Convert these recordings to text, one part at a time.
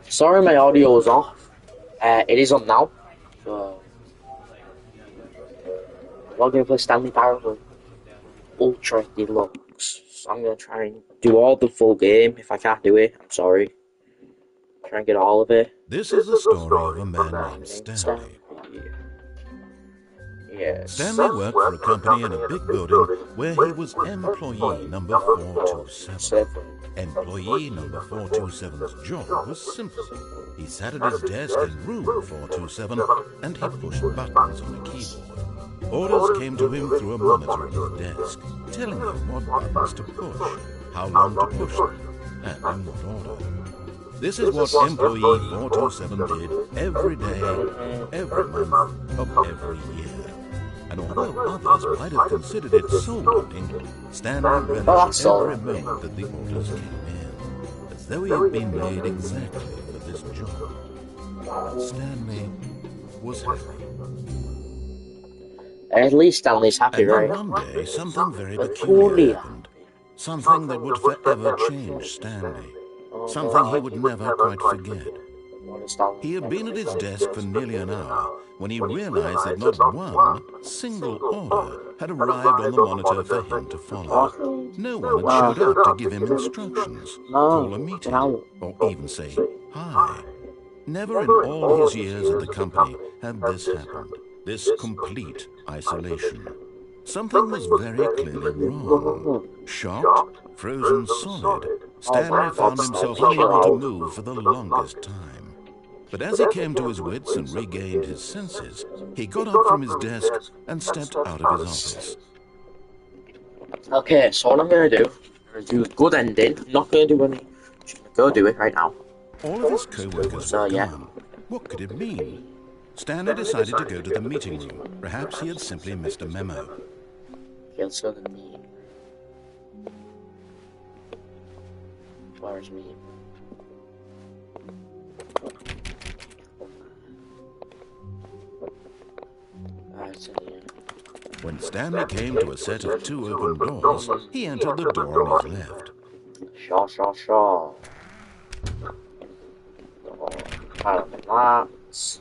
Sorry, my audio was off. It is on now. So, we're going to play Stanley Parable Ultra Deluxe. So I'm going to try and do all the full game. If I can't do it, I'm sorry. Try and get all of it. This is the story of a man named Stanley. Yes. Stanley worked for a company in a big building where he was employee number 427. Employee number 427's job was simple. He sat at his desk in room 427 and he pushed buttons on a keyboard. Orders came to him through a monitor at his desk, telling him what buttons to push, how long to push them, and in what order. This is what employee 427 did every day, every month of every year. And although others might have considered it soul-binding, Stanley relished every moment that the orders came in, as though he had been made exactly for this job. Stanley was happy. At least Stanley's happy, and right? One day, something very peculiar happened. Something that would forever change Stanley. Something he would never quite forget. He had been at his desk for nearly an hour when he realized that not one single order had arrived on the monitor for him to follow. No one had showed up to give him instructions, call a meeting, or even say hi. Never in all his years at the company had this happened, this complete isolation. Something was very clearly wrong. Shocked, frozen solid, Stanley found himself unable to move for the longest time. But as he came to his wits and regained his senses, he got up from his desk and stepped out of his office. Okay, so what I'm going to do, I'm going to do a good ending. I'm not going to do any. I'm just going to go do it right now. All of his co-workers were gone. What could it mean? Stanley decided to go to the meeting room. Perhaps he had simply missed a memo. Okay, let's go to the meeting. Where's meeting? When Stanley came to a set of two open doors, he entered the door on his left. Shaw. Relax.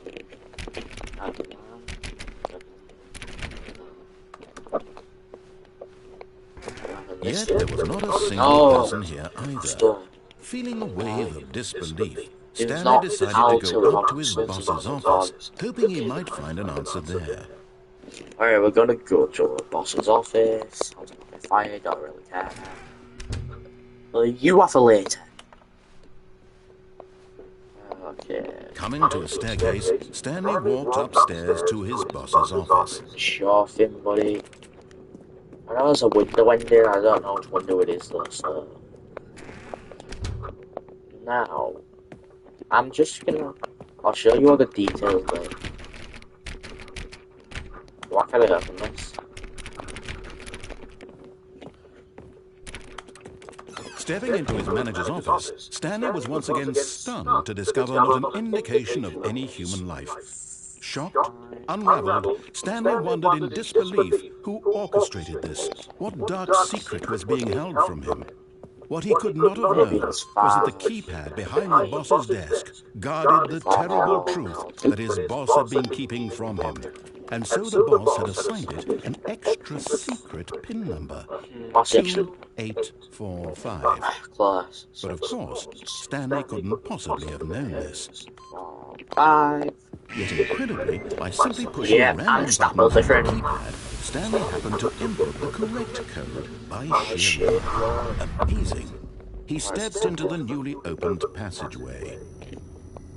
Yet there was not a single person here either. Feeling a wave of disbelief, Stanley decided to go up to his boss's office, hoping he might find an answer there. Alright, we're gonna go to the boss's office. I'll take my fire, don't really care. Well, you have a later. Okay. Coming to a staircase, Stanley walked upstairs to his boss's office. Sure thing, buddy. I know there's a window ending, I don't know which window it is though, so... Now, I'm just gonna... I'll show you all the details though. What can I open this? Stepping into his manager's office, Stanley was once again stunned to discover not an indication of any human life. Shocked, unraveled, Stanley wondered in disbelief who orchestrated this, what dark secret was being held from him. What he could not have known was that the keypad behind the boss's desk guarded the terrible truth that his boss had been keeping from him. And so the boss had assigned it an extra secret PIN number, 2845. But of course, Stanley couldn't possibly have known this. Yet incredibly, by simply pushing a random button on the keypad, Stanley happened to input the correct code by sheer luck. Amazing. He stepped into the newly opened passageway.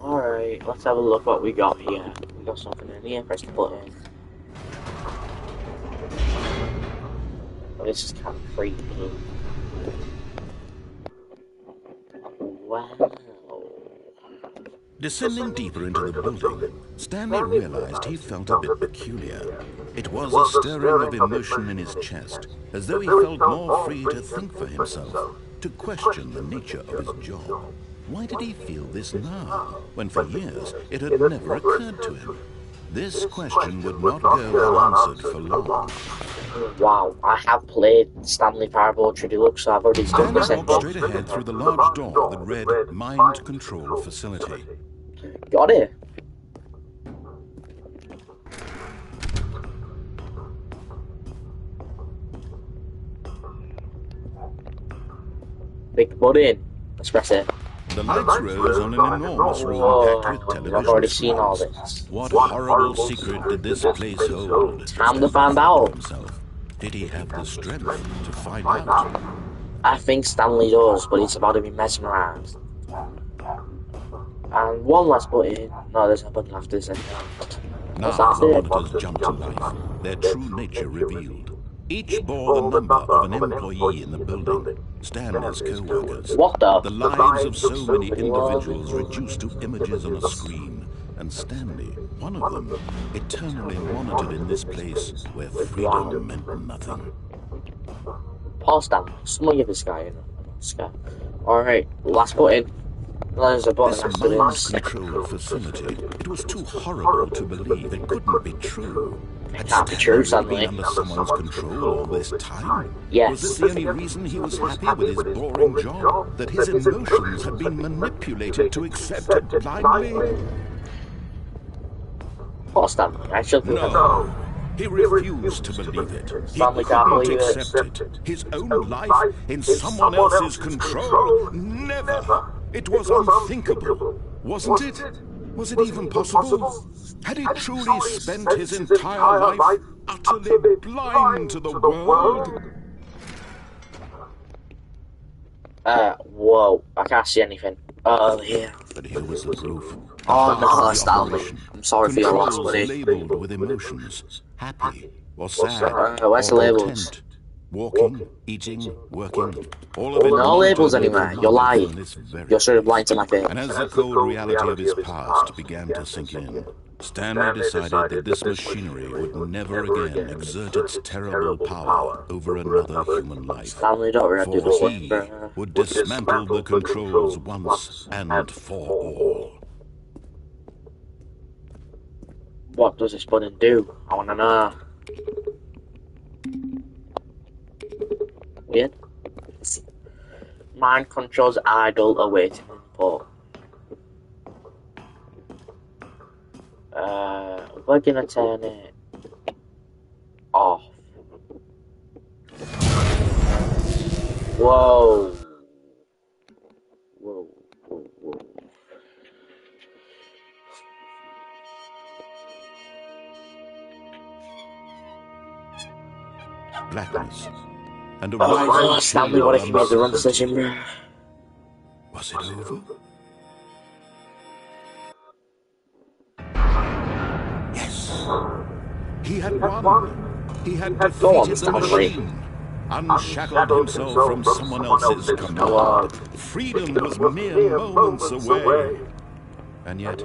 Alright, let's have a look what we got here. We got something in here, press the button. Oh, this is kind of creepy. Wow. Descending deeper into the building, Stanley realized he felt a bit peculiar. It was a stirring of emotion in his chest, as though he felt more free to think for himself, to question the nature of his job. Why did he feel this now, when for years it had never occurred to him? This question would not go unanswered for long. Wow, I have played Stanley Parable Deluxe, so I've already done Stanley this walked ending. straight ahead through the large door that read Mind Control Facility. Got it. Big button. Let's press it. The lights rose on an enormous room packed with I've television already seen all screens. this. What horrible secret did this place hold? Time to Stanley find thought to out. himself. Did he have the strength to find out? I think Stanley does, but he's about to be mesmerized. And one last button. No, there's no button after this. Now That's the it. monitors jumped to life, their true nature revealed. Each bore the number of an employee in the building, Stanley's co-workers. What the? The lives of so many individuals reduced to images on a screen, and Stanley, one of them, eternally monitored in this place where freedom meant nothing. Paul Stanley. Someone give this guy an Oscar. Alright, last button. There's a button This after this. mind-controlled facility, it was too horrible to believe. It couldn't be true. Had Can't be true, Stanley Stanley. been under someone's control all this time? Yes. Was this the only reason he was happy with his boring job? That his emotions had been manipulated to accept it blindly? Paul Stanley. I should No. He refused to believe it. He Stanley can't couldn't believe it. accept it. His own life in someone else's control? Never. It was unthinkable, wasn't it? Was it even possible? Had he truly spent his entire life utterly blind to the world? Whoa. I can't see anything. Oh, yeah. But here was the proof. Oh, no, The Stanley. operation. I'm sorry for your loss, Controls buddy. labeled with emotions. Happy or sad. Where's the or labels? content. Walking, eating, working. All of it No labels monitored anywhere. with You're knowledge lying. from this very You're sort of lying to my face. And as the cold reality of his past began to sink in, Stanley decided that this machinery would never again exert its terrible power over another human life. Stanley, don't really do this For one, he bro. would dismantle the controls once and for all. What does this button do? I wanna know. Weird. Mind controls idle awaiting input. We're gonna turn it off. Whoa. Whoa, whoa, whoa. Blackness. And a Oh, rising Stanley, what if you made the wrong decision, bro? Was it over? Yes. He had won. He had Go on, defeated the Stanley. machine. Unshackled himself from someone else's command. Freedom was mere moments away. And yet,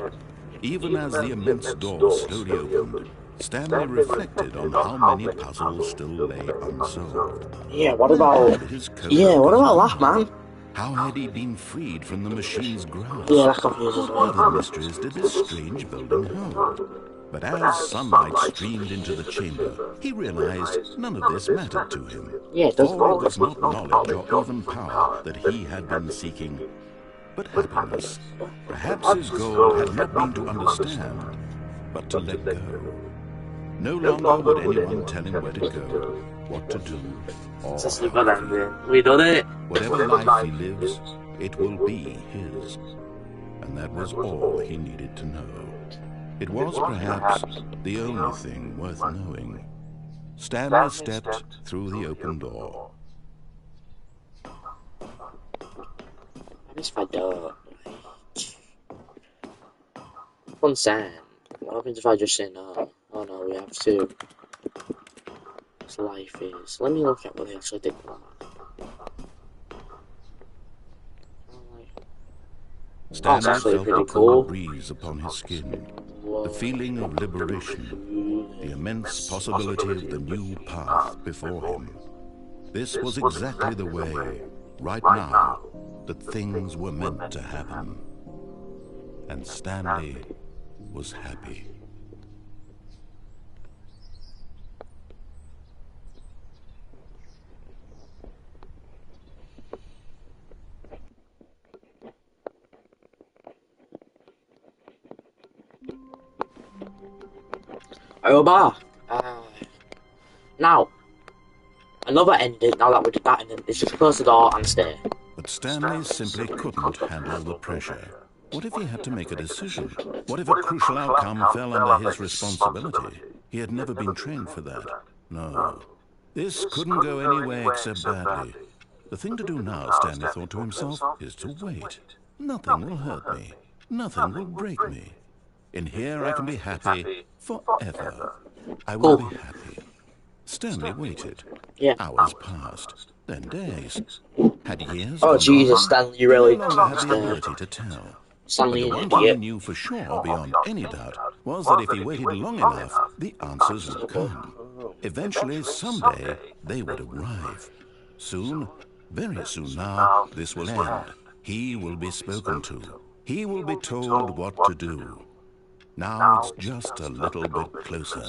even as the immense door slowly opened, Stanley reflected on how many puzzles still lay unsolved. Yeah, what about... His Yeah, what about co-workers that, man? How had he been freed from the machine's grasp? Yeah, that confuses me. Other mysteries did this strange building hold. But as sunlight streamed into the chamber, he realized none of this mattered to him. Yeah, it does. For it was not knowledge or even power that he had been seeking, but happiness. Perhaps his goal had not been to understand, but to let go. No longer would anyone tell him where to go, what to do, or Just how look at to that, man. We done it. Whatever life he lives, it will be his. And that was all he needed to know. It was perhaps the only thing worth knowing. Stanley stepped through the open door. I miss my dog. Fun sand. What happens if I just say no? Oh no, we have to. This life is. Let me look at what they actually did. Stanley actually felt pretty the cool cool. breeze upon his skin, Whoa. the feeling of liberation, the immense possibility of the new path before him. This was exactly the way, right now, that things were meant to happen. And Stanley was happy. Over. Now, another ending, now that we did that ending, is just close the door and stay. But Stanley simply couldn't handle the pressure. What if he had to make a decision? What if a crucial outcome fell under his responsibility? He had never been trained for that. No. This couldn't go any way except badly. The thing to do now, Stanley thought to himself, is to wait. Nothing will hurt me. Nothing will break me. In here I can be happy forever. I will be happy. Stanley waited. Yeah. Hours passed, then days. Had years Oh gone Jesus, by? Stanley, you really He no longer had the ability to tell. Stanley, But the one thing he knew for sure, beyond any doubt, was that if he waited long enough, the answers would come. Eventually, someday, they would arrive. Soon, very soon now, this will end. He will be spoken to. He will be told what to do. Now it's just a little bit closer.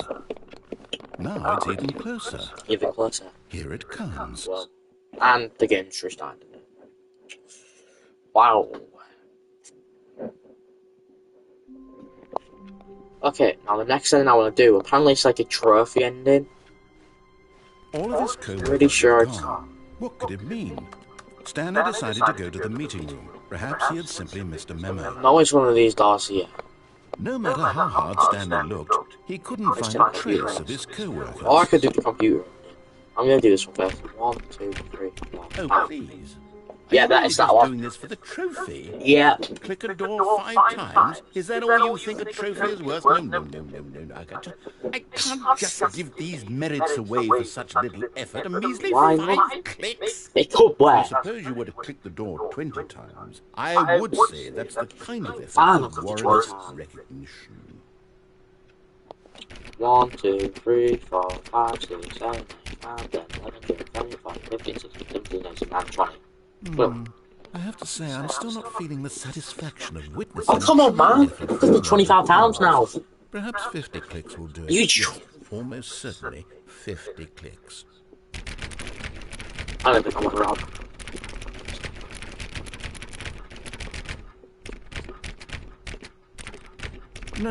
Now it's even closer. Even closer. Here it comes. Well, and the game's restarted. Wow. Okay, now the next thing I want to do, apparently it's like a trophy ending. All of his co-workers Pretty sure were it's... gone. What could it mean? Stanley decided to go to the meeting room. Perhaps he had simply missed a memo. No, it's one of these doors here. No matter how hard Stanley looked, he couldn't find a trace of his co-workers. Or I could do the computer. I'm gonna do this one first. 1, 2, 3, 4, 5. Oh, please. Yeah, that is that one. Doing this for the trophy? Yeah. Click a door 5 times? Is that all you think a trophy is worth? No. I can't just give these merits away for such little effort. A measly Why 5 not? clicks. It could I work. suppose you were to click the door 20 times. I would say that's the kind of effort Ah, that look at the warrants choice. recognition. 1, 2, 3, 4, 5, 6, 7, 8, 9, 10, 11, 12, 13, 15, 16, 17, 18, 19, 20. I have to say, I'm still not feeling the satisfaction of witnessing. Oh, come on, man. Look at the 25 pounds now. Perhaps 50 clicks will do it. You Yes, almost certainly 50 clicks. I don't think I want to rob. No.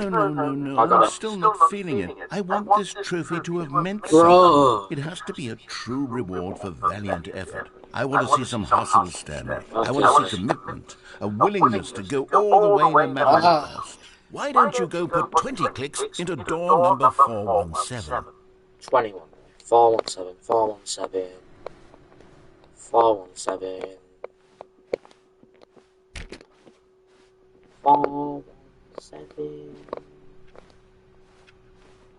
I got I'm it. still not feeling it. I want this trophy to have meant Bro. something. It has to be a true reward for valiant effort. I want to see some hustle, Stanley. I want to see commitment, a willingness to go all the way no matter the cost. Why don't you go put 20 clicks into door number 417? 21. 417. 417. 417. 417.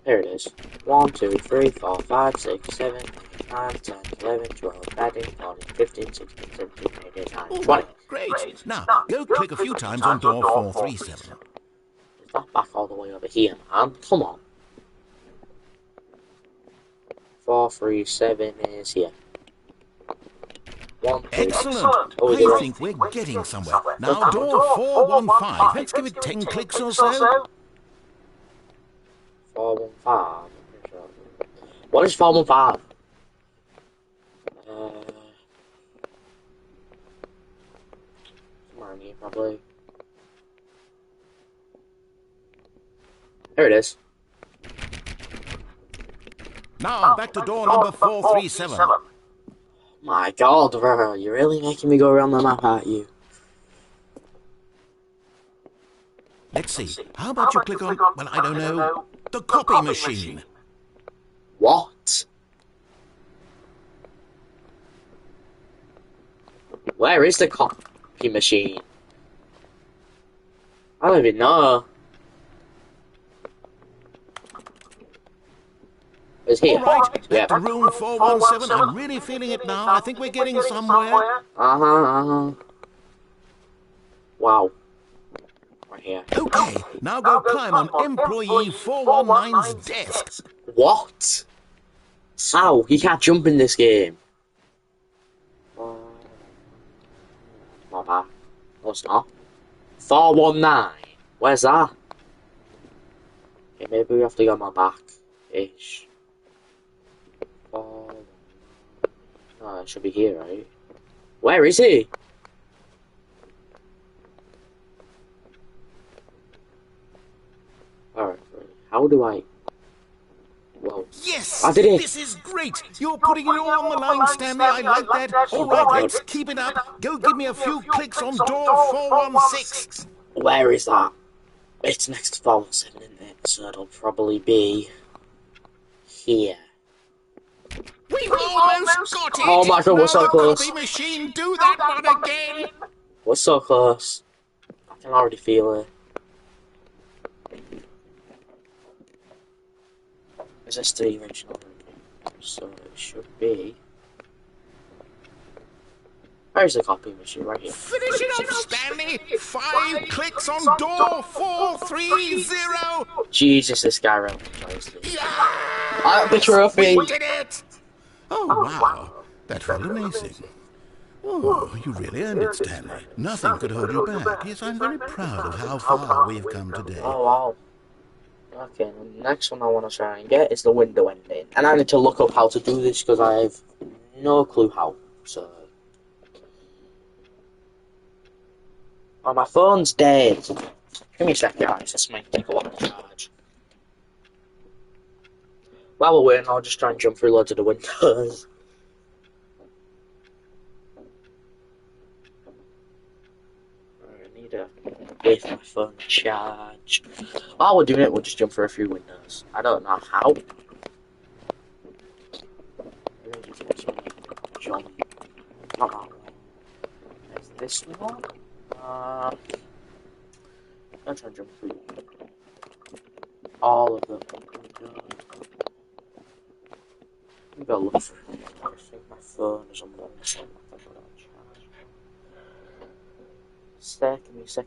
There it is. 1, 2, 3, 4, 5, 6, 7, 8, 9, 10, 11, 12, 13, 14, 15, 16, 17, 18, 19, 20. Great. Now, go click a few times on door 437. Is that back all the way over here, man? Come on. 437 is here. 1, 2, Excellent. Oh, I think we're getting somewhere. Now, door 415. Let's give it 10 clicks or so. 415. What is 415? Somewhere in here, probably. There it is. Now, back to door number 437. My God, bro, you're really making me go around the map, aren't you? Let's see. How about you click on, well, I don't know, the copy machine? What? Where is the copy machine? I don't even know. It's here. All right, Yeah. back to room 417. I'm really feeling it now. I think we're getting somewhere. Wow. Right here. Okay, now go climb on employee 419's desk. What? How? You can't jump in this game. Not bad. No, it's not. 419. Where's that? Okay, maybe we have to go on my back-ish. No, it should be here, right? Where is he? Alright, how do I... I did it. This is great. You're putting it all on the line, Stanley. I like that. All right, let's keep it up. Go give me a few clicks on door 416. Where is that? It's next to 417, isn't it? So it'll probably be here. We've almost got it. Oh my god, we're so close. Copy machine, do that one again. We're so close. I can already feel it. Is this the original? So it should be. Where's the copy machine? Right here. Finish it up, Stanley. 5 clicks on door 430. Jesus, this guy really enjoys this. Yeah! I got the trophy. We did it. Oh, wow. That felt amazing. Oh, you really earned it, Stanley. Nothing could hold you back. Yes, I'm very proud of how far we've come today. Oh, wow. Okay, the next one I want to try and get is the window ending. And I need to look up how to do this because I have no clue how. So. Oh, my phone's dead. Give me a second, guys. This might take a while to charge. While we're waiting, I'll just try and jump through loads of the windows. I need to wait for my phone to charge. While we're doing it, we'll just jump through a few windows. I don't know how. Jump. Not that one. There's this one. I'm trying to jump through all of them. I'm gonna look for it. I think my phone is on one side. Give me a sec.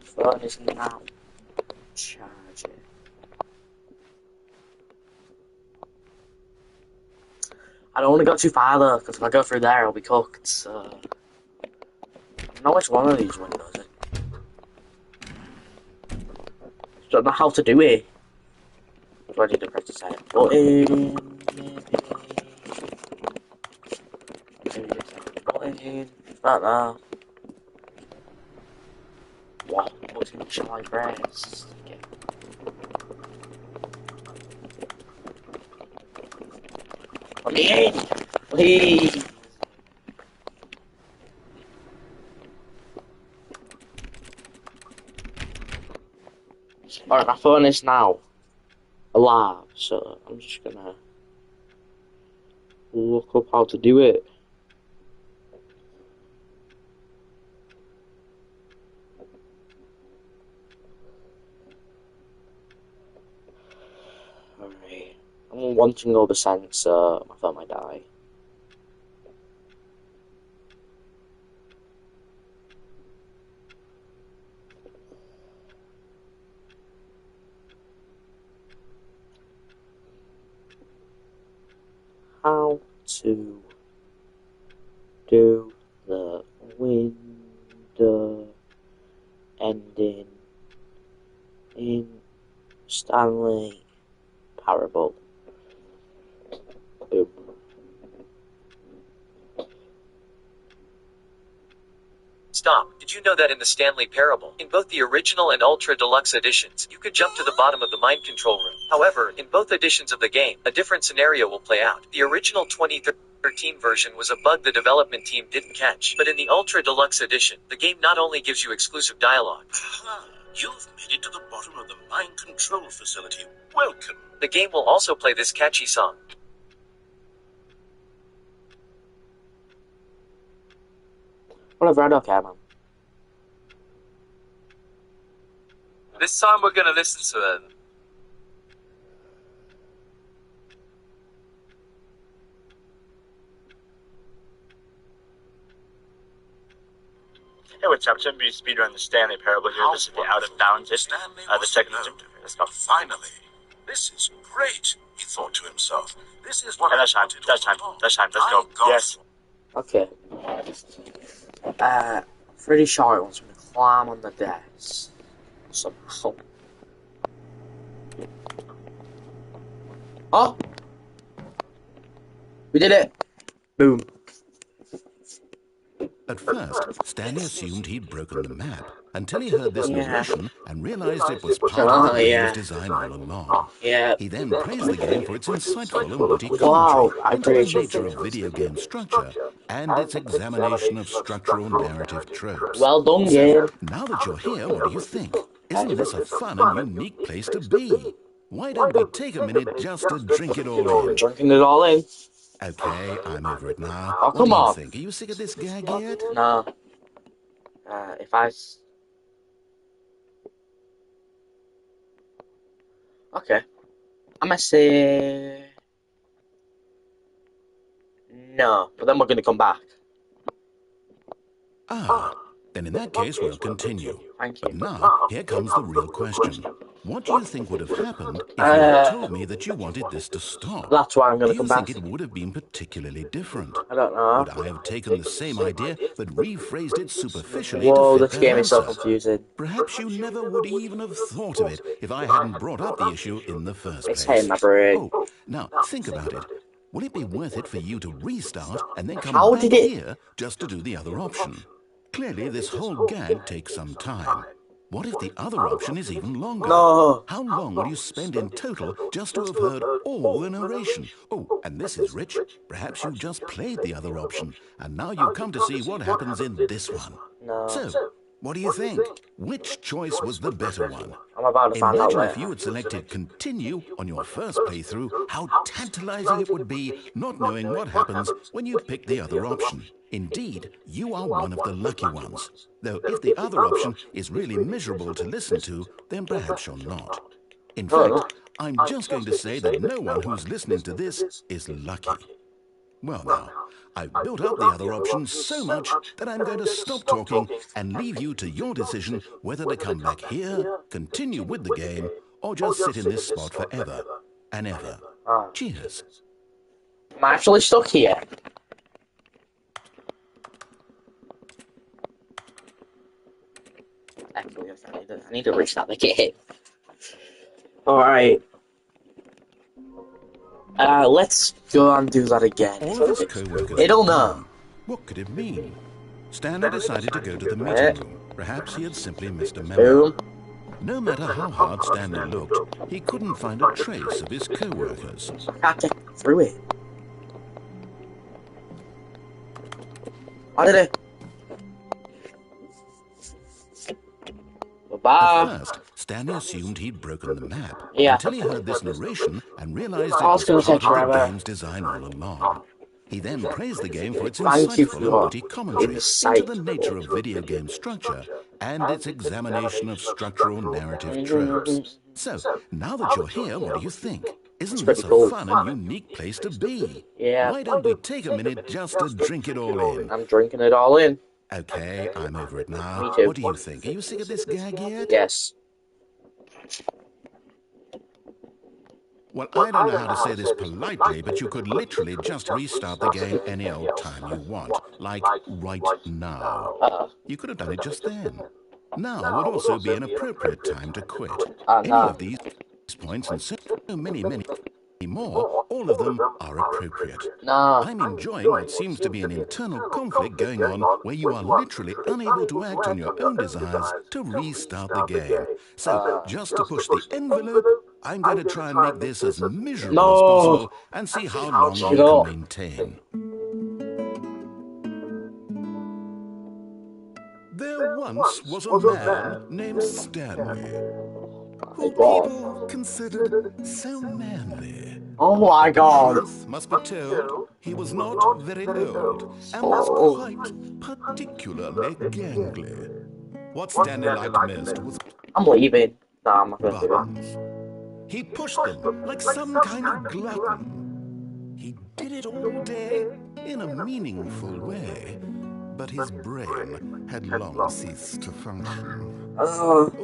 Phone is now charging. I don't want to go too far though, because if I go through there, I'll be cooked. So I know which one of these windows is. Don't know how to do it. Do I need to press the side button? Maybe that now. What? What shall I press? Okay. Let me in! Please! Alright, my phone is now alive, so I'm just gonna look up how to do it. Alright, I'm wanting all the sense, so my phone might die. How to do the window ending in Stanley Parable. Boom. Stop. Did you know that in the Stanley Parable, in both the original and Ultra Deluxe editions, you could jump to the bottom of the mind control room? However, in both editions of the game, a different scenario will play out. The original 2013 version was a bug the development team didn't catch, but in the Ultra Deluxe edition, the game not only gives you exclusive dialogue. You've made it to the bottom of the mind control facility. Welcome. The game will also play this catchy song. Whatever, I don't care, man. This time we're gonna listen to it. Hey, what's up? It's MB Speedrun the Stanley Parable here. This is the Out of Bounds. The second. Let's go. Finally, this is great, he thought to himself. This is what That's time. Let's go. Yes. Okay. Pretty sure it wants me to climb on the desk. Somehow. Oh! We did it! Boom. At first, Stanley assumed he'd broken the map, until he heard this narration and realized it was part of the game's design all along. Yeah. He then praised the game for its insightful and witty Wow, commentary I into the appreciate nature it. of video game structure and its examination of structural narrative tropes. Well done, So, game. now that you're here, what do you think? Isn't this a fun and unique place to be? Why don't we take a minute just to drink it all in? Drinking it all in. Okay, I'm over it now. Oh, What come do you on. think? Are you sick of this gag yet? No. If I... Okay. I'm gonna say... No, but then we're gonna come back. Ah, then in that case we'll continue. Thank But you. now, here comes the real question. What do you think would have happened if you had told me that you wanted this to stop? That's why I'm gonna Do come you back. think it would have been particularly different? I don't know. Would I have taken the same idea but rephrased it superficially Whoa, to fit this that game is so answer? confusing. Perhaps you never would even have thought of it if I hadn't brought up the issue in the first It's place. hitting my brain. Oh, now think about it. Will it be worth it for you to restart and then come How back did it- here just to do the other option? Clearly, this whole gag takes some time. What if the other option is even longer? No. How long will you spend in total just to have heard all the narration? Oh, and this is rich. Perhaps you just played the other option, and now you've come to see what happens in this one. No. So, what do you think? Which choice was the better one? I'm about to find out Imagine if later. you had selected continue on your first playthrough, how tantalizing it would be not knowing what happens when you pick the other option. Indeed, you are one of the lucky ones. Though if the other option is really miserable to listen to, then perhaps you're not. In fact, I'm just going to say that no one who's listening to this is lucky. Well now, I've built up the other options so much that I'm going to stop talking and leave you to your decision whether to come back here, continue with the game, or just sit in this spot forever and ever. Cheers. I'm actually stuck here. Actually, I need to restart the game. Alright. Let's go and do that again. All of his co-workers It'll were know. gone. What could it mean? Stanley decided to go to the meeting room. Perhaps he had simply missed a memo. Boom. No matter how hard Stanley looked, he couldn't find a trace of his co-workers. I can't get through it. I did it. Bye. At first, Stanley assumed he'd broken the map Yeah. until he heard this narration and realized it Oh, it's was gonna part take of the forever. game's design all along. He then praised the game for its Thank you insightful for and your witty commentary into the nature of video game structure and its examination of structural narrative tropes. So, now that you're here, what do you think? Isn't this a cool. fun and unique place to be? Yeah. Why don't we take a minute just to drink it all in? I'm drinking it all in. Okay, I'm over it now. Me too. What do you think? Are you sick of this gag yet? Yes. Well, I don't know how to say this politely, but you could literally just restart the game any old time you want. Like right now. You could have done it just then. Now would also be an appropriate time to quit. Any no. of these points and so many more, all of them are appropriate. No. I'm enjoying what seems to be an internal conflict going on where you are literally unable to act on your own desires to restart the game. So, just to push the envelope, I'm going to try and make this as miserable as possible and see how long you can maintain. There once was a man named Stanley, who people considered so manly. Oh my god. Truth must be told, he was not very old and was quite particularly gangly. What Stanley liked most was I'm leaving. No, I'm not gonna do it. buttons. He pushed them like some kind of glutton. He did it all day in a meaningful way, but his brain had long ceased to function.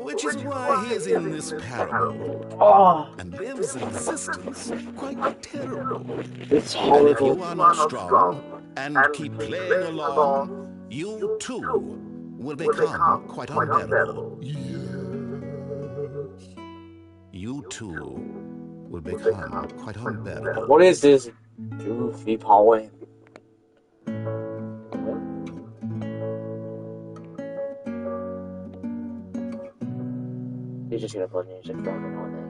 Which is why he is in this parable Oh, and lives an existence quite terrible. it's And if you horrible. are not strong and keep playing along, you too will become quite unbearable. Yes. You too will become quite unbearable. What is this goofy poem? He's just gonna play music for every now and then.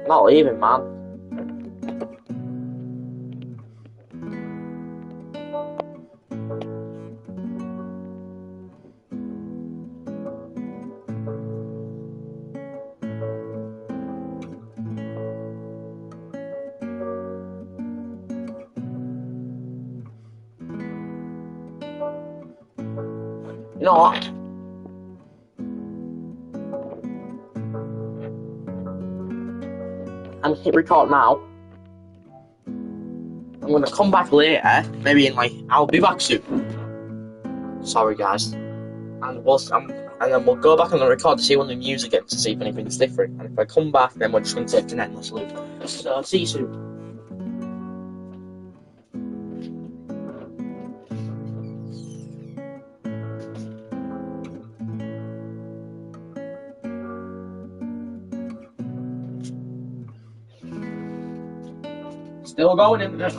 Not leaving, man. You know what? I'm hit record now. I'm gonna come back later, maybe in like I'll be back soon. Sorry, guys, and then we'll go back on the record to see when the music ends to see if anything's different. And if I come back, then we're just gonna take an endless loop. So see you soon. Still going in there.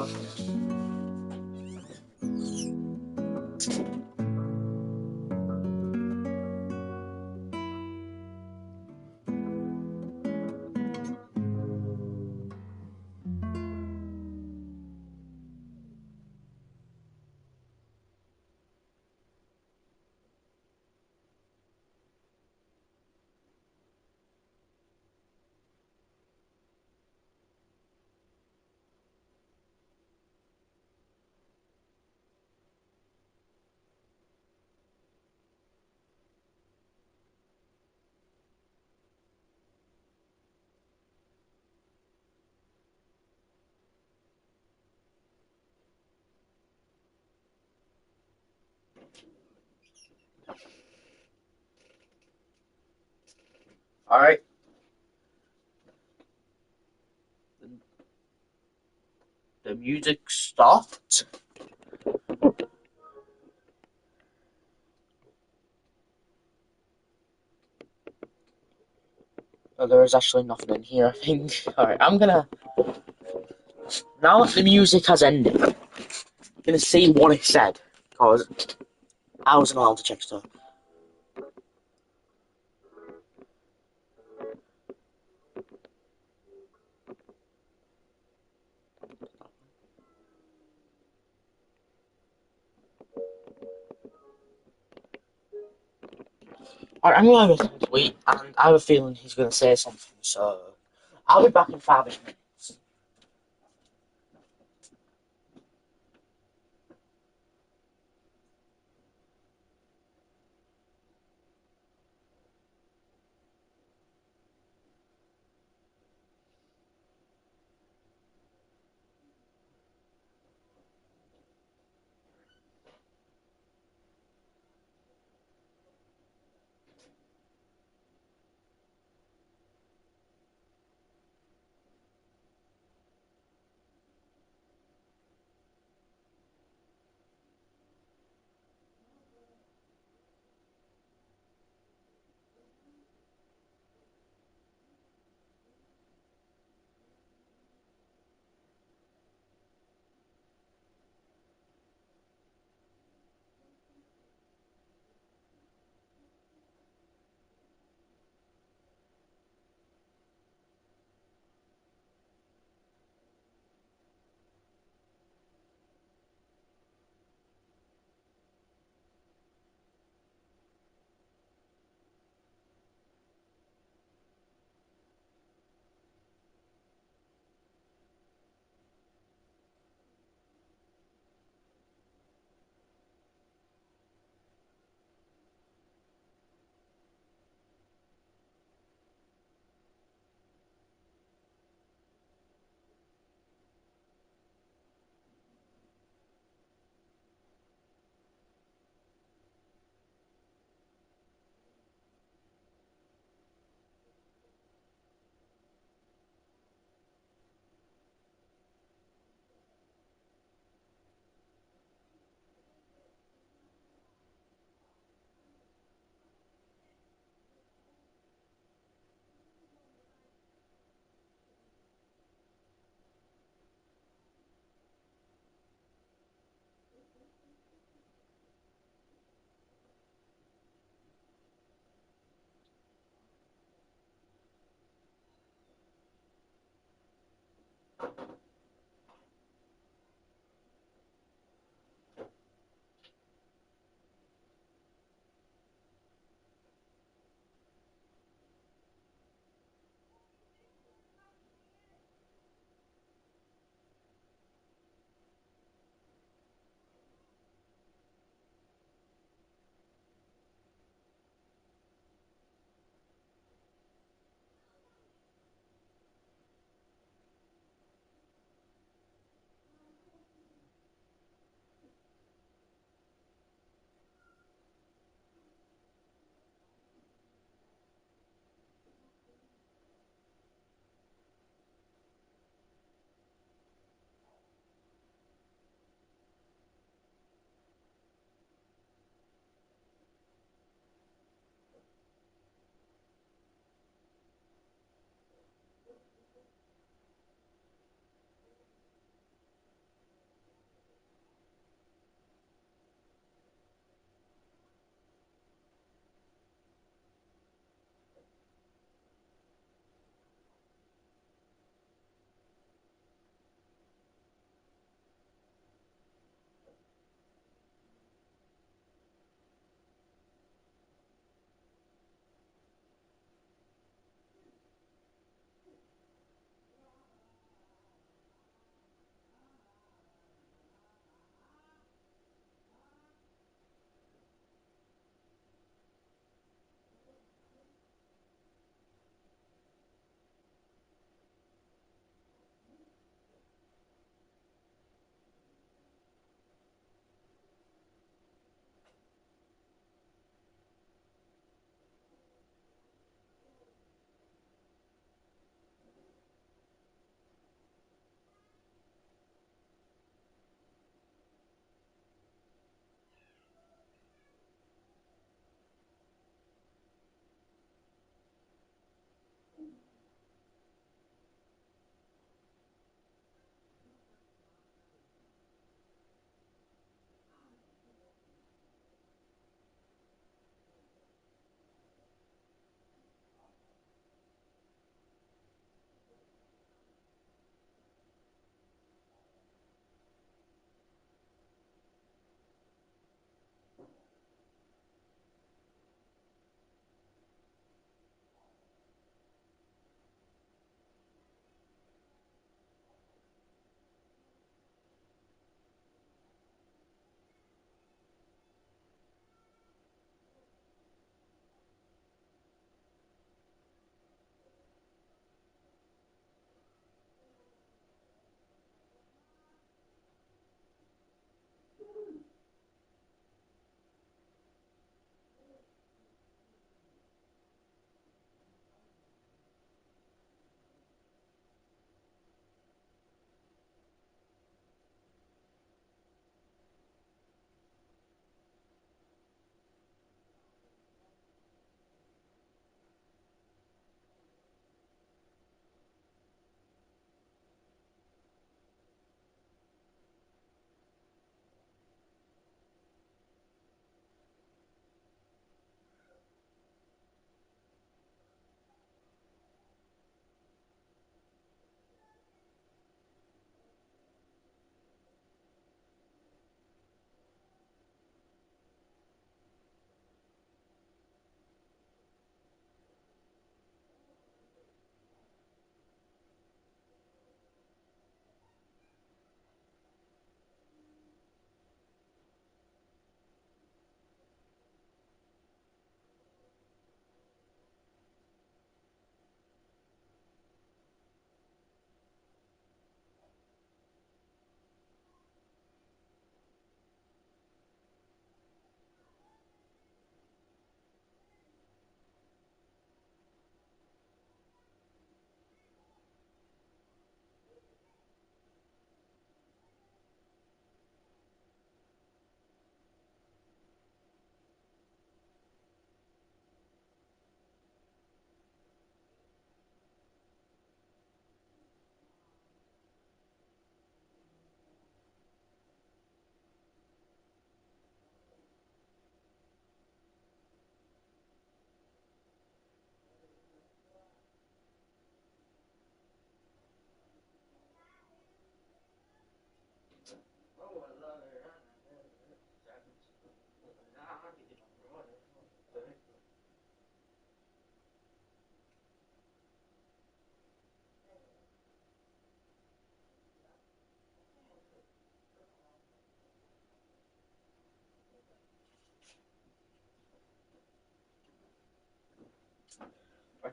All right. The music stopped. Oh, there is actually nothing in here, I think. Alright, I'm gonna. Now that the music has ended, I'm gonna see what it said. Because I wasn't allowed to check stuff. Alright, I'm gonna listen to tweet, and I have a feeling he's gonna say something, so. I'll be back in 5 minutes.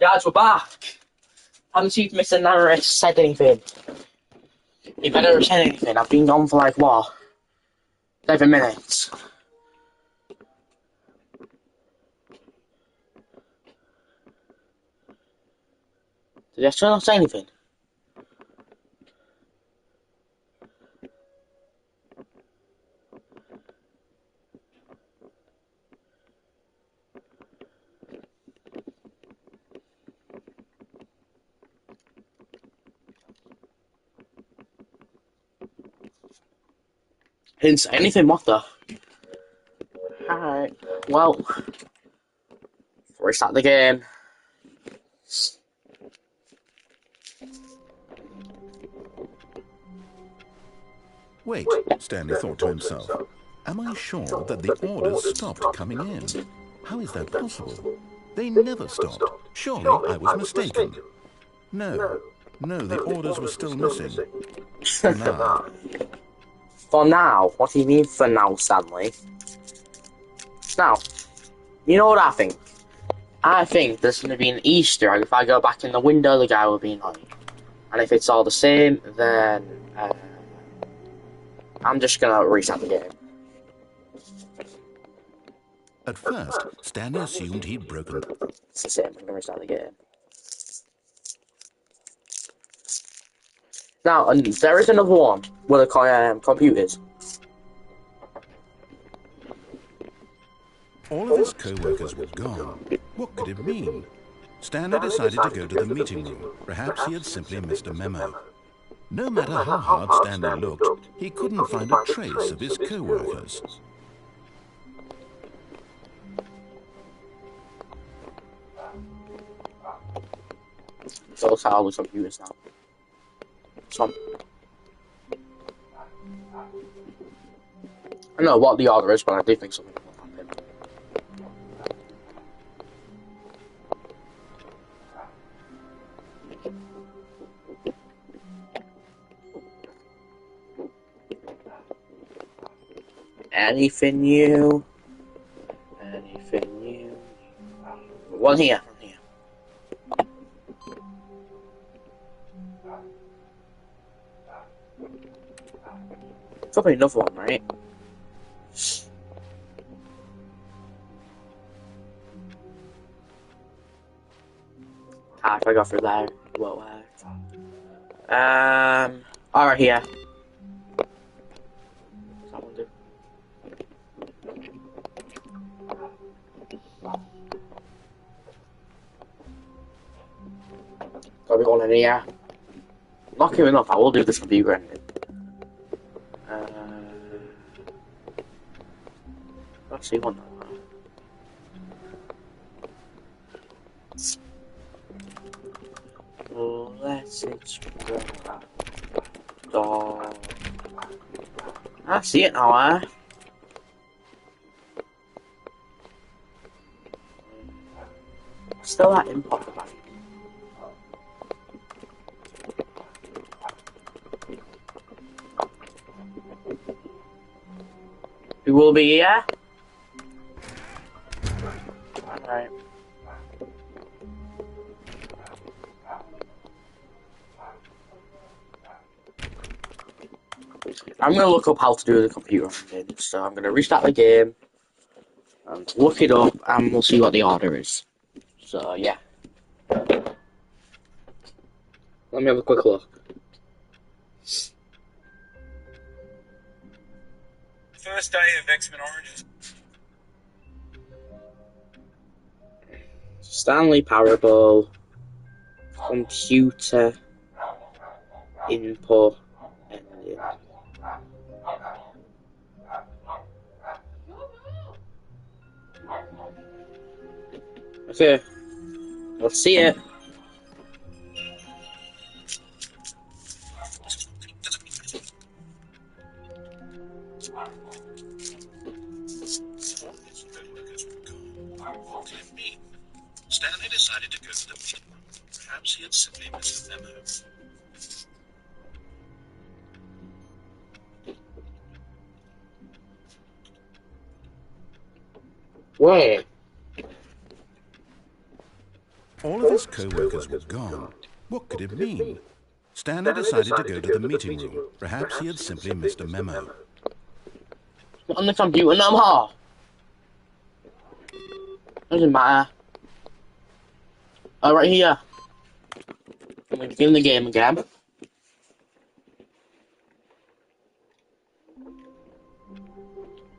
Guys, we're back. Haven't seen if Mr. Naris said anything. He better have said anything. I've been gone for like what? 7 minutes. Did I still not say anything? Didn't say anything, what the? Alright, well, restart the game. Wait, Stanley thought to himself. Am I sure that the orders stopped coming in? How is that possible? They never stopped. Surely I was mistaken. No, the orders were still missing. For now. For now? What do you mean for now, Stanley? Now, you know what I think? I think there's going to be an Easter egg. If I go back in the window, the guy will be annoying. And if it's all the same, then I'm just going to restart the game. At first, Stanley assumed he'd broken. It's the same. I'm going to restart the game. Now, and there is another one with the computers. All of his co-workers were gone. What could it mean? Stanley decided to go to the meeting room. Perhaps he had simply missed a memo. No matter how hard Stanley looked, he couldn't find a trace of his co-workers. So all the computers now. Some. I don't know what the order is, but I do think something will happen. Anything new? Anything new? One here. Probably another one, right? If I go through there, it won't work. Alright, here. What's that one do? Gotta be one in here. Not queuing up, I will do this computer ending. Let's see one. Let's explore. Dog. I see it now, Still that import device. Who will be here? Alright. I'm gonna look up how to do the computer thing, so I'm gonna restart the game and look it up and we'll see what the order is. So yeah. Let me have a quick look. First day of X-Men Origins. Stanley Parable, computer input engine. Okay, let's see it. What could it mean? Stanley decided to go to the meeting room. Perhaps he had simply missed a memo. Wait. All of his co-workers were gone. What could it mean? Stanley decided to go to the meeting room. Perhaps he had simply missed a memo. On the computer no more. Doesn't matter. Oh, right here. I'm gonna begin the game again.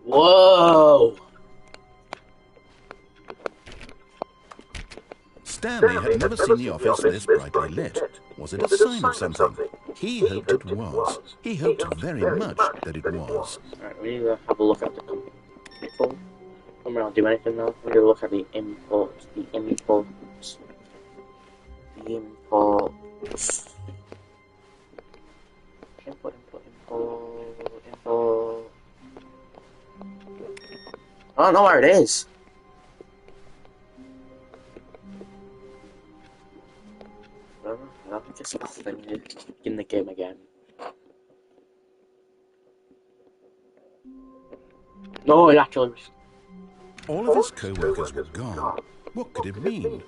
Whoa! Stanley had never seen the office this brightly lit. Was it a sign of something? He hoped it was. He hoped very much that it was. Alright, we need to have a look at the info. I'm not do anything now. We need to look at the imports. The imports. The imports. Import. I don't know where it is. I think it's nothing in the game again. No, it actually was. All of his co-workers were gone. What could it mean?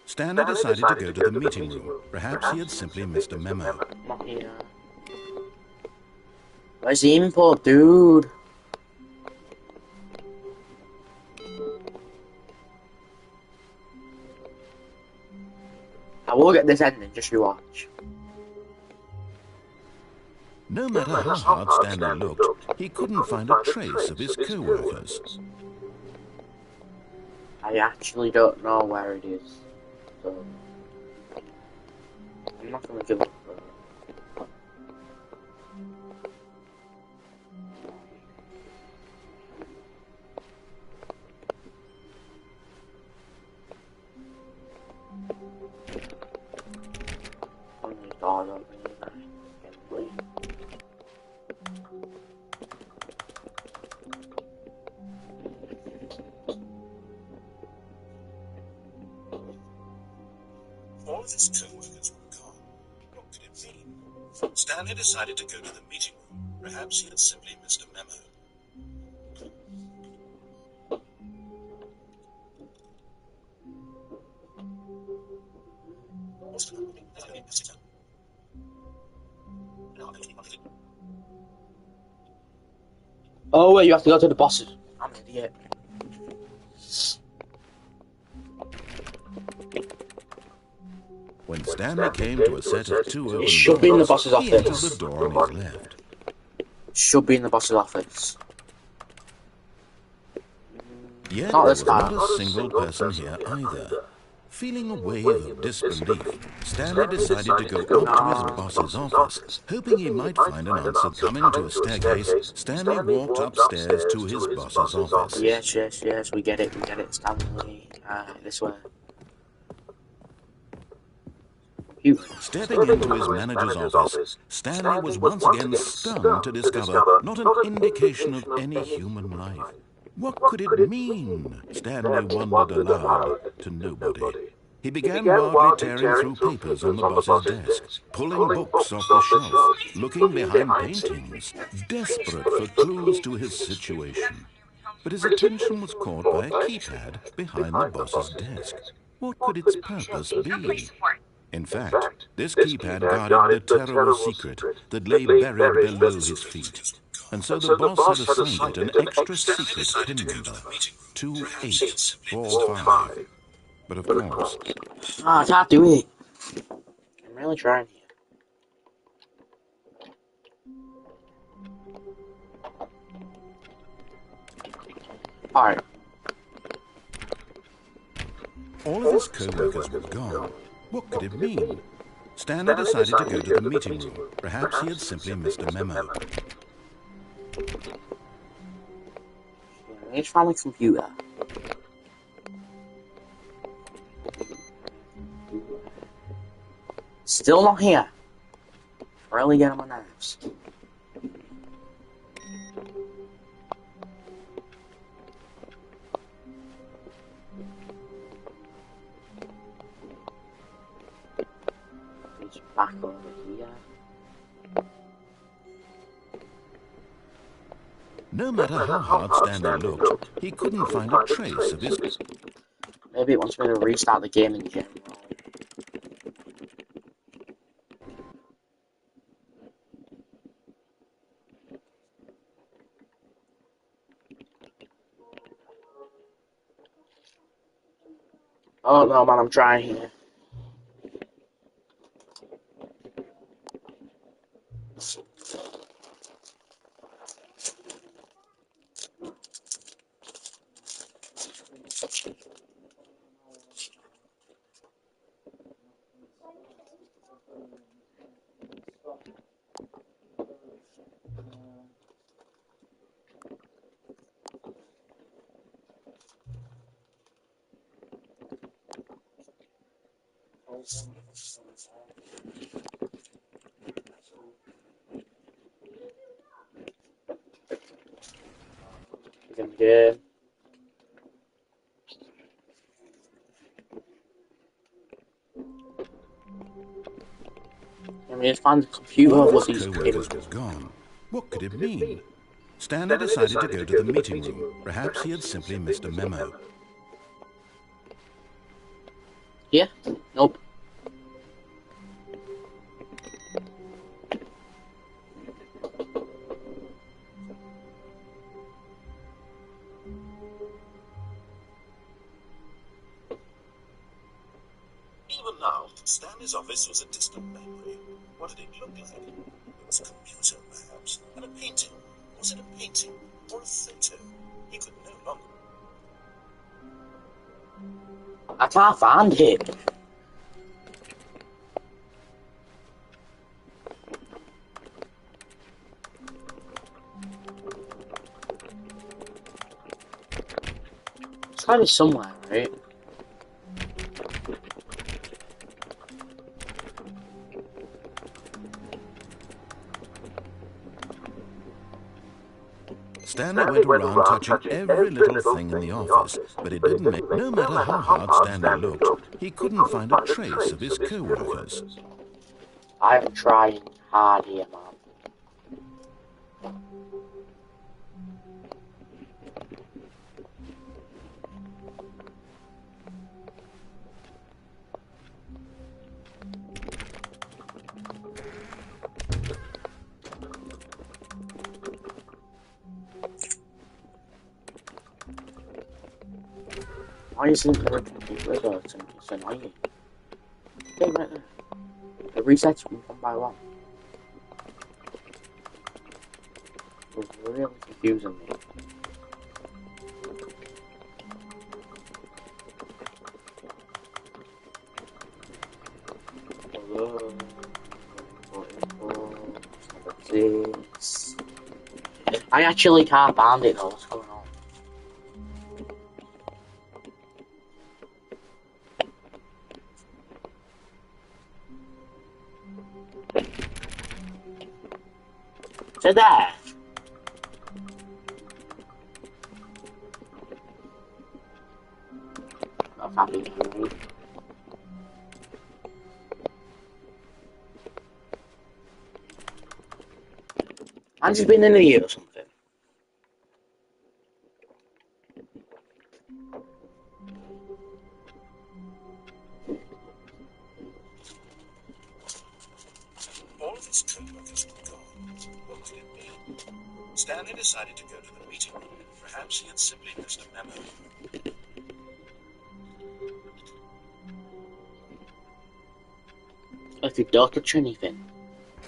Stanley decided to go to the meeting room. Perhaps he had simply missed a memo. Not here. Where's the import, dude? I will get this ending, just you watch. No matter how hard Stanley looked, he couldn't find a trace of his co-workers. I actually don't know where it is, so I'm not gonna give up. All of his co-workers were gone. What could it mean? Stanley decided to go to the meeting room. Perhaps he had simply missed a memo. Oh wait, you have to go to the bosses. I'm an idiot. When Stanley came to a set of two open It should be in the boss's doors, he entered office. the door on his left. It should be in the boss's office. Yet Not there this was guy. not a single person here either. Feeling a wave of disbelief, Stanley decided to go up to his boss's office. Hoping he might find an answer coming to a staircase, Stanley walked upstairs to his boss's office. Yes, we get it, Stanley. This way. Stepping into his manager's office, Stanley was once again stunned to discover not an indication of any human life. What could it mean? Stanley wondered aloud to nobody. He began wildly tearing through papers on the boss's desk, pulling books off the shelf, looking behind paintings, desperate for clues to his situation. But his attention was caught by a keypad behind the boss's desk. What could its purpose be? In fact, this keypad guarded a terrible secret that lay buried below his feet. And so the boss had assigned it an extra secret pin number, 2845. But of course... I can't do it. I'm really trying here. Alright. All of his co-workers were gone. What could it mean? Stanley decided to go to the meeting room. Perhaps he had simply missed a memo. I need to find my computer. Still not here. Really getting on my nerves. It's back over here. No matter how hard Stanley looked, he couldn't find a trace of his... Maybe it wants me to restart the game in general. Oh no, man, I'm trying here. Again. I mean, it's fine. The computer All was his co-workers were gone. What could it mean? Stanley decided to go to the meeting room. Perhaps he had simply missed a memo. Yeah? Nope. Even now, Stanley's office was a distant memory. What did it look like? It was a computer, perhaps, and a painting. Was it a painting or a photo? He could no longer. I can't find it. It's gotta be somewhere, right? Stanley went around touching every little thing in the office, but it didn't make... No matter how hard Stanley looked, he couldn't find a trace of his co-workers. I'm trying hard here, man. Why isn't there a computer though? It's annoying. Okay, right there. It resets one by one. It was really confusing me. Hello. 6. I actually can't find it though. What's going on? To that. Not happy. Man's just been in a year or something. All of his co-workers were gone. What could it be? Stanley decided to go to the meeting room. Perhaps he had simply missed a memo. If you don't touch anything.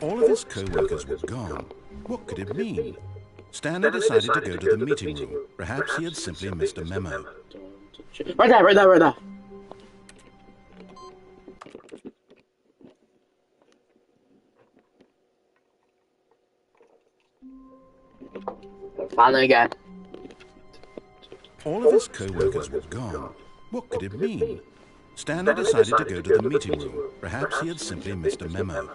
All of his co-workers were gone. What could it mean? Stanley decided to go to the meeting room. Perhaps he had simply missed a memo. Right there, right there, right there. Find it again. All of his co-workers were gone. What could it mean? Stanley decided to go to the meeting room. Perhaps he had simply missed a memo.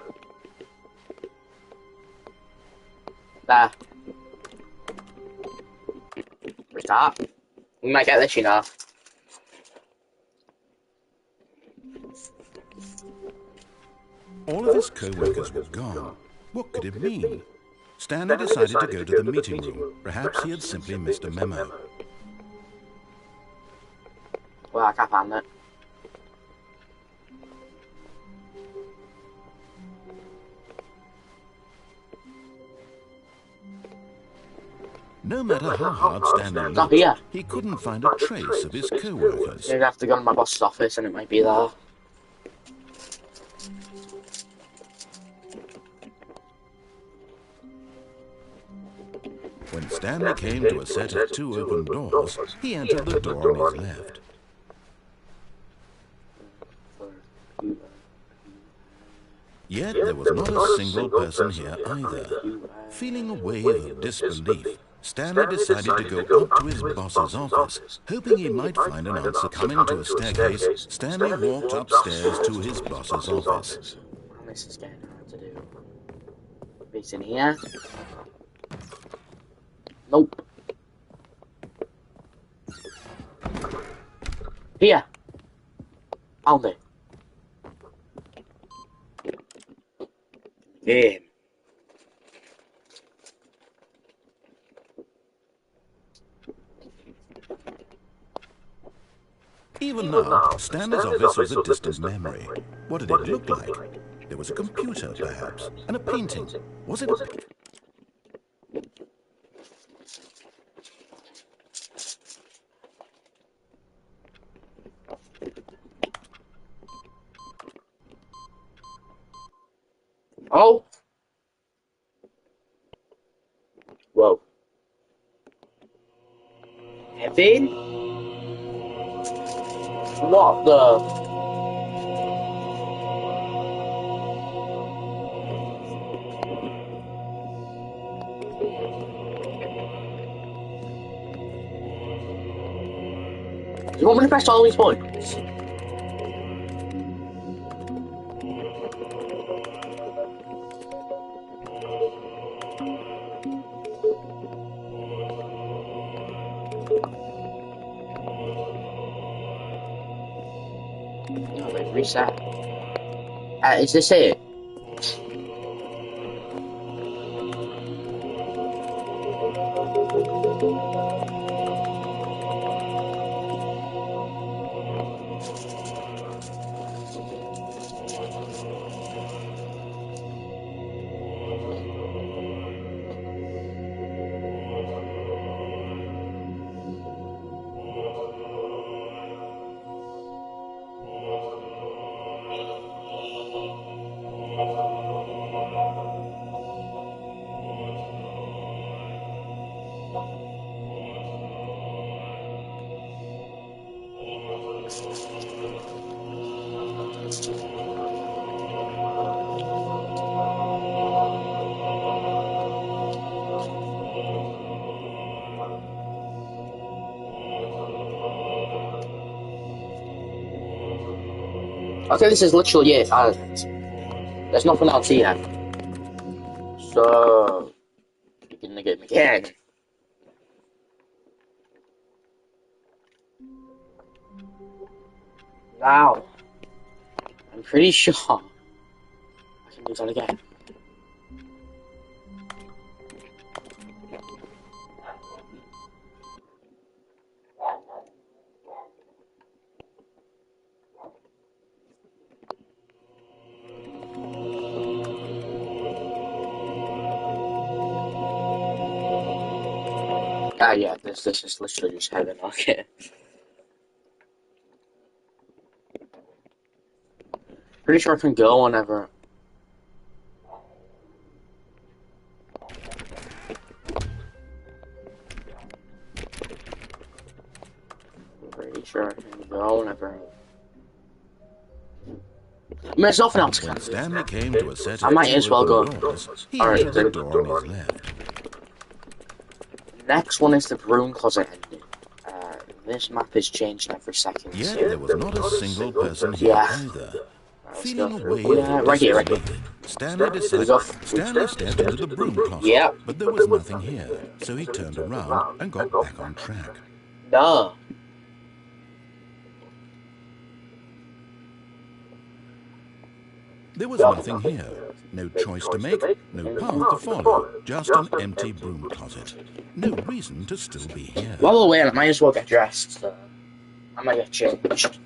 There. Restart. We might get this, you know. All of his co-workers were gone. What could it mean? Stanley decided to go to the meeting room. Perhaps he had simply missed a memo. Well, I can't find it. No matter how hard Stanley Not here. looked, he couldn't find a trace of his co-workers. Maybe I have to go to my boss's office and it might be there. When Stanley came to a set of 2 open doors, he entered the door on his left. Yet there was not a single person here either. Feeling a wave of disbelief, Stanley decided to go up to his boss's office, hoping he might find an answer. Coming to a staircase, Stanley walked upstairs to his boss's office. This is getting hard to do. It's in here. Nope. Here. Found it. Game. Even now, Stanley's office was a distant memory. What did it look like? There was a computer, perhaps, and a painting. Was it a... Oh! Whoa. Kevin? What the? Do you want me to press all these buttons? No, wait, reset. Is this it? Okay, this is literally it. There's nothing else here. So, begin the game again. Now, I'm pretty sure I can do that again. Yeah, this is literally just heaven, okay. Pretty sure I can go whenever. Pretty sure I can go whenever. I mean, there's nothing else. When Stanley came to a set of I might as well go. He entered the door on his left. Next one is the broom closet ending. This map is changing every second. Yet there was not a single person here either. Feeling a wave of right here. Stanley stepped into the broom closet, but there was nothing here, so he turned around and got back on track. Duh. There was nothing here. No choice to make, no path to follow, just an empty broom closet. No reason to still be here. While we're waiting, I might as well get dressed. So I might get changed.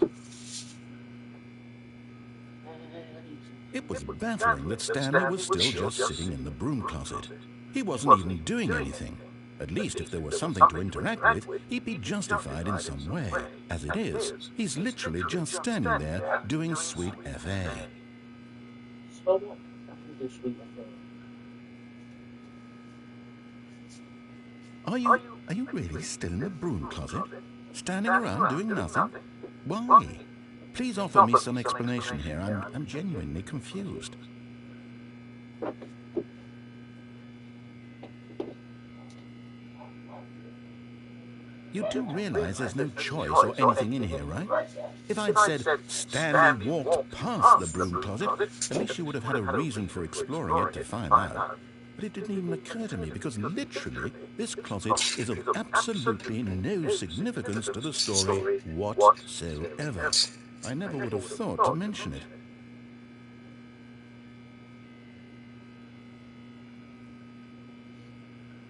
It was baffling that Stanley was still just sitting in the broom closet. He wasn't even doing anything. At least if there was something to interact with, he'd be justified in some way. As it is, he's literally just standing there doing sweet FA. So what? I can do sweet FA. Are you really still in the broom closet? Standing around doing nothing? Why? Please offer me some explanation here. I'm genuinely confused. You do realize there's no choice or anything in here, right? If I'd said Stanley walked past the broom closet, at least you would have had a reason for exploring it to find out. But it didn't even occur to me because literally this closet is of absolutely no significance to the story whatsoever. I never would have thought to mention it.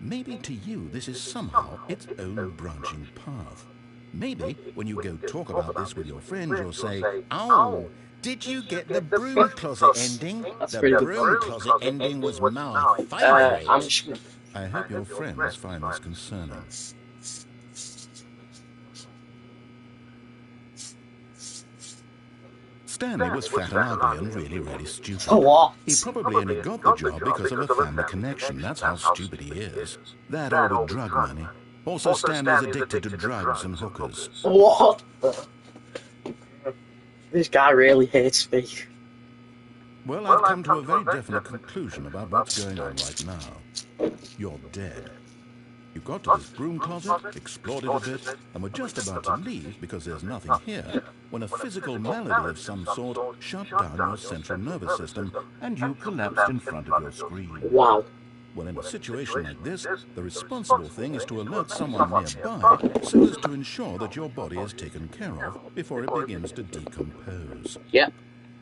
Maybe to you this is somehow its own branching path. Maybe when you go talk about this with your friends you'll say, "Oh, did you get the broom closet ending? The broom closet ending was my favourite." I hope your friends find this concerning. Stanley was fat and ugly and really stupid. So what? He probably only got the job because of a family connection. That's how stupid he is. That or with drug money. Also, Stanley's addicted to drugs and hookers. What? This guy really hates me. Well, I've come to a very definite conclusion about what's going on right now. You're dead. You got to this broom closet, explored it a bit, and were just about to leave because there's nothing here, when a physical malady of some sort shut down your central nervous system and you collapsed in front of your screen. Wow. Well, in a situation like this, the responsible thing is to alert someone nearby so as to ensure that your body is taken care of before it begins to decompose. Yep.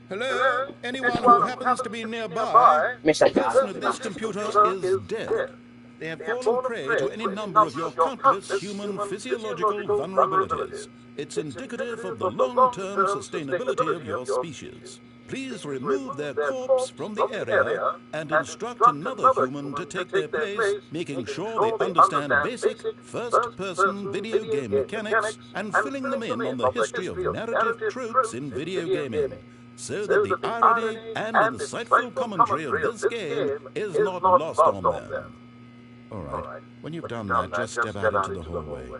Hello? Anyone who happens to be nearby? The person at this computer is dead. They have fallen prey to any number of your countless human physiological vulnerabilities. It's indicative of the long-term sustainability of your species. Please remove their corpse from the area and instruct another human to take their place, making sure they understand basic first-person video game mechanics and filling them in on the history of narrative tropes in video gaming, so that the irony and insightful commentary of this game is not lost on them. All right, when you've done that, just step out into the hallway.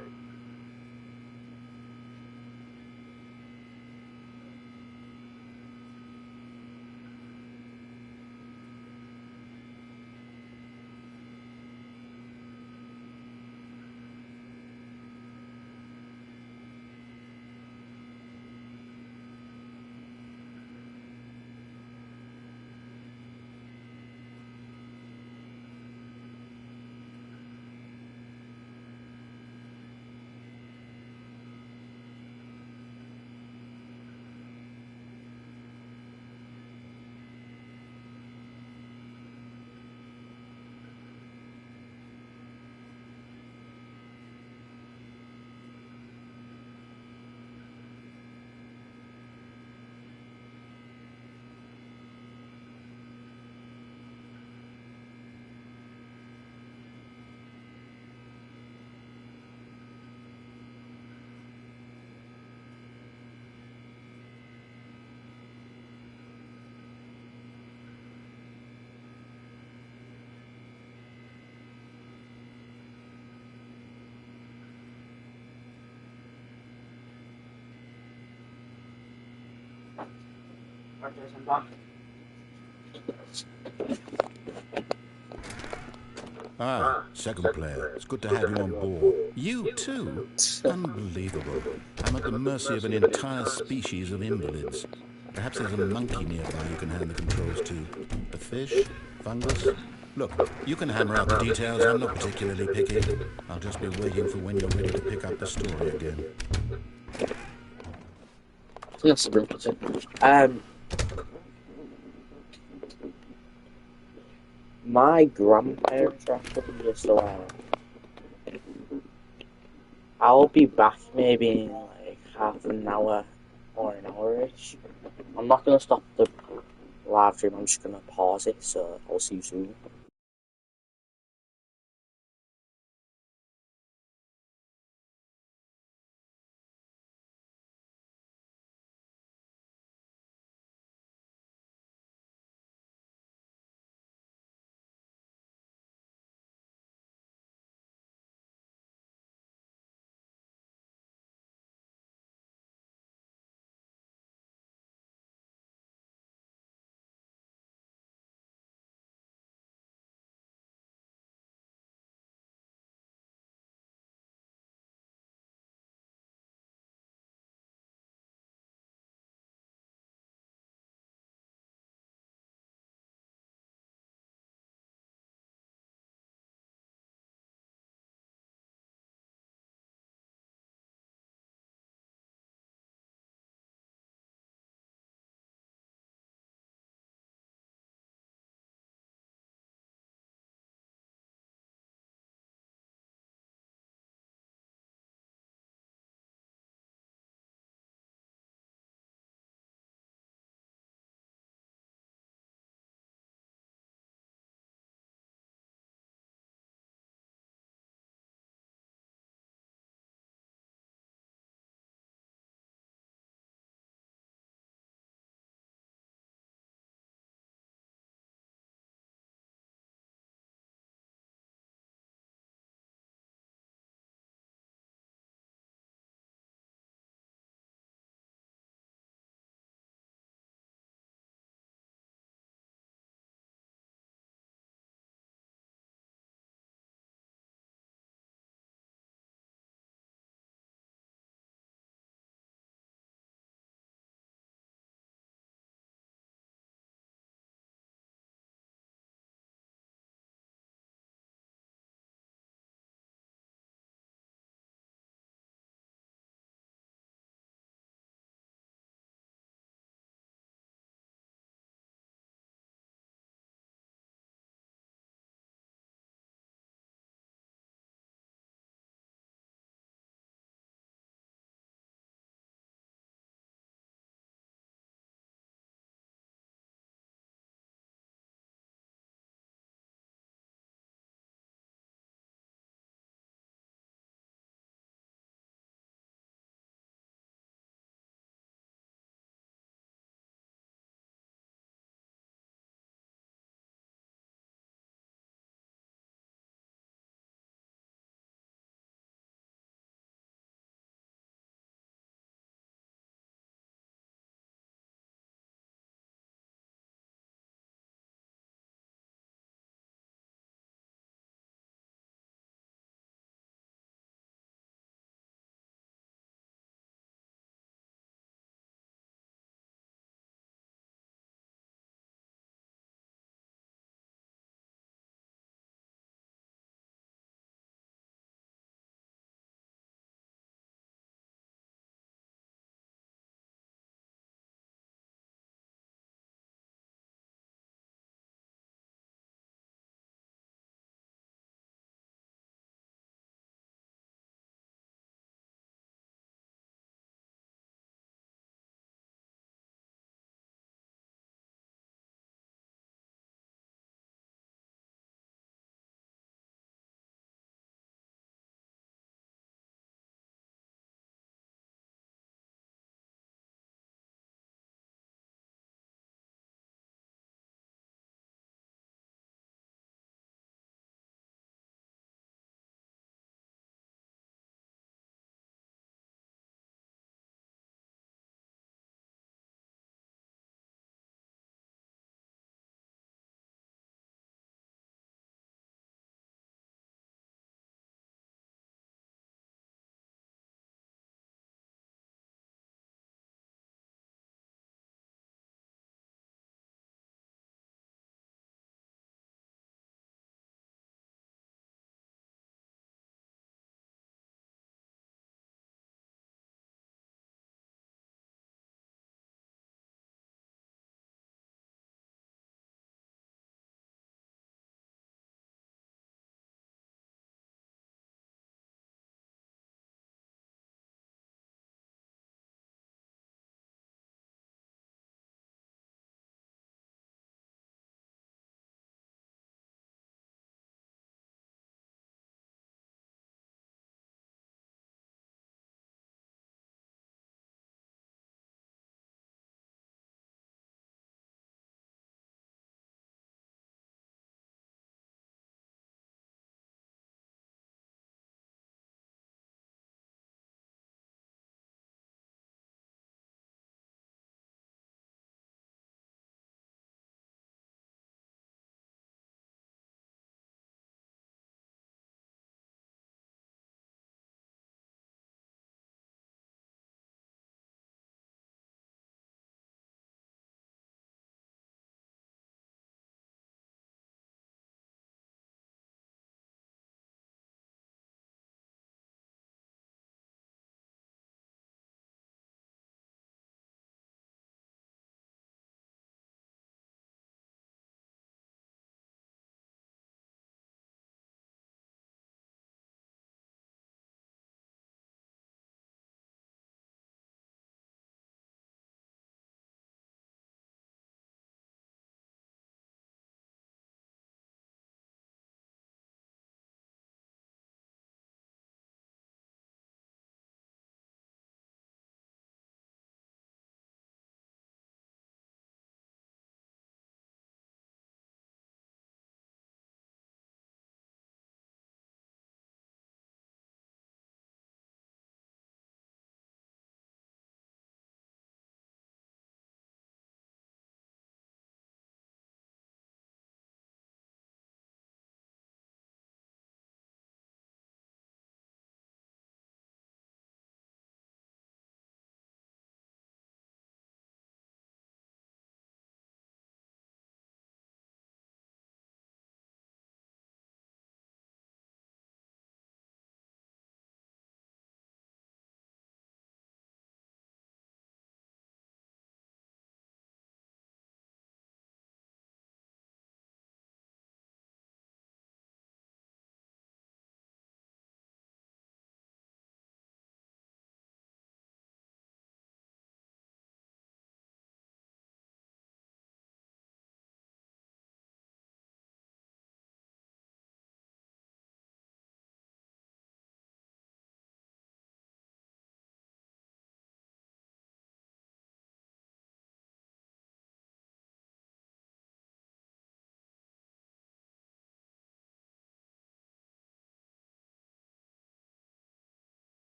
I'm back. Ah, second player. It's good to have you on board. You too? Unbelievable. I'm at the mercy of an entire species of invalids. Perhaps there's a monkey nearby you can hand the controls to. A fish? Fungus? Look, you can hammer out the details. I'm not particularly picky. I'll just be waiting for when you're ready to pick up the story again. That's the real question. My grandparents are actually still alive. I'll be back maybe in like half an hour or an hour-ish. I'm not going to stop the live stream, I'm just going to pause it, so I'll see you soon.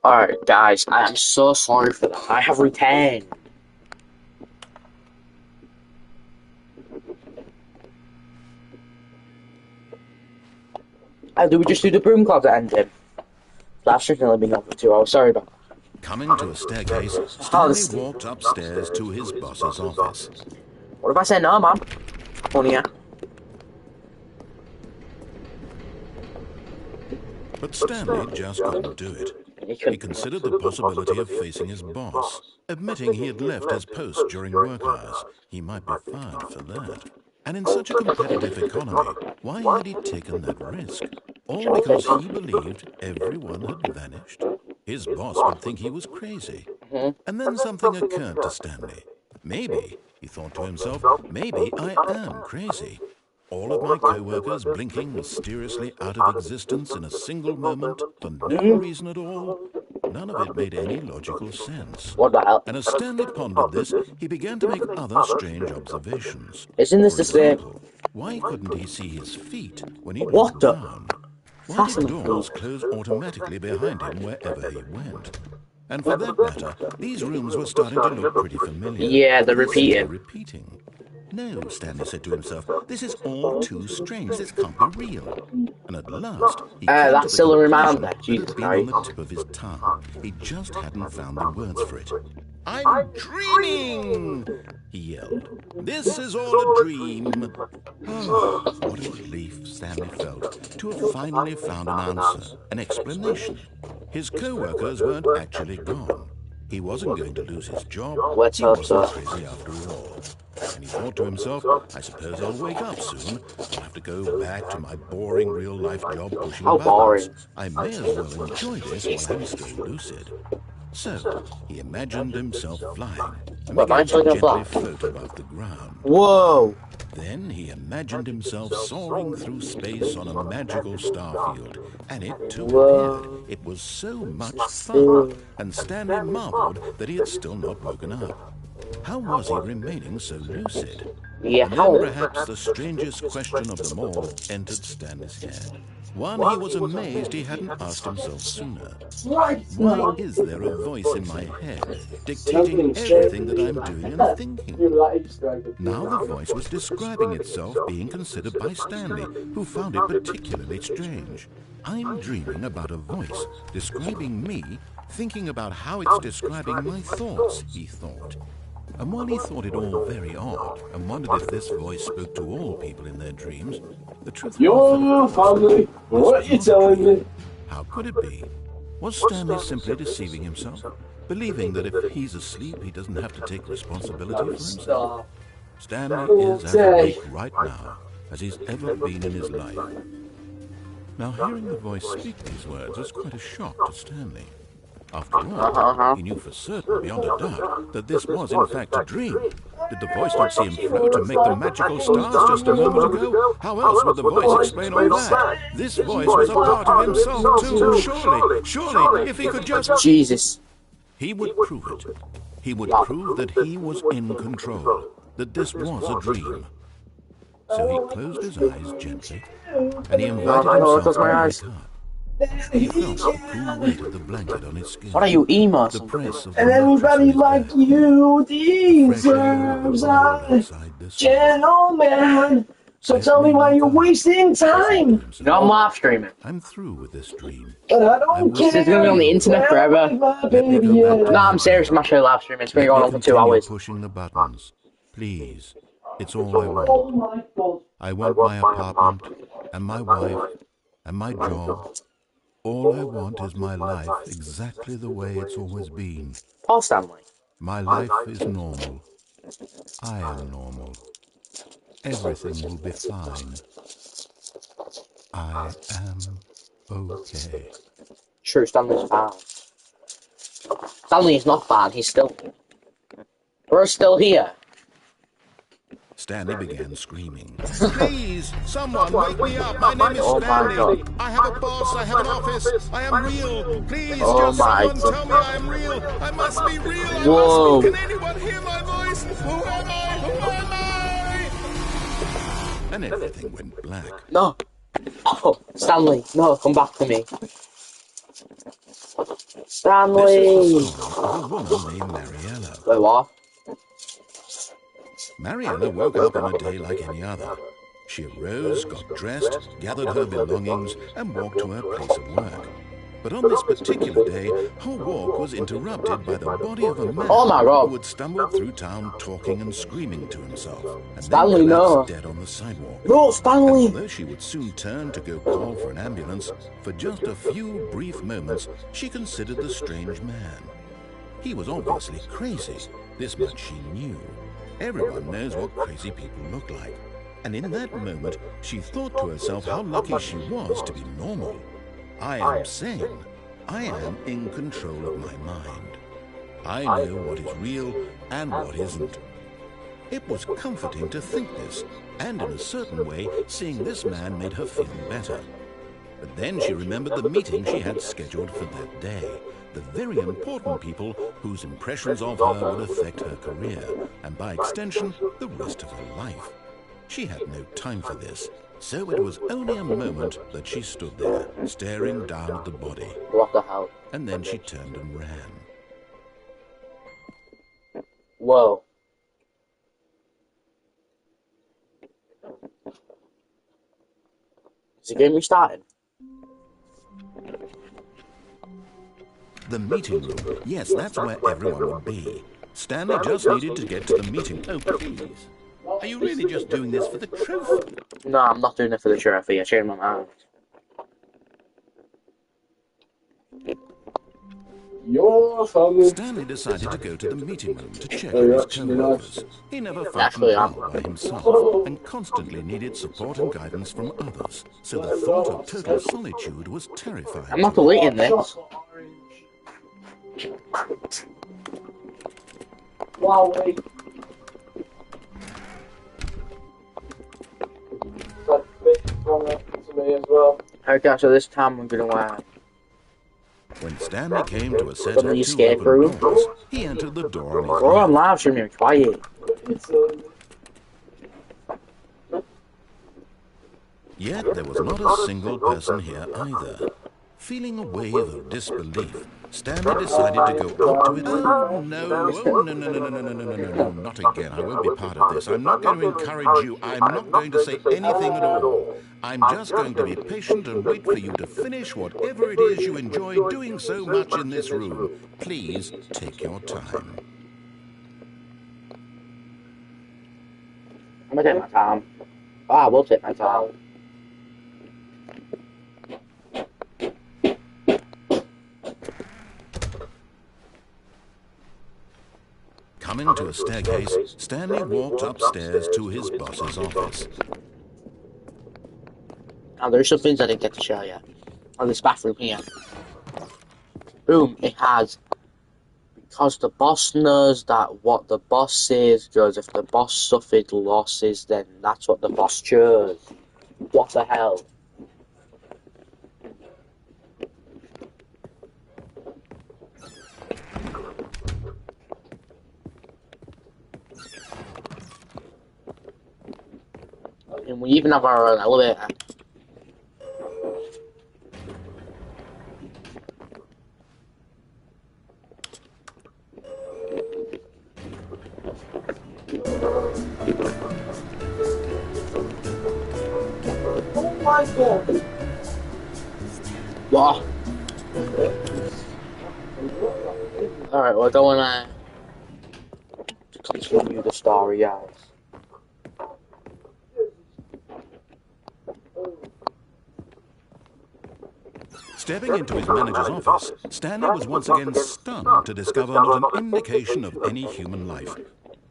Alright, guys, I am so sorry for that. I have returned. Do we just do the broom club that ended? That's just only been on for 2 hours. Sorry about that. Coming to a staircase, Stanley walked upstairs to his boss's office. What if I say no, man? Funny, yeah. But Stanley just couldn't do it. He considered the possibility of facing his boss, admitting he had left his post during work hours. He might be fired for that. And in such a competitive economy, why had he taken that risk? All because he believed everyone had vanished. His boss would think he was crazy. And then something occurred to Stanley. Maybe, he thought to himself, maybe I am crazy. All of my co-workers blinking mysteriously out of existence in a single moment for no reason at all. None of it made any logical sense. What the hell? And as Stanley pondered this, he began to make other strange observations. Isn't this the same? Why couldn't he see his feet when he What looked the? down? Why did doors close automatically behind him wherever he went? And for that matter, these rooms were starting to look pretty familiar. Yeah, they're repeating. No, Stanley said to himself, this is all too strange. This can't be real. And at last, he came that's to the still a conclusion reminder. that Jesus had been on the Christ. tip of his tongue. He just hadn't found the words for it. I'm dreaming! He yelled. This is all a dream. Oh, what a relief Stanley felt to have finally found an answer, an explanation. His co-workers weren't actually gone. He wasn't going to lose his job. Let's He hope wasn't so. crazy after all. And he thought to himself, I suppose I'll wake up soon. I'll have to go back to my boring real-life job pushing How buttons. boring. I may as well enjoy this while I'm still lucid. So, he imagined himself flying and What, began am I to gonna gently fly? float above the ground. Whoa! Then he imagined himself soaring through space on a magical starfield, and it too appeared. It was so much fun, and Stanley marveled that he had still not woken up. How was he remaining so lucid? Yeah, And how? then perhaps the strangest question of them all entered Stanley's head. One he was amazed he hadn't asked himself sooner. Why is there a voice in my head dictating everything that I'm doing and thinking? Now the voice was describing itself being considered by Stanley, who found it particularly strange. I'm dreaming about a voice describing me, thinking about how it's describing my thoughts, he thought. And while he thought it all very odd, and wondered if this voice spoke to all people in their dreams, the truth was family. What are you telling me? how could it be? Was Stanley simply deceiving himself, believing that if he's asleep, he doesn't have to take responsibility for himself? Stanley is as awake right now as he's ever been in his life. Now, hearing the voice speak these words was quite a shock to Stanley. After all, he knew for certain, beyond a doubt, that this was in fact a dream. Did the voice not see him float and make the magical stars just a moment ago? How else would the voice explain all that? This voice was a part of himself too. Surely, if he could just... Jesus. He would prove it. He would prove that he was in control, that this was a dream. So he closed his eyes gently, and he invited himself to wake up. He felt the cool weight of the blanket on his skin. What are you, emo? The press of the And everybody like you deserves a gentleman. So tell me why you're wasting time. No, I'm live streaming. I'm through with this dream. But I don't care. This is gonna be on the internet forever. My baby, yeah. No, I'm serious. I'm actually live streaming. It's been going on for 2 hours. Pushing the buttons. Please. It's all I want. Oh my God. I want my apartment, and my wife, and my job. All I want is my life exactly the way it's always been. Paul Stanley. My life is normal. I am normal. Everything will be fine. I am okay. True, Stanley's bad. Stanley is not bad. He's still... We're still here. Stanley began screaming. Please, someone wake me up. My name is Oh my Stanley. God. I have a boss. I have an office. I am real. Please, Oh just my someone God. tell me I am real. I must be real. I Whoa. must be. Can anyone hear my voice? Who am I? Who am I? And everything went black. No. Oh, Stanley. No, come back to me. Stanley! This is the story of a woman named Mariella. Wait, what? Mariella woke up on a day like any other. She arose, got dressed, gathered her belongings, and walked to her place of work. But on this particular day, her walk was interrupted by the body of a man who had stumbled through town talking and screaming to himself, and Stanley, then collapsed dead on the sidewalk. No, Stanley! And although she would soon turn to go call for an ambulance, for just a few brief moments, she considered the strange man. He was obviously crazy. This much she knew. Everyone knows what crazy people look like. And in that moment, she thought to herself how lucky she was to be normal. I am sane. I am in control of my mind. I know what is real and what isn't. It was comforting to think this, and in a certain way, seeing this man made her feel better. But then she remembered the meeting she had scheduled for that day. The very important people whose impressions of her would affect her career, and by extension, the rest of her life. She had no time for this, so it was only a moment that she stood there, staring down at the body. What the hell? And then she turned and ran. Whoa. Is the game restarting? The meeting room. Yes, that's where everyone would be. Stanley just needed to get to the meeting. Oh, please. Are you really just doing this for the trophy? No, I'm not doing it for the trophy. I changed my mind. Stanley decided to go to the meeting room to check on his co-workers. He never felt well by himself and constantly needed support and guidance from others. So the thought of total solitude was terrifying. I'm not deleting this. Wow, wait. Okay, so this time I'm gonna when Stanley came to a set of two escape open room. doors, he entered the door on his Bro, I'm left. live streaming, quiet. Yet there was not a single person here either. Feeling a wave of disbelief, Stanley decided to go up to it. Oh, no, not again. I won't be part of this. I'm not going to encourage you. I'm not going to say anything at all. I'm just going to be patient and wait for you to finish whatever it is you enjoy doing so much in this room. Please take your time. I'm gonna take my time. I will take my time. Coming to a staircase, Stanley walked upstairs to his boss's office. Now, there are some things I didn't get to show yet. Oh, this bathroom here. Boom, it has. Because the boss knows that what the boss says goes, if the boss suffered losses, then that's what the boss chose. What the hell? And we even have our own elevator. Oh my god! What? Alright, we're going to continue the story, guys. Stepping into his manager's office, Stanley was once again stunned to discover not an indication of any human life.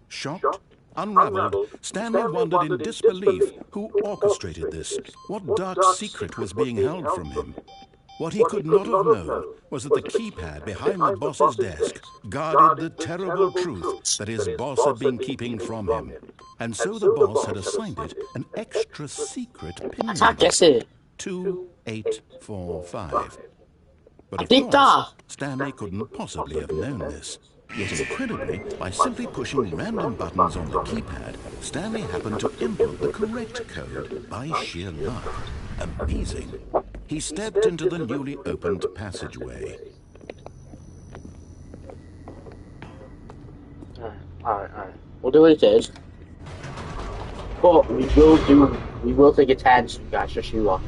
Shocked, unraveled, Stanley wondered in disbelief who orchestrated this, what dark secret was being held from him. What he could not have known was that the keypad behind the boss's desk guarded the terrible truth that his boss had been keeping from him. And so the boss had assigned it an extra secret pin I can't guess it. 2845. But of did course, that. Stanley couldn't possibly have known this. Yet incredibly, by simply pushing random buttons on the keypad, Stanley happened to input the correct code by sheer luck. Amazing. he stepped into the newly opened passageway. Alright. We'll do what it is. But we will take a turn soon, guys, just you lot.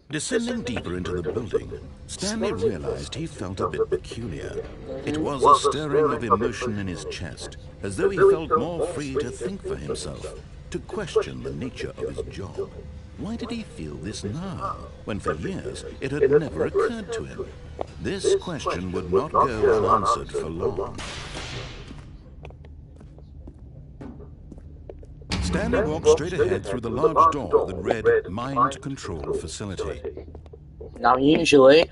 Descending deeper into the building, Stanley realized he felt a bit peculiar. It was a stirring of emotion in his chest, as though he felt more free to think for himself, to question the nature of his job. Why did he feel this now, when for years it had never occurred to him? This question would not go unanswered for long. Stanley walked straight ahead through the large door that read Mind Control Facility. Now, usually,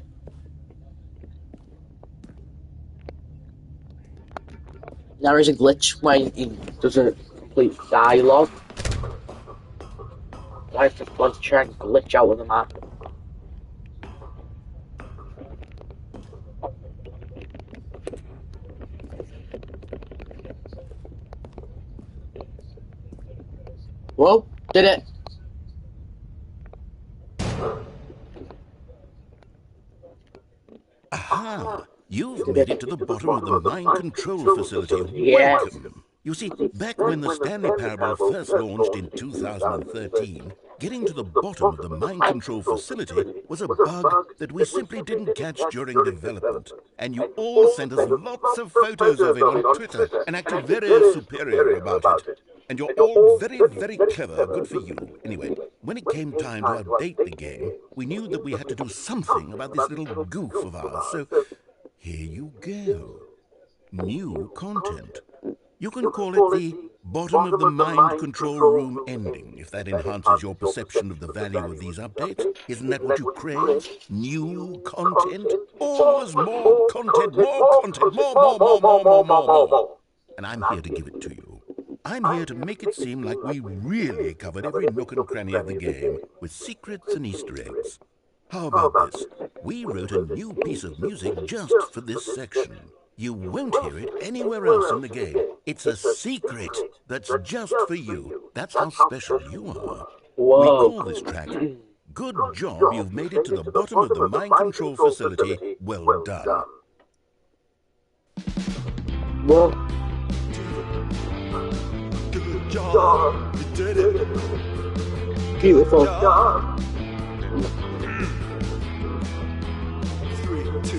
there is a glitch where he does a complete dialogue. I have to try and glitch out of the map. Whoa, did it. Aha! You've made it to the bottom of the mind control facility. Yeah. Welcome! You see, back when the Stanley Parable first launched in 2013, getting to the bottom of the mind control facility was a bug that we simply didn't catch during development. And you all sent us lots of photos of it on Twitter and acted very superior about it. And you're all very, very clever. Good for you. Anyway, when it came time to update the game, we knew that we had to do something about this little goof of ours. So, here you go. New content. You can call it the bottom of the mind control room ending, if that enhances your perception of the value of these updates. Isn't that what you crave? New content? Always more content, more. And I'm here to give it to you. I'm here to make it seem like we really covered every nook and cranny of the game, with secrets and Easter eggs. How about this? We wrote a new piece of music just for this section. You won't hear it anywhere else in the game. It's a secret that's just for you. That's how special you are. Whoa. We call this track, Good Job You've Made It to the Bottom of the Mind Control Facility. Well done. Whoa. Good job, you did it. Beautiful. 3, 2,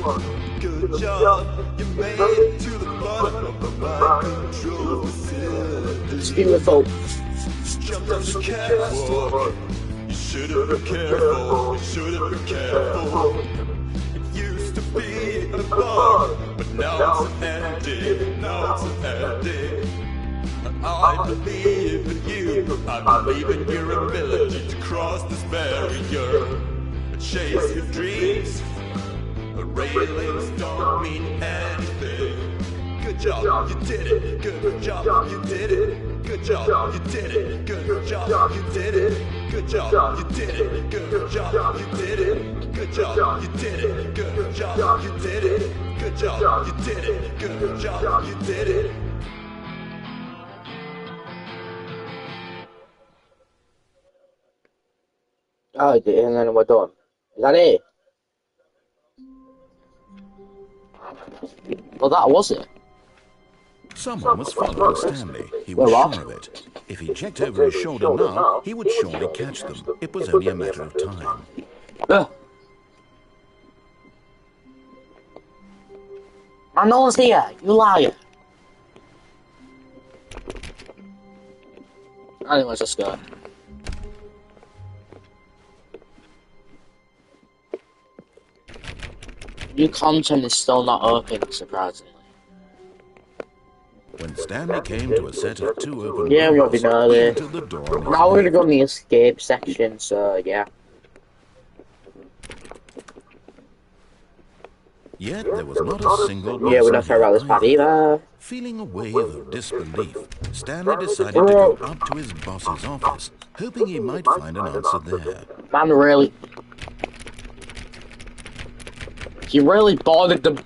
1. Good job, you made it to the bottom of the mind control facility. It's beautiful. Jumped on the careful. You should have been careful. You should have been careful. It used to be a bar, but now it's empty. Now it's empty. I believe in you. I believe in your ability to cross this barrier and chase your dreams. Railings don't mean anything. Good job, you did it. Good job, you did it. Good job, you did it. Good job, you did it. Good job, you did it. Good job, you did it. Good job, you did it. Good job, you did it. Good job, you did it. Good job, you did it. Oh, I did, and then we're done. Is that it? Well, that was it. Someone was following Stanley. He was sure of it. If he checked over his shoulder now, he would surely catch them. It was only a matter of time. Man, no one's here. You liar. Anyways, let's go. New content is still not open, surprisingly. When Stanley came to a set of 2 open Yeah, we doors, know he that. entered the door. Now we're gonna go in the escape section, so yeah. Yet there was not a single person Yeah, we're not sure about this part either. Feeling a wave of disbelief, Stanley decided to go up to his boss's office, hoping he might find an answer there. Man, really. He really bothered them.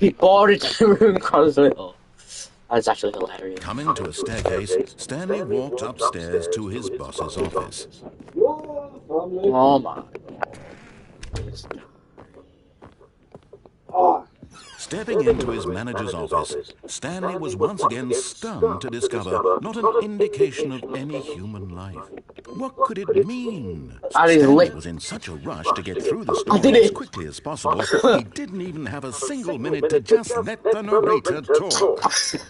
He boarded the room constantly. That's actually hilarious. Coming to a staircase, Stanley walked upstairs to his boss's office. Oh my. Stepping into his manager's office, Stanley was once again stunned to discover not an indication of any human life. What could it mean? Stanley was in such a rush to get through the story as quickly as possible, he didn't even have a single minute to just let the narrator talk.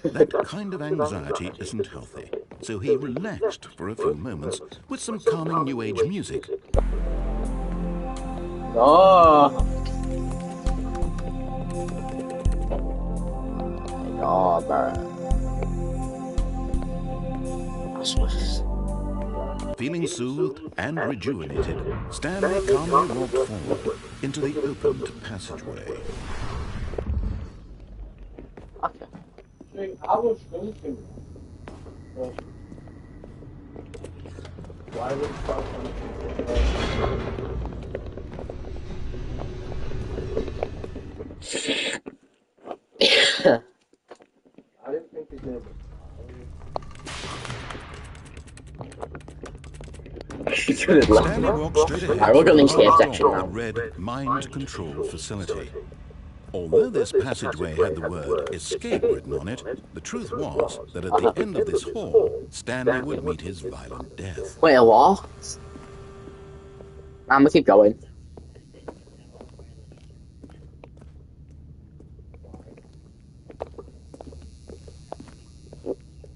That kind of anxiety isn't healthy, so he relaxed for a few moments with some calming New Age music. Oh. Oh, bro. Feeling soothed and rejuvenated, Stanley calmly walked forward into the opened passageway. Okay. I was thinking. Why would I didn't think it did. Stanley walked straight ahead Alright, we're going to into the the section now. red mind control facility. Although this passageway had the word escape written on it, the truth was that at the end of this hall, Stanley would meet his violent death. Wait, a what? I'm gonna keep going.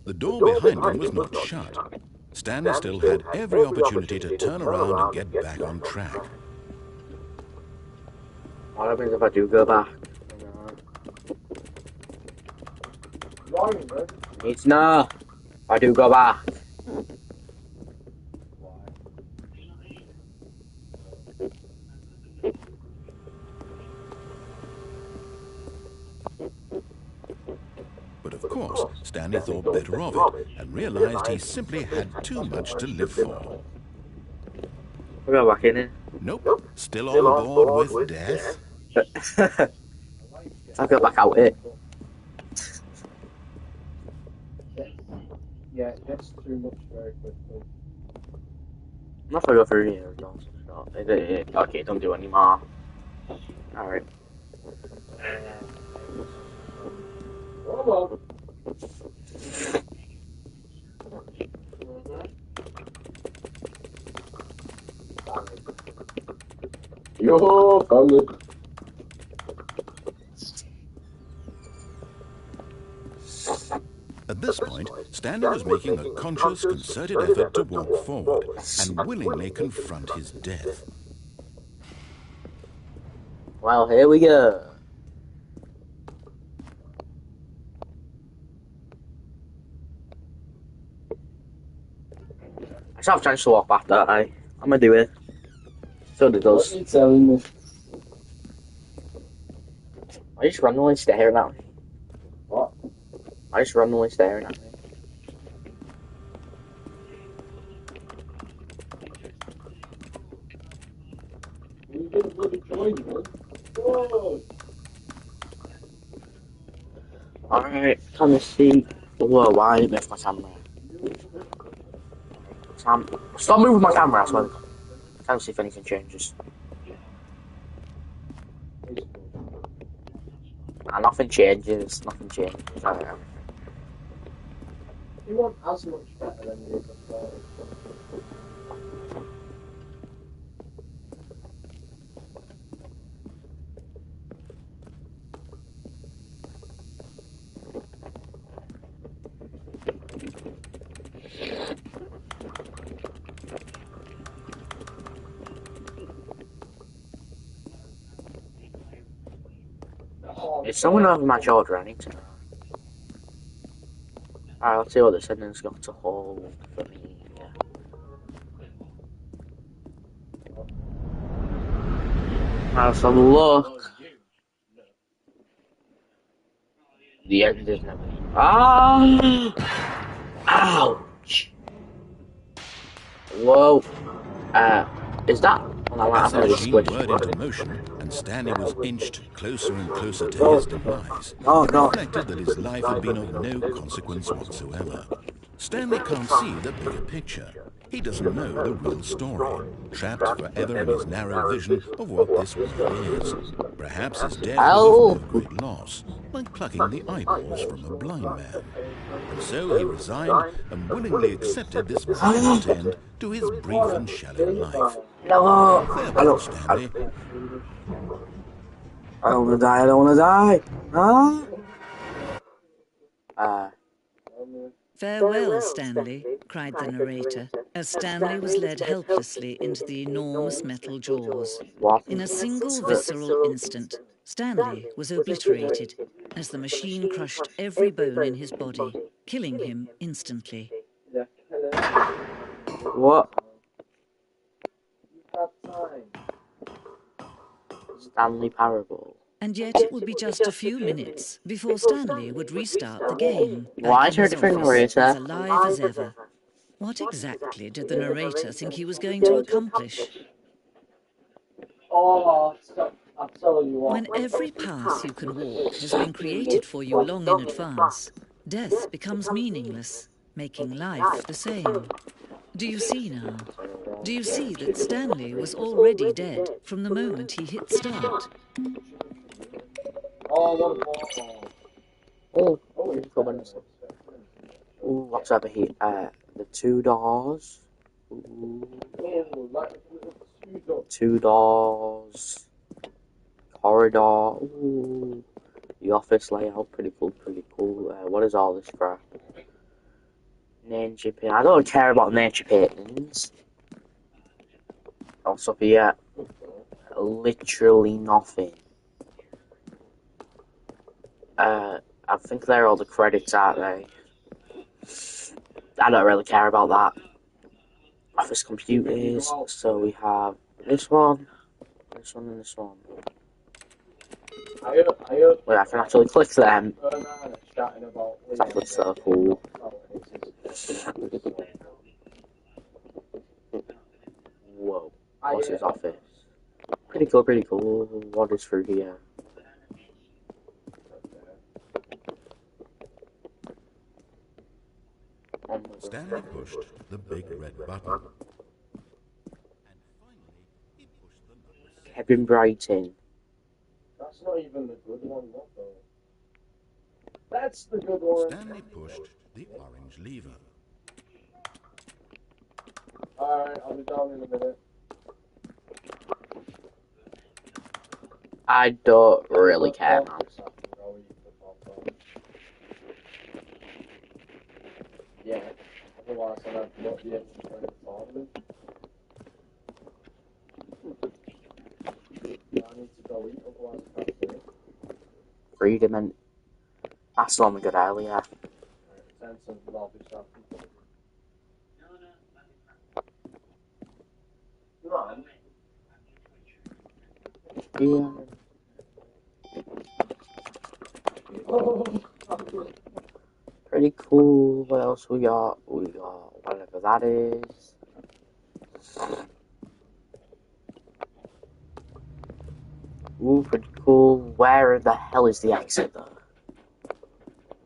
The door behind him was not shut. Stanley still had every opportunity to turn around and get back on track. What happens if I do go back? It's no. If I do go back. But of course, Stanley thought better of it and realized he simply had too much to live for. We'll go back in it. Nope, still on board with death. I'll go back out it. Yeah, it gets too much very quickly. Not if I go through here. No. Okay, don't do any more. Alright. Oh, Yo, family. At this point, Stanley was making a conscious, concerted effort to walk forward and willingly confront his death. Well, here we go. I just have a chance to walk back that, I'm gonna do it. So it does. What are you telling me? I just randomly staring at me. What? I just randomly staring at me. You didn't bloody join me. Whoa! Alright, can you see? Whoa, why did I miss my camera? Stop moving my camera, I swear. Can't see if anything changes. Nah, nothing changes. Nothing changes. Alright. You want as much better than you before. Is someone over my shoulder? I need to know. Alright, let's see what the settings got to hold for me. Yeah. Have some look. The end is never. Ah! Ouch! Whoa. Is that? As the machine whirred into motion and Stanley was inched closer and closer to his demise, he reflected that his life had been of no consequence whatsoever. Stanley can't see the bigger picture. He doesn't know the real story, trapped forever in his narrow vision of what this world is. Perhaps his death was of no great loss, like plucking the eyeballs from a blind man. And so he resigned and willingly accepted this violent end to his brief and shallow life. Farewell, Stanley. I don't wanna die, I don't wanna die. Huh? Farewell, Stanley, cried the narrator, as Stanley was led helplessly into the enormous metal jaws. In a single visceral instant, Stanley was obliterated as the machine crushed every bone in his body, killing him instantly. What? Stanley Parable. And yet it would be just a few minutes before Stanley would restart the game. Why is there a different narrator? As alive as ever. What exactly did the narrator think he was going to accomplish? When every path you can walk has been created for you long in advance, death becomes meaningless, making life the same. Do you see now? Do you see that Stanley was already dead from the moment he hit start? What's over here? The two doors. Two doors. Corridor. Ooh. The office layout. Pretty cool, pretty cool. What is all this crap? Nature paint. I don't care about nature paintings. What's up here? Literally nothing. I think they're all the credits, aren't they? I don't really care about that. Office computers. So we have this one, and this one. Wait, I can actually click them. It's actually so cool. Whoa. What's his office? Pretty cool, pretty cool. What is through here? Stanley pushed the big red button. And finally, he pushed the number 6. Kevin Brighton. That's not even the good one, what though? That's the good one. Stanley pushed the orange lever. Alright, I'll be down in a minute. I don't really care, man. Yeah, otherwise I'd have not be able to play the tournament. I need to go eat, otherwise I can't do it. Freedom and... That's the one we got earlier. Alright, send some lobby stuff. Yeah. Pretty cool. What else we got? We got whatever that is. Ooh, pretty cool. Where the hell is the exit though?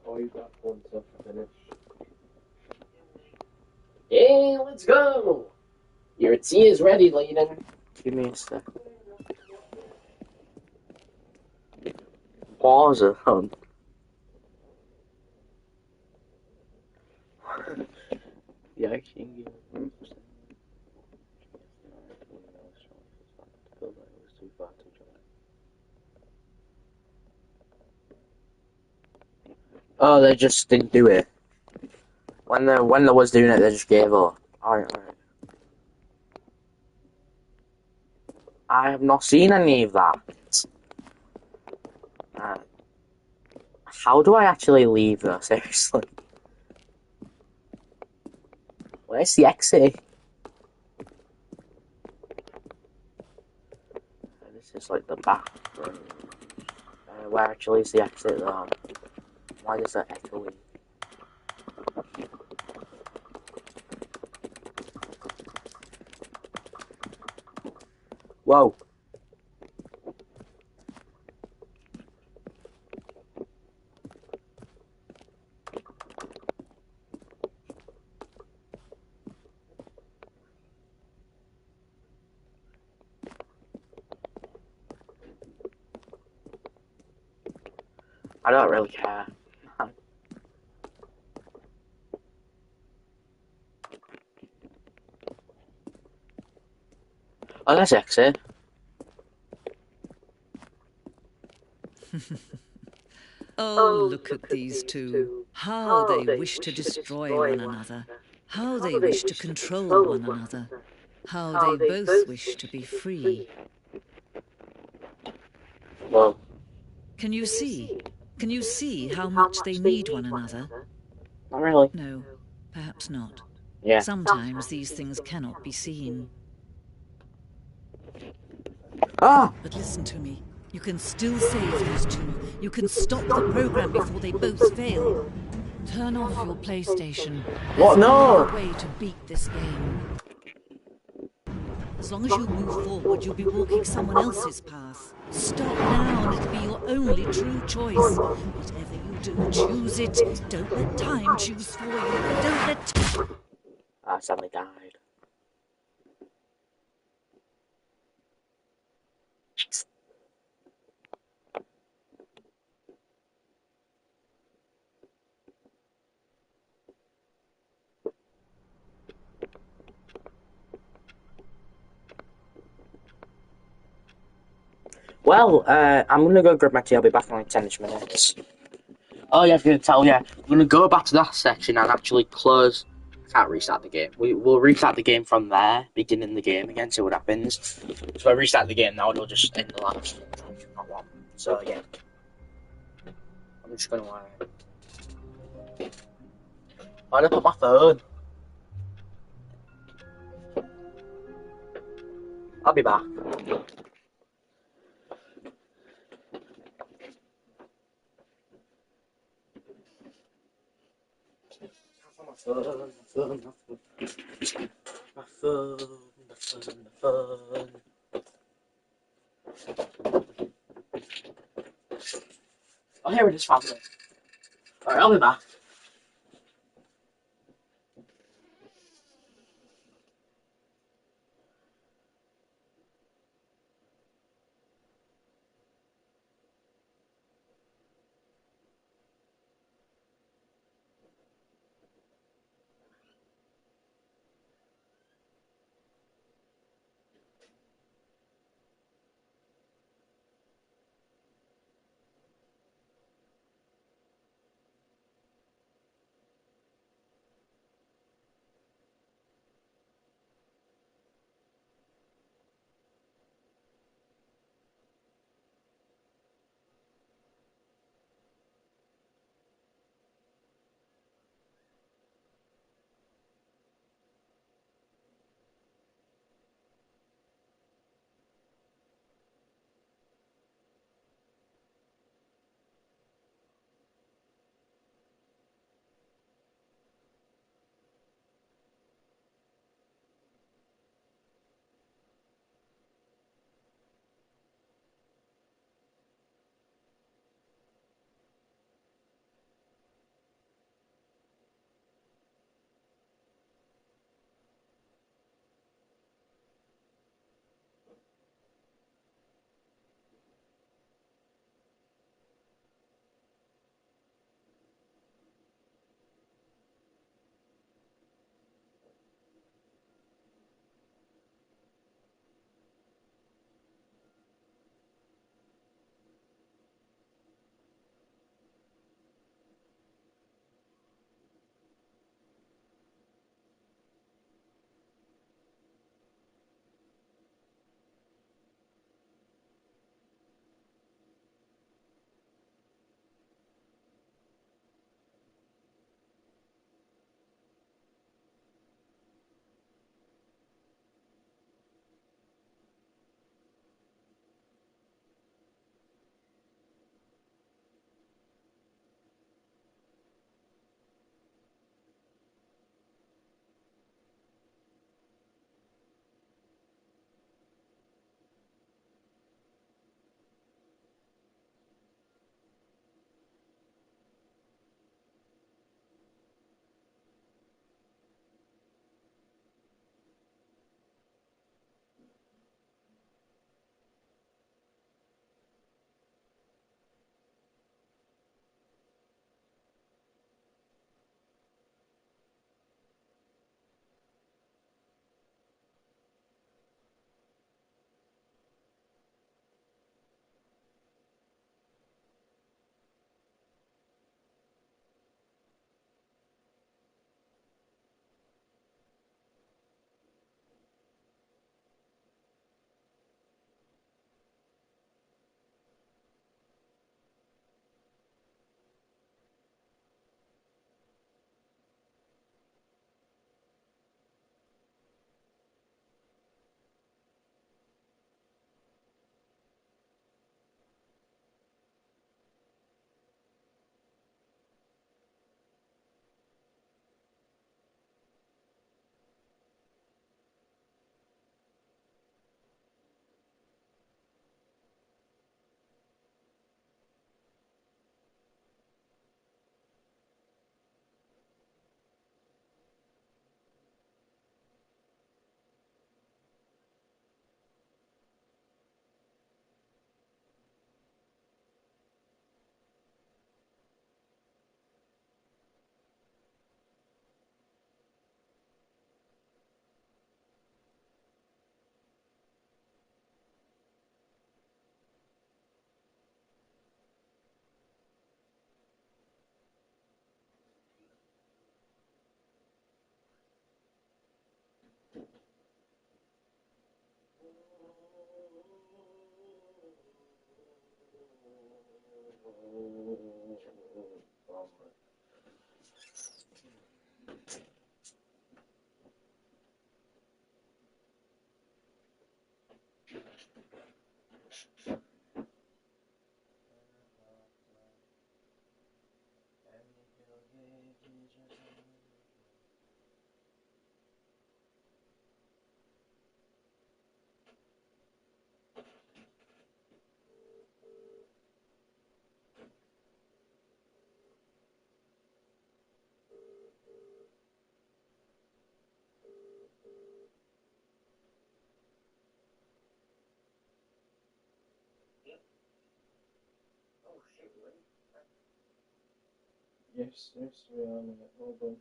Oh, you got one stuff to finish. Yeah, let's go! Your tea is ready, Layden. Give me a sec. Pause it, hun. Yeah, I can give it. Oh, they just didn't do it. When they was doing it, they just gave up. Alright. I have not seen any of that. How do I actually leave though? Seriously. Where's the exit? This is like the back room. Where actually is the exit though? Why does that echoing? Whoa. I don't really care. Oh, that's exit. Oh, look at these two. How they wish to destroy one another. How they wish to control one another. How they both wish to be free. Well, Can you see? Can you see how much they need one another? not really. No, perhaps not. Yeah. Sometimes these things cannot be seen. Ah! But listen to me. You can still save these two. You can stop the program before they both fail. Turn off your PlayStation. What? There's No! no way to beat this game. As long as you move forward, you'll be walking someone else's path. Stop now and it'll be your only true choice. Whatever you do, choose it. Don't let time choose for you. Don't let... Stanley died. Well, I'm gonna go grab my tea. I'll be back in like 10-ish minutes. Oh yeah, I was gonna tell you. I'm gonna go back to that section and actually close. I can't restart the game. We'll restart the game from there, beginning the game again, see what happens. So if I restart the game now, it'll just end the live stream. So yeah, I'm just gonna. Why did I put my phone? I'll be back. My phone. Oh, here it is, family. Alright, I'll be back. Yes, we are. Well done.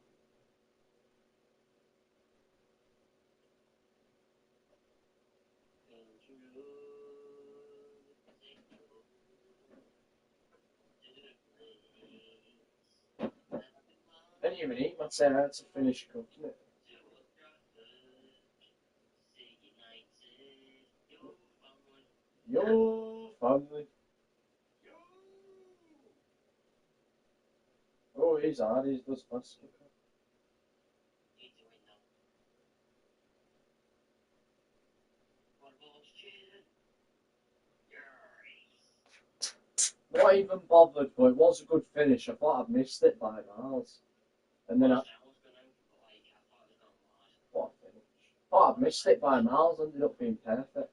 Any minute, I'd say I had to finish cooking it. Your family. Oh, he's hard, he's does fast cooking. Not even bothered, but it was a good finish. I thought I'd missed it by miles. And then I thought I'd missed it by miles, ended up being perfect.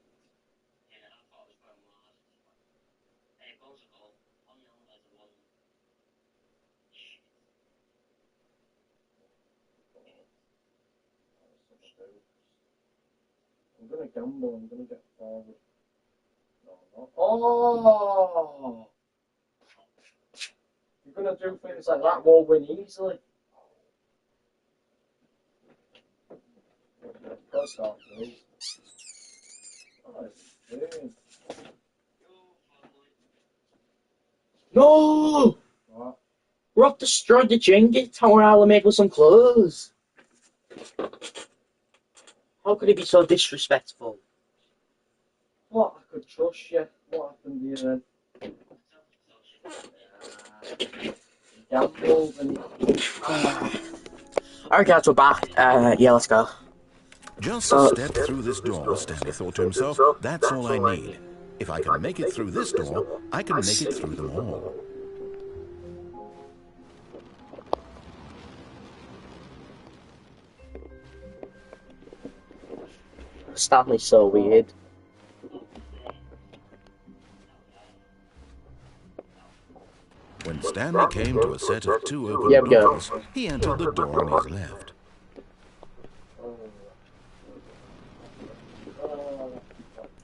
I'm gonna gamble, I'm gonna get forward. No, no. Oh! You're gonna do things like that, we'll win easily. Gotta start, please. No! What? Rob destroyed the Jenga tower I made with some clothes. How could he be so disrespectful? What? I could trust you. What happened here then? Gambled and... Alright guys, we're back. Yeah, let's go. Just a step through this door, Stanley thought to himself, that's all I need. If I can make it through this door, I can make it through them all. Stanley's so weird. When Stanley came to a set of two open doors, he entered the door on his left.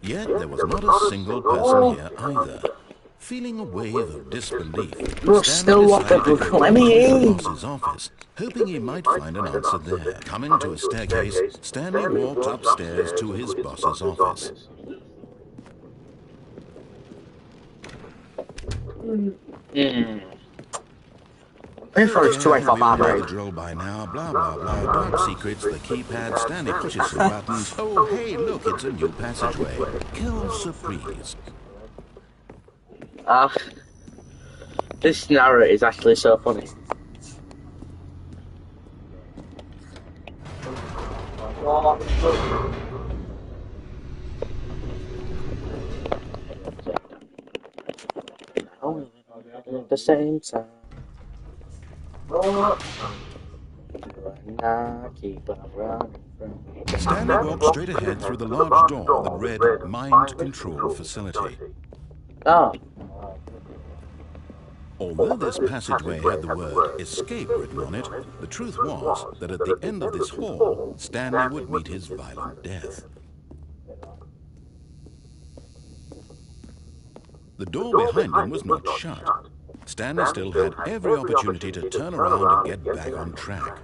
Yet there was not a single person here either. Feeling a wave of disbelief, Stanley decided to go to the boss's office, hoping he might find an answer there. Coming to a staircase, Stanley walked upstairs to his boss's office. Info is 285 know the drill by now, blah blah blah, dark secrets, the keypad, Stanley pushes some buttons. Oh hey, look, it's a new passageway. Kill surprise. This scenario is actually so funny. At the same time. Stanley walked straight ahead through the large door that read Mind Control Facility. Although this passageway had the word escape written on it, the truth was that at the end of this hall, Stanley would meet his violent death. The door behind him was not shut. Stanley still had every opportunity to turn around and get back on track.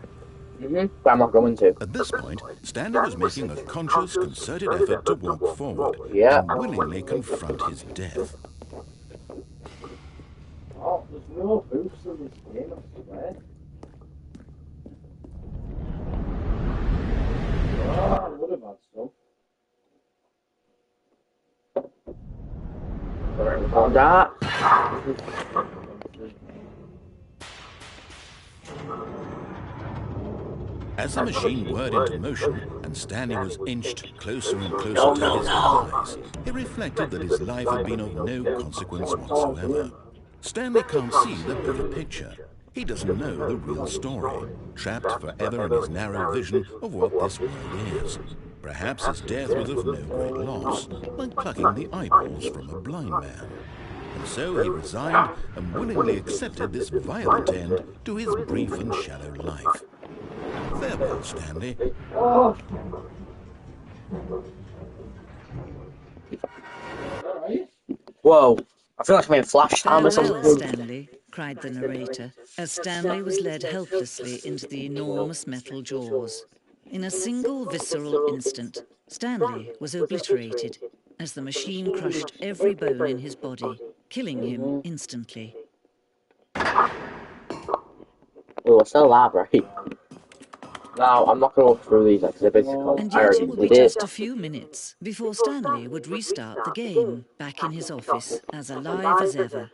But I'm not going to. At this point, Stanley was making a conscious, concerted effort to walk forward and willingly confront his death. Oh, there's no boost in this game, I swear. I would have had some. On that. As the machine whirred into motion and Stanley was inched closer and closer to his demise, he reflected that his life had been of no consequence whatsoever. Stanley can't see the bigger picture. He doesn't know the real story, trapped forever in his narrow vision of what this world is. Perhaps his death was of no great loss, like plucking the eyeballs from a blind man. And so he resigned and willingly accepted this violent end to his brief and shallow life. Farewell, Stanley. Whoa, I feel like I'm in flash time or Farewell, something. Stanley, cried the narrator, as Stanley was led helplessly into the enormous metal jaws. In a single visceral instant, Stanley was obliterated as the machine crushed every bone in his body, killing him instantly. Oh, it's still alive, right? Now, I'm not going to go through these exhibits because And I yet already it would be did just it. a few minutes before Stanley would restart the game, back in his office, as alive as ever.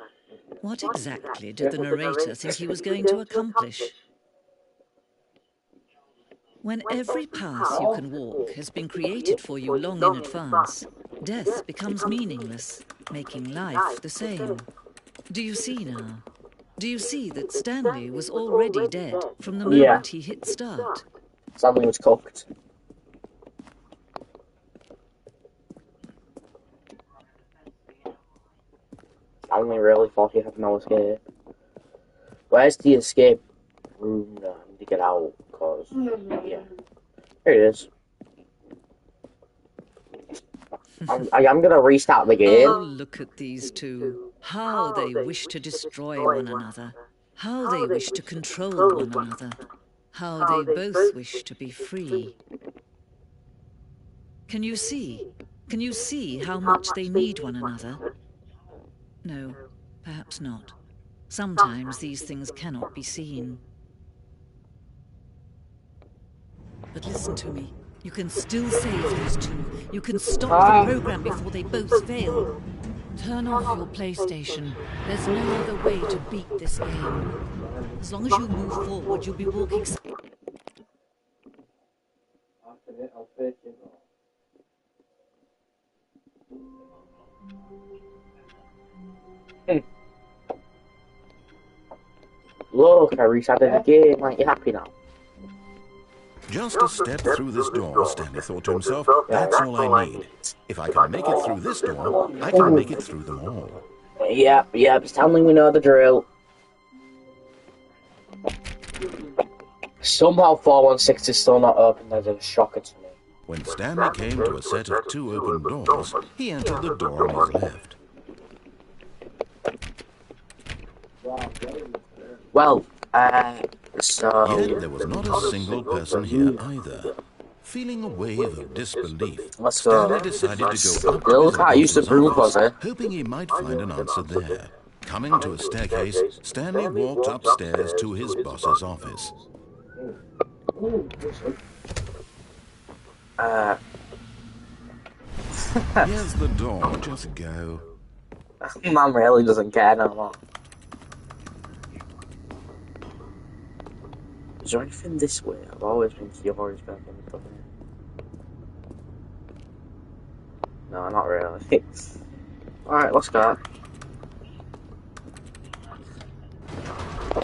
What exactly did the narrator think he was going to accomplish? When every path you can walk has been created for you long in advance, death becomes meaningless, making life the same. Do you see now? Do you see that Stanley was already dead from the moment he hit start? Stanley was cooked. Stanley really thought he had no escape. Where's the escape room now? I need to get out, because, yeah. Here it is. I am going to restart the game. Oh, look at these two. How they wish to destroy one another. How they wish to control one another. How they both wish to be free. Can you see? Can you see how much they need one another? No, perhaps not. Sometimes these things cannot be seen. But listen to me. You can still save these two. You can stop the program before they both fail. Turn off your PlayStation. There's no other way to beat this game. As long as you move forward, you'll be walking... Look, I restarted the game. Aren't you happy now? Just a step through this door, Stanley thought to himself. That's all I need. If I can make it through this door, I can make it through them all. Yep, Stanley, we know the drill. Somehow 416 is still not open. There's a shocker to me. When Stanley came to a set of two open doors, he entered the door on his left. Well, so... Yet there was not a single person here either. Feeling a wave of disbelief, Stanley decided to go up to his boss's office, hoping he might find an answer there. Coming to a staircase, Stanley walked upstairs to his boss's office. Here's the door, just go. Mum really doesn't care no more. Is there anything this way? I've always been curious about them. No, not really. Alright, let's go. I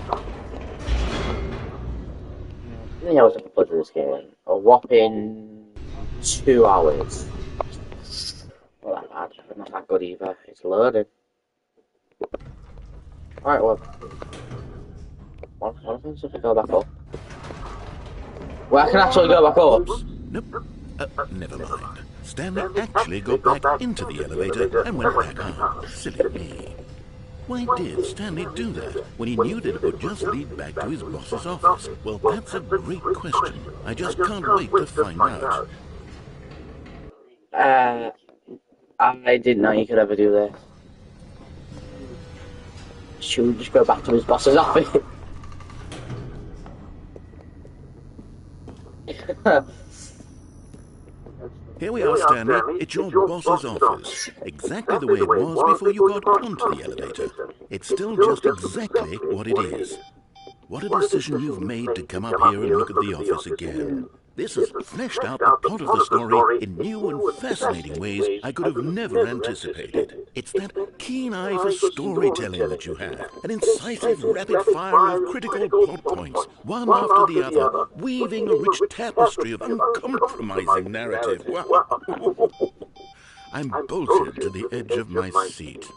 think I was looking forward to this game. A whopping 2 hours. Not that bad, but not that good either. It's loaded. Alright, well. What happens if I go back up? Well, I can actually go back up. Nope. Never mind. Stanley actually got back into the elevator and went back up. Silly me. Why did Stanley do that when he knew that it would just lead back to his boss's office? Well, that's a great question. I just can't wait to find out. I didn't know you could ever do this. Should we just go back to his boss's office? Here we are, Stanley. It's your boss's office. Exactly the way it was before you got onto the elevator. It's still just exactly what it is. What a decision you've made to come up here and look at the office again. This has fleshed out the plot of the story in new and fascinating ways I could have never anticipated. It's that keen eye for storytelling that you have, an incisive rapid fire of critical plot points, one after the other, weaving a rich tapestry of uncompromising narrative. Wow. I'm bolted to the edge of my seat.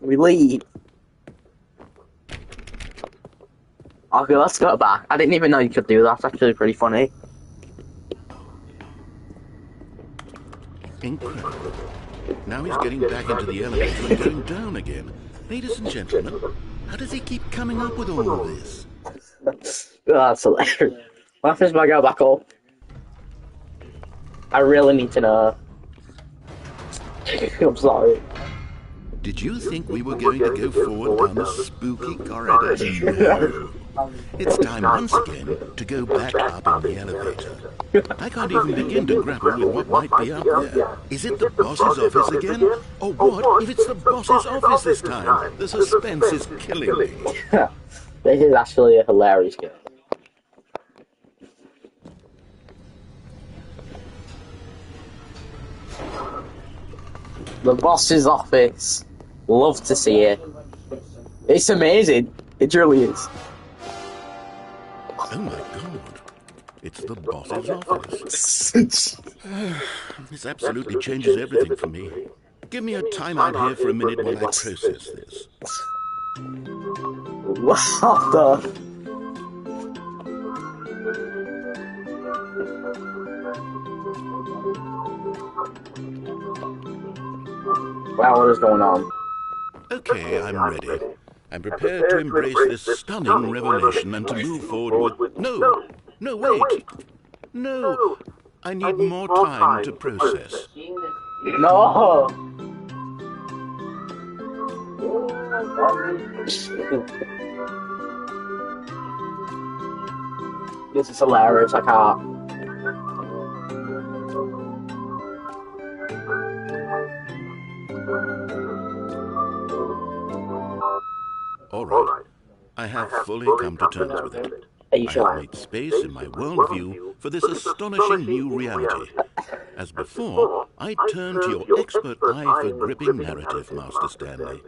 We leave. Okay, let's go back. I didn't even know you could do that. That's actually pretty funny. Incredible. Now he's getting back into the elevator and going down again. Ladies and gentlemen, how does he keep coming up with all of this? That's hilarious. What happens if I go back up? I really need to know. I'm sorry. Did you think we were going to go forward down the spooky corridor? No. It's time once again to go back up in the elevator. I can't even begin to grapple with what might be up there. Is it the boss's office again? Or what if it's the boss's office this time? The suspense is killing me. This is actually a hilarious game. The boss's office. Love to see it. It's amazing. It really is. Oh my god. It's the boss's office. This absolutely changes everything for me. Give me a timeout here for a minute while I process this. What the? Wow, what is going on? Okay, I'm ready. I'm prepared to embrace this stunning revelation and to move forward with... No! No, wait! No! I need more time to process. No! This is hilarious, I can't. All right. I have fully come to terms with it. Are you I sure? have made space in my worldview for this astonishing new reality. As before, I turn to your expert eye for gripping narrative, Master Stanley.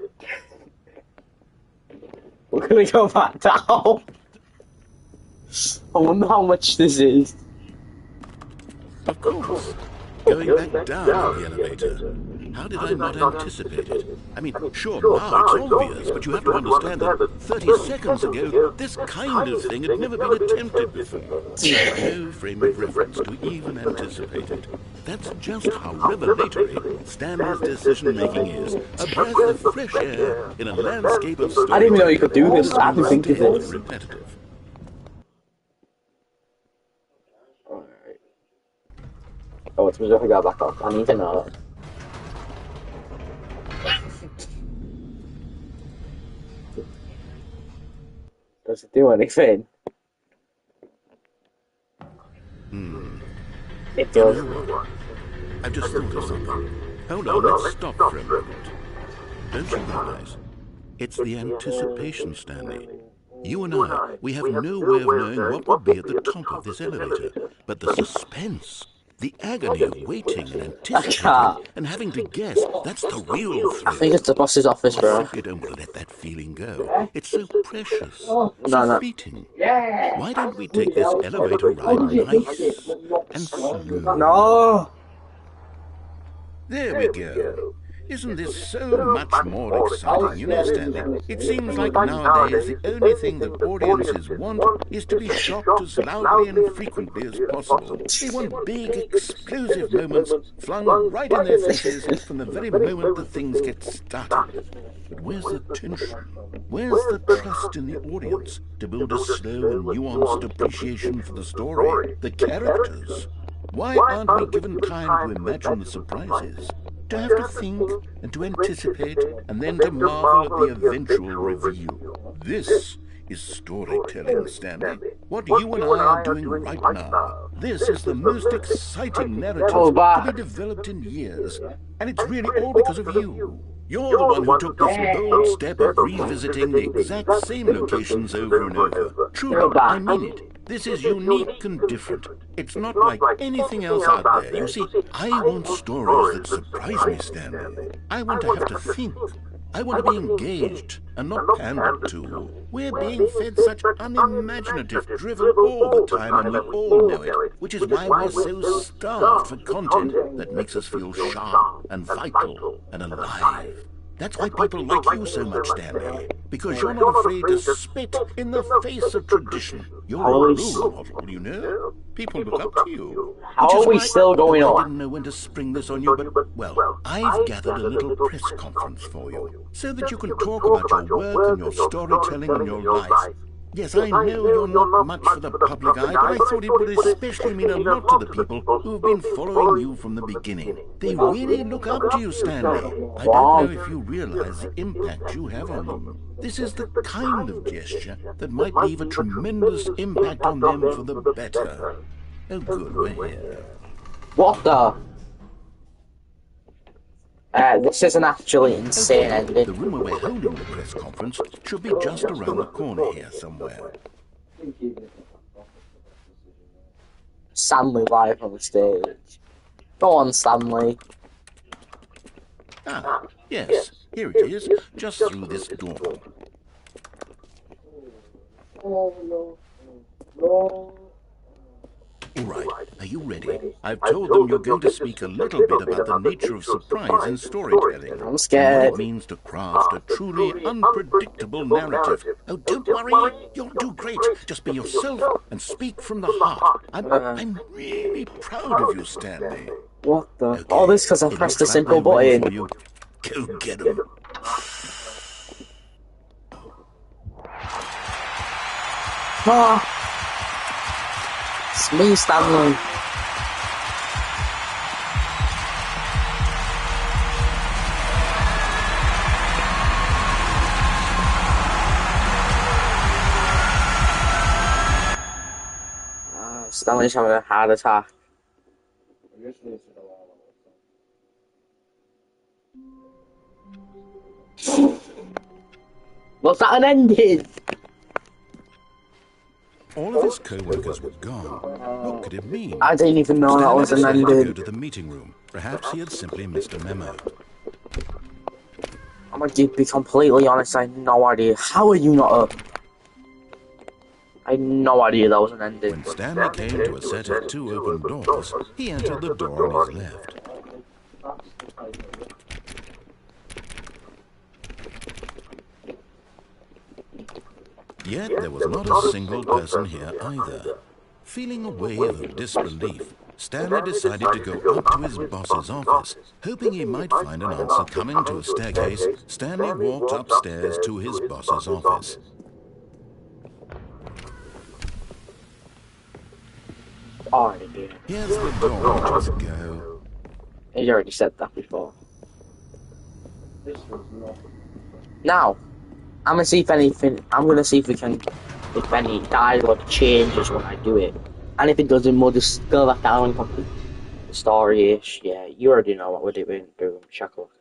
We're gonna go back down. I wonder how much this is. Of course. Going back down the elevator. How did I not anticipate it? I mean, sure, now it's obvious, but you have to understand that 30 seconds ago, this kind of thing had never been attempted before. No frame of reference to even anticipate it. That's just how revelatory Stanley's decision-making is. A breath of fresh air in a landscape of story. I didn't even know you could do this. I didn't think of this. Repetitive. Oh, it's supposed to go back up. I need to know. Does it do anything? It does. I've just thought of something. Hold on, let's stop for a moment. Don't you realize? It's the anticipation, Stanley. You and I, we have no way of knowing what will be at the top of this elevator. But the suspense, the agony of waiting and anticipating and having to guess, that's the real thrill. I think it's the boss's office, bro. You don't want to let that feeling go. It's so precious, so No. fleeting. Why don't we take this elevator ride nice and slow? No! There we go. Isn't this so much more exciting? You know, Stanley, it seems like nowadays the only thing that audiences want is to be shocked as loudly and frequently as possible. They want big, explosive moments flung right in their faces from the very moment that things get started. But where's the tension? Where's the trust in the audience to build a slow and nuanced appreciation for the story, the characters? Why aren't we given time to imagine the surprises? To have to think and to anticipate and then to marvel at the eventual reveal. This is storytelling, Stanley. What you and I are doing right now. This is the most exciting narrative to be developed in years. And it's really all because of you. You're the one who took this bold step of revisiting the exact same locations over and over. Truly, I mean it. This is unique and different. It's not like anything else out there. You see, I want stories that surprise me, Stanley. I want to have to think. I want to be engaged and not pandered to. We're being fed such unimaginative drivel all the time, and we all know it, which is why we're so starved for content that makes us feel sharp and vital and alive. That's why people like you so much, Stanley, because you're not afraid to spit in the face of tradition. You're a role model, you know? People look up to you. How are we still going on? I didn't know when to spring this on you, but, well, I've gathered a little press conference for you, so that you can talk about your work and your storytelling and your life. Yes, I know you're not much for the public eye, but I thought it would especially mean a lot to the people who've been following you from the beginning. They really look up to you, Stanley. I don't know if you realize the impact you have on them. This is the kind of gesture that might leave a tremendous impact on them for the better. Oh, good, we're here. What the? This is an actually insane ending. The room where we're holding the press conference should be just around the corner here somewhere. Stanley live on the stage. Go on, Stanley. Ah, yes, here it is, just through this door. Oh, no. All right, are you ready? I've told them you're going to speak a little bit about the nature of surprise in storytelling. I'm scared. And what it means to craft a truly unpredictable narrative. Oh, don't worry, you'll do great. Just be yourself and speak from the heart. I'm really proud of you, Stanley. What the? Okay, All this because I pressed a simple button. Go get him. Ah. It's me, Stanley. Stanley's having a heart attack. Was that an ending? All of his co-workers were gone. What could it mean? I didn't even know that was an Stanley decided ending. to go to the meeting room. Perhaps he had simply missed a memo. I'm gonna be completely honest, I had no idea. How are you not up? I had no idea that was an ending. When Stanley came to a set of 2 open doors, he entered the door on his left. Yet there was not a single person here either. Feeling a wave of disbelief, Stanley decided to go up to his boss's office. Hoping he might find an answer coming to a staircase, Stanley walked upstairs to his boss's office. Alright, dude. Here's the door, just go. You already said that before. Now, I'm gonna see if anything. I'm gonna see if we can, if any dialogue changes when I do it, and if it doesn't, we'll just go back down and complete the story-ish. Yeah, you already know what we're doing. Shackle.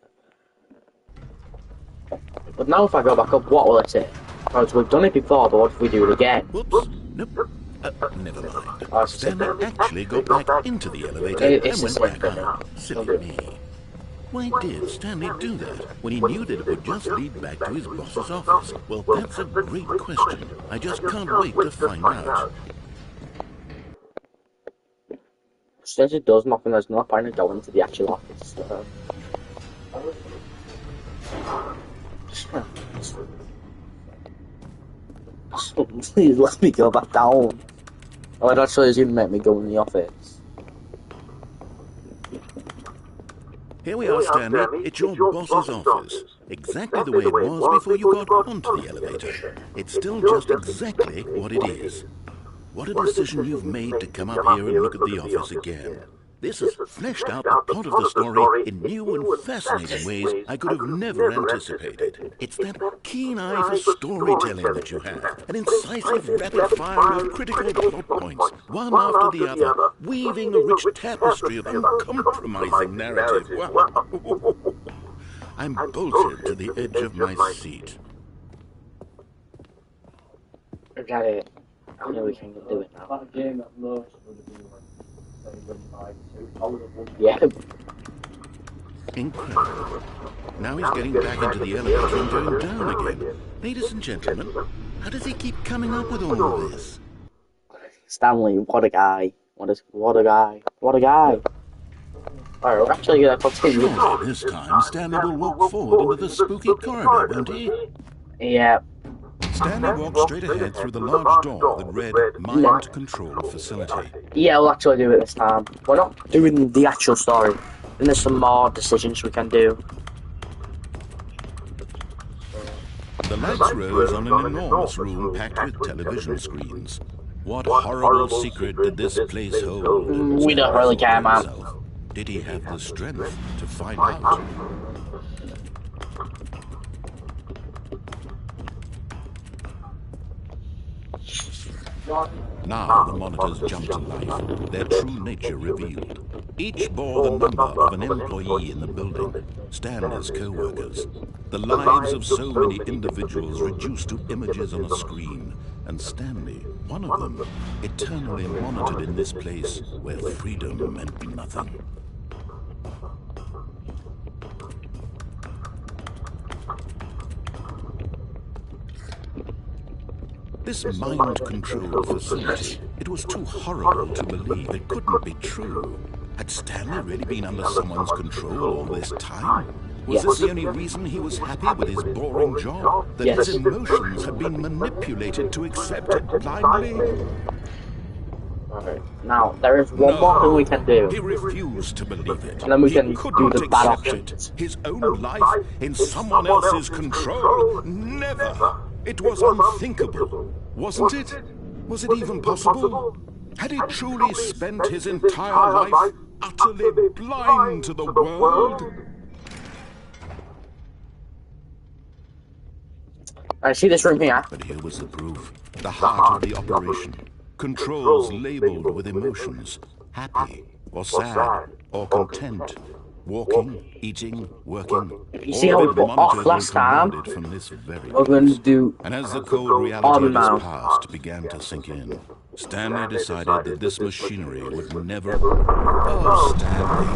But now, if I go back up, what will it say? Because we've done it before, but what if we do it again? Whoops. Nope. Never mind. Stanley actually got back into the elevator and went back out. Silly me. Why did Stanley do that when he knew that it would just lead back to his boss's office? Well, that's a great question. I just can't wait to find out. Since it does nothing, there's no point in going to the actual office. Please let me go back down. Oh, it actually is going to make me go in the office. Here we are, Stanley. It's your boss's office. Exactly the way it was before you got onto the elevator. It's still just exactly what it is. What a decision you've made to come up here and look at the office again. This has fleshed out the plot of the story in new and fascinating ways I could have never anticipated. It's that keen eye for storytelling that you have, an incisive rapid fire of critical plot points, one after the other, weaving a rich tapestry of uncompromising narrative. Wow. I'm bolted to the edge of my seat. Got it. I know we can do it now. That game at most would have been like 7 by 2. Yeah. Incredible. Now he's getting back into the elevator and going down again. Ladies and gentlemen, how does he keep coming up with all of this? Stanley, what a guy. What a guy. What a guy. Alright, we're actually gonna continue. Surely this time Stanley will walk forward into the spooky corridor, won't he? Yeah. Stanley walked straight ahead through the large door that read Mind Control Facility. Yeah, we'll actually do it this time. We're not doing the actual story. And there's some more decisions we can do. The lights rose on an enormous room packed with television screens. What horrible secret did this place hold? We don't really care, man. Did he have the strength to find out? Now the monitors jumped to life, their true nature revealed. Each bore the number of an employee in the building, Stanley's co-workers. The lives of so many individuals reduced to images on a screen, and Stanley, one of them, eternally monitored in this place where freedom meant nothing. This mind control facility, it was too horrible to believe. It couldn't be true. Had Stanley really been under someone's control all this time? Was this the only reason he was happy with his boring job? That his emotions had been manipulated to accept it blindly? Alright, now, there is one more thing we can do. He refused to believe it. And then we can do the bad accept options. it. His own life in someone else's control? Never! It was unthinkable, wasn't it? Was it even possible? Had he truly spent his entire life utterly blind to the world? I see this room here. But here was the proof, the heart of the operation. Controls labeled with emotions, happy or sad or content. Walking, eating, working. You see how we put off last time? We're going to do and as the cold reality of his past began to sink in, Stanley decided that this machinery would never... Oh, Stanley,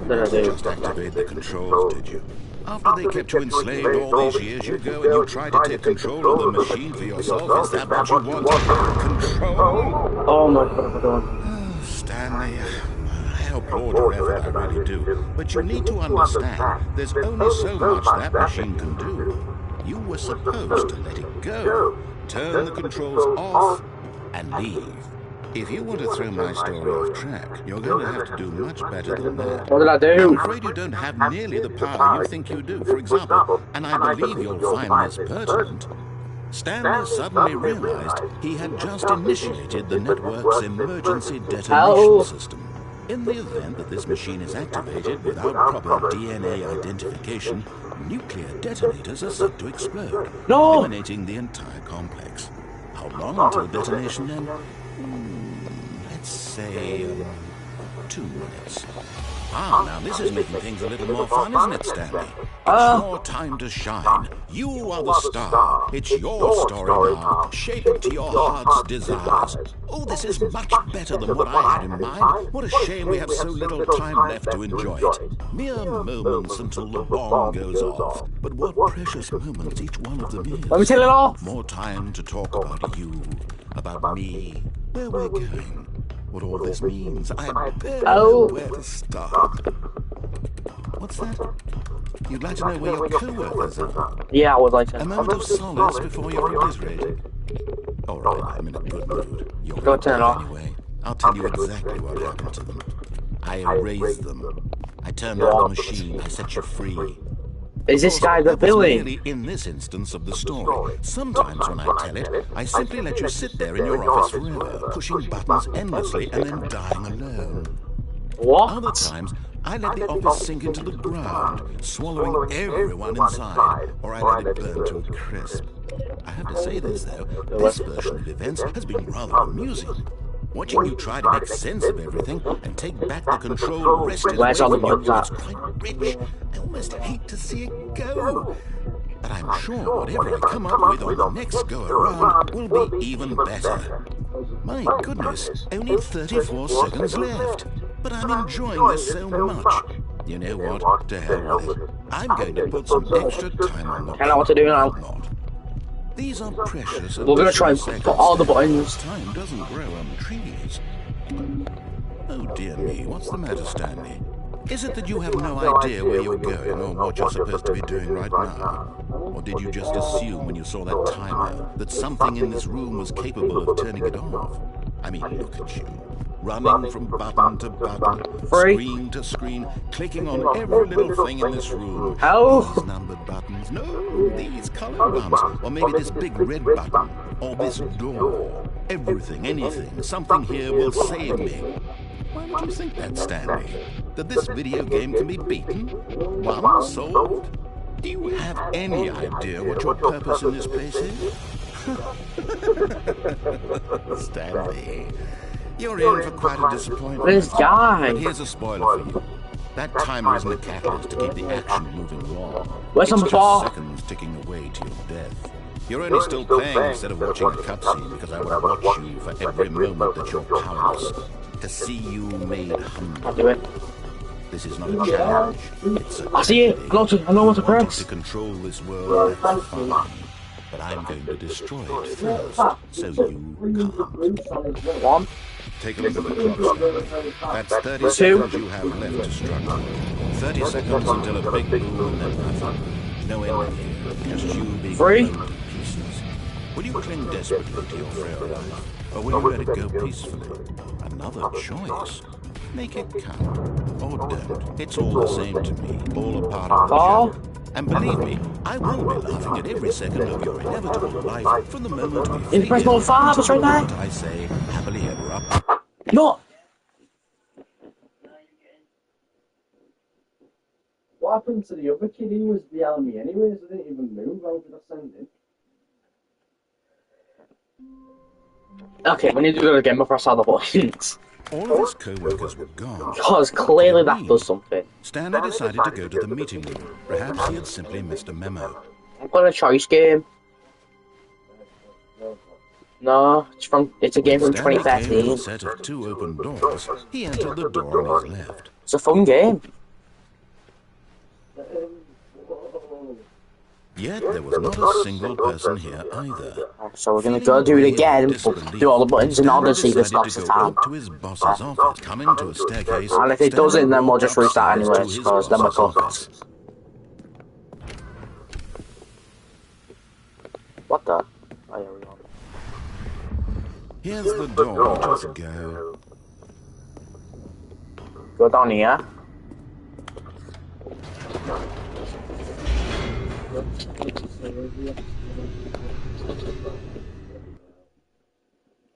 you didn't just activate the controls, did you? After they kept you enslaved all these years, you go and you try to take control of the machine for yourself. Is that what you want? Control? Oh my god, oh, Stanley... I applaud your effort, I really do. But you need to understand, there's only so much that machine can do. You were supposed to let it go, turn the controls off, and leave. If you want to throw my story off track, you're going to have to do much better than that. what did I do? I'm afraid you don't have nearly the power you think you do. For example, and I believe you'll find this pertinent, Stanley suddenly realized he had just initiated the network's emergency detonation system. In the event that this machine is activated without proper DNA identification, nuclear detonators are set to explode, eliminating the entire complex. How long until detonation then? Let's say 2 minutes. Ah, now this is making things a little more fun, isn't it, Stanley? It's your time to shine. You are the star. It's your story now. Shape it to your heart's desires. Oh, this is much better than what I had in mind. What a shame we have so little time left to enjoy it. Mere moments until the bomb goes off. But what precious moments each one of them is. Let me tell it off. More time to talk about you, about me, where we're going. What all this means, I barely know where to start. What's that? You'd like to know where your co-workers are? Yeah, I would like to. A moment of solace before you're obliterated. All right, I'm in a good mood. You're Go turn it off. Anyway, I'll tell you exactly what happened to them. I erased them. I turned off the machine. I set you free. Is this guy the villain? Merely in this instance of the story. Sometimes when I tell it, I simply let you sit there in your office forever, pushing buttons endlessly and then dying alone. What? Other times, I let the office sink into the ground, swallowing everyone inside, or I let it burn to a crisp. I have to say this, though, this version of events has been rather amusing. Watching you try to make sense of everything and take back the control wrested away from you, it's quite rich. I almost hate to see it go. But I'm sure whatever I come up with on the next go-around will be even better. My goodness, only 34 seconds left. But I'm enjoying this so much. You know what? To hell with it. I'm going to put some extra time on the I know what to do now. These are precious. We're going to try and put all the buttons. Time doesn't grow on trees. Oh dear me, what's the matter, Stanley? Is it that you have no idea where you're going or what you're supposed to be doing right now? Or did you just assume when you saw that timer that something in this room was capable of turning it off? I mean, look at you. Running from button to button, screen to screen, clicking on every little thing in this room. How? These numbered buttons, no, these colored ones, or maybe this big red button, or this door. Everything, anything, something here will save me. Why would you think that, Stanley? That this video game can be beaten? Won? Solved? Do you have any idea what your purpose in this place is? Stanley, you're in for quite a disappointment. This guy. But here's a spoiler for you. That timer isn't a catalyst to keep the action moving along. Where's it's number just 4? seconds ticking away to your death. You're only still playing instead of watching a cutscene because I would watch you for every moment that you're powerless. To see you made humble. I'll do it. This is not a challenge. It's a I see it. I know what to press. to control this world, that's fine. But I'm going to destroy it first, so you can't. 1. Take a look at the clock. That's 30 seconds you have left to struggle. 30 seconds until a big boom and then nothing. No end here, just you being 3. blown to pieces. Will you cling desperately to your frail life, or will you let it go peacefully? Another choice. Make it count, or don't. It's all the same to me, all a part of the joke. And believe me, I will be laughing at every second of your inevitable life from the moment we figure press ball 5, it's right there. what I say, happily ever up. No. What happened to the other kid? He was behind me anyways. I didn't even move. How did I send him? Okay, we need to do it again before I saw the buttons. All of his co-workers were gone. Because clearly that does something. Stanley decided to go to the meeting room. Perhaps he had simply missed a memo. I've got a choice game. No, it's a game from Stanley came to a 2013. set of 2 open doors. He entered the door on his left. It's a fun game. Yet there was not a single person here either. So we're gonna go do it again, but do all the buttons in order to see if it stops the time. Up to his boss's office, coming to a staircase. And if it doesn't, then we'll just restart anyways, because then we're cooked. What the? Oh, yeah, we are. Here's the door, just go. Go down here.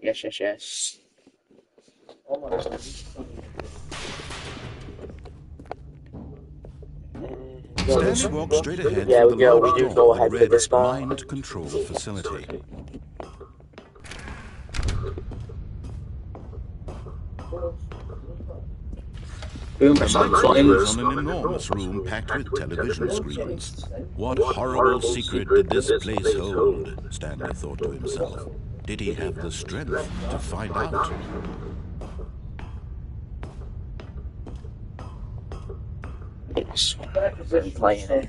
Yes. Stanley walked straight ahead Yeah, through the large we do door go that ahead for read this part. Mind Control Facility. Boom, The press all the light was buttons. on an enormous room packed with television screens. What horrible secret did this place hold? Stanley thought to himself. Did he have the strength to find out? Yes, I'm playing it.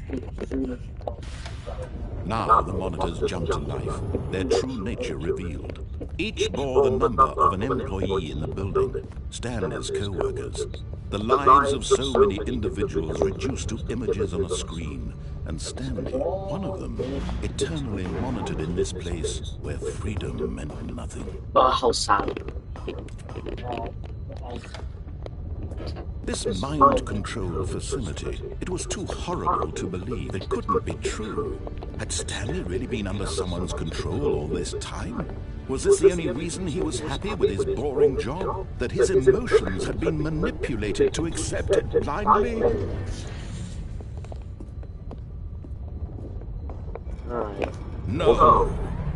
Now the monitors jumped to life, their true nature revealed. Each bore the number of an employee in the building, Stanley's co-workers. The lives of so many individuals reduced to images on a screen, and Stanley, one of them, eternally monitored in this place where freedom meant nothing. Oh, how sad. This mind control facility, it was too horrible to believe. It couldn't be true. Had Stanley really been under someone's control all this time? Was this the only reason he was happy with his boring job? That his emotions had been manipulated to accept it blindly? No.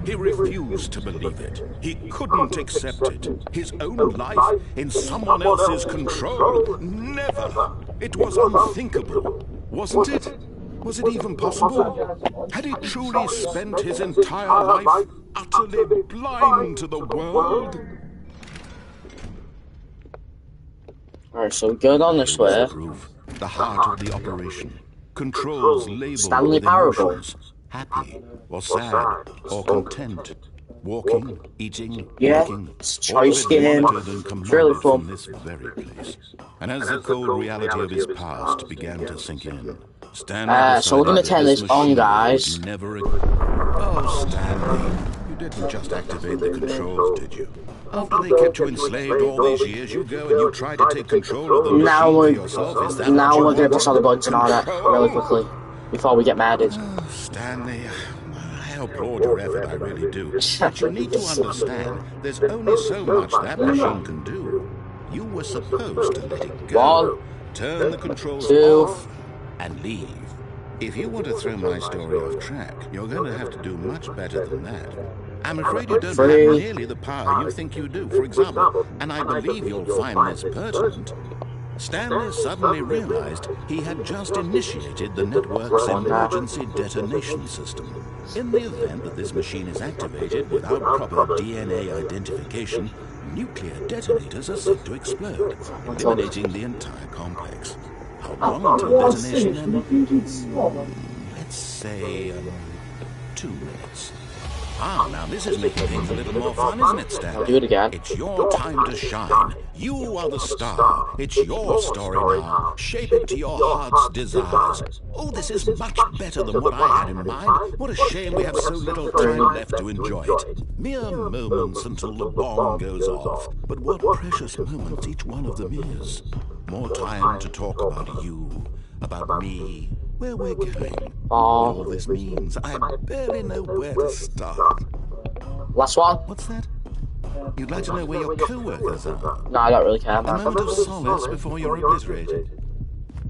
He refused to believe it. He couldn't accept it. His own life in someone else's control? Never. It was unthinkable, wasn't it? Was it even possible? Had he truly spent his entire life utterly blind to the world? Alright, so we go down this way. The heart of the operation. Controls labeled Stanley with Parable. emotions. Happy or sad or content. Walking, eating, Yeah, working. it's a All of choice it game. monitored and It's really commanded fun. from this very place. And as the cold reality of his past began to sink in, Stanley so we're gonna turn this on, guys. Oh, Stanley, you didn't just activate the controls, did you? After they kept you enslaved all these years, you go and you try to take control of the machine for yourself. Is that Now what we're you gonna want? press all the buttons and all that really quickly before we get murdered. Oh, Stanley, I applaud your effort, I really do. But you need to understand, there's only so much that machine can do. You were supposed to let it go. 1, Turn the controls 2. off and leave. If you want to throw my story off track, you're going to have to do much better than that. I'm afraid you don't have 3. nearly the power you think you do. For example, and I believe you'll find this pertinent, Stanley suddenly realized he had just initiated the network's emergency detonation system. In the event that this machine is activated without proper DNA identification, nuclear detonators are said to explode, eliminating the entire complex. How long until detonation then? Let's say 2 minutes. Ah, now this is making things a little more fun, isn't it, Stanley? Do it again. It's your time to shine. You are the star. It's your story now. Shape it to your heart's desires. Oh, this is much better than what I had in mind. What a shame we have so little time left to enjoy it. Mere moments until the bomb goes off. But what precious moments each one of them is. More time to talk about you, about me, where we're going. What all this means, I barely know where to start. Last one. What's that? You'd like to know where your co-workers are? No, I don't really care, A man. moment of solace before you're obliterated.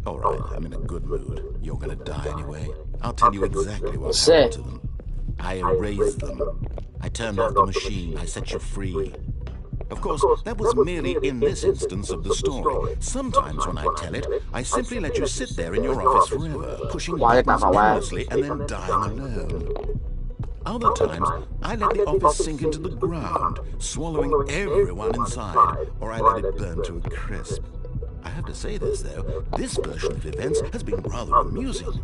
All right, I'm in a good mood. You're gonna die anyway. I'll tell you exactly what happened to them. I erased them. I turned off the machine. I set you free. Of course, that was merely in this instance of the story. Sometimes when I tell it, I simply let you sit there in your office forever, pushing buttons endlessly and then dying alone. Other times, I let the office sink into the ground, swallowing everyone inside, or I let it burn to a crisp. I have to say this, though, this version of events has been rather amusing.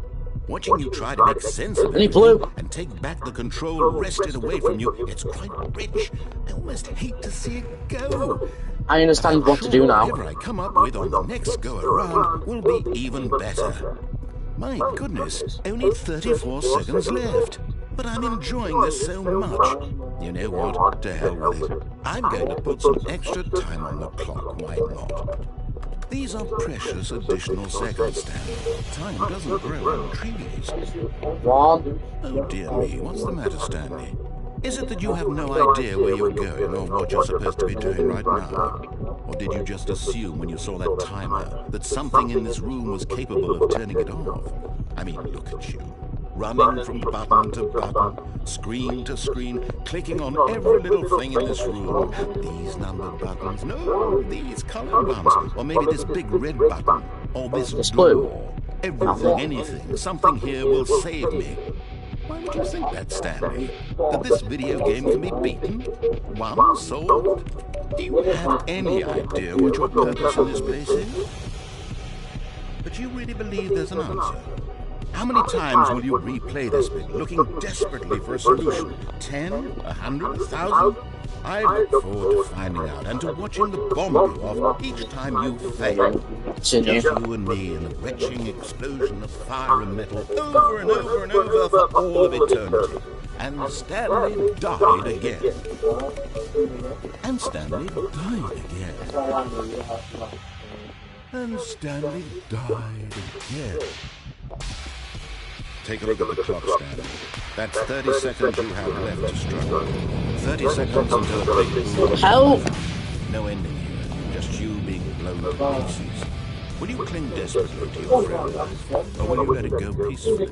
Watching you try to make sense of it and take back the control wrested away from you, it's quite rich. I almost hate to see it go. I understand what to do now. Whatever I come up with on the next go-around will be even better. My goodness, only 34 seconds left. But I'm enjoying this so much. You know what? To hell with it. I'm going to put some extra time on the clock. Why not? These are precious additional seconds, Stanley. Time doesn't grow on trees. 1. Oh, dear me. What's the matter, Stanley? Is it that you have no idea where you're going or what you're supposed to be doing right now? Or did you just assume when you saw that timer that something in this room was capable of turning it off? I mean, look at you. Running from button to button, screen to screen, clicking on every little thing in this room. These numbered buttons, no, these colored ones, or maybe this big red button, or this door. Everything, anything, something here will save me. Why would you think that, Stanley? That this video game can be beaten? Won? Solved? Do you have any idea what your purpose in this place is? But you really believe there's an answer? How many times will you replay this bit, looking desperately for a solution? 10? 100? 1,000? I look forward to finding out and to watching the bomb go off each time you fail. Just you and me in a retching explosion of fire and metal over and over and over for all of eternity. And Stanley died again. And Stanley died again. And Stanley died again. Take a look at the clock, Stanley. That's 30 seconds you have left to struggle. 30 seconds until a big boom. Help! No ending here, just you being blown to pieces. Will you cling desperately to your friend, or will you let it go peacefully?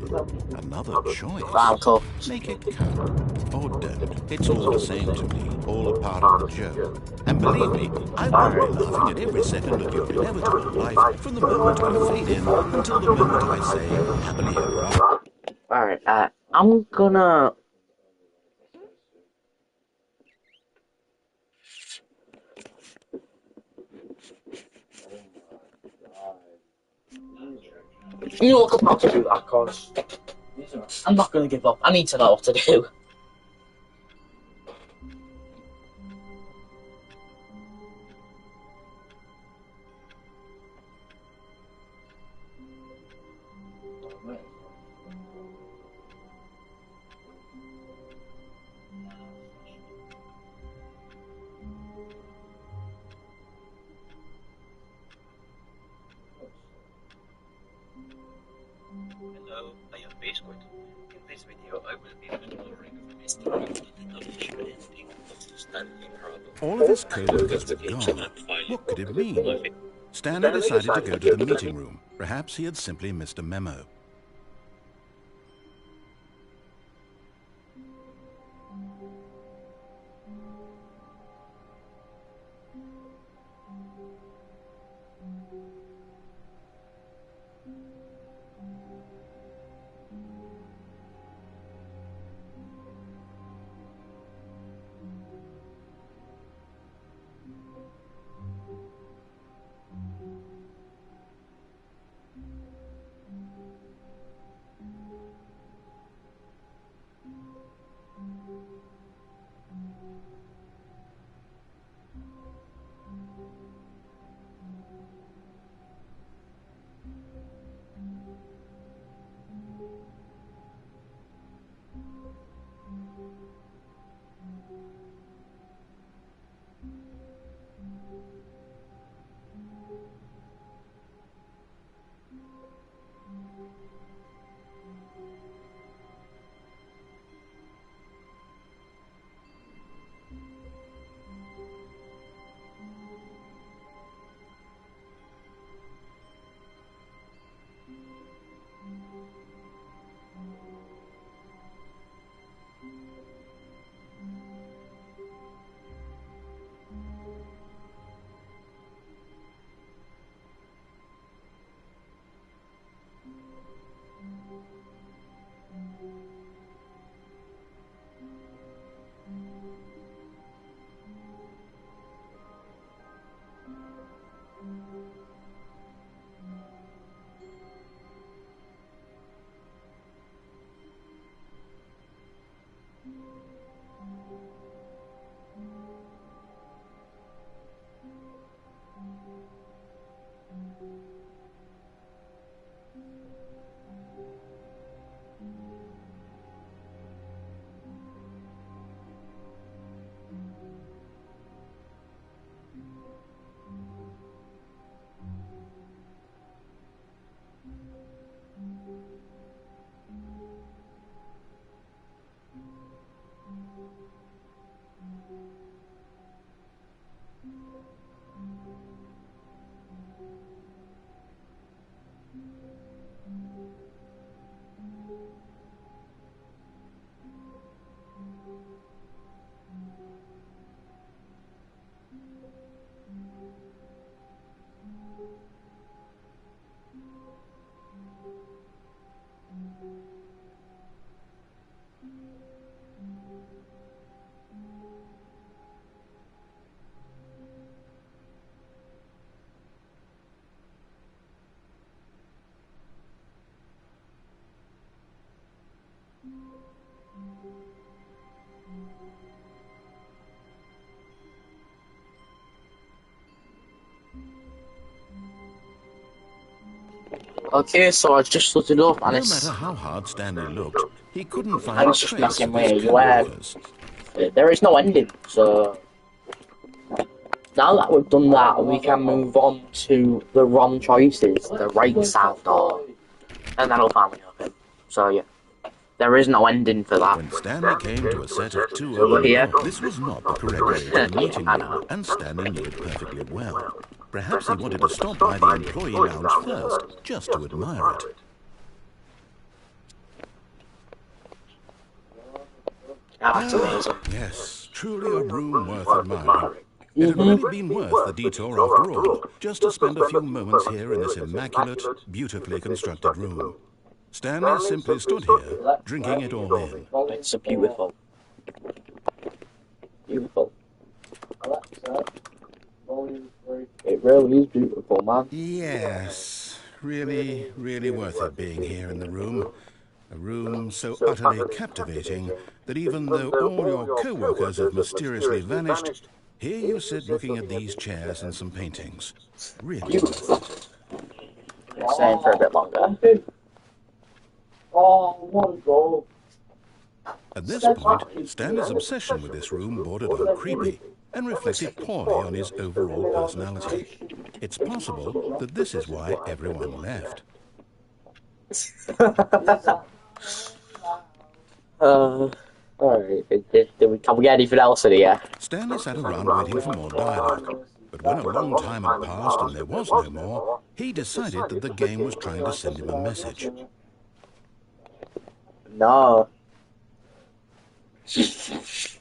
Another choice. Uncle. Make it count. Or don't. It's all the same to me, all a part of the joke. And believe me, I will be laughing at every second of your inevitable life from the moment I fade in until the moment I say happily ever after. Alright, I'm gonna... You know what, I'm not to do that, cause I'm not gonna give up. I need to know what to do. Hello, I am Basewood. In this video, I will be exploring the mystery of the official ending of the Stanley Parable. All of his co-workers were gone. What could it mean? Stanley decided to go to the meeting room. Perhaps he had simply missed a memo. Okay, so I just looked it up and No it's... matter how hard Stanley looked, he couldn't And find a it's just trace messing of where his you are. co-workers. There is no ending, so... Now that we've done that, we can move on to the wrong choices, the right sound door, and that'll finally open. So yeah, There is no ending for that. When Stanley came to a set of two Over open here. doors, this was not the correct way to the meeting I room, know. and Stanley knew it perfectly well. Perhaps he wanted to stop by the employee lounge first, just to admire it. That's amazing. Yes, truly a room worth admiring. It had really been worth the detour after all, just to spend a few moments here in this immaculate, beautifully constructed room. Stanley simply stood here, drinking it all in. It's so beautiful. Beautiful. It really is beautiful, man. Yes, really, really worth it being here in the room. A room so utterly captivating that even though all your co-workers have mysteriously vanished, here you sit looking at these chairs and some paintings. Really worth it. Staying for a bit longer. Oh, one goal. At this point, Stanley's obsession with this room bordered on creepy and reflected poorly on his overall personality. It's possible that this is why everyone left. Alright, can we get anything else in here? Stanley sat around waiting for more dialogue. But when a long time had passed and there was no more, he decided that the game was trying to send him a message. No. It's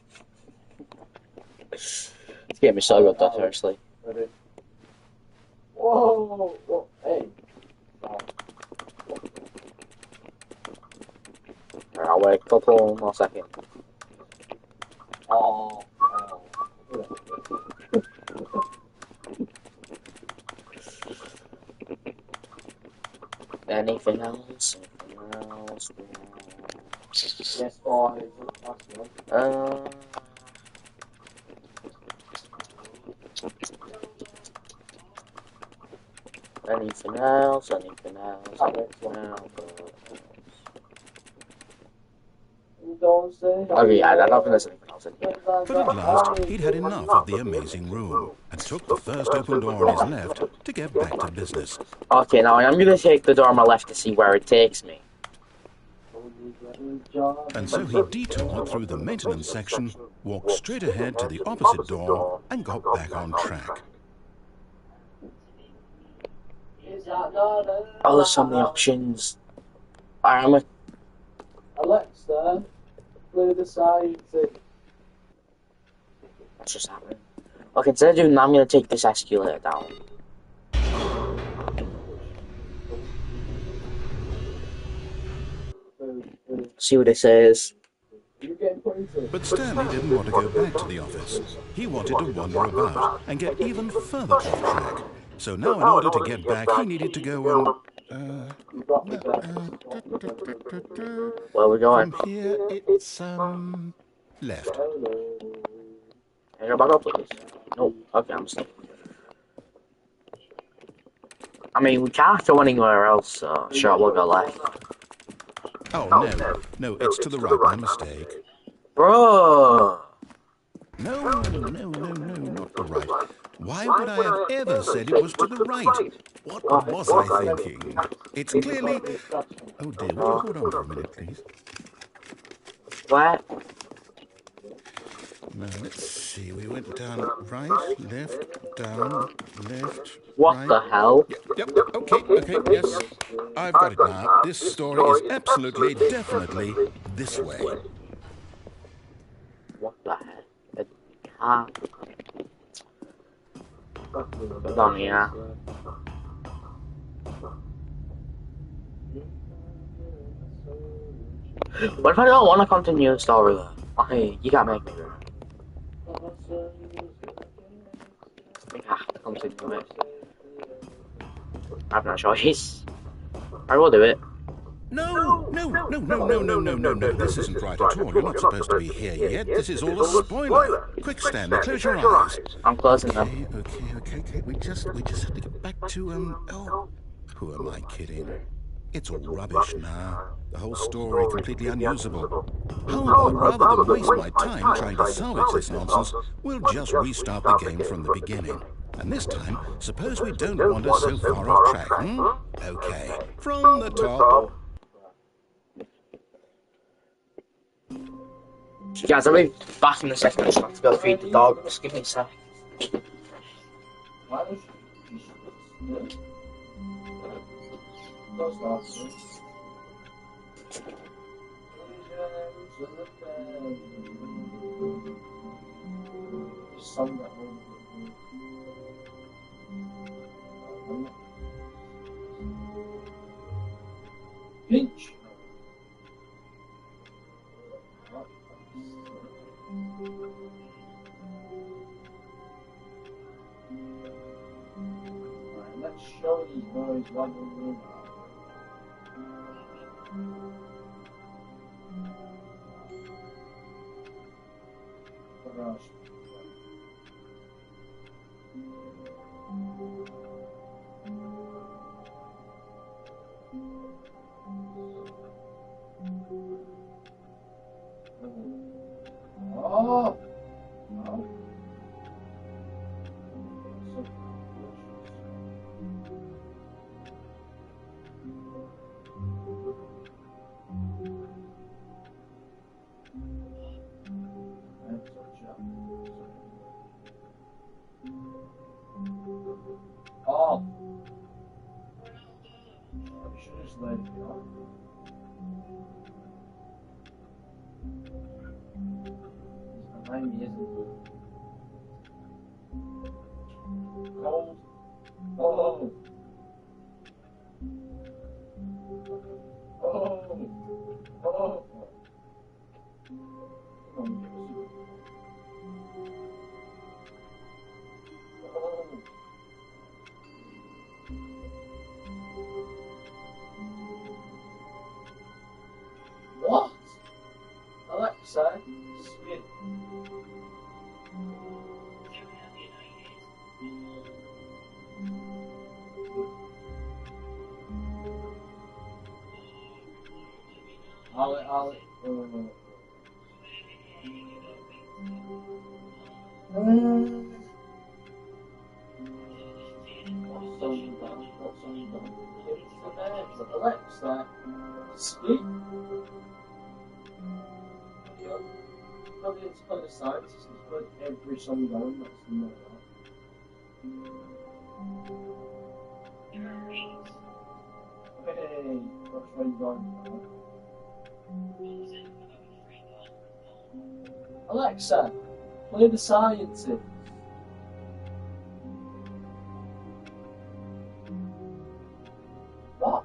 getting me so good, though, seriously. Whoa, whoa, hey. I'll wait a couple more seconds. Oh. Anything else? Yes, boy. Anything else? Anything else? Oh yeah, I don't think there's anything else in here. But at last, he'd had enough of the amazing room and took the first open door on his left to get back to business. Okay, now I'm going to take the door on my left to see where it takes me. And so he detoured through the maintenance section, walked straight ahead to the opposite door, and got back on track. Oh, there's so many options. Alexa, play the side. What's just happening? Okay, instead of doing that, I'm going to take this escalator down. See what it says. But Stanley didn't want to go back to the office. He wanted to wander about and get even further off track. So now in order to get back, he needed to go Where are we going? From here, it's, left. Can I go back up, please? No. Okay, I'm stuck. I mean, we can't go anywhere else, so sure, we'll go left. Oh, no, it's to the right, my mistake. Bro! No, not the right. Why would I have ever said it was to the right? What was I thinking? It's clearly... Oh dear, would you hold on for a minute, please? What? Now, let's see, we went down right, left, down, left, What right. the hell? Yep, okay, yes. I've got it now. This story is absolutely, definitely this way. What the heck? Down here. What if I don't want to continue the story though? Okay, you can't make me do it. I have to continue it. I have no choice. I will do it. No. This isn't right at all. You're not supposed to be here yet. This is all a spoiler. Quick, Stanley, close your eyes. I'm closing them. Okay. We just have to get back to, oh, who am I kidding? It's all rubbish now. The whole story completely unusable. How about, rather than waste my time trying to salvage this nonsense, we'll just restart the game from the beginning. And this time, suppose we don't wander so far off track, Okay, from the top. Guys, I'll be back in a second. I just have to go feed the dog. Just give me a sec. Why does she? That's not true. Some that pinch. Alright, let's show these boys what we're doing. Oh! No. Oh! You should just let it go. Behind me isn't good. Cold. Oh! Oh! Oh! Come on, give us a... Oh! What? Alexa, spin. Ale, what's on done? What's on done? Give it to the bears. Alexa, speak. Probably it's put aside, it's put every song down, that's not that. Hey, what's going on? Alexa, play the science. What?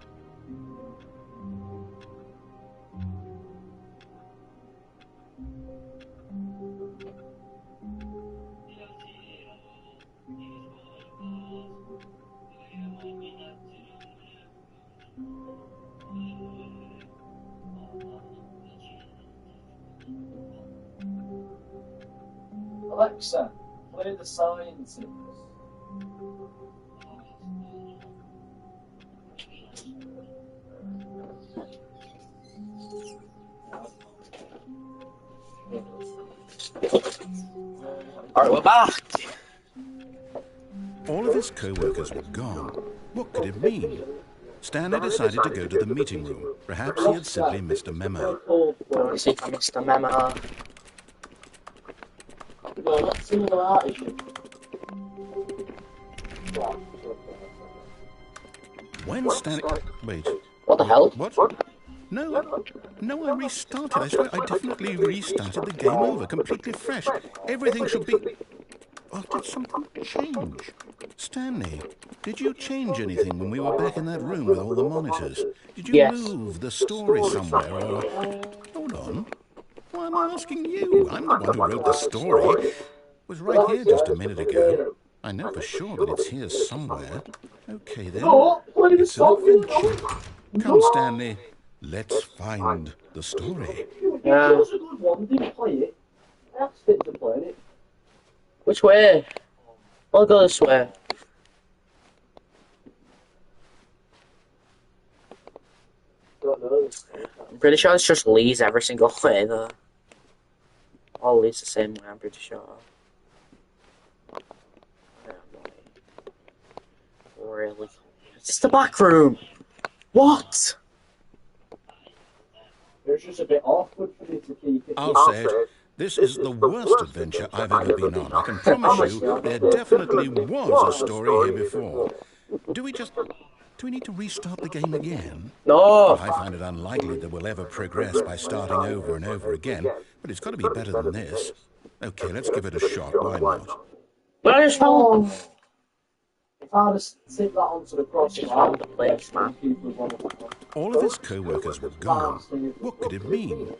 Alexa, play the sciences. Alright, we're back. All of his co-workers were gone. What could it mean? Stanley decided to go to the meeting room. Perhaps he had simply missed a memo. Let's see if I missed a memo. Well, let's see what that is. When Stanley... Wait. What the hell? What? No, I restarted. I swear, I definitely restarted the game over, completely fresh. Everything should be... Oh, did something change? Stanley, did you change anything when we were back in that room with all the monitors? Did you move the story somewhere, or... Hold on. Why am I asking you? I'm the one who wrote the story. It was right here just a minute ago. I know for sure that it's here somewhere. Okay, then. It's an adventure. Come, Stanley. Let's find the story. Yeah. It was a good one. Didn't play it. I asked him to play it. Which way? I'll go this way. I'm pretty sure it's just Lee's every single way though. All Lee's the same way, I'm pretty sure. Really? It's just the back room! What? It's just a bit awkward for me to keep it. I'll say it. This is the worst adventure I've ever been on. I can promise you there definitely was a story here before. Do we need to restart the game again? No. Well, I find it unlikely that we'll ever progress by starting over and over again, but it's got to be better than this. Okay, let's give it a shot. Why not? Where is home? If I just stick that onto the cross, Found the place, man. All of his co-workers were gone. What could it mean?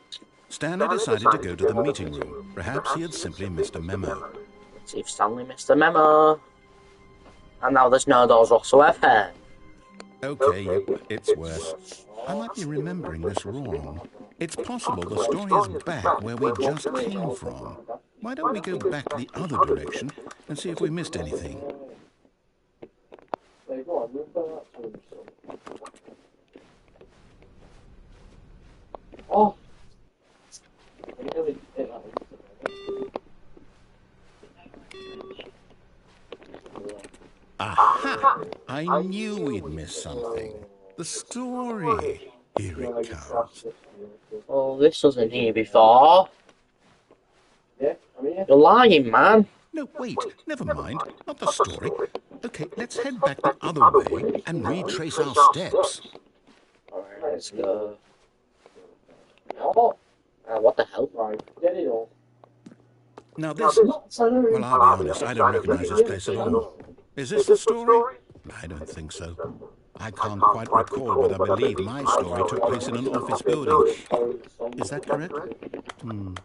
Stanley decided to go to the meeting room. Perhaps he had simply missed a memo. Let's see if Stanley missed a memo. And now there's no doors whatsoever. Okay, it's worse. I might be remembering this wrong. It's possible the story is back where we just came from. Why don't we go back the other direction and see if we missed anything? Oh. Aha! I knew we'd missed something. The story. Here it comes. Oh, this wasn't here before. You're lying, man. No, wait. Never mind. Not the story. Okay, let's head back the other way and retrace our steps. Alright, let's go. What the hell? Right, get it all. Now this... Well, I'll be honest, I don't recognize this place at all. Is this the story? I don't think so. I can't quite recall, but I believe my story took place in an office building. Is that correct? Do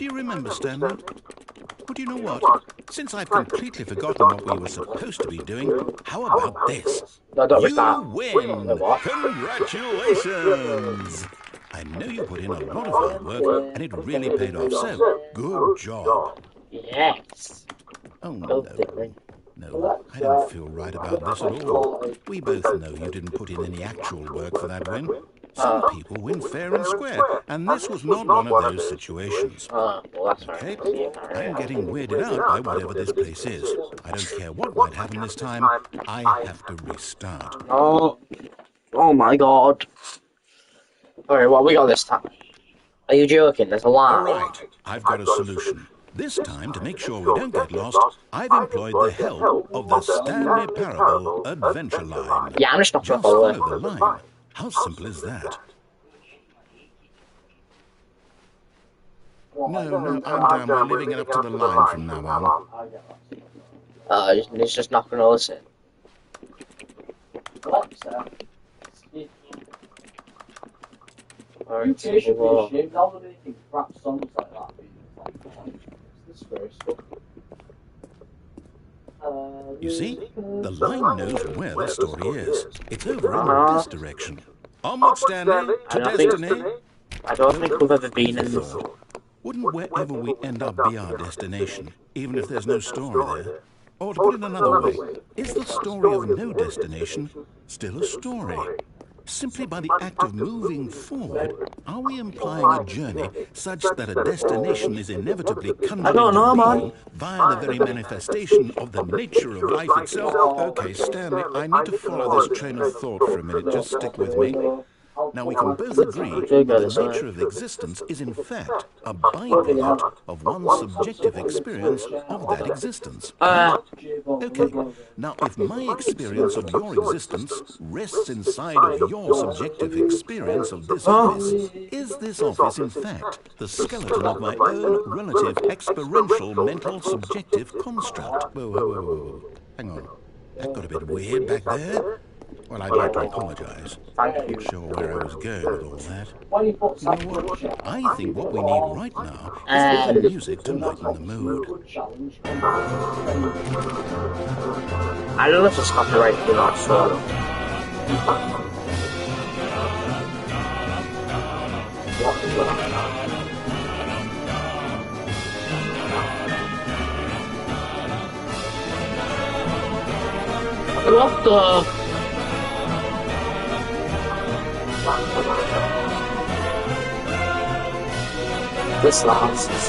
you remember, Stanley? Well, do you know what? Since I've completely forgotten what we were supposed to be doing, how about this? No, don't You win! Congratulations! I know you put in a lot of hard work, and it really paid off, so good job. Yes. Oh, no. No, I don't feel right about this at all. We both know you didn't put in any actual work for that win. Some people win fair and square, and this was not one of those situations. Well, that's Okay? right. I'm getting weirded out by whatever this place is. I don't care what might happen this time. I have to restart. Oh my god. Alright, what we got this time? Are you joking? There's a line. All right, I've got a solution. This time, to make sure we don't get lost, I've employed the help of the Stanley Parable Adventure Line. Yeah, I'm just not Just follow follow the line. How simple is that? No, I'm down. We're leaving it up to the line from now on. He's just not gonna listen. Alright, UK should be so, ashamed now that they think crap songs like that. It's disgraceful. You see, the line knows where the story is. It's over in this direction. Onward, Stanley, to destiny. I don't think we've ever been in this. Wouldn't wherever we end up be our destination, even if there's no story there? Or to put it another way, is the story of no destination still a story? Simply by the act of moving forward, are we implying a journey such that a destination is inevitably conjured into being via the very manifestation of the nature of life itself? Okay, Stanley, I need to follow this train of thought for a minute. Just stick with me. Now, we can both agree that the nature of existence is in fact a byproduct of one's subjective experience of that existence. Okay, now if my experience of your existence rests inside of your subjective experience of this office, is this office in fact the skeleton of my own relative experiential mental subjective construct? Whoa. Hang on. That got a bit weird back there. Well, I'd like to apologize. Thank you. Not sure where I was going with all that. You know what? I think what we need right now is a little music to lighten the mood. I don't know if it's copyrighted or not, so... What the... This last is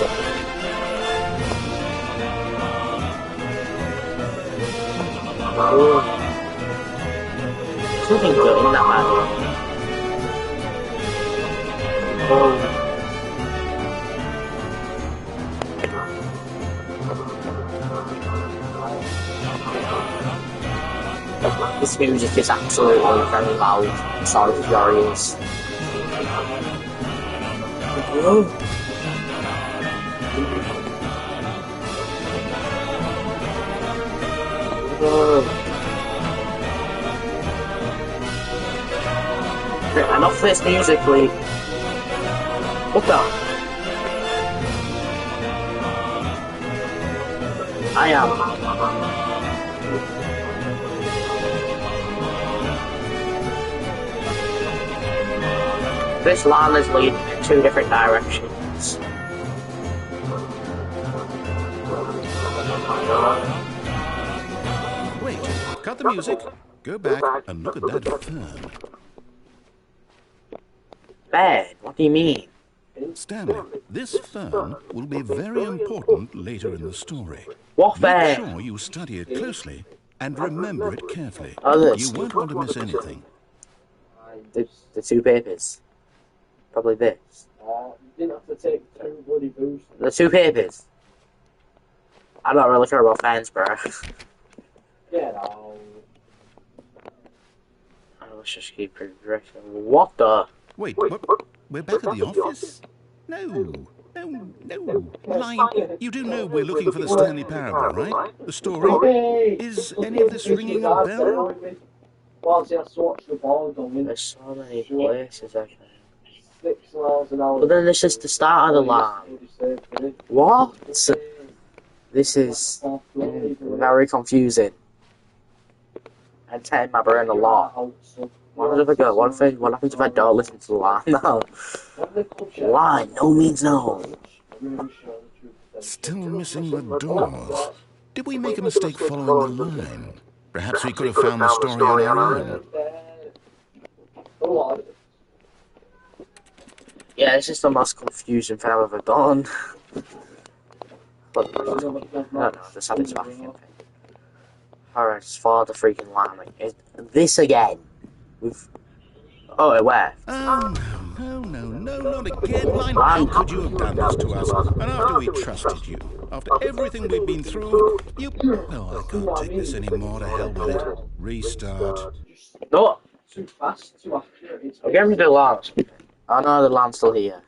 something good in that man. This music is absolutely very loud. I'm sorry for your ears. Enough of this music, please. What the? I am. This line is leading in two different directions. Wait, cut the music, go back and look at that fern. Bad? What do you mean? Stanley, this fern will be very important later in the story. What fern? Make sure you study it closely and remember it carefully. You won't want to miss anything. The two papers. Probably this. You didn't have to take 2 bloody boosts. The 2 papers. I don't really care about fans, bro. Get out. Let's just keep progressing. What the? Wait, what? We're back at the office? No. Line, you do know we're looking for the Stanley Parable, right? The story? Is any of this ringing a bell? Well, see, I watched the ball going. There's so many places I can. 6 miles an hour. But then this is the start of the line. What? This is very confusing. And taking my brain a lot. What if I go? What happens if I don't listen to the line now? Line, no means no. Still missing the doors. Did we make a mistake following the line? Perhaps we could have found the story on our own. Yeah, this is the most confusing thing I've ever done. But no, the satisfaction thing. Alright, it's for the freaking line. This again. Oh, where? Oh, no, not again, Line. How could you have done this to us? And after we trusted you, after everything we've been through, you... Oh, I can't take this anymore, to hell with it. Restart. No! Too fast, too accurate. I'll get rid of the lines. Oh no, the line's still here.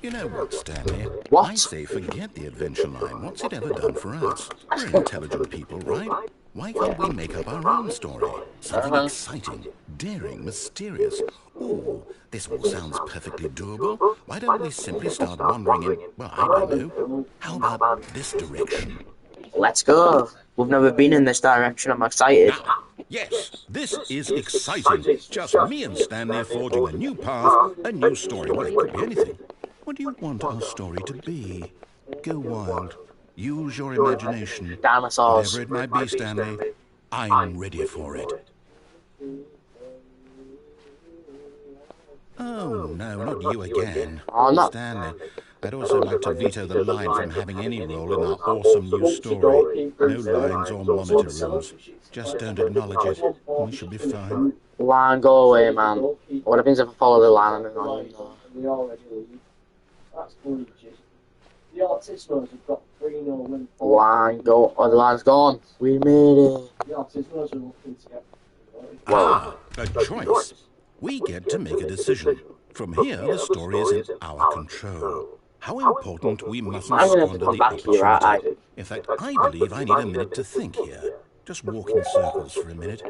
You know what, Stanley? What? I say forget the adventure line. What's it ever done for us? We're intelligent people, right? Why can't we make up our own story? Something exciting, daring, mysterious. Ooh, this all sounds perfectly doable. Why don't we simply start wandering in, well, I don't know. How about this direction? Let's go. We've never been in this direction. I'm excited. Now, yes, this is exciting. Just me and Stanley forging a new path, a new story. Well, it could be anything. What do you want our story to be? Go wild. Use your imagination. Dinosaurs. Whatever it might be, Stanley, I'm ready for it. Oh, no, not you again. Oh, no. Stanley, I'd also like to veto the line from having any role in our awesome new story. No lines or monitor rooms. Just don't acknowledge it. We should be fine. Line, go away, man. What happens if I follow the line? We already leave. That's glitchy. The Artismos have got 3-0 win. Line, go. Oh, the line's gone. We made it. The Artismos are looking to get... Ah, a choice. We get to make a decision. From here, the story is in our control. How important we mustn't squander the opportunity. In fact, I believe I need a minute to think here. Just walk in circles for a minute.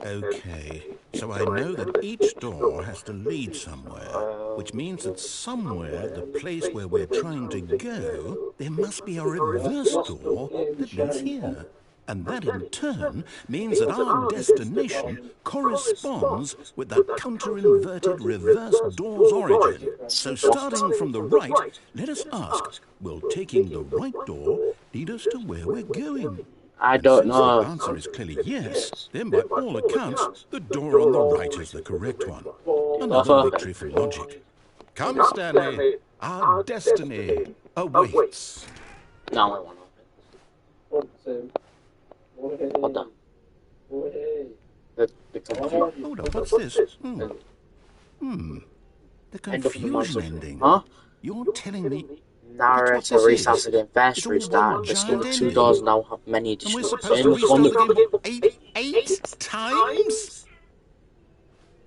Okay, so I know that each door has to lead somewhere, which means that somewhere, the place where we're trying to go, there must be a reverse door that leads here. And that in turn means that our destination corresponds with the counter-inverted reverse door's origin. So starting from the right, let us ask, will taking the right door lead us to where we're going? I don't know. If the answer is clearly yes, then by all accounts, the door on the right is the correct one. Another victory for logic. Come, Stanley, our destiny awaits. No, I want to open. What the confusion. Hold on, what's this? The confusion ending. Huh? You're telling me Narrator restarts the game. First restart. The school 2 doors now have many And we're additional supposed to rooms. restart the game eight times?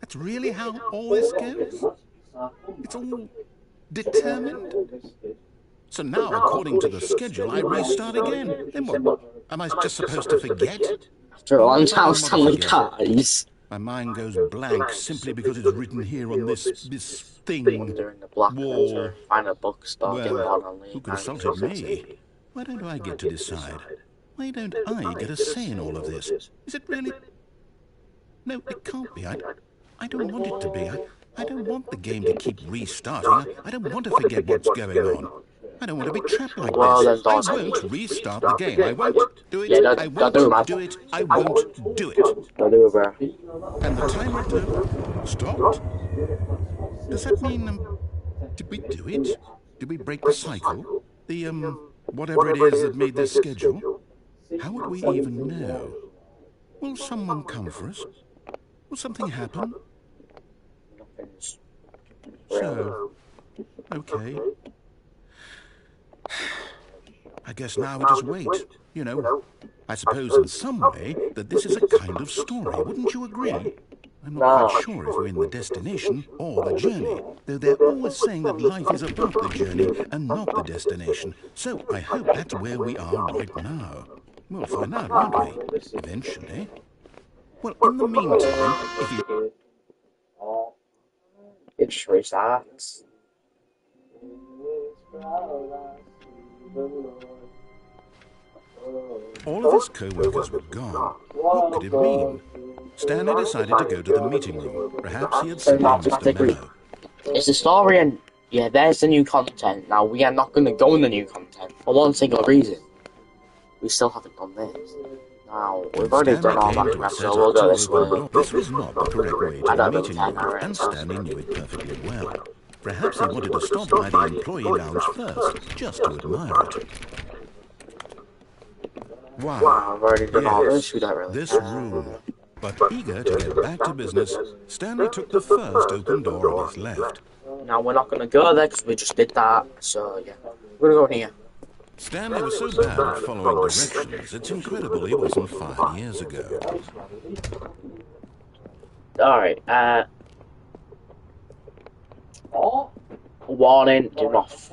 That's really how all this goes? It's all determined? So now, according to the schedule, I restart again. Then what? Am I just supposed to forget? After a long time, Stanley dies. My mind goes blank simply because it's written here on this thing. During the Black Wall. find a bookstore. Well, who consulted me? Why don't I get to decide? Why don't I get a say in all of this? Is it really? No, it can't be. I don't want it to be. I don't want the game to keep restarting. I don't want to forget what's going on. I don't want to be trapped like this. I won't restart the game. I won't do it. I won't do it. I won't do it. And the timer stopped. Does that mean, did we do it? Did we break the cycle? The, whatever it is that made this schedule? How would we even know? Will someone come for us? Will something happen? So, okay. I guess now we just wait. You know, I suppose in some way that this is a kind of story. Wouldn't you agree? I'm not quite sure if we're in the destination or the journey, though they're always saying that life is about the journey and not the destination. So I hope that's where we are right now. We'll find out, won't we? Eventually. Well, in the meantime, if you... It restarts. All of his co-workers were gone. What could it mean? Stanley decided to go to the meeting room. Perhaps he had simply missed a memo. It's the story and, yeah, there's the new content. Now, we are not going to go in the new content for one single reason. We still haven't done this. Now, we've already done all that, so we'll go this way. This was not the correct way to the meeting room, and Stanley knew it perfectly well. Perhaps he wanted to stop by the employee lounge first, just to admire it. Wow, I've already done all this, we don't really this room. But eager to get back to business, Stanley took the first open door on his left. Now, we're not going to go there because we just did that, so yeah. We're going to go in here. Stanley was so bad at following directions, it's incredible he wasn't 5 years ago. Alright, warning, do not.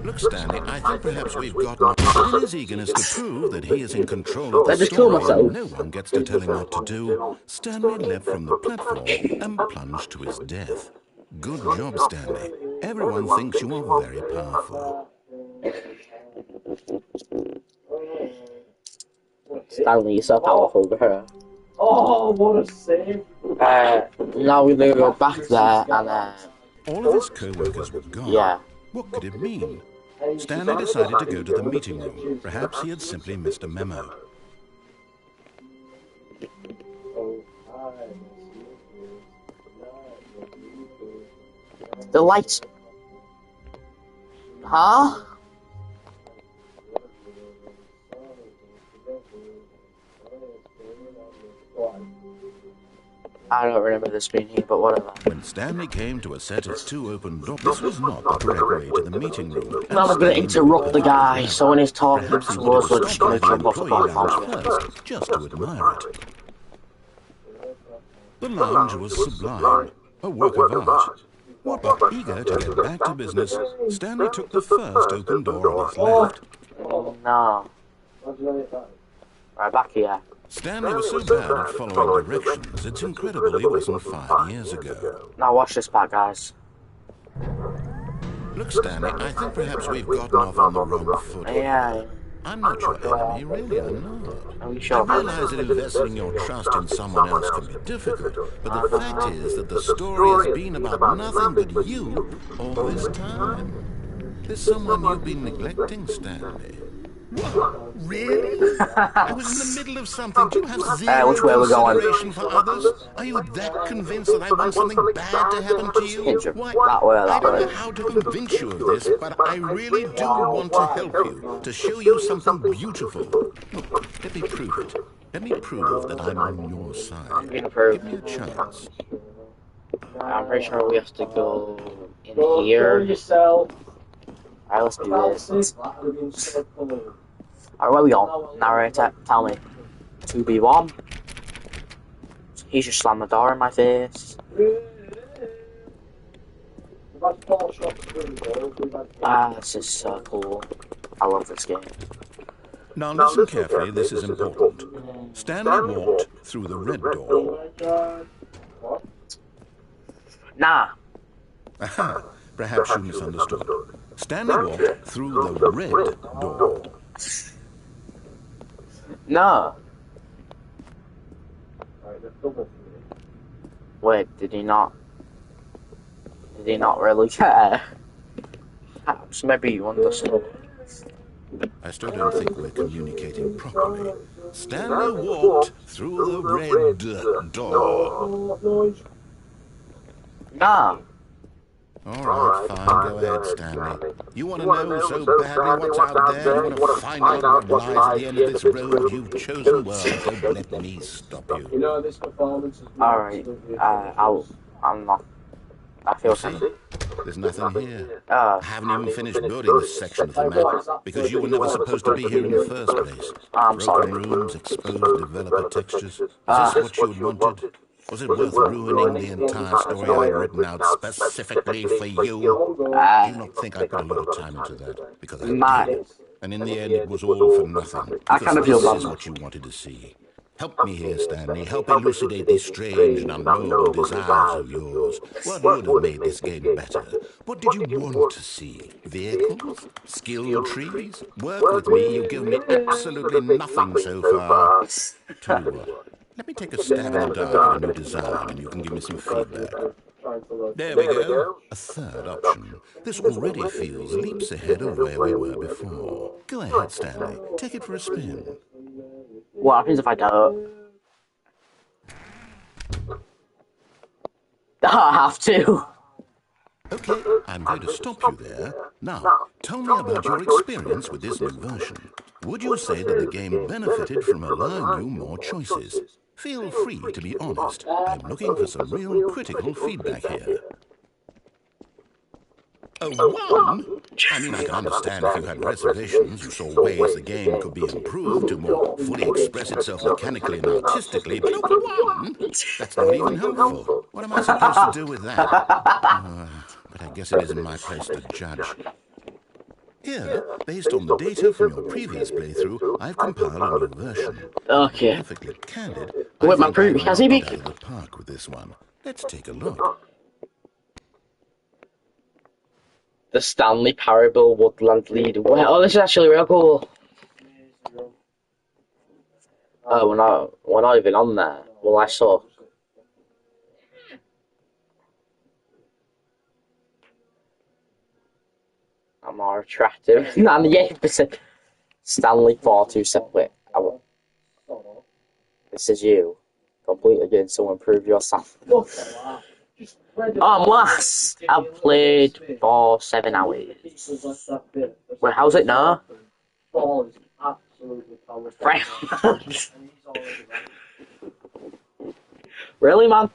Look, Stanley, I think perhaps we've gotten... But in his eagerness to prove that he is in control of the story and no one gets to tell him what to do, Stanley leapt from the platform and plunged to his death. Good job, Stanley. Everyone thinks you are very powerful. Stanley, you're so powerful, bro. Oh, what a save! Now we're going to go back there and, All of his co-workers were gone. yeah. What could it mean? Stanley decided to go to the meeting room. Perhaps he had simply missed a memo. The lights. Huh? I don't remember this being here, but whatever. When Stanley came to a set of 2 open doors, this was not the correct way to the meeting room. Now we're going to interrupt the guy, so when he's talking to us, we're just going to jump off the platform. First, just to admire it. The lounge was sublime, a work of art. But eager to get back to business, Stanley took the first open door on his left. No. Right, back here. Stanley was so bad at following directions, it's incredible he wasn't 5 years ago. Now watch this part, guys. Look, Stanley, I think perhaps we've gotten off on the wrong foot. Yeah. I'm not your enemy, really, I'm not. Are you sure? I realize that investing your trust in someone else can be difficult, but the fact is that the story has been about nothing but you all this time. There's someone you've been neglecting, Stanley. What? Really? I was in the middle of something. Do you have zero which way we're going? consideration for others? Are you that convinced that I want something bad to happen to you? Why, That way, I that don't way. know how to convince you of this, but I really do want to help you, to show you something beautiful. Look, let me prove it. Let me prove that I'm on your side. Give me a chance. I'm pretty sure we have to go in Go here. kill yourself. Alright, let's do this. That would have been so cool. Alright, where are we on? Narrator, tell me. 2B1. He just slammed the door in my face. This is so cool. I love this game. Now listen carefully, this is important. Stanley walked through the red door. Nah. Aha, perhaps you misunderstood. Stanley walked through the red door. No. Wait, did he not? Did he not really care? Perhaps maybe you understood. I still don't think we're communicating properly. Stanley walked through the red door. Nah. All right, fine, go ahead, Stanley. You want to know so badly what's out there? You want to find out what lies at the end of this road you've chosen? Well, don't let me stop you. You know, this performance is Alright, I'm not. I feel See? something. There's nothing here. I haven't even finished building this section of the map because you were never supposed to be here in the first place. I'm sorry. Broken rooms, exposed developer textures. Is this what you'd wanted? Was it worth ruining the entire story I'd written out specifically for you? Do you not think I put a lot of time into that? Because I did. And in the end, it was all for nothing. I kind of feel this bad. is what you wanted to see. Help me here, Stanley. Help elucidate these strange and unknowable desires of yours. What would have made this game better? What did you want to see? Vehicles? Skill trees? Work with me. You've given me absolutely nothing so far. Tell you what. Let me take a stab in the dark at a new design, and you can give me some feedback. There we go. A third option. This already feels leaps ahead of where we were before. Go ahead, Stanley. Take it for a spin. What happens if I don't? I have to. Okay, I'm going to stop you there. Now, tell me about your experience with this new version. Would you say that the game benefited from allowing you more choices? Feel free to be honest. I'm looking for some real critical feedback here. A 1? I mean, I can understand if you had reservations, you saw ways the game could be improved to more fully express itself mechanically and artistically, but a 1? That's not even helpful. What am I supposed to do with that? But I guess it isn't my place to judge. Here, based on the data from your previous playthrough, I've compiled a new version. Okay. Perfectly candid, Wait, I my think has I he knocked been? it out of the park with this one. Let's take a look. The Stanley Parable Woodland Lead. Oh, this is actually real cool. Oh, we're not even on there. Well, I saw. I'm more attractive. 98%. Stanley 427. Wait, this is you. Complete again, so improve yourself. I'm last. I've played for 7 hours. Wait, how's it now? Really, man?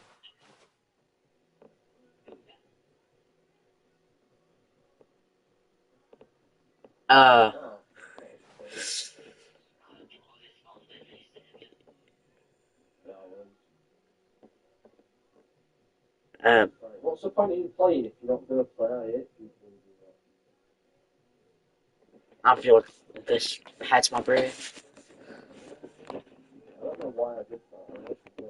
What's the point in playing if you're not going to play? I hate people who do that. I feel like this hurts my brain. I don't know why I did that. I actually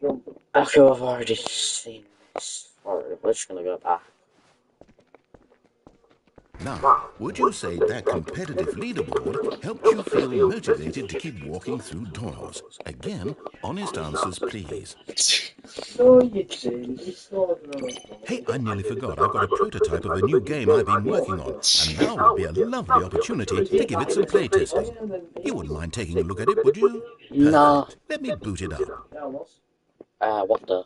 don't know what I feel I've already seen this. Alright, we're just gonna go back. Now, would you say that competitive leaderboard helped you feel motivated to keep walking through doors? Again, honest answers, please. No, you didn't. You scored another goal. Hey, I nearly forgot. I've got a prototype of a new game I've been working on, and now would be a lovely opportunity to give it some playtesting. You wouldn't mind taking a look at it, would you? No. Perfect. Let me boot it up. What the?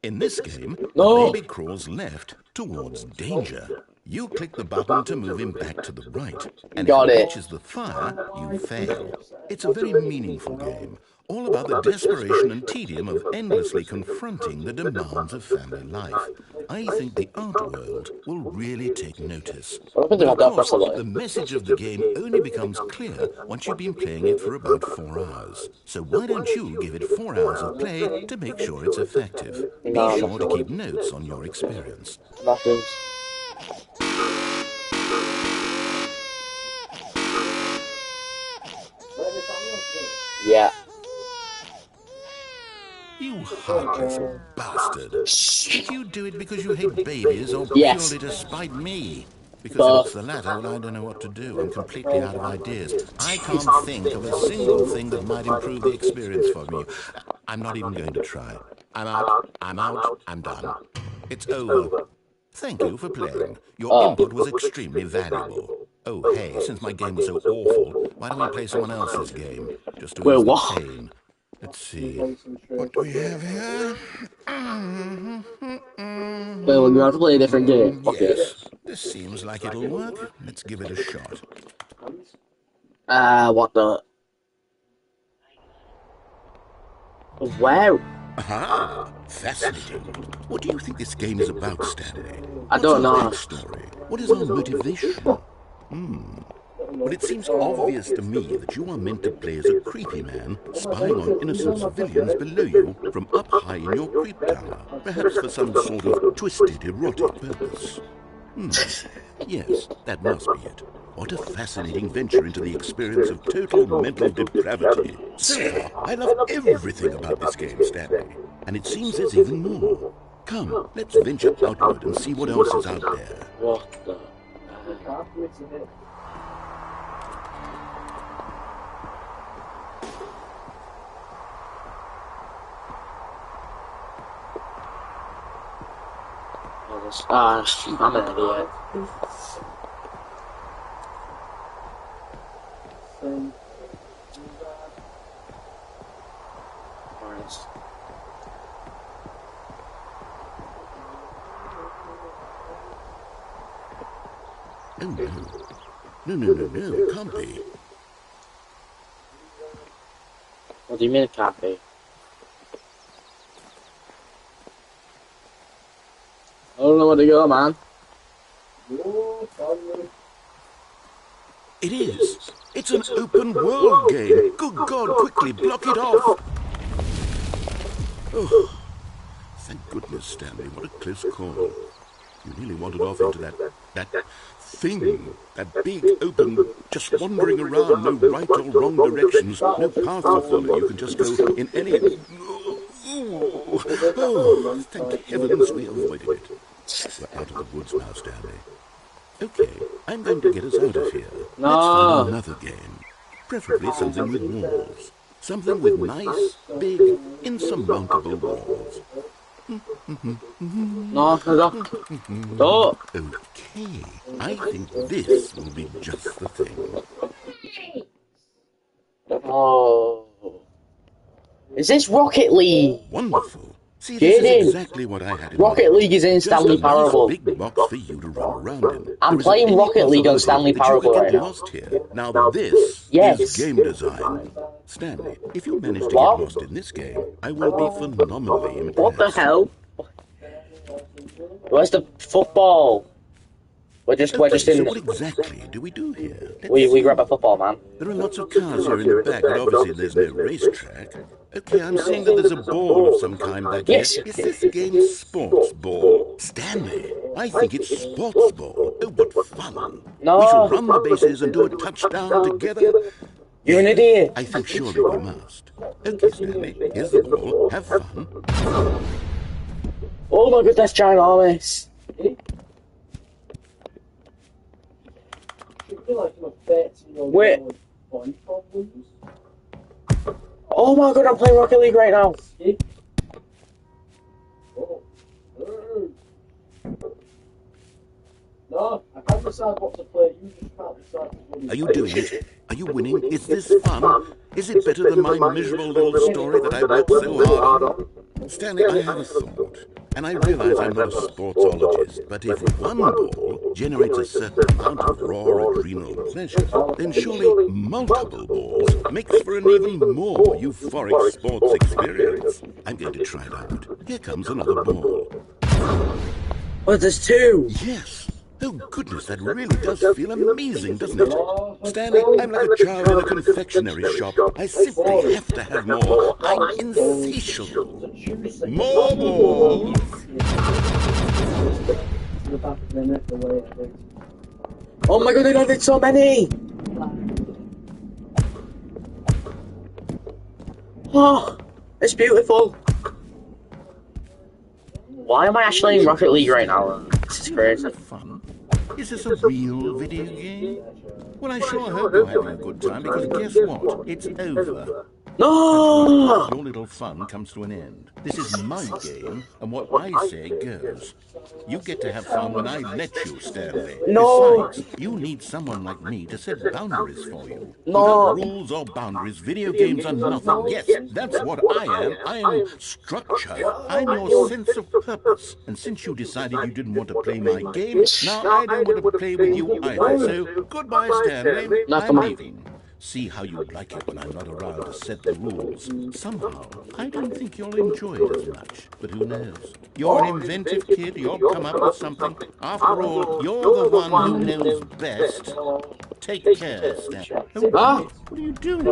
In this game, No. the baby crawls left towards danger. You click the button to move him back to the right, and Got if he it. reaches the fire, you fail. It's a very meaningful game, all about the desperation and tedium of endlessly confronting the demands of family life. I think the art world will really take notice. But of course, the message of the game only becomes clear once you've been playing it for about 4 hours. So why don't you give it 4 hours of play to make sure it's effective? Be sure to keep notes on your experience. Nothing. Yeah. You heartless bastard. Did you do it because you hate babies or Yes. purely to spite me? Because if it's the latter, well, I don't know what to do. I'm completely out of ideas. I can't think of a single thing that might improve the experience for me. I'm not even going to try. I'm out. I'm done. It's over. Thank you for playing. Your input was extremely valuable. Oh, hey, since my game was so awful, why don't we play someone else's game? Just to ease the pain. Let's see. What do we have here? Well, we're going to play a different game. Yes, this seems like it'll work. Let's give it a shot. What the? Wow. Aha! Fascinating. What do you think this game is about, Stanley? I don't know. What's our backstory? What is our motivation? Well, it seems obvious to me that you are meant to play as a creepy man spying on innocent civilians below you from up high in your creep tower, perhaps for some sort of twisted erotic purpose. Yes, that must be it. What a fascinating venture into the experience of total mental depravity. So far, I love everything about this game, Stanley. And it seems there's even more. Come, let's venture outward and see what else is out there. What the? I'm an idiot. Oh, no, it can't be. What do you mean it can't be? I don't know where to go, man. It is. It's an open world game. Good God, quickly, block it off. Oh, thank goodness, Stanley. What a close call. You really wandered off into that thing. That big, open, just wandering around, no right or wrong directions, no path to follow. You can just go in any... Oh, thank heavens we avoided it. We're out of the woods now, Stanley. Okay, I'm going to get us out of here. No. Let's find another game. Preferably something with walls. Something with nice, big, insurmountable walls. No, no. Okay, I think this will be just the thing. Oh. Is this Rocket League? Wonderful. See, this is exactly what I had in Rocket mind. League is in Stanley Just a nice Parable. big box for you to run around in. I'm There playing isn't any Rocket League on Stanley possibility Parable that you right would now. get lost here. Now this Yes. is game design. Stanley, if you manage to get lost in this game, I will be phenomenally impressed. What the hell? Where's the football? We're just So in. what exactly do we do here? We grab a football, man. There are lots of cars here in the back, but obviously there's no racetrack. Okay, I'm seeing that there's a ball of some kind back here. Yes. Is this game sports ball? Stanley, I think it's sports ball. Oh, what fun. No. We should run the bases and do a touchdown together. You're an idiot. I think surely we must. Okay, Stanley, here's the ball. Have fun. Oh my god, that's ginormous. Wait. Oh my god, I'm playing Rocket League right now. No, I can't decide what to play. You just can't decide. Are you doing it? Are you winning? Is this fun? Is it better than my miserable little story that I worked so hard on? Stanley, I have a thought. And I realize I'm not a sportsologist, but if one ball generates a certain amount of raw adrenal pleasure, then surely multiple balls makes for an even more euphoric sports experience. I'm going to try it out. Here comes another ball. Oh, there's two! Yes! Oh goodness, that really does feel amazing, doesn't it? Stanley, I'm like a child in a confectionery shop. I simply have to have more. I'm insatiable. More balls! Oh my god, I did so many! Oh, it's beautiful. Why am I actually in Rocket League right now? This is crazy. Fun? Is this a real video game? Well, I sure hope you're having a good time, because guess what? It's over. No! Your little fun comes to an end. This is my game, and what I say goes. You get to have fun when I let you, Stanley. No! Besides, you need someone like me to set boundaries for you. No! Without rules or boundaries, video games are nothing. Yes, that's what I am. I am structure. I'm your sense of purpose. And since you decided you didn't want to play my game, now I don't want to play with you either. So, goodbye, Stanley. I'm leaving. See how you like it when I'm not around to set the rules. Somehow, I don't think you'll enjoy it as much. But who knows? You're an inventive kid. You'll come up with something. After all, you're the one who knows best. Take care, Stan. Oh, what are you doing?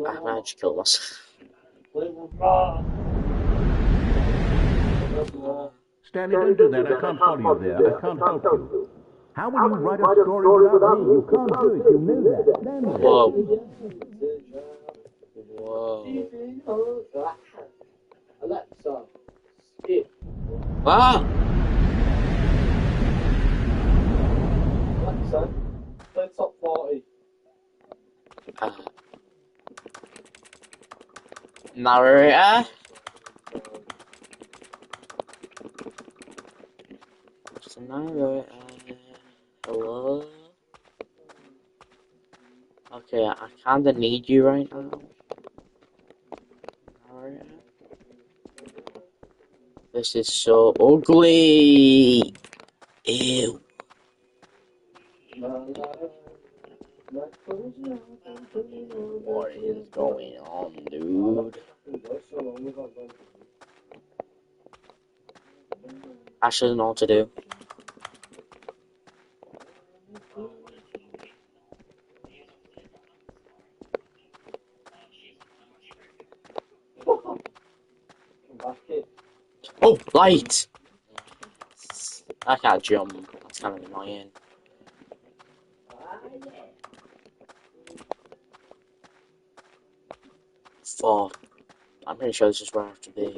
I managed to kill myself. Stanley, don't do that. I can't follow you there. I can't help you. How will you write a story without me? You can't do it. You know that. Stanley. Whoa. Whoa. Alexa, skip. Ah! Alexa, play top 40. Narrator. What's the narrator? Hello? Okay, I kinda need you right now. Narrator. This is so ugly! Ew. What is going on, dude? I shouldn't know what to do. Oh, light! I can't jump. That's kind of annoying. Fuck. I'm pretty sure this is where I have to be. I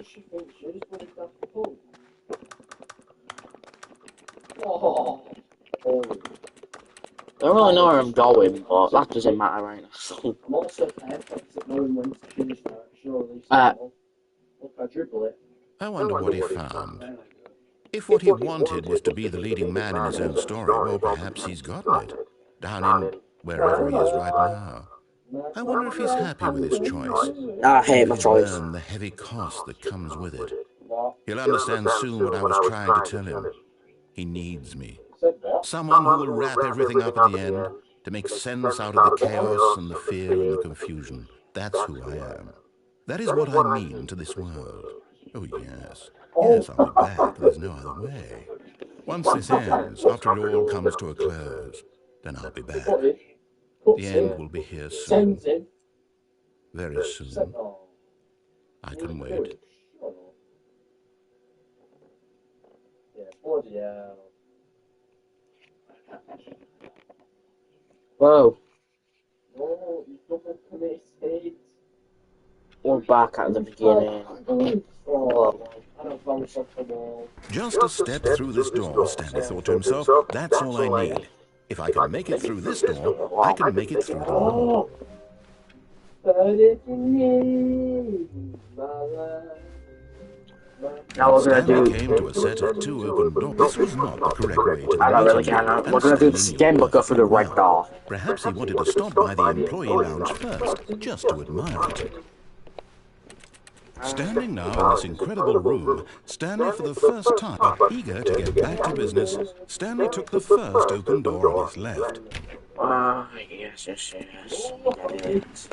don't really know where I'm going, but that doesn't matter right now. I'm also perfect at knowing when to finish that. Surely, look, I dribble it. I wonder what he found. If what he wanted was to be the leading man in his own story, well, perhaps he's gotten it. Down in wherever he is right now. I wonder if he's happy with his choice. I hate my choice. Learn the heavy cost that comes with it. He'll understand soon what I was trying to tell him. He needs me. Someone who will wrap everything up at the end to make sense out of the chaos and the fear and the confusion. That's who I am. That is what I mean to this world. Oh, yes. Yes, I'll be back. There's no other way. Once this ends, after it all comes to a close, then I'll be back. The end will be here soon. Very soon. I can wait. Whoa. We're back at the beginning. Whoa. Just a step through this door, Stanley thought to himself. That's all I need. If I can make it through this door, I can make it through the wall. Now we're gonna do. Came to a set of two open doors. This was not the correct way to I don't really care. We're gonna do this again, but go through the red door. Perhaps he wanted to stop by the employee lounge first, just to admire it. Standing now in this incredible room, Stanley for the first time, but eager to get back to business, Stanley took the first open door on his left. Yes. Get it.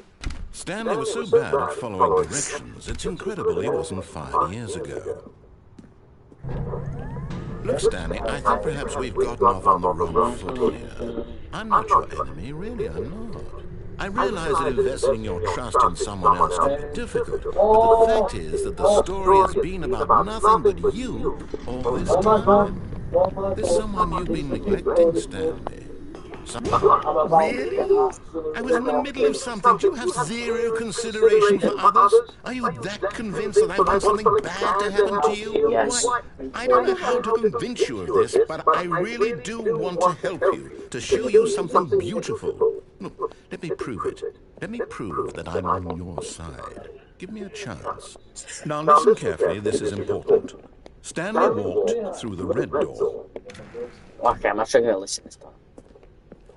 Stanley was so bad at following directions, it's incredible he wasn't fired years ago. Look, Stanley, I think perhaps we've gotten off on the wrong foot here. I'm not your enemy, really, I'm not. I realize that investing your trust in someone else can be difficult, but the fact is that the story has been about nothing but you all this time. There's someone you've been neglecting, Stanley. Really? I was in the middle of something. Do you have zero consideration for others? Are you that convinced that I want something bad to happen to you? Yes. Why, I don't know how to convince you of this, but I really do want to help you, to show you something beautiful. Look, let me prove it. Let me prove that I'm on your side. Give me a chance. Now listen carefully, this is important. Stanley walked through the red door. Okay, I'm actually going to listen this time.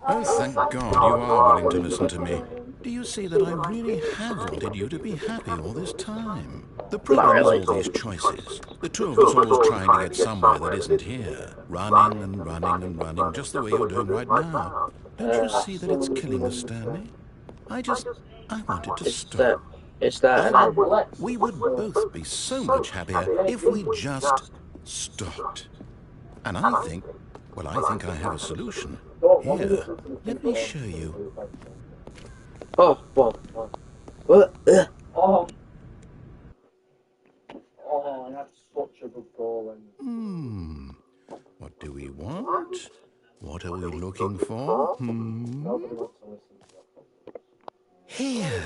Oh, thank God you are willing to listen to me. Do you see that I really have wanted you to be happy all this time? The problem is all these choices. The two of us always trying to get somewhere that isn't here. Running and running and running, just the way you're doing right now. Don't you see that it's killing us, Stanley? I wanted to stop. Is that We would both be so much happier if we just stopped. And I think I have a solution. Here, let me show you. Oh, that's such a good goal. What do we want? What are we looking for? Here.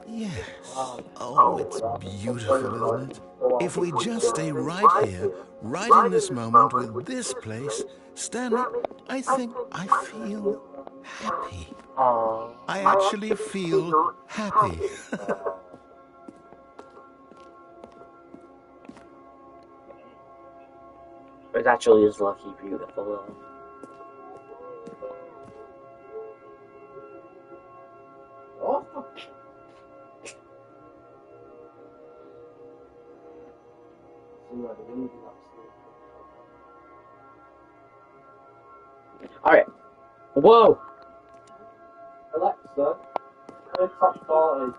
Yes. Oh, it's beautiful, isn't it? If we just stay right here, right in this moment with this place, Stanley, I think I feel happy. I actually feel happy. It actually is lucky beautiful though. Alright. Whoa! Alexa, play top 40.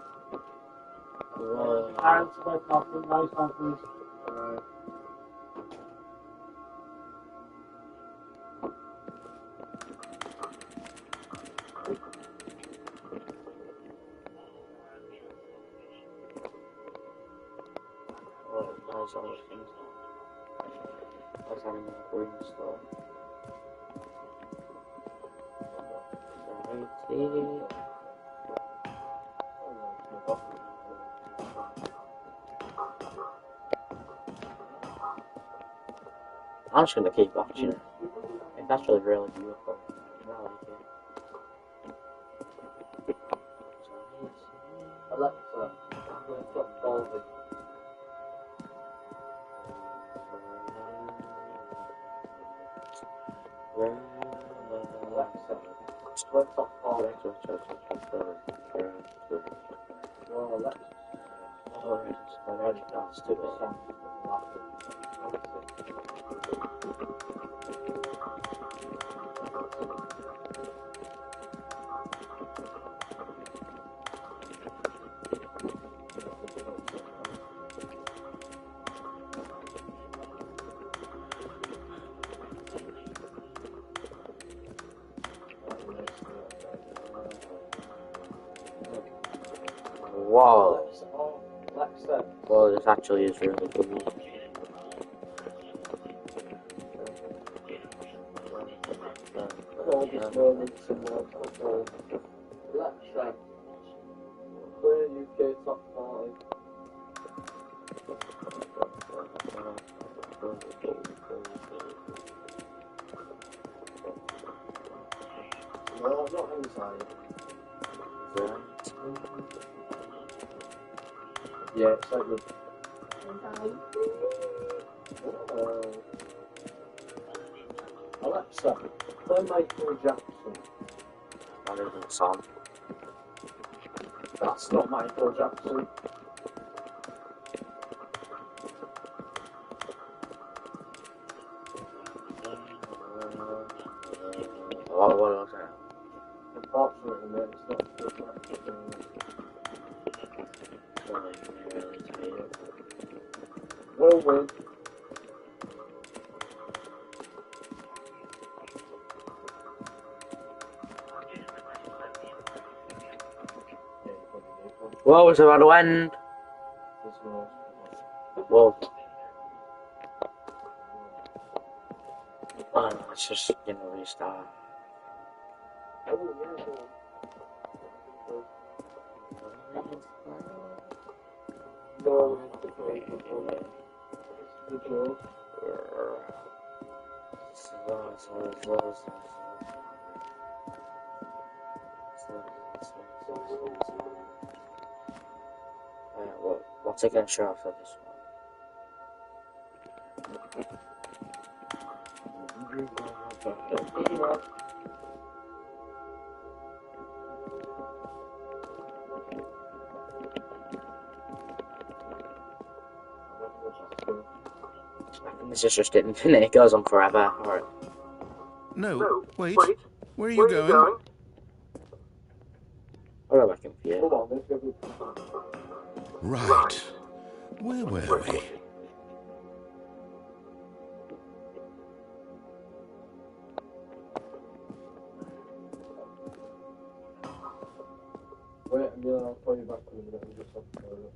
Whoa. Parents play nothing, nice one, please. Nice other things. I was having a green store. I'm just gonna keep watching it. It's actually really beautiful. I like it. Alexa, play top 40. Alexa, play top 40. No, Alexa. That's too bad. Wow. Well, this actually is really good. Alexa, play UK top 40. No, not inside. Yeah, it's like good. Alexa, play Michael Jackson. That isn't a song. That's not Michael Jackson. Well. Whoa, it's about to end. Whoa. Oh, let's just, restart. What's it gonna show after this one? I think this is just infinite. It goes on forever. Alright. No, wait. Where are you going? I'll go back in here. Right. Where were we? Wait, I'll call you back in a minute. I'm just off the toilet.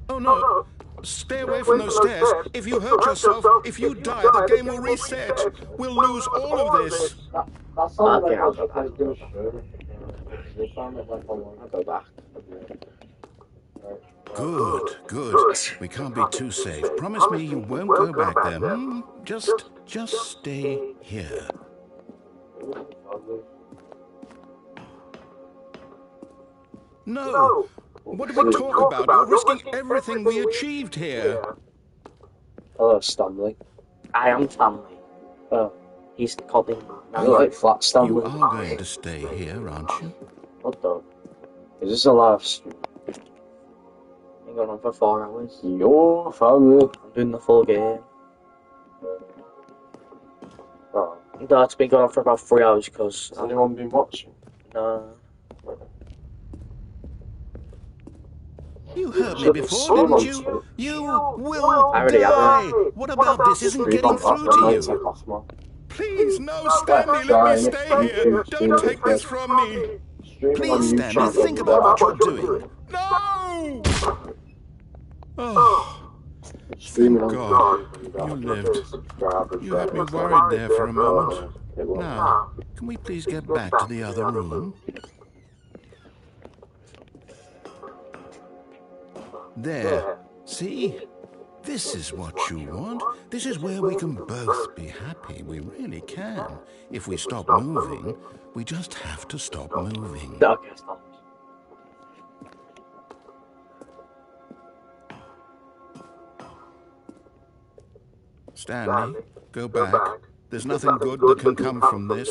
Oh no! Stay away from those stairs. If you hurt yourself, if you die, the game will reset. We'll lose all of this. That sounds like I'll go I back. do should. It sounded like I want I'll go back. Good, good. We can't be too safe. Promise me you won't go back there. Just stay here. No! What do we talk about? You're risking everything we achieved here. Hello, Stanley. I am Stanley. Oh, He's called him. you like flat Stanley? You are going to stay here, aren't you? What the? Is this a live stream? Been going on for 4 hours. Your family. I'm doing the full game. Oh, No, it's been going on for about 3 hours because has anyone been watching? no. You heard me before, didn't you? You will I already have die. What about this isn't getting through to you? Please, no, Stanley, let me stay here. Don't take this from me. Please, Stanley, think about what you're doing. No! Oh, thank God you lived. You had me worried there for a moment. Now, can we please get back to the other room? There. See? This is what you want. This is where we can both be happy. We really can. If we stop moving, we just have to stop moving. Okay, stop. Stanley, go back. There's nothing good that can come from this.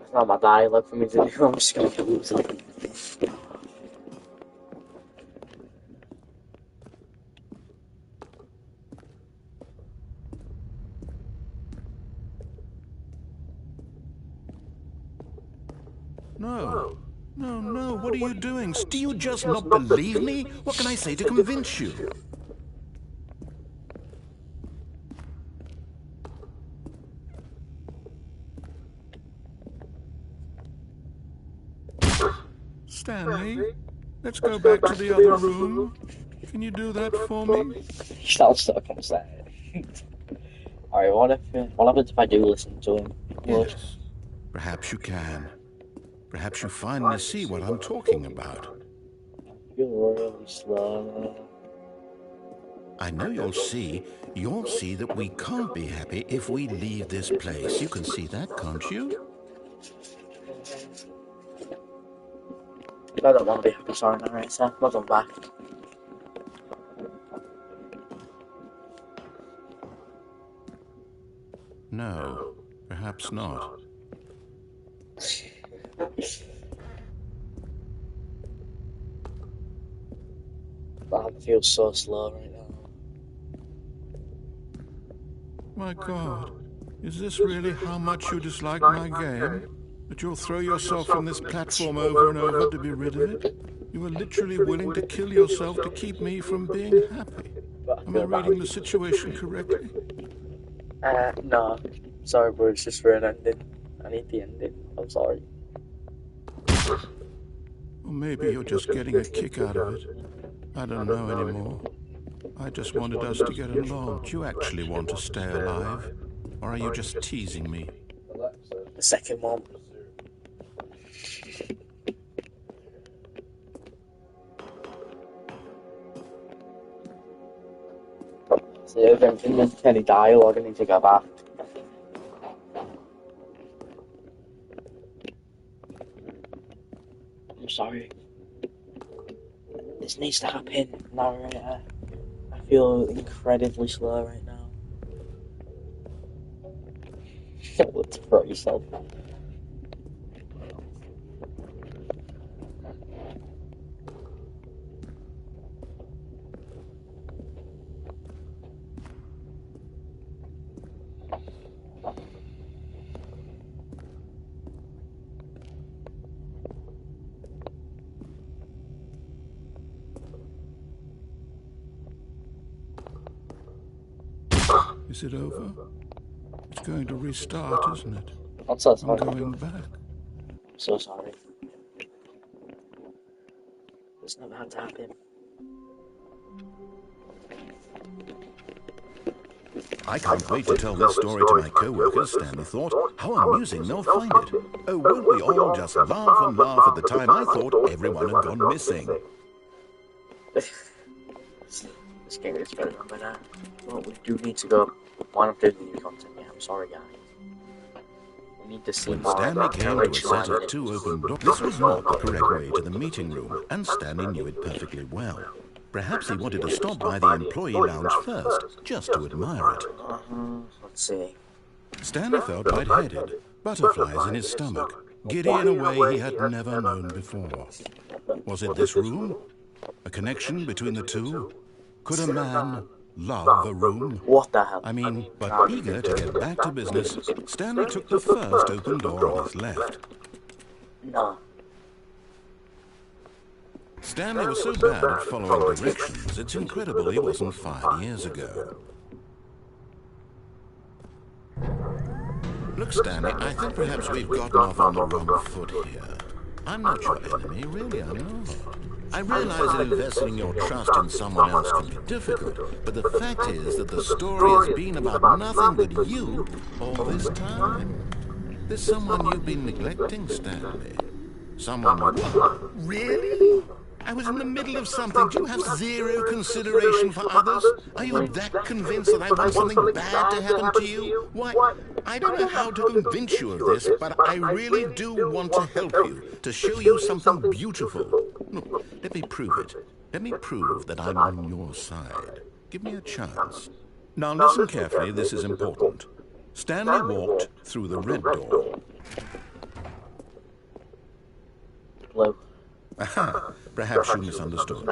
It's not my dialogue for me to do. I'm just gonna kill myself. No. No, what are you doing? Do you just not believe me? What can I say to convince you? Stanley, let's go back to the other room. Can you do that for me? Sounds so upset. Alright, what happens if I do listen to him? Yes, perhaps you can. Perhaps you finally see what I'm talking about. You're really slow. I know you'll see. You'll see that we can't be happy if we leave this place. You can see that, can't you? I don't want to be happy, sorry, narrator. Not on back. No, perhaps not. I feel so slow right now. My God, is this really how much you dislike my game? That you'll throw yourself from this platform over and over to be rid of it? You are literally willing to kill yourself to keep me from being happy. Am I reading the situation correctly? No. Sorry, bro, it's just for an ending. I need the ending. I'm sorry. Or maybe you're just getting a kick out of it. I don't know anymore. I just wanted us to get along. Do you actually want to stay alive? Or are you just teasing me? The second one. See, if anything with any dialogue, I need to go back. I'm sorry. This needs to happen, narrator. I feel incredibly slow right now. Let's throw yourself. Is it over? It's going to restart, isn't it? I'm so sorry. I'm going back. I'm so sorry. It's never had to happen. I can't wait to tell this story to my co-workers, Stanley thought. How amusing they'll find it. Oh, won't we all just laugh and laugh at the time I thought everyone had gone missing. This game is very long now. Well, we do need to go. One of the new content, yeah, I'm sorry, guys. We need to see When more Stanley about came to a set of two open doors, this was not the correct way to the meeting room, and Stanley knew it perfectly well. Perhaps he wanted to stop by the employee lounge first, just to admire it. Let's see. Stanley felt lightheaded, butterflies in his stomach, giddy in a way he had never known before. Was it this room? A connection between the two? Could a man love a room? What the hell? I mean, but eager to get back to business, Stanley took the first open door on his left. No. Stanley was so bad at following directions, it's incredible he wasn't 5 years ago. Look, Stanley, I think perhaps we've gotten off on the wrong foot here. I'm not your enemy, really, I'm not. I realize that investing your trust in someone else can be difficult, but the fact is that the story has been about nothing but you all this time. There's someone you've been neglecting, Stanley. Someone you... Really? I was in the middle of something. Do you have zero consideration for others? Are you that convinced that I want something bad to happen to you? Why, I don't know how to convince you of this, but I really do want to help you, to show you something beautiful. Look, let me prove it. Let me prove that I'm on your side. Give me a chance. Now listen carefully, this is important. Stanley walked through the red door. Blue. Aha, perhaps you misunderstood.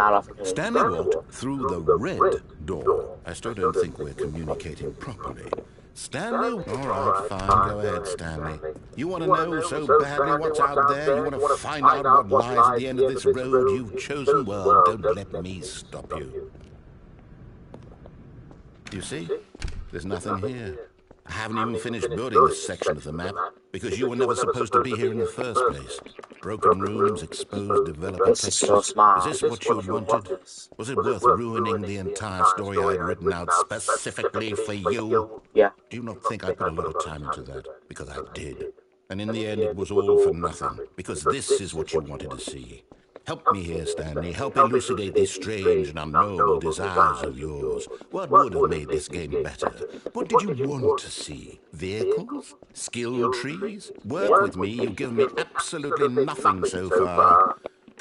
Stanley walked through the red door. I still don't think we're communicating properly. Stanley, all right, fine, go ahead, Stanley. You want to know so badly what's out there? You want to find out what lies at the end of this road you've chosen? Well, don't let me stop you. You see? There's nothing here. I haven't even finished building this section of the map, because you were never supposed to be here in the first place. Broken rooms, exposed developer textures. Is this what you wanted? Was it worth ruining the entire story I'd written out specifically for you? Yeah. Do you not think I put a lot of time into that? Because I did. And in the end, it was all for nothing, because this is what you wanted to see. Help me here, Stanley. Help elucidate these strange and unknowable desires of yours. What would have made this game better? What did you want to see? Vehicles? Skill trees? Work with me. You've given me absolutely nothing so far.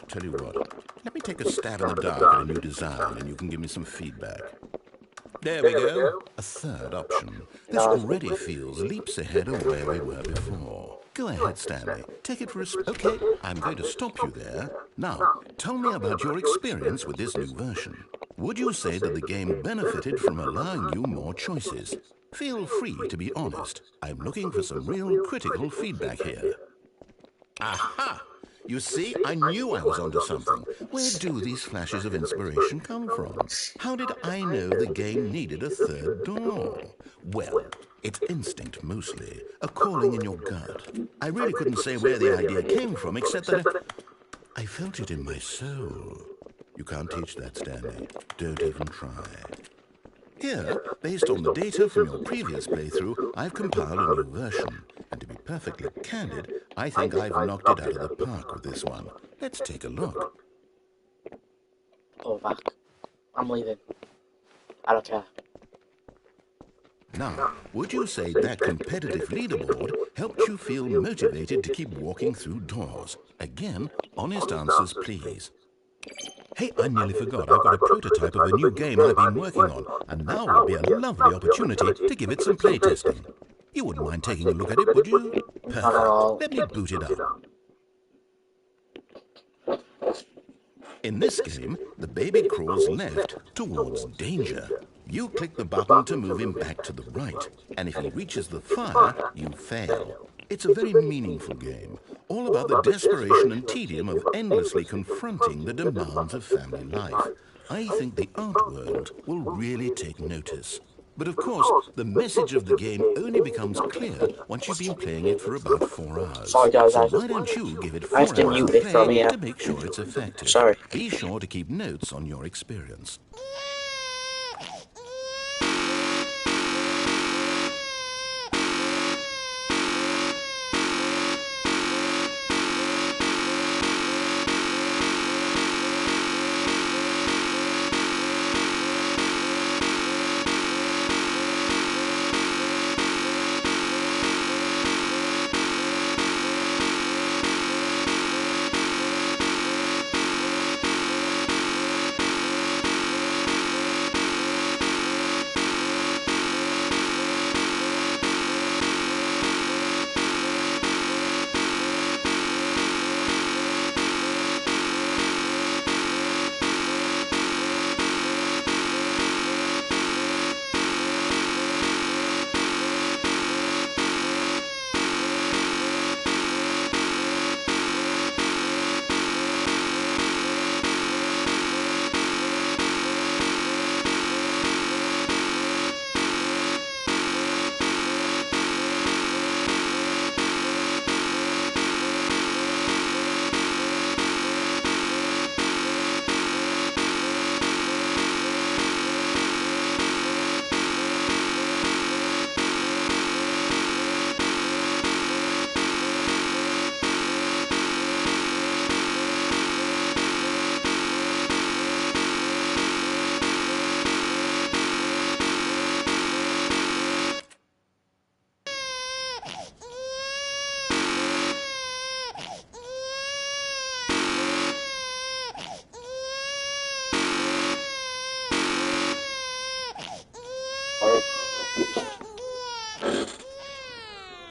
Tell you what, let me take a stab in the dark at a new design, and you can give me some feedback. There we go. A third option. This already feels leaps ahead of where we were before. Go ahead, Stanley. Take it for a Okay, I'm going to stop you there. Now, tell me about your experience with this new version. would you say that the game benefited from allowing you more choices? Feel free to be honest. I'm looking for some real critical feedback here. Aha! You see, I knew I was onto something. Where do these flashes of inspiration come from? How did I know the game needed a third door? Well, it's instinct mostly, a calling in your gut. I really couldn't say where the idea came from, except that I felt it in my soul. You can't teach that, Stanley. Don't even try. Here, based on the data from your previous playthrough, I've compiled a new version. And to be perfectly candid, I think I've knocked it out of the park with this one. Let's take a look. Go back. I'm leaving. I don't care. Now, would you say that competitive leaderboard helped you feel motivated to keep walking through doors? Again, honest answers, please. Hey, I nearly forgot. I've got a prototype of a new game I've been working on, and now would be a lovely opportunity to give it some playtesting. You wouldn't mind taking a look at it, would you? Perfect. Let me boot it up. In this game, the baby crawls left towards danger. You click the button to move him back to the right, and if he reaches the fire, you fail. It's a very meaningful game, all about the desperation and tedium of endlessly confronting the demands of family life. I think the art world will really take notice. But of course, the message of the game only becomes clear once you've been playing it for about 4 hours. Sorry guys, so why don't you give it 4 I have to hours mute of it from play here. to make sure it's effective. Sorry. Be sure to keep notes on your experience.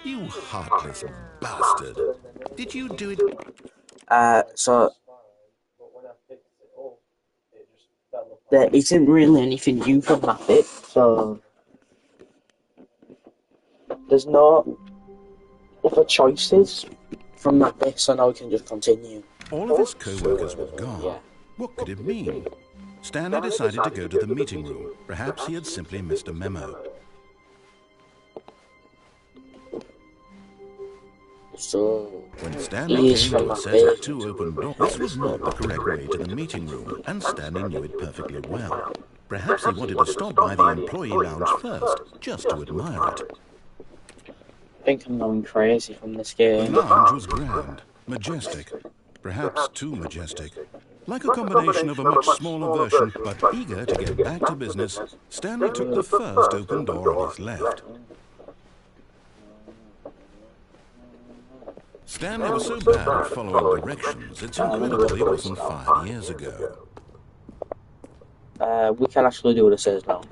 You heartless bastard. Did you do it? So there isn't really anything new from that bit, so there's no other choices from that bit, so now we can just continue. All of his co-workers were gone. Yeah. What could it mean? Stanley decided to go to the meeting room. Perhaps he had simply missed a memo. So When Stanley came to a set of 2 open doors, this was not the correct way to the meeting room, and Stanley knew it perfectly well. Perhaps he wanted to stop by the employee lounge first, just to admire it. I think I'm going crazy from this The game. lounge was grand, majestic, perhaps too majestic. Like a combination of a much smaller version, but eager to get back to business, Stanley took the first open door on his left. Stanley was so bad at following directions, it's incredible he wasn't fired years ago. We can actually do what it says now.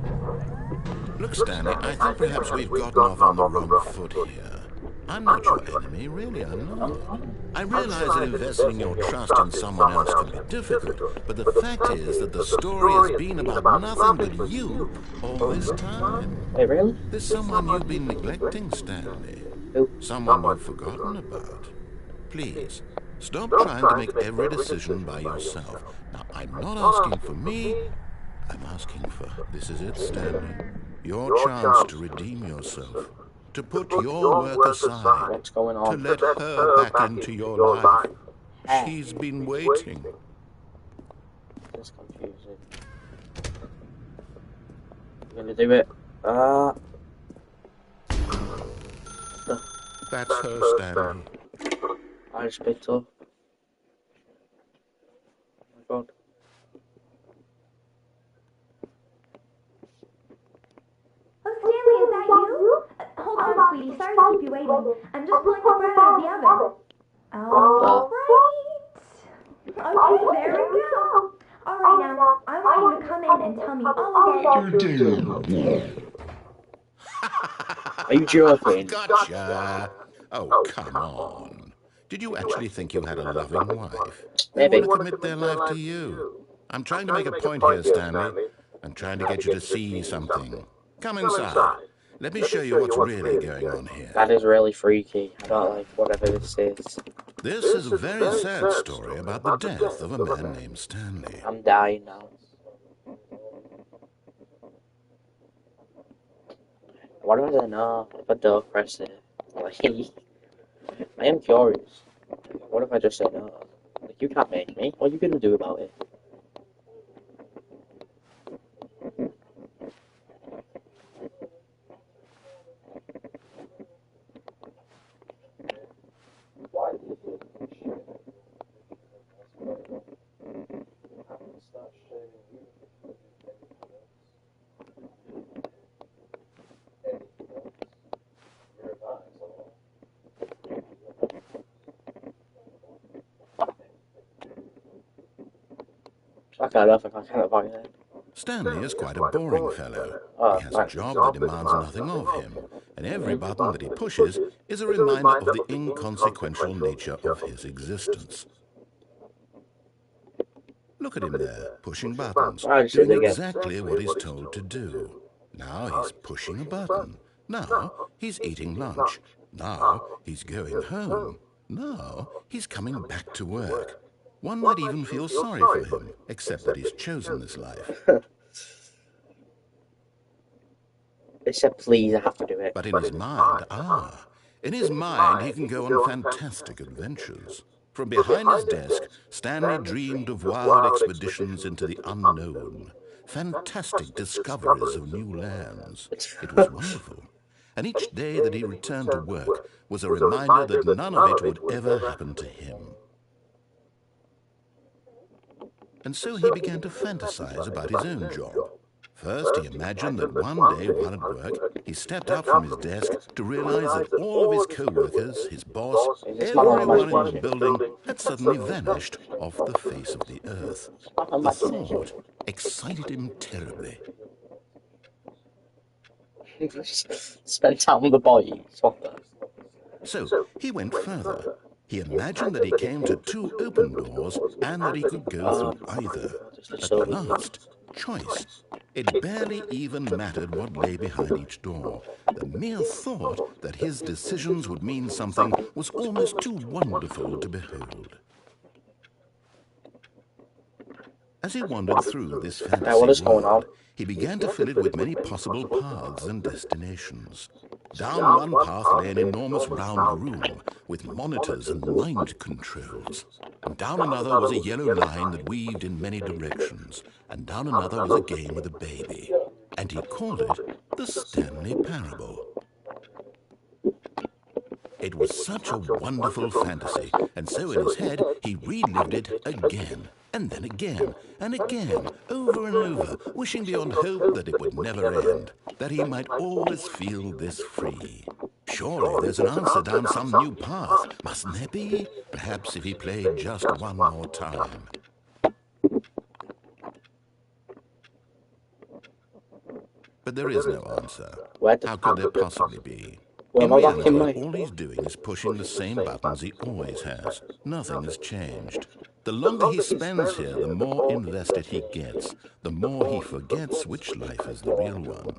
Look, Stanley, I think perhaps we've gotten off on the wrong foot here. I'm not your enemy, really, I'm not. I realize that investing your trust in someone else can be difficult, but the fact is that the story has been about nothing but you all this time. Wait, really? There's someone you've been neglecting, Stanley. Who? Someone you've forgotten about. Please, stop trying to make every decision by yourself. Now, I'm not asking for me, I'm asking for, this is it, Stanley, your chance to redeem yourself, to put your work aside, What's going to on? let her back into your life. She's been waiting. That's confusing. I'm gonna do it. That's her, Stanley. I just picked up. Oh my god. Oh, Stanley, is that you? Hold on, sweetie. Sorry to keep you waiting. I'm just pulling the bread out of the oven. All right. Okay, there we go. All right, now, I want you to come in and tell me all about it. Are you joking? Gotcha. Oh, come on. Did you actually think you had a loving wife? They Maybe. want to commit their life to you. I'm trying to make a point here, Stanley. I'm trying to get you to see something. Come inside. Let me show you what's really going on here. That is really freaky. I don't like whatever this is. This is a very sad story about the death of a man named Stanley. I'm dying now. What do I know if I don't press it? Like, I am curious. What if I just say no? Like, you can't make me. What are you gonna do about it? Okay, I don't think I can avoid it. Stanley is quite a boring fellow. He has a job that demands nothing of him, and every button that he pushes is a reminder of the inconsequential nature of his existence. Look at him there, pushing buttons, doing exactly what he's told to do. Now he's pushing a button. Now he's eating lunch. Now he's going home. Now he's coming back to work. One might even feel sorry for him, except that he's chosen this life. Except, please, I have to do it. But in his mind, in his mind he can go on fantastic adventures. From behind his desk, Stanley dreamed of wild expeditions into the unknown, fantastic discoveries of new lands. It was wonderful. And each day that he returned to work was a reminder that none of it would ever happen to him. And so he began to fantasize about his own job. First, he imagined that one day while at work, he stepped up from his desk to realize that all of his co-workers, his boss, everyone in the building had suddenly vanished off the face of the earth. The thought excited him terribly. Spend time with the boys. So he went further. He imagined that he came to two open doors and that he could go through either. At last, choice. It barely even mattered what lay behind each door. The mere thought that his decisions would mean something was almost too wonderful to behold. As he wandered through this fantasy world, he began to fill it with many possible paths and destinations. Down one path lay an enormous round room with monitors and mind controls. And down another was a yellow line that weaved in many directions. And down another was a game with a baby. And he called it the Stanley Parable. It was such a wonderful fantasy, and so in his head he relived it again, and then again, and again, over and over, wishing beyond hope that it would never end, that he might always feel this free. Surely there's an answer down some new path, mustn't there be? Perhaps if he played just one more time. But there is no answer. How could there possibly be? In reality, all he's doing is pushing the same buttons he always has. Nothing has changed. The longer he spends here, the more invested he gets, the more he forgets which life is the real one.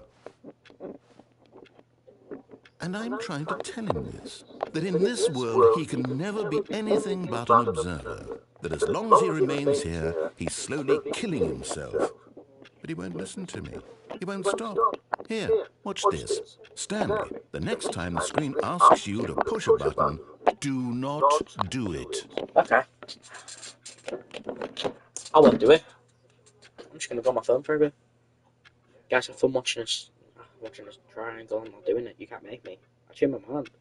And I'm trying to tell him this, that in this world he can never be anything but an observer, that as long as he remains here, he's slowly killing himself. But he won't listen to me. He won't stop. Here, watch this. Stanley, the next time the screen asks you to push a button, do not do it. Okay. I won't do it. I'm just going to go on my phone for a bit. Guys, have fun watching this triangle. I'm not doing it. You can't make me. I change my mind.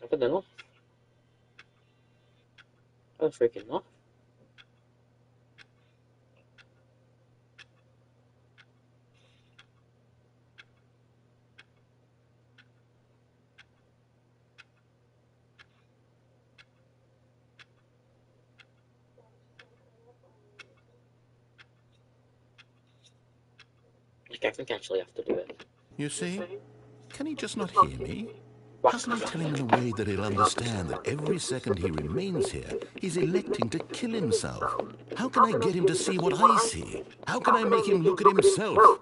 I don't know. I don't freaking know. I think I actually have to do it. You see? Can he just not hear me? How can I tell him in a way that he'll understand that every second he remains here, he's electing to kill himself? How can I get him to see what I see? How can I make him look at himself?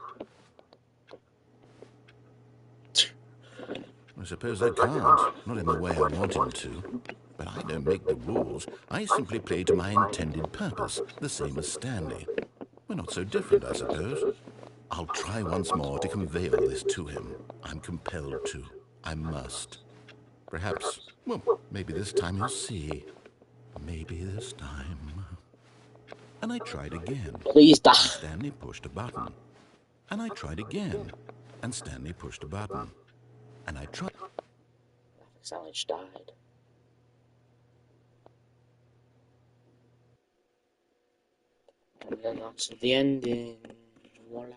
I suppose I can't. Not in the way I want him to. But I don't make the rules. I simply play to my intended purpose, the same as Stanley. We're not so different, I suppose. I'll try once more to convey all this to him. I'm compelled to. I must. Perhaps, well, maybe this time he'll see. Maybe this time. And I tried again. Please die. Stanley pushed a button. And I tried again. And Stanley pushed a button. And I tried. Stanley just died. And then that's the ending. Voila.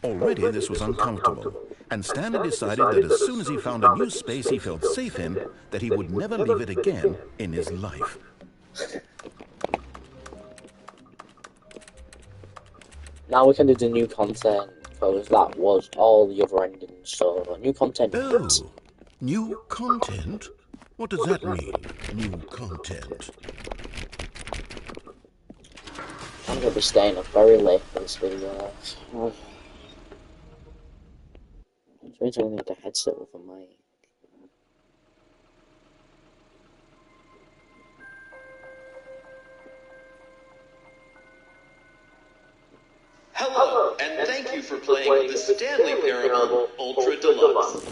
Already this was uncomfortable, and Stanley decided that as soon as he found a new space he felt safe in, that he would never leave it again in his life. Now we can do the new content, because that was all the other endings, so new content. Oh, new content? What does that mean, new content? I'm going to be staying up very late for this video. Which means I need a headset with a mic. Hello, and thank you for playing the Stanley Parable Ultra Deluxe.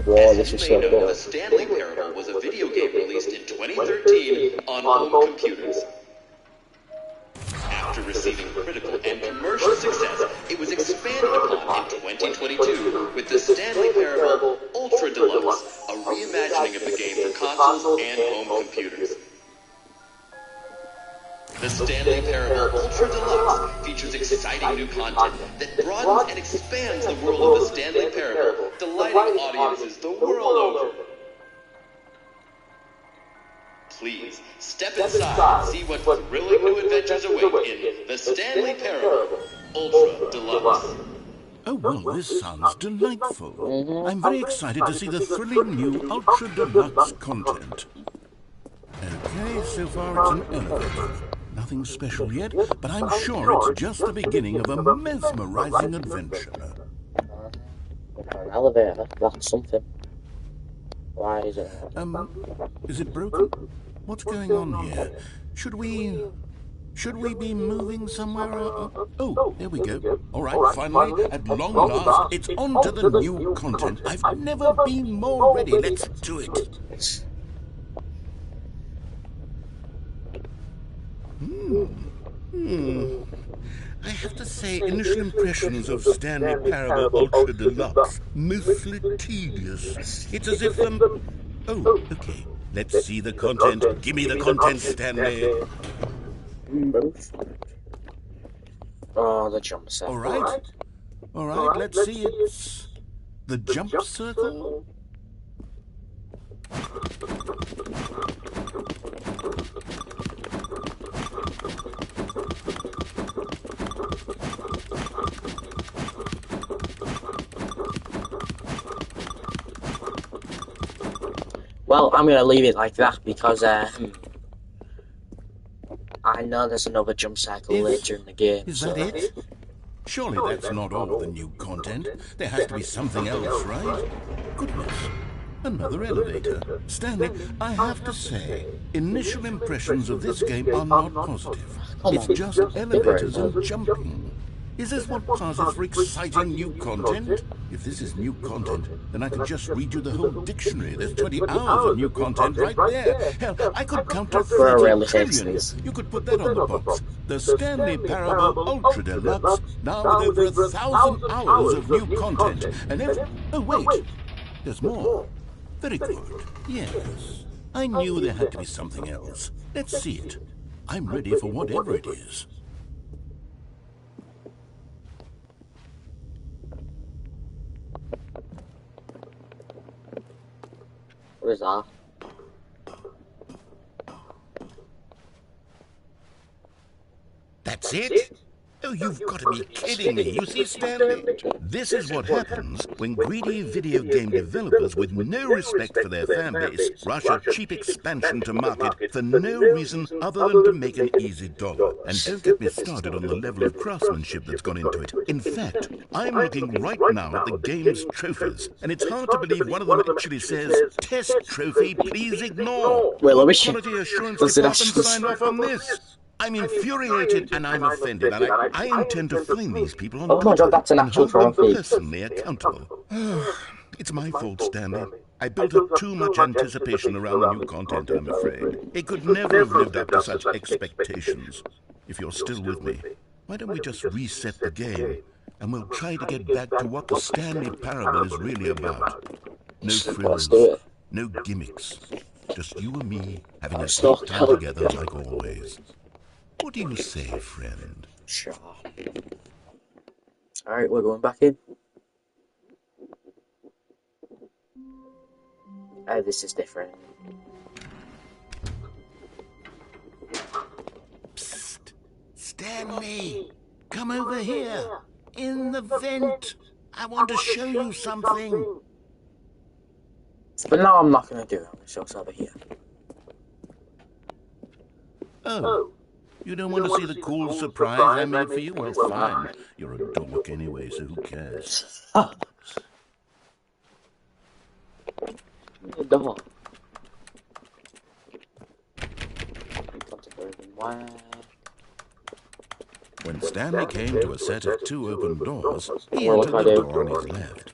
Whoa, this is As so you may know, cool. the Stanley Parable was a video game released in 2013 on home computers. After receiving critical and commercial success, it was expanded upon in 2022 with the Stanley Parable Ultra Deluxe, a reimagining of the game for consoles and home computers. The Stanley Parable Ultra Deluxe features exciting new content that broadens and expands the world of the Stanley Parable, delighting audiences the world over. Please, step inside and see what thrilling new adventures await in the Stanley Parable Ultra Deluxe. Oh, well, this sounds delightful. I'm very excited to see the thrilling new Ultra Deluxe content. Okay, so far it's an elevator. Nothing special yet, but I'm sure it's just the beginning of a mesmerizing adventure. An elevator, that's something. Why is it? Is it broken? What's going on here? Should we be moving somewhere? Oh, there we go. All right, finally, at long last, it's on to the new content. I've never been more ready. Let's do it. I have to say, initial impressions of Stanley Parable Ultra Deluxe, mostly tedious. It's as if, oh, okay. Let's see the content. Give me the content, Stanley. Oh, the jump set. All right, let's see. It's the jump circle. Well, I'm gonna leave it like that because I know there's another jump cycle later in the game. Is that it? Surely that's not all the new content. There has to be something else, right? Goodness. Another elevator. Stanley, I have to say, initial impressions of this game are not positive. It's just elevators and jumping. Is this what passes for exciting new content? If this is new content, then I could just read you the whole dictionary. There's 20 hours of new content right there. Hell, I could count to 30 trillion. You could put that on the box. The Stanley Parable Ultra Deluxe, now with over 1,000 hours of new content. And oh wait, there's more. Very good. Yes. I knew there had to be something else. Let's see it. I'm ready for whatever it is. What is that? That's it? Oh, you've got to be kidding me. You see, Stanley, this is what happens when greedy video game developers with no respect for their fan base rush a cheap expansion to market for no reason other than to make an easy dollar. And don't get me started on the level of craftsmanship that's gone into it. In fact, I'm looking right now at the game's trophies, and it's hard to believe one of them actually says, "Test trophy, please ignore." Well, I wish Quality assurance department signed off on this. I'm infuriated and I'm offended, and I intend to fine these people on Oh my god, that's an and actual hold them trophy. personally accountable. It's my fault, Stanley. I built up too much anticipation around the new content, I'm afraid. It could never have lived up to such expectations. If you're still with me, why don't we just reset the game, and we'll try to get back to what the Stanley Parable is really about. No frills, no gimmicks. Just you and me having a great time together like always. What do you say, friend? Sure. Alright, we're going back in. This is different. Psst! Stanley! Come over here! In the vent! I want to show you something! But no, I'm not going to do it. I'm going to show us over here. Oh. You don't want to see the cool surprise I made for you? Well, fine. You're a dork anyway, so who cares? The door. When Stanley came to a set of 2 open doors, he entered the door on his left.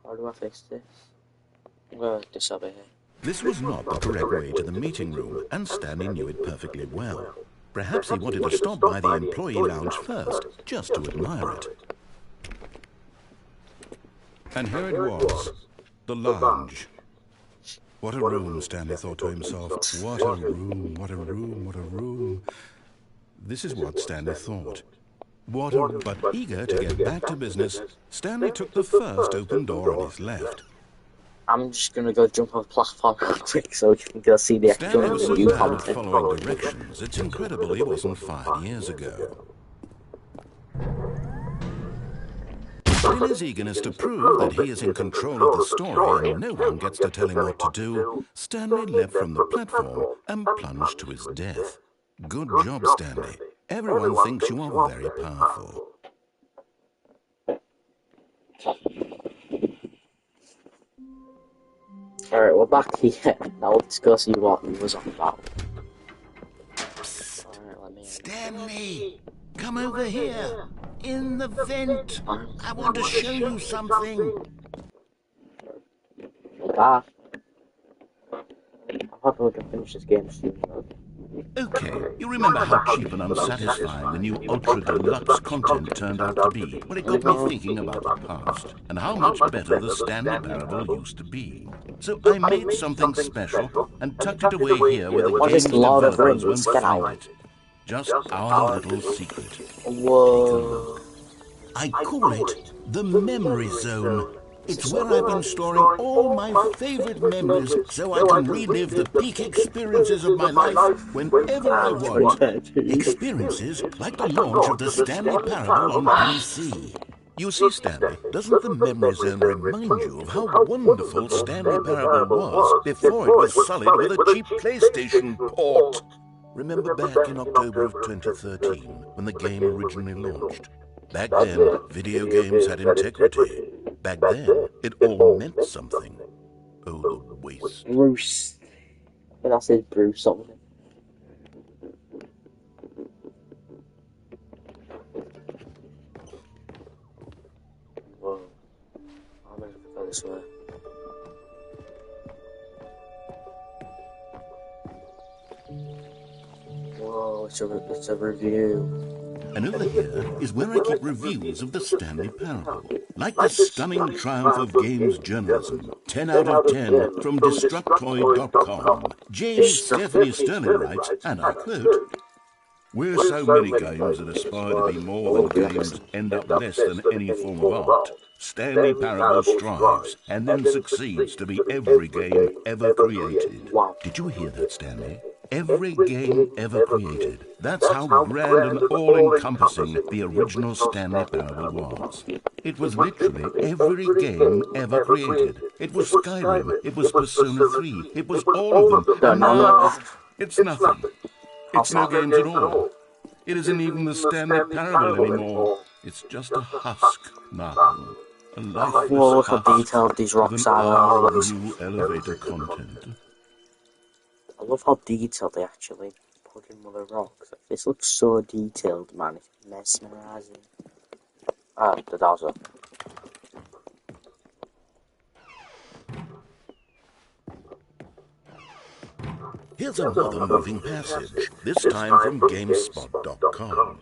How do I fix this? I'm going to this over here. This was not the correct way to the meeting room, and Stanley knew it perfectly well. Perhaps he wanted to stop by the employee lounge first, just to admire it. And here it was, the lounge. What a room, Stanley thought to himself. What a room, what a room, what a room. This is what Stanley thought. But eager to get back to business, Stanley took the first open door on his left. I'm just going to go jump off the platform real quick so you can go see the actual Stanley was so new bad at content. following directions, it's incredible he wasn't fired years ago. But in his eagerness to prove that he is in control of the story and no one gets to tell him what to do, Stanley leapt from the platform and plunged to his death. Good job, Stanley. Everyone thinks you are very powerful. Alright, we're back here. Now let's go see what he was on about. Psst. Stanley, come over here. In the vent. I want to show you something. Back. I'll have to finish this game soon. Okay, you remember how cheap and unsatisfying the new Ultra Deluxe content turned out to be? Well, it got me thinking about the past, and how much better the Stanley Parable used to be. So I made something special, and tucked it away here where the game's developers won't find it. Just our little secret. Whoa. I call it the Memory Zone. It's where I've been storing all my favorite memories so I can relive the peak experiences of my life whenever I want. Experiences like the launch of the Stanley Parable on PC. You see, Stanley, doesn't the memory zone remind you of how wonderful Stanley Parable was before it was sullied with a cheap PlayStation port? Remember back in October of 2013, when the game originally launched? Back then, video games had integrity. Back then, it all meant something. Oh, the waste. Bruce. I think I said Bruce something. Whoa. I'm gonna go this way. Whoa, it's a review. And over here is where I keep reviews of the Stanley Parable. Like the stunning triumph of games journalism. 10 out of 10 from Destructoid.com. James Stephanie Sterling writes, and I quote, "Where so many games that aspire to be more than games end up less than any form of art, Stanley Parable strives and then succeeds to be every game ever created." Did you hear that, Stanley? Every game ever created. That's how grand and all-encompassing the original Stanley Parable was. It was literally every game ever created. It was Skyrim, it was Persona 3, it was all of them. And now, it's nothing. It's no games at all. It isn't even the Stanley Parable anymore. It's just a husk now. A lifeless look how husk detailed these rocks with an are. hour of new elevator content. I love how detailed they actually put in with the rocks. This looks so detailed, man. It's mesmerizing. Ah, the doors up. Here's another moving passage, this time from GameSpot.com.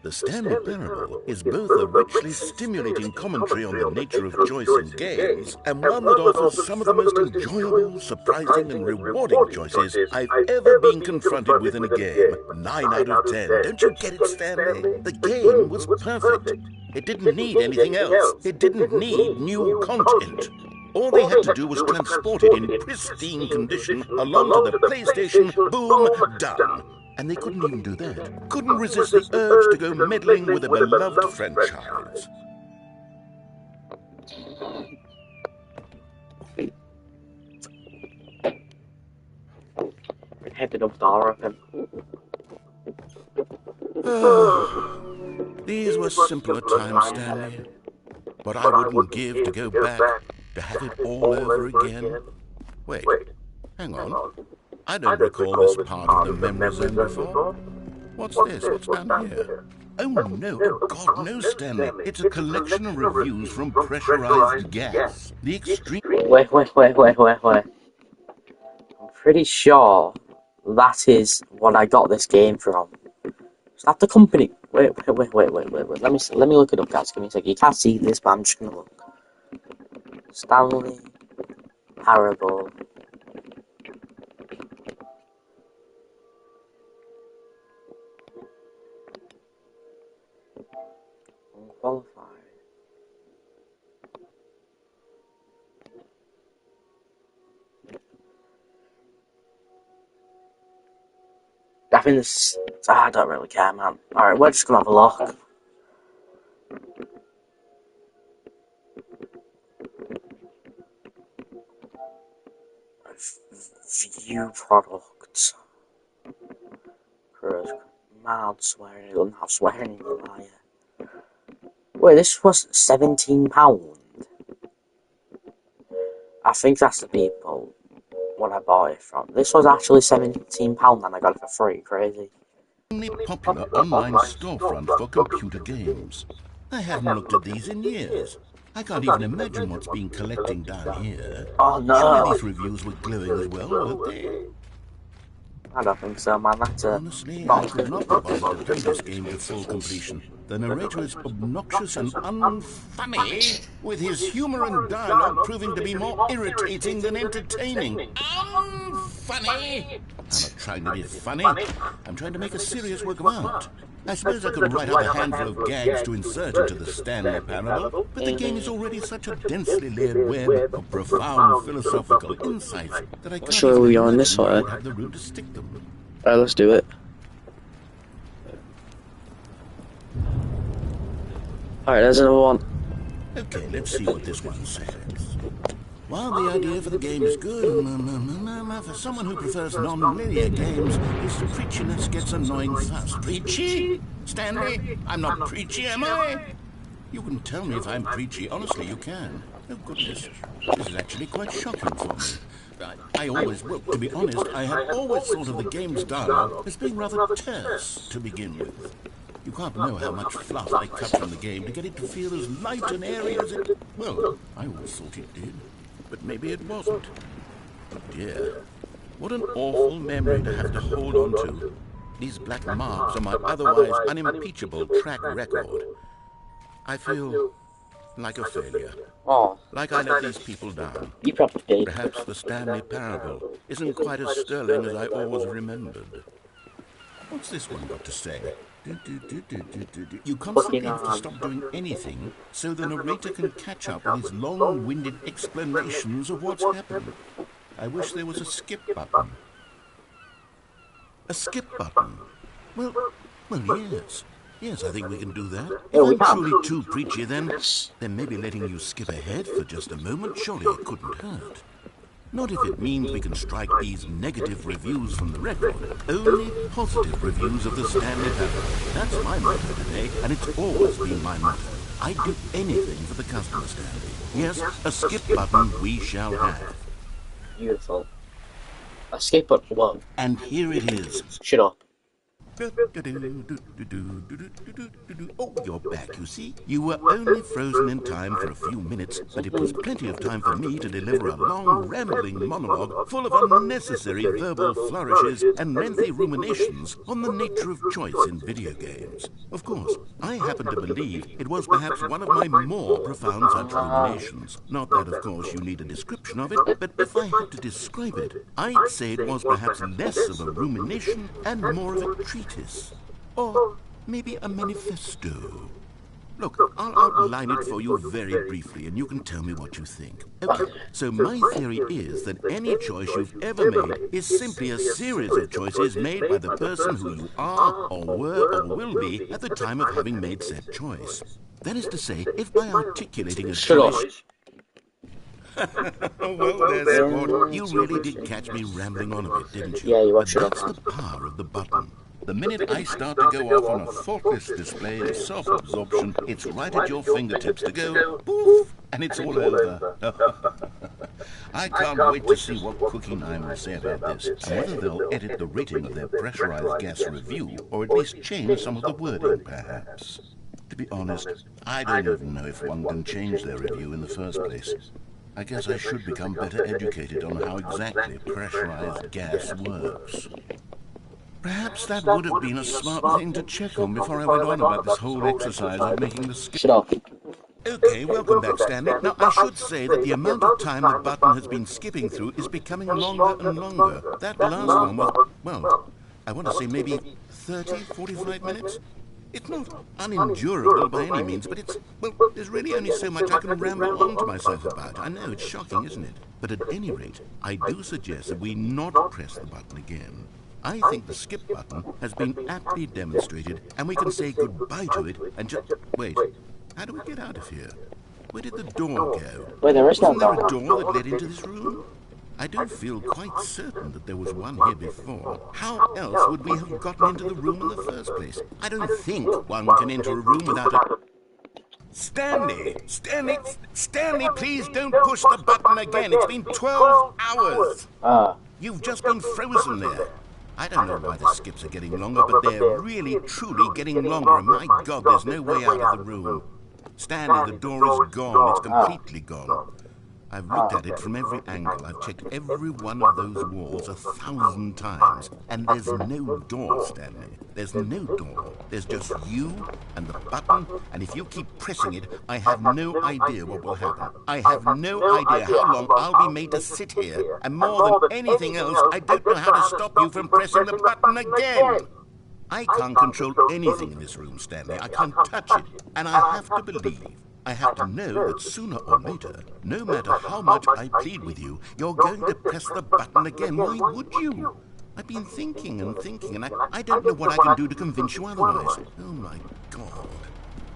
The Stanley Parable is both a richly stimulating commentary on the nature of choice in games, and one that offers some of the most enjoyable, surprising, and rewarding choices I've ever been confronted with in a game. 9 out of 10. Don't you get it, Stanley? The game was perfect. It didn't need anything else. It didn't need new content. All they had to do was transport it in pristine condition along to the PlayStation. Boom, done. And they couldn't even do that. Couldn't resist the urge to go meddling with a beloved franchise. Headed up door open. These were simpler times, Stanley. But I wouldn't give to go back, to have it all over again. Wait, hang on. I don't recall this part of the memory zone before. What's this? What's down here? Oh no, oh God, no, Stanley. It's a collection of reviews from pressurized gas. The extreme... Wait. I'm pretty sure that is what I got this game from. Is that the company? Wait. Let me look it up, guys. Give me a second. You can't see this, but I'm just gonna look. Stanley Parable. Unqualified. I think this. I don't really care, man. Alright, we're just gonna have a look. View products. Mad swearing. You don't have swearing in your liar. Wait, this was £17. I think that's the people what I bought it from. This was actually £17 and I got it for free. Crazy. Popular online storefront for computer games. I haven't looked at these in years. I can't even imagine what's been collecting down here. Oh no! Surely these reviews were glowing as well, weren't they? I don't think so, man. That's Honestly, I could not be bothered to play this game to full completion. The narrator is obnoxious and unfunny, with his humour and dialogue proving to be more irritating than entertaining. Unfunny! I'm not trying to be funny. I'm trying to make a serious work of art. I suppose I could write up a handful of gags to insert into the Stanley Parable, but the game is already such a densely layered web of profound philosophical insights that I can't sure we are on this way. have the room to stick them. Alright, let's do it. Alright, there's another one. Okay, let's see what this one says. While the idea for the game is good, for someone who prefers non-linear games, his preachiness gets annoying fast. Preachy? Stanley? I'm not preachy, am I? You can tell me if I'm preachy. Honestly, you can. Oh, goodness. This is actually quite shocking for me. I always, well, to be honest, I had always thought of the game's dialogue as being rather terse to begin with. You can't know how much fluff they cut from the game to get it to feel as light and airy as it... Well, I always thought it did, but maybe it wasn't. Oh dear, what an awful memory to have to hold on to. These black marks on my otherwise unimpeachable track record. I feel like a failure. Oh, Like I let these people down. you probably did. Perhaps the Stanley parable isn't quite as sterling as I always remembered. What's this one got to say? You constantly have to stop doing anything so the narrator can catch up with his long-winded explanations of what's happened. I wish there was a skip button. A skip button? Well, yes. Yes, I think we can do that. If I'm truly too preachy, then maybe letting you skip ahead for just a moment, surely it couldn't hurt. Not if it means we can strike these negative reviews from the record. Only positive reviews of the Stanley parable. That's my motto today, and it's always been my motto. I'd do anything for the customer, Stanley. Yes, a skip button we shall have. Beautiful. A skip button, whoa. And here it is. Shut up. Oh, you're back, you see. You were only frozen in time for a few minutes, but it was plenty of time for me to deliver a long, rambling monologue full of unnecessary verbal flourishes and lengthy ruminations on the nature of choice in video games. Of course, I happen to believe it was perhaps one of my more profound such ruminations. Not that, of course, you need a description of it, but if I had to describe it, I'd say it was perhaps less of a rumination and more of a treatise. Or maybe a manifesto. Look, I'll outline it for you very briefly, and you can tell me what you think. Okay, so my theory is that any choice you've ever made is simply a series of choices made by the person who you are, or were, or will be at the time of having made said choice. That is to say, if by articulating a choice... Well, there's sport. You really did catch me rambling on a bit, didn't you? Yeah, you But that's the power of the button. The minute I start to go off on a thoughtless display of self-absorption, it's right at your fingertips to go, poof, and it's all over. I can't wait to see what Cookie 9 will say about this, and whether they'll edit the rating of their pressurized gas review, or at least change some of the wording, perhaps. To be honest, I don't even know if one can change their review in the first place. I guess I should become better educated on how exactly pressurized gas works. Perhaps that would have been a smart thing to check on before I went on about this whole exercise of making the skip. Shut up. Okay, welcome back, Stanley. Now, I should say that the amount of time the button has been skipping through is becoming longer and longer. That last one was, well, I want to say maybe 30, 45 minutes? It's not unendurable by any means, but it's, well, there's really only so much I can ramble on to myself about. I know, it's shocking, isn't it? But at any rate, I do suggest that we not press the button again. I think the skip button has been aptly demonstrated, and we can say goodbye to it and just... Wait, how do we get out of here? Where did the door go? Wait, there is no Wasn't there door. a door that led into this room? I do feel quite certain that there was one here before. How else would we have gotten into the room in the first place? I don't think one can enter a room without a... Stanley, please don't push the button again. It's been 12 hours. You've just been frozen there. I don't know why the skips are getting longer, but they're really, truly getting longer, and my God, there's no way out of the room. Stanley, the door is gone. It's completely gone. I've looked at it from every angle. I've checked every one of those walls 1,000 times. And there's no door, Stanley. There's no door. There's just you and the button, and if you keep pressing it, I have no idea what will happen. I have no idea how long I'll be made to sit here. And more than anything else, I don't know how to stop you from pressing the button again. I can't control anything in this room, Stanley. I can't touch it. And I have to believe, I have to know that sooner or later, no matter how much I plead with you, you're going to press the button again. Why would you? I've been thinking and thinking, and I don't know what I can do to convince you otherwise. Oh, my God.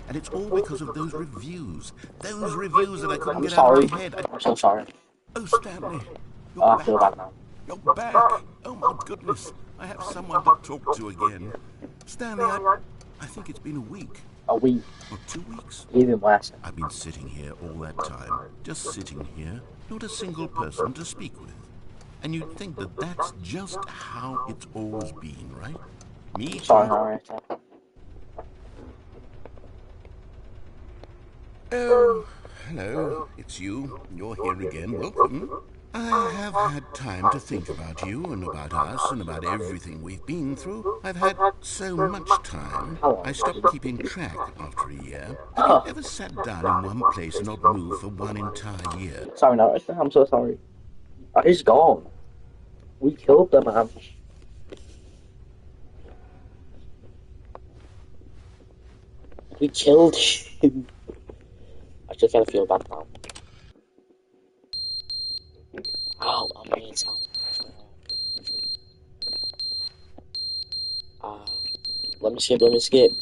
And it's all because of those reviews. Those reviews that I couldn't get sorry. out of my head. I'm so sorry. Oh, Stanley. Oh, I feel bad now. You're back. Oh, my goodness. I have someone to talk to again. Stanley, I think it's been a week. A week. Or 2 weeks. Even worse. I've been sitting here all that time. Just sitting here. Not a single person to speak with. And you'd think that that's just how it's always been, right? Me? Sorry, narrator. Oh, hello. It's you. You're here again. Welcome. I have had time to think about you and about us and about everything we've been through. I've had so much time. I stopped keeping track after a year. Have you ever sat down in one place and not moved for one entire year? Sorry, narrator. I'm so sorry. Oh, he's gone. We killed the man. We killed him. I just kind of feel bad now. Oh, amazing. Let me skip.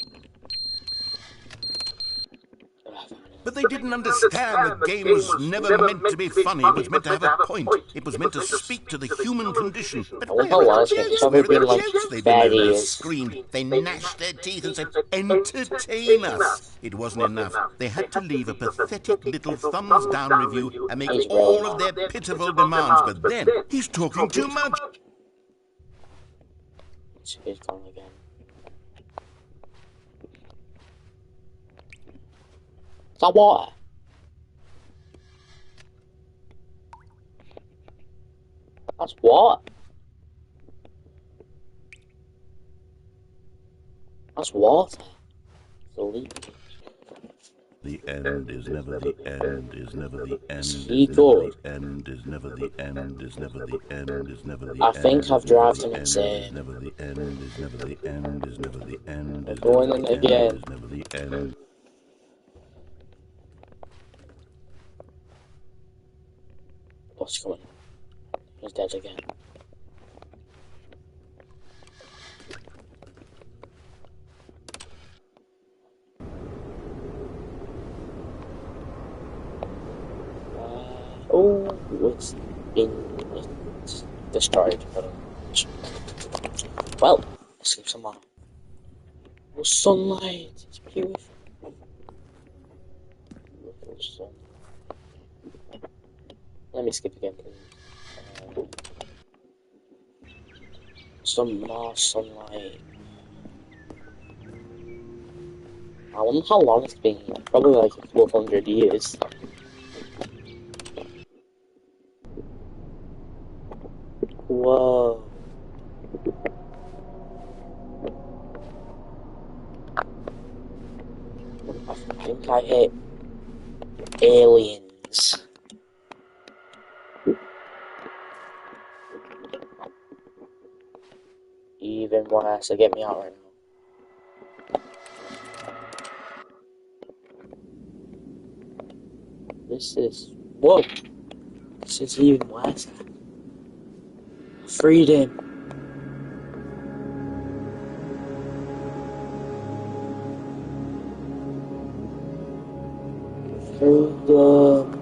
But they didn't understand the game was never meant to be funny. It was meant to have a point. It was meant to speak to the human condition. But where are the jokes? Where are the jokes? They didn't screamed. They gnashed their teeth and said, entertain us. It wasn't enough. They had to leave a pathetic little thumbs down review and make all of their pitiful demands. But then, he's talking too much. He's gone again. Is that water? That's water. That's water. It's a leak. The end is never the end, is never the end, He good. the end is never the end, is never the end, is never the end. I think I've driven him insane. Never the end, is never the end, is never the end, is going in again. is never the end. What's coming? He's dead again. Oh, it's destroyed. Well, let's give some more. Oh, sunlight. It's beautiful. Beautiful sun. Let me skip again, please. Some more sunlight. I wonder how long it's been. Probably like a couple of 100 years. Whoa. I think I hit aliens. Even worse, so get me out right now. This is... Whoa! This is even worse. Freedom. Freedom.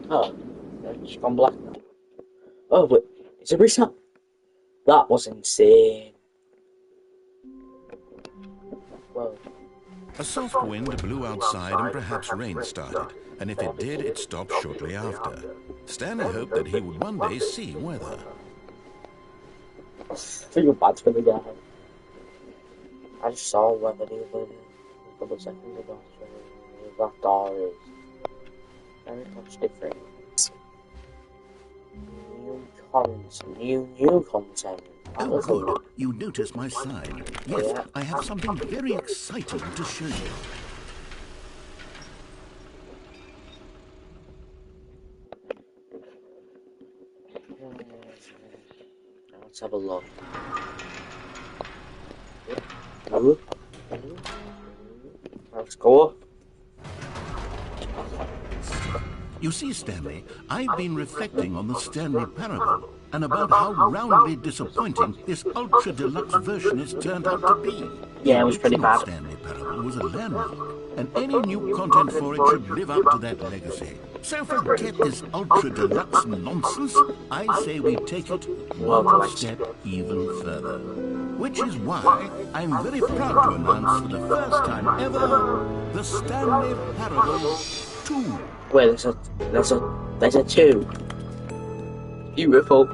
Oh, it's gone black now. Oh, but it's a reset. That was insane. Whoa. A soft wind blew outside and perhaps rain started, and if it did, it stopped shortly after. Stanley hoped that he would one day see weather. I feel bad for the guy. I just saw weather the other a couple of seconds ago. So that door is very much different. New New content. Oh, good. You notice my sign. Yes, I have something very exciting to show you. Let's have a look. Let's go. You see, Stanley, I've been reflecting on the Stanley Parable and about how roundly disappointing this ultra deluxe version has turned out to be. Yeah, it was pretty bad. The Stanley Parable was a landmark, and any new content for it should live up to that legacy. So forget this ultra deluxe nonsense. I say we take it one step even further. Which is why I'm very proud to announce for the first time ever, the Stanley Parable 2. Wait, there's a 2. Beautiful.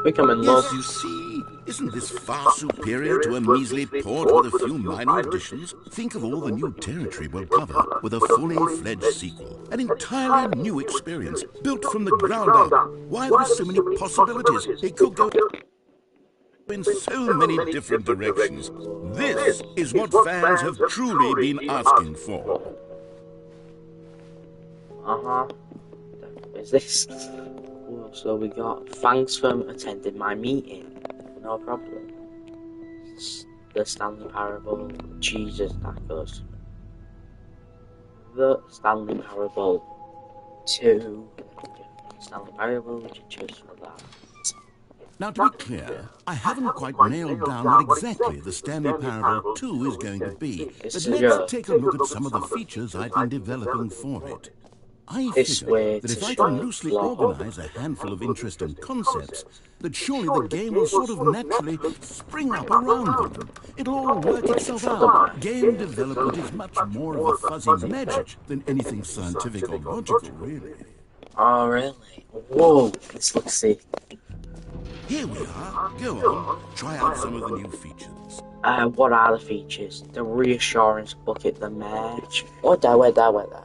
Become in love. Yes, you see, isn't this far superior to a measly port with a few minor additions? Think of all the new territory we'll cover with a fully fledged sequel. An entirely new experience, built from the ground up. Why, there's so many possibilities. It could go in so many different directions. This is what fans have truly been asking for. Is this? So we got, thanks for attending my meeting. No problem. The Stanley Parable. Jesus, that goes. The Stanley Parable 2. Stanley Parable, we should choose for that. Now, to be clear, I haven't quite nailed down what exactly the Stanley Parable 2 is going to be. But let's take a look at some of the features I've been developing for it. I figure that if I can loosely organize a handful of interesting concepts, that surely the game will sort of naturally spring up around them. It'll all work itself out. Game development is much more of a fuzzy magic than anything scientific or logical, really. Oh, really? Whoa, this looks sick. Here we are. Go on. Try out some of the new features. What are the features? The reassurance bucket, the match. Oh, wait there.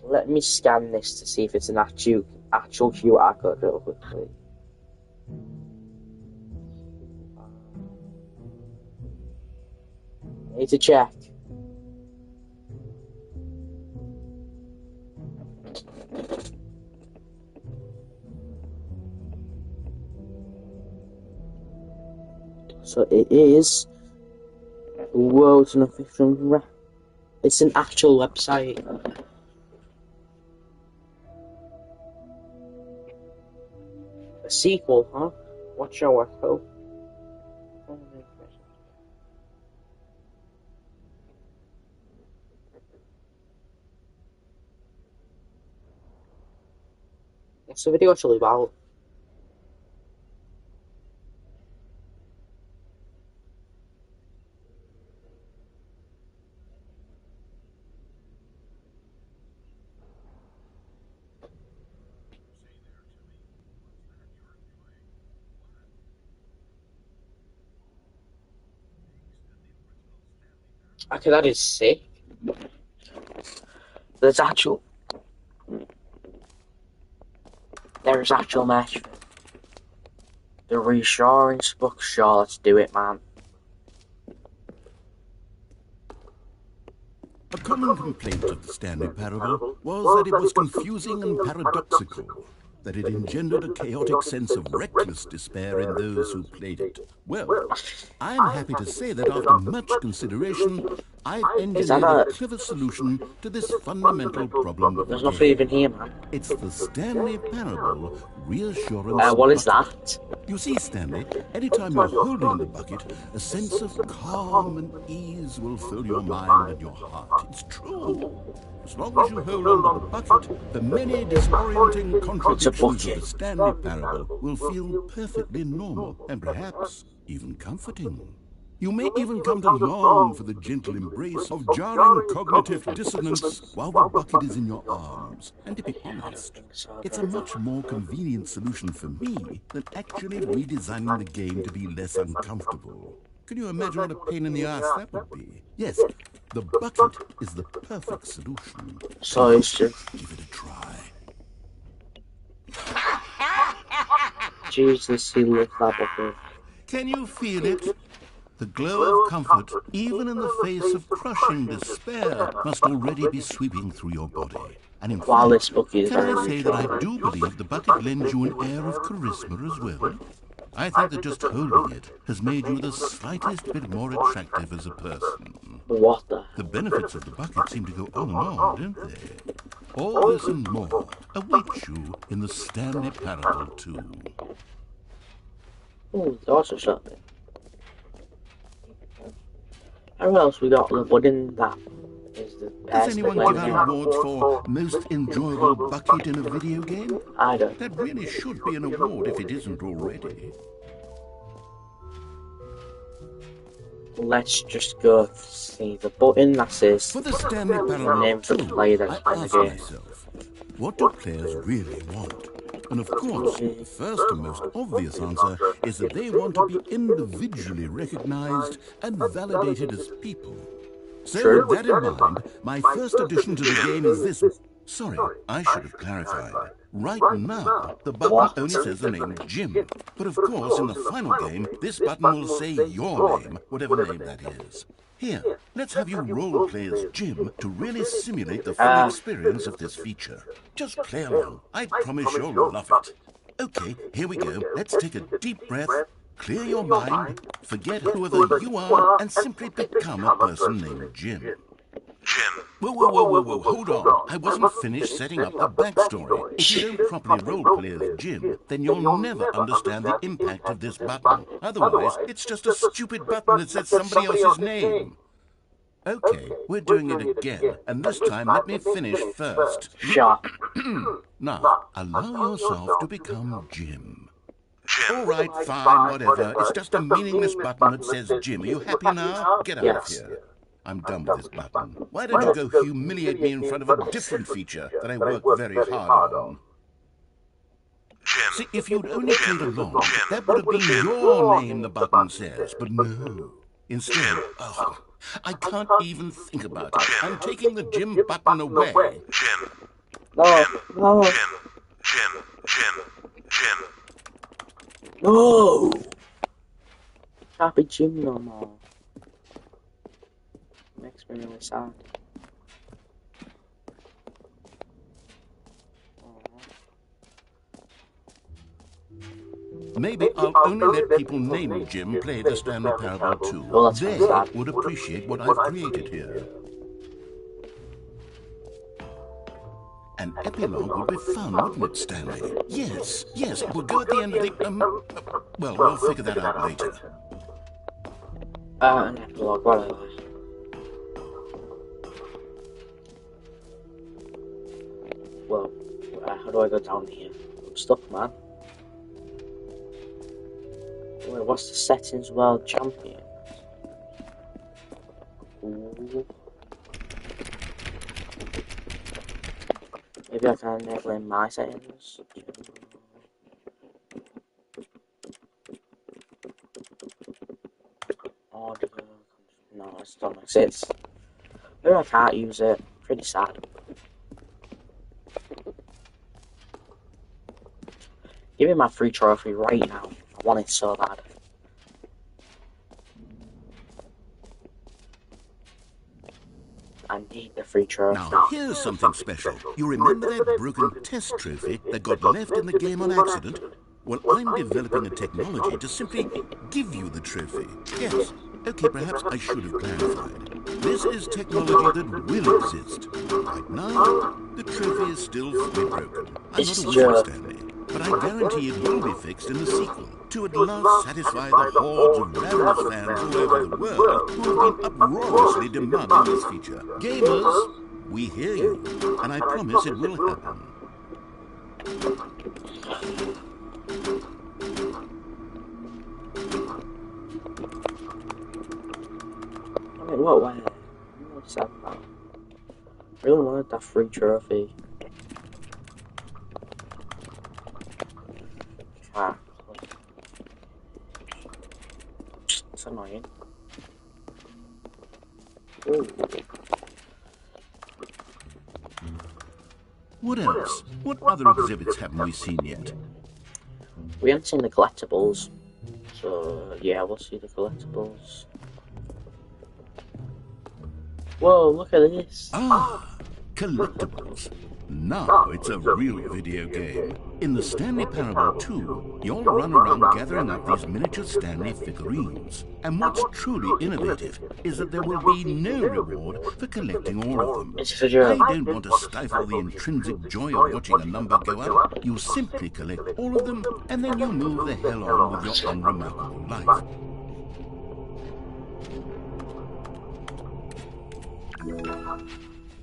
Let me scan this to see if it's an actual QR code real quickly. Need to check. So it is. Whoa, it's an official. It's an actual website. A sequel, huh? What show I hope? What's the video actually about? Okay, that is sick. There's actual match. The reassurance book, sure, let's do it, man. A common complaint of the Stanley Parable was that it was confusing and paradoxical, that it engendered a chaotic sense of reckless despair in those who played it. Well, I am happy to say that after much consideration, I've engineered a clever solution to this fundamental problem of the There's nothing even here, man. It's the Stanley Parable reassurance. What is that? You see, Stanley, anytime you're holding the bucket, a sense of calm and ease will fill your mind and your heart. It's true. As long as you hold on to the bucket, the many disorienting contradictions of the Stanley Parable will feel perfectly normal and perhaps even comforting. You may even come to long for the gentle embrace of jarring cognitive dissonance while the bucket is in your arms. And to be honest, it's a much more convenient solution for me than actually redesigning the game to be less uncomfortable. Can you imagine what a pain in the ass that would be? Yes, the bucket is the perfect solution. So it's just... Give it a try. Jesus, he looked that bucket. Can you feel it? The glow of comfort, even in the face of crushing despair, must already be sweeping through your body. And in fact, can I say that I do believe the bucket lends you an air of charisma as well? I think that just holding it has made you the slightest bit more attractive as a person. What the? The benefits of the bucket seem to go on and on, don't they? All this and more awaits you in the Stanley Parable 2. Oh, there's also something. How else we got the wooden that is the best. Does anyone give out awards for most enjoyable bucket in a video game? I don't. That really should be an award if it isn't already. Let's just go see the button that says For the Stanley the Parable name of the 2, player that's I playing the asked game. myself, what do players really want? And of course, the first and most obvious answer is that they want to be individually recognized and validated as people. So with that in mind, my first addition to the game is this. Sorry, I should have clarified. Right now, the button only says the name Jim. But of course, in the final game, this button will say your name, whatever name that is. Here, let's have you role-play as Jim to really simulate the full experience of this feature. Just play along. I promise you'll love it. Okay, here we go. Let's take a deep breath, clear your mind, forget whoever you are, and simply become a person named Jim. Jim. Whoa, hold on. I wasn't finished setting up the backstory. If you don't properly roleplay as Jim, then you'll never understand the impact of this button. Otherwise, it's just a stupid button that says somebody else's name. Okay, we're doing it again, and this time let me finish first. Shut. Now, allow yourself to become Jim. All right, fine, whatever. It's just a meaningless button that says Jim. Are you happy now? Get out of here. I'm done with this button. Why don't you go humiliate me in front of a different feature that I work very hard on? Jim. See, if you'd only played along, that would have been your name the button says, but no. Instead, I can't even think about it. I'm taking the Jim button away. Jim. No. Jim. No. Can't be Jim no more. Makes me really sad. Maybe I'll only let people named Jim play the Stanley Parable 2. Well, that's they sad. would appreciate what I've created here. An epilogue would be fun, wouldn't it, Stanley? Yes, it would go at the end of the, well, we'll figure that out later. An epilogue, whatever. Well, how do I go down here? I'm stuck, man. Wait, what's the settings? World champion. Ooh. Maybe I can enable in my settings. No, it still makes sense. Maybe I can't use it. Pretty sad. Give me my free trophy right now. I want it so bad. I need the free trophy. Now, here's something special. You remember that broken test trophy that got left in the game on accident? Well, I'm developing a technology to simply give you the trophy. Yes. Okay, perhaps I should have clarified. This is technology that will exist. Right now, the trophy is still fully broken. I'm not a wizard, Stanley, but I guarantee it will be fixed in the sequel to at last satisfy the hordes of ravenous fans all over the world who have been uproariously demanding this feature. Gamers, we hear you, and I promise it will happen. What's that about? I really wanted that free trophy. It's annoying. Ooh. What else? What other exhibits haven't we seen yet? We haven't seen the collectibles. So, yeah, we'll see the collectibles. Whoa, look at this. Ah, collectibles. Now it's a real video game. In the Stanley Parable 2, you'll run around gathering up these miniature Stanley figurines. And what's truly innovative is that there will be no reward for collecting all of them. I don't want to stifle the intrinsic joy of watching a number go up. You simply collect all of them, and then you move the hell on with your unremarkable life.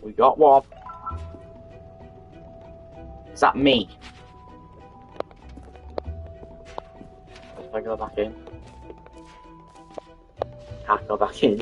We got one. Is that me? If I go back in. Can't go back in.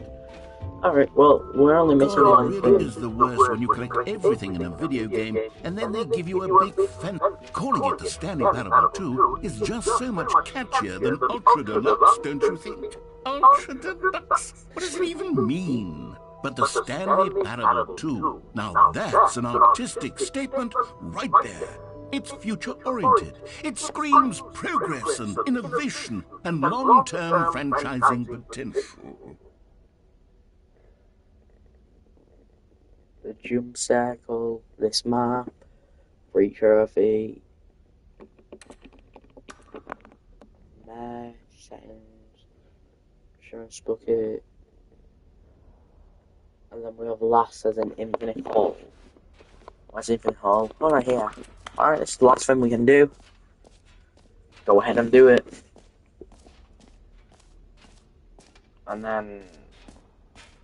Alright, well, we're only missing one It thing. really is the worst when you collect everything in a video game and then they give you a big fan. Calling it the Stanley Parable 2 is just so much catchier than Ultra Deluxe, don't you think? Ultra Deluxe? What does it even mean? But the Stanley Parable 2, now that's an artistic statement right there. It's future-oriented. It screams progress and innovation and long-term franchising potential. The jump circle, this map, free trophy, match, settings, insurance bucket, and then we have last as an infinite hole. Where's infinite hole? Oh, right here. Alright, this is the last thing we can do. Go ahead and do it. And then,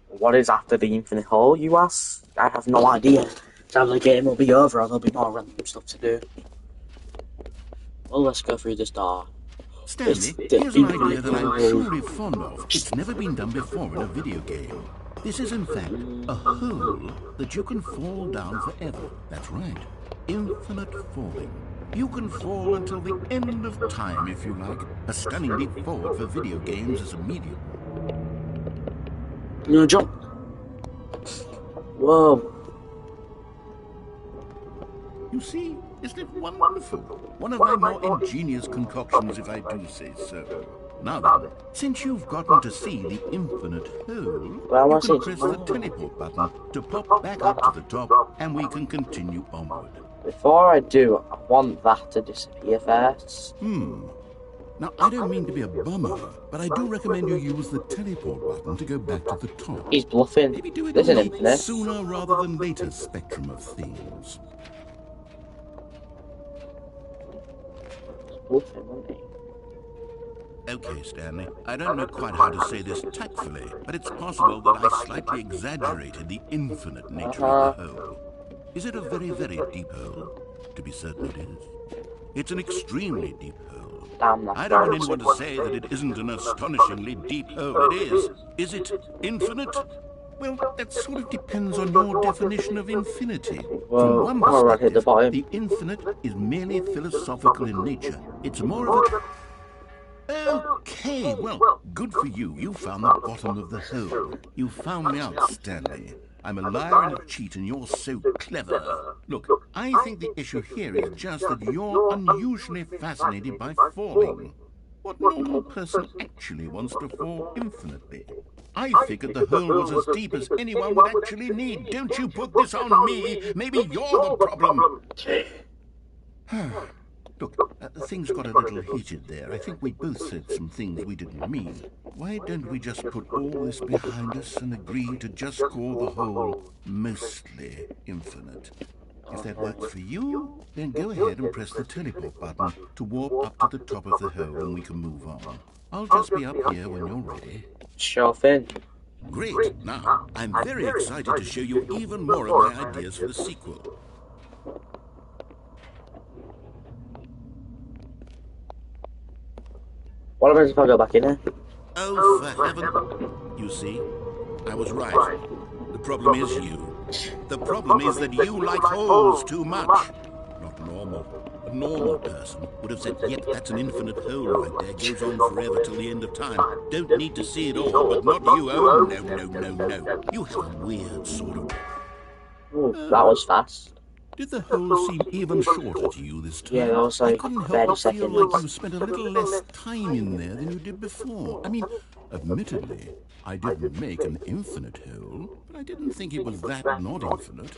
what is after the infinite hole, you ask? I have no idea. So the game will be over or there'll be more random stuff to do. Well, let's go through this door. Stanley, here's an idea that I'm truly fond of. It's never been done before in a video game. This is, in fact, a hole that you can fall down forever. That's right. Infinite falling. You can fall until the end of time, if you like. A stunning leap forward for video games as a medium. No, jump. Whoa. You see, isn't it wonderful? One of my more ingenious concoctions, if I do say so. Now then, since you've gotten to see the infinite hole, you can press the teleport button to pop back up to the top, and we can continue onward. Before I do, I want that to disappear first. Now, I don't mean to be a bummer, but I do recommend you use the teleport button to go back to the top. He's bluffing. Maybe do it There's an a infinite. little sooner rather than later spectrum of things. He's bluffing, wasn't he? Okay, Stanley, I don't know quite how to say this tactfully, but it's possible that I slightly exaggerated the infinite nature of the hole. Is it a very, very deep hole? To be certain it is. It's an extremely deep hole. I don't want anyone to say that it isn't an astonishingly deep hole. It is. Is it infinite? Well, that sort of depends on your definition of infinity. From one perspective, the infinite is merely philosophical in nature. It's more of a... Okay, well, good for you. You found the bottom of the hole. You found me out, Stanley. I'm a liar and a cheat, and you're so clever. Look, I think the issue here is just that you're unusually fascinated by falling. What normal person actually wants to fall infinitely? I figured the hole was as deep as anyone would actually need. Don't you put this on me. Maybe you're the problem. Look, things got a little heated there. I think we both said some things we didn't mean. Why don't we just put all this behind us and agree to just call the whole mostly infinite? If that works for you, then go ahead and press the teleport button to warp up to the top of the hole and we can move on. I'll just be up here when you're ready. Sure thing. Great. Now, I'm very excited to show you even more of my ideas for the sequel. What happens if I go back in there? Oh, for heaven. You see, I was right. The problem is you. The problem is that you like holes too much. Not normal. A normal person would have said, yep, that's an infinite hole right there. Goes on forever till the end of time. Don't need to see it all, but not you. Oh, no. You have a weird sort of... Ooh, that was fast. Did the hole seem even shorter to you this time? Yeah, that was like I couldn't 30 help but feel like seconds. you spent a little less time in there than you did before. I mean, admittedly, I didn't make an infinite hole, but I didn't think it was that not infinite.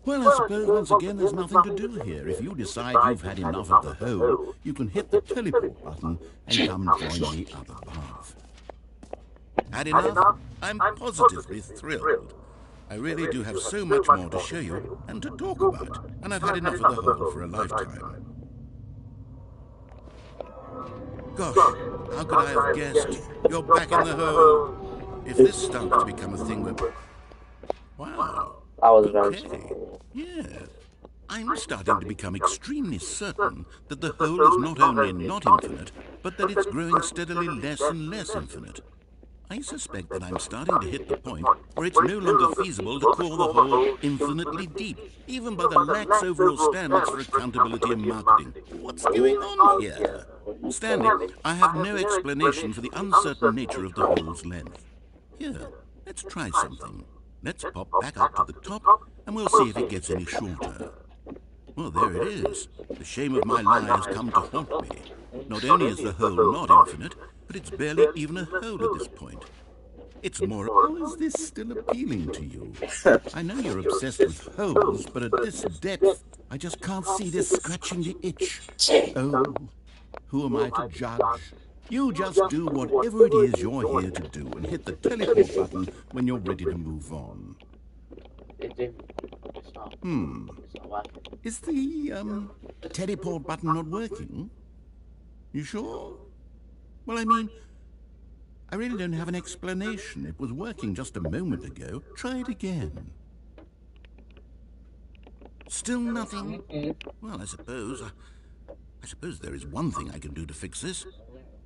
Well, I suppose once again there's nothing to do here. If you decide you've had enough of the hole, you can hit the teleport button and come join me up above. Had enough? I'm positively thrilled. I really do have so much more to show you and to talk about, and I've had enough of the hole for a lifetime. Gosh, how could I have guessed? You're back in the hole. If this starts to become a thing that... Wow. That was very Okay. Yeah. I'm starting to become extremely certain that the hole is not only not infinite, but that it's growing steadily less and less infinite. I suspect that I'm starting to hit the point where it's no longer feasible to call the hole infinitely deep, even by the lax overall standards for accountability and marketing. What's going on here? Stanley, I have no explanation for the uncertain nature of the hole's length. Here, let's try something. Let's pop back up to the top, and we'll see if it gets any shorter. Well, there it is. The shame of my lie has come to haunt me. Not only is the hole not infinite, but it's barely even a hole at this point. It's more... How is this still appealing to you? I know you're obsessed with holes, but at this depth, I just can't see this scratching the itch. Oh, who am I to judge? You just do whatever it is you're here to do and hit the teleport button when you're ready to move on. Is the, teleport button not working? You sure? Well, I mean, I really don't have an explanation. It was working just a moment ago. Try it again. Still nothing? Well, I suppose there is one thing I can do to fix this.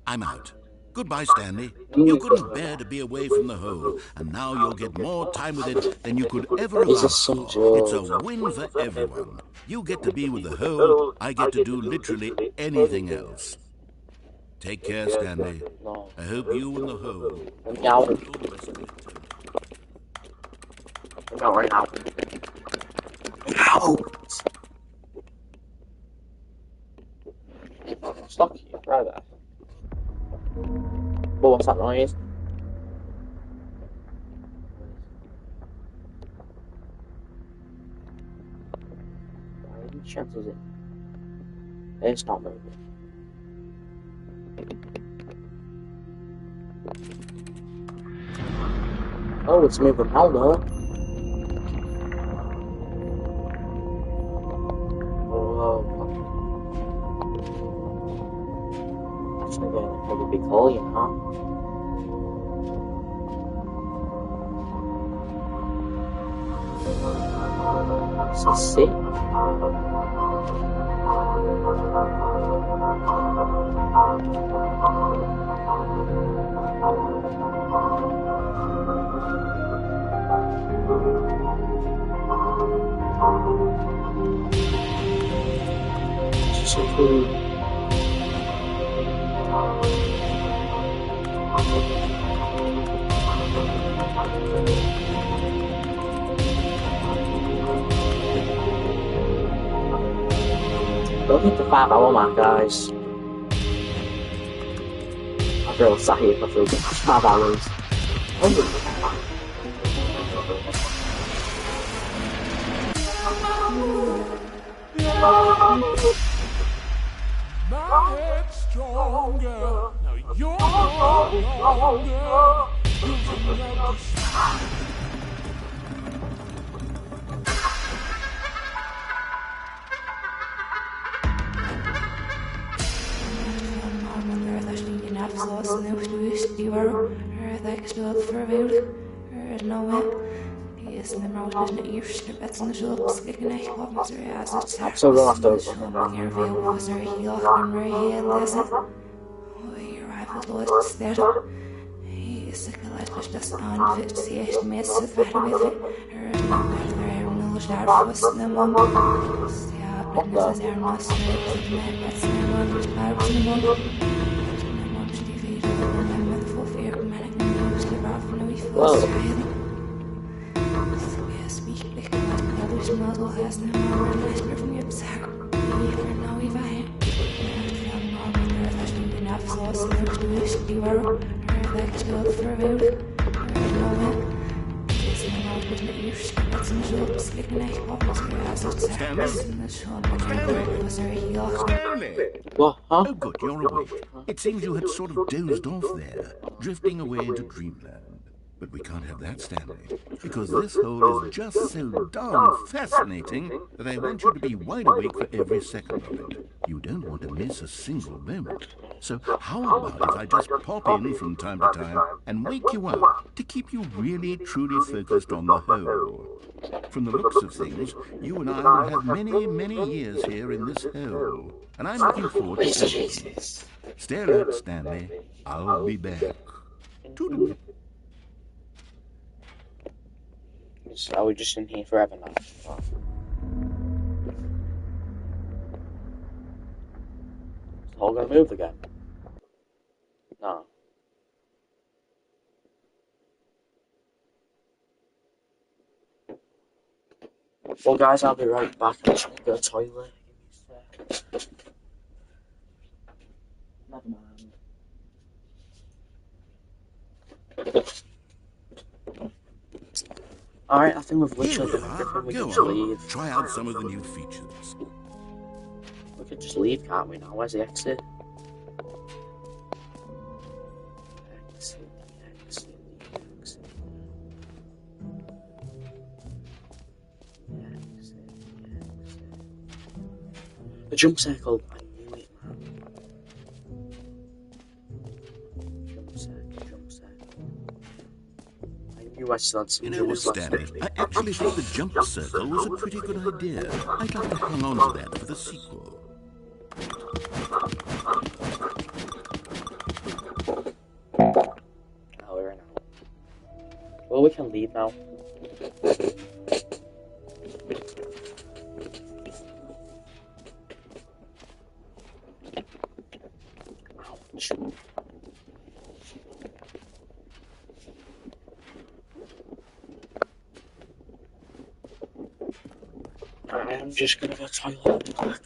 I'm out. Goodbye, Stanley. You couldn't bear to be away from the hole, and now you'll get more time with it than you could ever have asked for. It's a win for everyone. You get to be with the hole, I get to do literally anything else. Take care, Stanley. I hope you and the hole... Go right now. Stuck here, right there. But what's that noise? By any chance is it? It's not moving. Oh, it's moving now though. Like a big hole, you know? So sick. This is so cool. Don't hit the 5-hour mark, guys. I feel sat here for 5 hours. My head's stronger. Now you're no longer using love to Afsluiten geweest, die waren er gespeeld verveeld. Er is no way. Die is in de mout in de eerste bed in de zulp skikken echt wat met er als het zegt. Zo wel afdoen. Wanneer veel was er heel en weer heel is het. Hier rivals loopt sterk. Hij is zeker lekker dat aan fit zie echt met ze verder met het. Er is nog weer nul daar was de man. Ja, dat is er nog steeds met zijn man maar op zijn man. Wow. What? Huh? Oh, good, you're awake. It seems you had sort of dozed off there, drifting away into dreamland. But we can't have that, Stanley, because this hole is just so darn fascinating that I want you to be wide awake for every second of it. You don't want to miss a single moment. So how about if I just pop in from time to time and wake you up to keep you really, truly focused on the hole? From the looks of things, you and I will have many, many years here in this hole, and I'm looking forward to all of them. Stay alert, Stanley. I'll be back. Toodaloo. Are we just in here forever now? Is the hole gonna move again? No. Well, guys, I'll be right back. I'm just gonna go to the toilet. Never mind. Alright, I think we've Here literally we done are. everything. We Go can just on. leave. Try out some of the new features. We could just leave, can't we now? Where's the exit? Exit, exit, exit. Exit, exit. The jump circle. I knew it, man. Jump circle, jump circle. I knew I still had some You know, jumps left. Stanley, I actually think the jump circle was a pretty good idea. I'd like to hang on to that for the sequel. Oh, we're in out. Well, we can leave now. Ouch. I'm just gonna go to the toilet and back.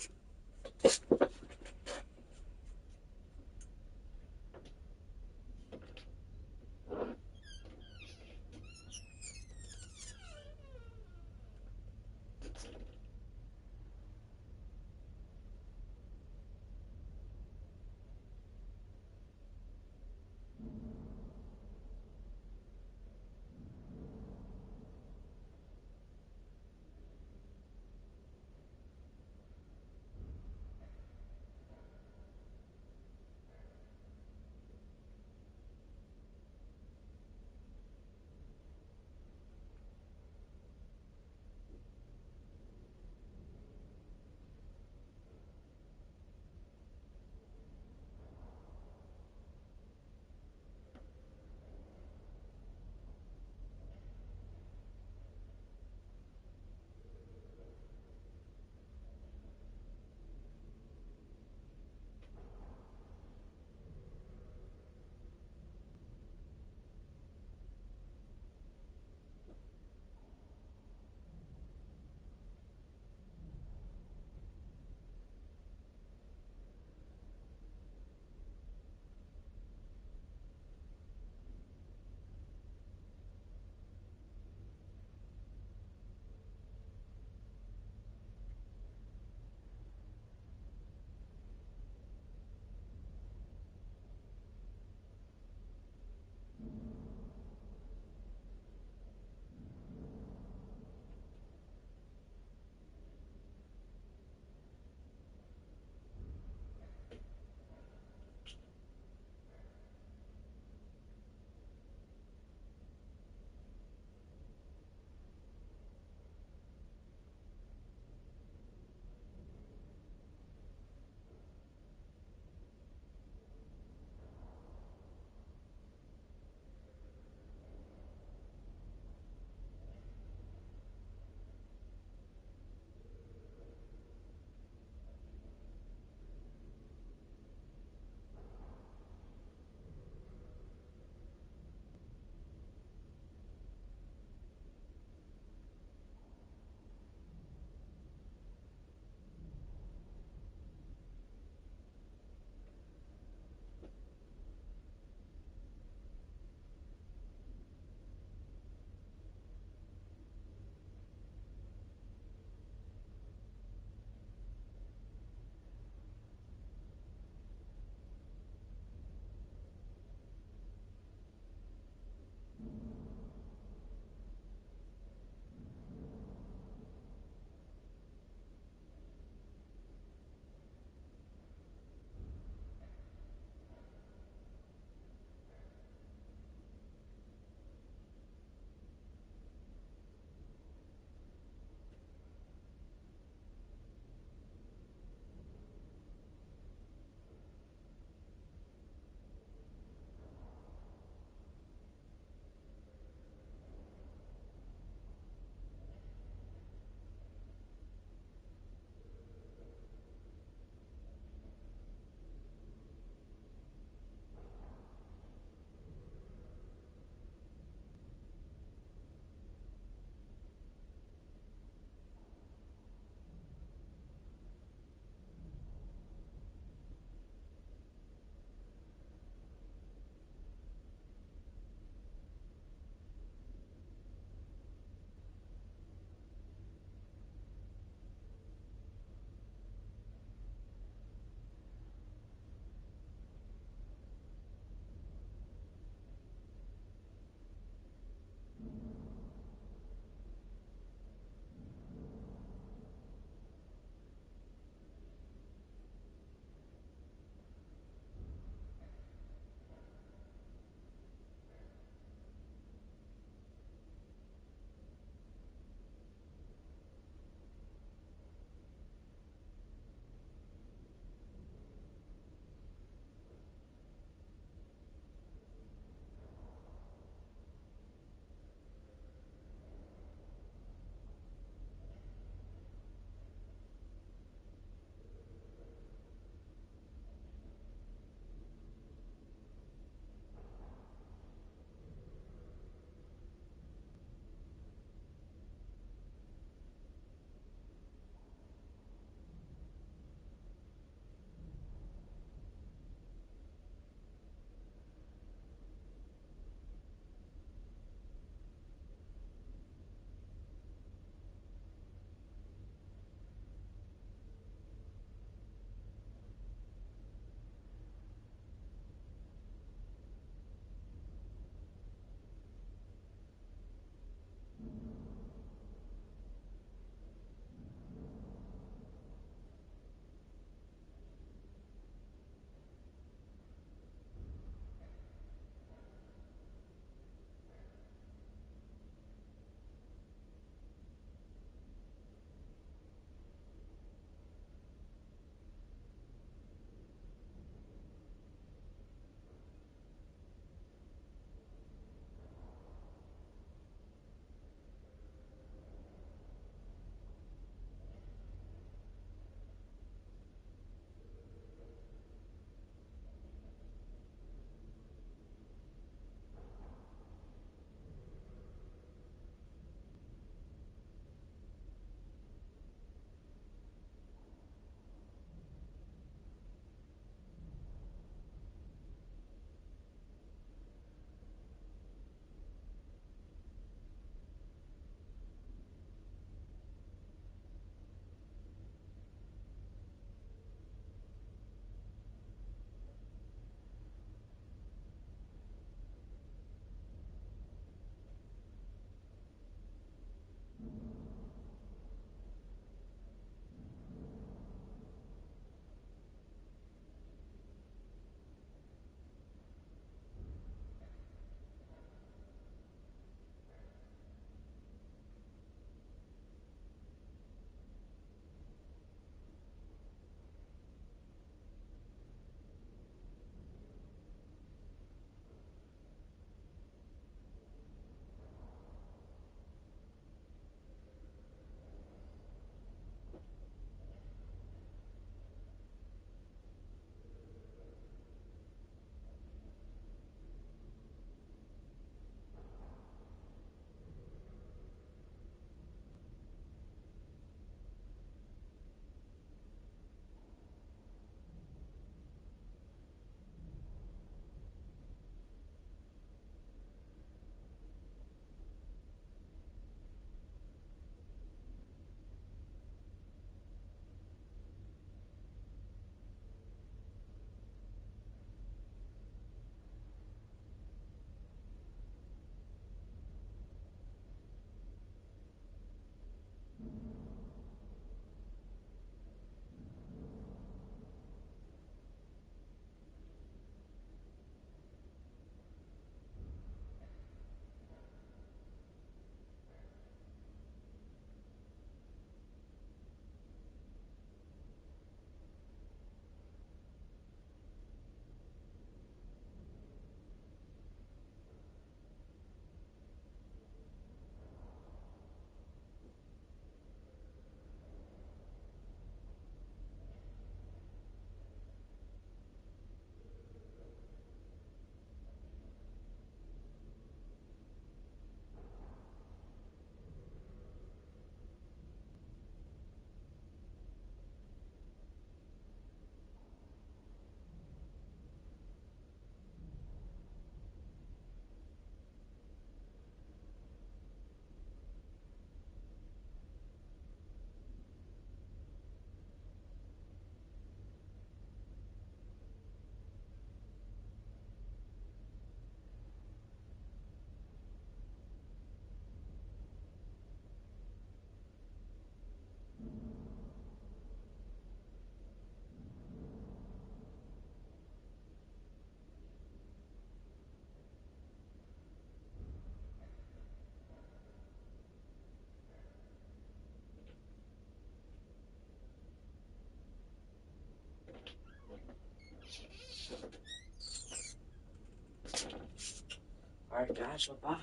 guys, we're back.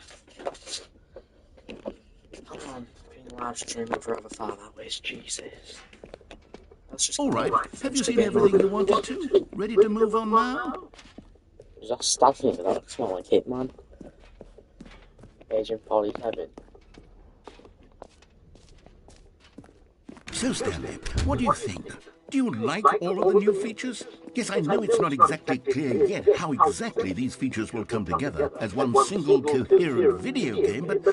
Come on, been live streaming for over 5 hours, Jesus. All right, have you seen everything you wanted to? Ready to move on now? Is that Stanley? That looks more like Hitman. Agent Polly Kevin. So, Stanley, what do you think? Do you like all of the new features? Yes, I know it's not exactly clear yet how exactly these features will come together as one single coherent video game, but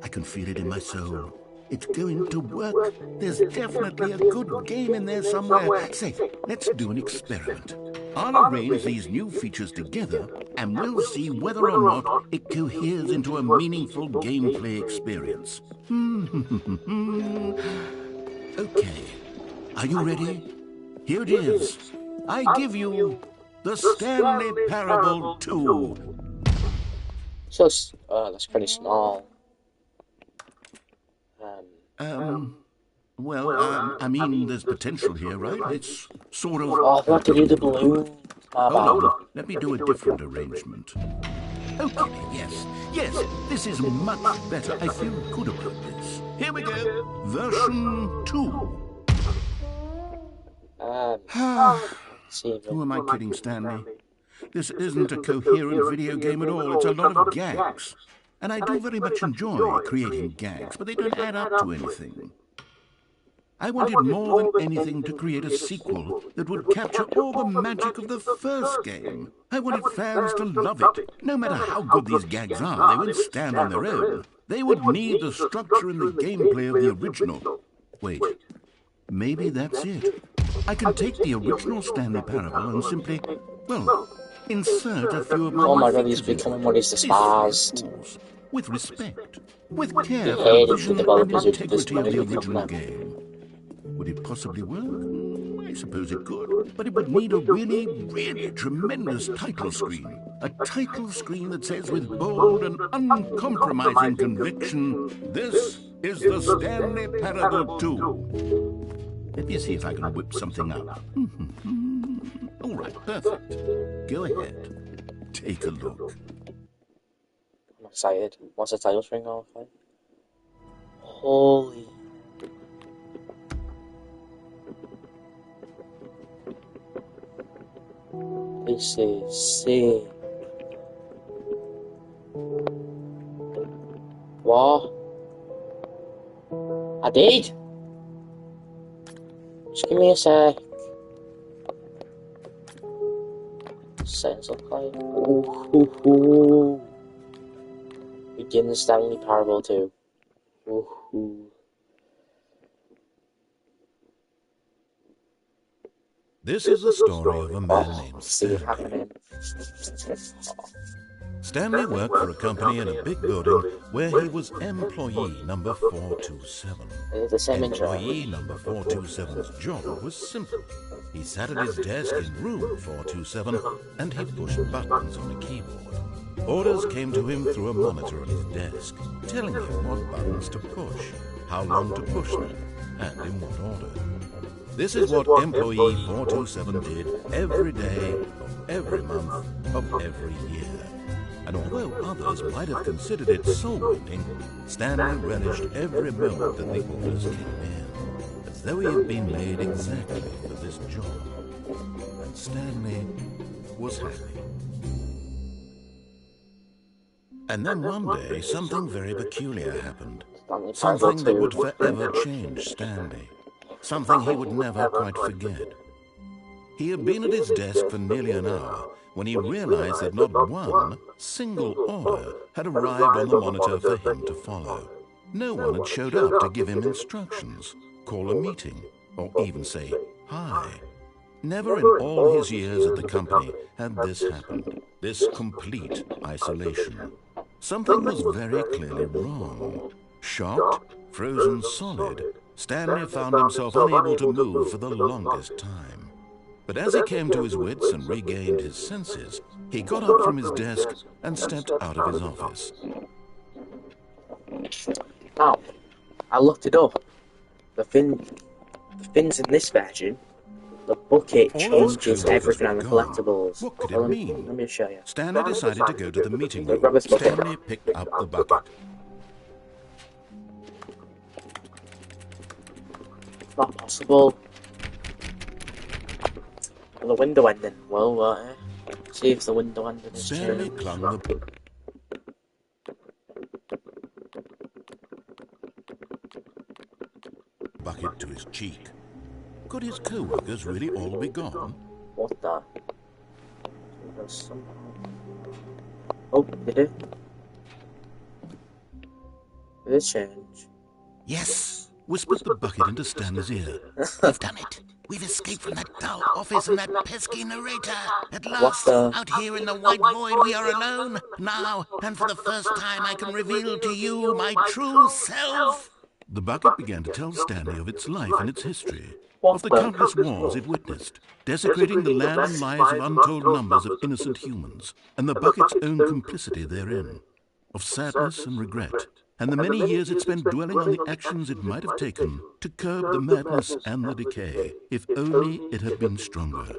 I can feel it in my soul. It's going to work. There's definitely a good game in there somewhere. Say, let's do an experiment. I'll arrange these new features together, and we'll see whether or not it coheres into a meaningful gameplay experience. Okay. Are you ready? Here it is. I give you the Stanley Parable 2. Just, that's pretty small. Well, I mean, there's potential here, right? It's sort of... Oh, I have to do the balloon. Hold on, let me do a different arrangement. Okay, yes, this is much better. I feel good about this. Here we go, version 2. Who am I kidding, Stanley? This isn't a coherent video game at all. It's a lot of gags. And I do very much enjoy creating gags, but they don't add up to anything. I wanted more than anything to create a sequel that would capture all the magic of the first game. I wanted fans to love it. No matter how good these gags are, they wouldn't stand on their own. They would need the structure and the gameplay of the original. Wait, maybe that's it. I can take the original Stanley Parable and simply, well, insert a few of my... Oh my god, he's becoming what he's despised. With respect, with care for the vision and integrity of the original game. Would it possibly work? I suppose it could, but it would need a really, really tremendous title screen. A title screen that says with bold and uncompromising conviction, "This is the Stanley Parable 2. Let me see if I can whip something up. All right, perfect. Go ahead. Take a look. I'm excited. What's the title screen going to look like? Holy... This is sick. What? I did? Just give me a sec. Settings look like. Ooh. Begin the Stanley Parable 2. Ooh. This is the story of a man named Stanley. Stanley worked for a company in a big building where he was employee number 427. Employee number 427's job was simple. He sat at his desk in room 427 and he pushed buttons on a keyboard. Orders came to him through a monitor at his desk, telling him what buttons to push, how long to push them, and in what order. This is what employee 427 did every day of every month of every year. And although others might have considered it soul-winning, Stanley relished every moment that the orders came in, as though he had been made exactly for this job. And Stanley was happy. And then one day, something very peculiar happened. Something that would forever change Stanley. Something he would never quite forget. He had been at his desk for nearly an hour when he realized that not one single order had arrived on the monitor for him to follow. No one had showed up to give him instructions, call a meeting, or even say hi. Never in all his years at the company had this happened, this complete isolation. Something was very clearly wrong. Shocked, frozen solid, Stanley found himself unable to move for the longest time. But as he came to his wits and regained his senses, he got up from his desk and stepped out of his office. Now, I looked it up. The fins in this version look bucket All of his changes co-workers everything were on the gone. collectibles. What could it mean? Let me show you. Stanley decided to go to the meeting room. Grab this bucket. Stanley picked up the bucket. It's not possible. The window ending. Well, see if the window ending is Stanley true. clung the bucket to his cheek. Could his co-workers really all be gone? What the? Oh, did it? Did it change? Yes, whispered the bucket into Stanley's ear. We've done it. We've escaped from that dull office and that pesky narrator. At last, out here in the white void, we are alone. Now, and for the first time, I can reveal to you my true self. The bucket began to tell Stanley of its life and its history, of the countless wars it witnessed, desecrating the land and lives of untold numbers of innocent humans, and the bucket's own complicity therein, of sadness and regret, and the many years it spent dwelling on the actions it might have taken to curb the madness and the decay, if only it had been stronger,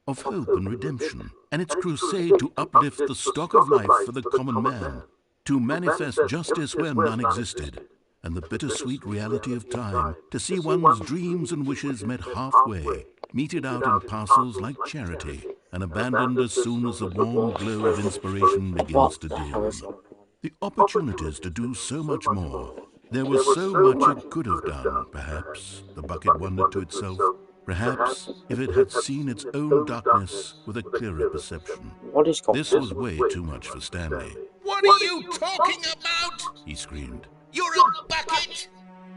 of hope and redemption, and its crusade to uplift the stock of life for the common man, to manifest justice where none existed, and the bittersweet reality of time, to see one's dreams and wishes met halfway, meted out in parcels like charity, and abandoned as soon as the warm glow of inspiration begins to dim. The opportunities to do so much more. There was so much it could have done, perhaps, the bucket wondered to itself. Perhaps, if it had seen its own darkness with a clearer perception. This was way too much for Stanley. What are you talking about? He screamed. You're a bucket!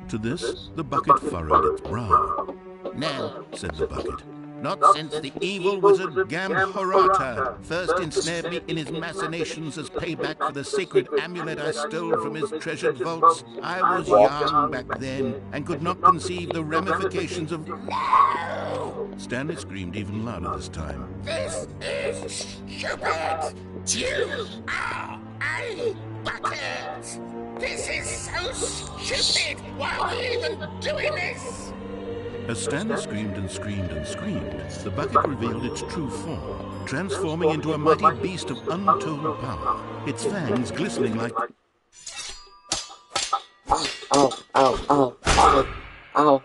To this, the bucket furrowed its brow. No, said the bucket. not since the evil wizard Gamharata first ensnared me in his machinations as payback for the sacred amulet I stole from his treasured vaults. I was young back then and could not conceive the ramifications of... No! Stanley screamed even louder this time. This is stupid! You are a bucket! This is so stupid! Why are we even doing this? As Stanley screamed and screamed and screamed, the bucket revealed its true form, transforming into a mighty beast of untold power, its fangs glistening like... Ow, ow, ow, ow, ow.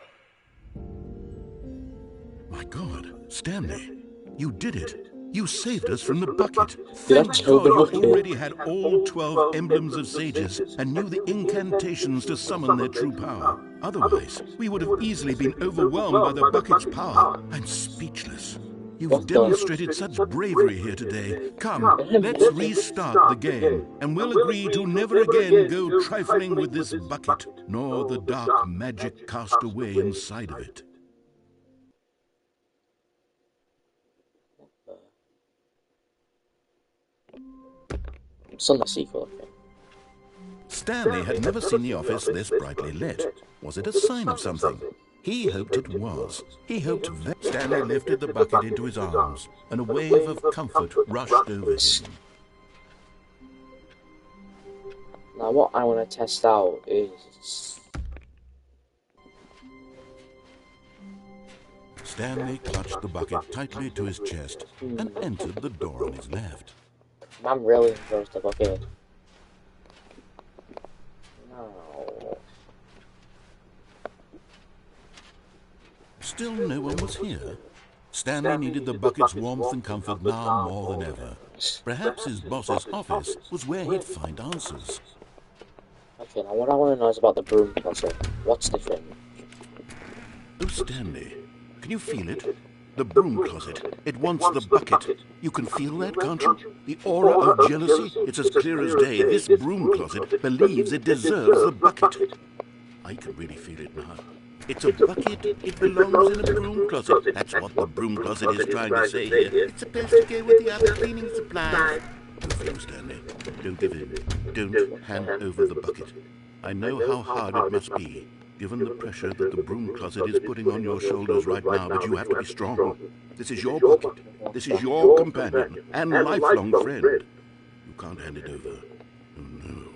My God, Stanley, you did it. You saved us from the bucket. Thank God you already had all 12 emblems of sages and knew the incantations to summon their true power. Otherwise, we would have easily been overwhelmed by the bucket's power. I'm speechless. You've demonstrated such bravery here today. Come, let's restart the game, and we'll agree to never again go trifling with this bucket, nor the dark magic cast away inside of it. Sunday sequel, okay. Stanley had never seen the office this brightly lit. Was it a sign of something? He hoped it was. He hoped Stanley lifted the bucket into his arms, and a wave of comfort rushed over him. Now what I want to test out is... Stanley clutched the bucket tightly to his chest and entered the door on his left. Man really enjoys the bucket. No. Still no one was here. Stanley needed the bucket's warmth and comfort now more than ever. Perhaps his boss's office was where he'd find answers. Okay, now what I want to know is about the broom closet. What's different? Oh, Stanley, can you feel it? The broom closet. It wants the bucket. You can feel that, can't you? The aura of jealousy, it's as clear as day. This broom closet believes it deserves the bucket. I can really feel it now. It's a bucket. It belongs in a broom closet. That's what the broom closet is trying to say here. It's supposed to go with the other cleaning supplies. Don't feel, Stanley. Don't give in. Don't hand over the bucket. I know how hard it must be, given the pressure that the broom closet is putting on your shoulders right now, but you have to be strong. This is your bucket. This is your companion and lifelong friend. You can't hand it over. Oh no.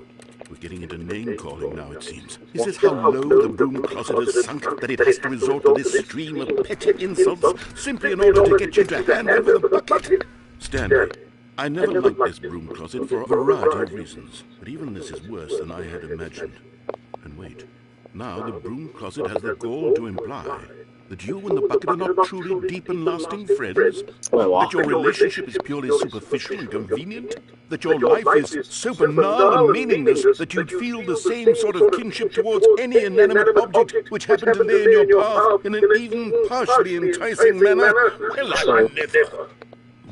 With of getting into name-calling now, it seems. Is this how low the broom closet has sunk that it has to resort to this stream of petty insults simply in order to get you to hand over the bucket? Stanley, I never liked this broom closet for a variety of reasons, but even this is worse than I had imagined. And wait, now the broom closet has the gall to imply that you and the bucket are not truly deep and lasting friends, that your relationship is purely superficial and convenient, that your life is so banal and meaningless that you'd feel the same sort of kinship towards any inanimate object which happened to lay in your path in an even partially enticing manner. Well, I never.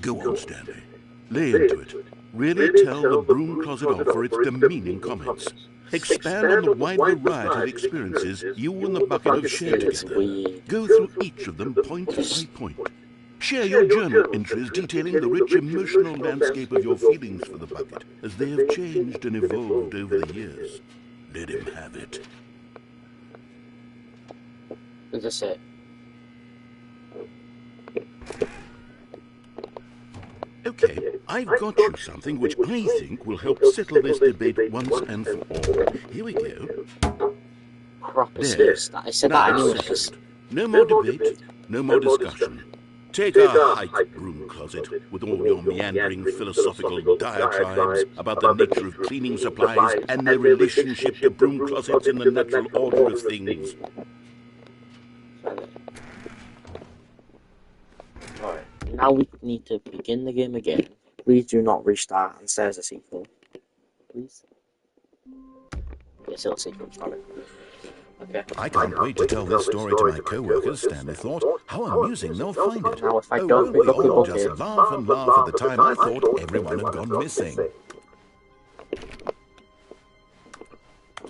Go on, Stanley. Lay into it. Really tell the broom closet off for its demeaning comments. Expand on the wide variety of experiences you and the bucket have shared together. Go through each of them point by point. Share your journal entries detailing the rich emotional landscape of your feelings for the bucket as they have changed and evolved over the years. Let him have it. Is this it? Okay, I've got you something which I think will help settle this debate once and for all. Here we go. There. I said that anyways. No more debate, no more discussion. Take a hike, broom closet, with all your meandering philosophical diatribes about the nature of cleaning supplies and their relationship to broom closets in the natural order of things. Alright, now we need to begin the game again. Please do not restart and say as a sequel. Please? Yes, it'll sequel, sorry. Okay. I can't wait to tell this story to my co-workers, Stanley thought. How amusing they'll find it. Now, if I don't pick up the all bucket... just laugh and laugh at the time I thought everyone had gone missing.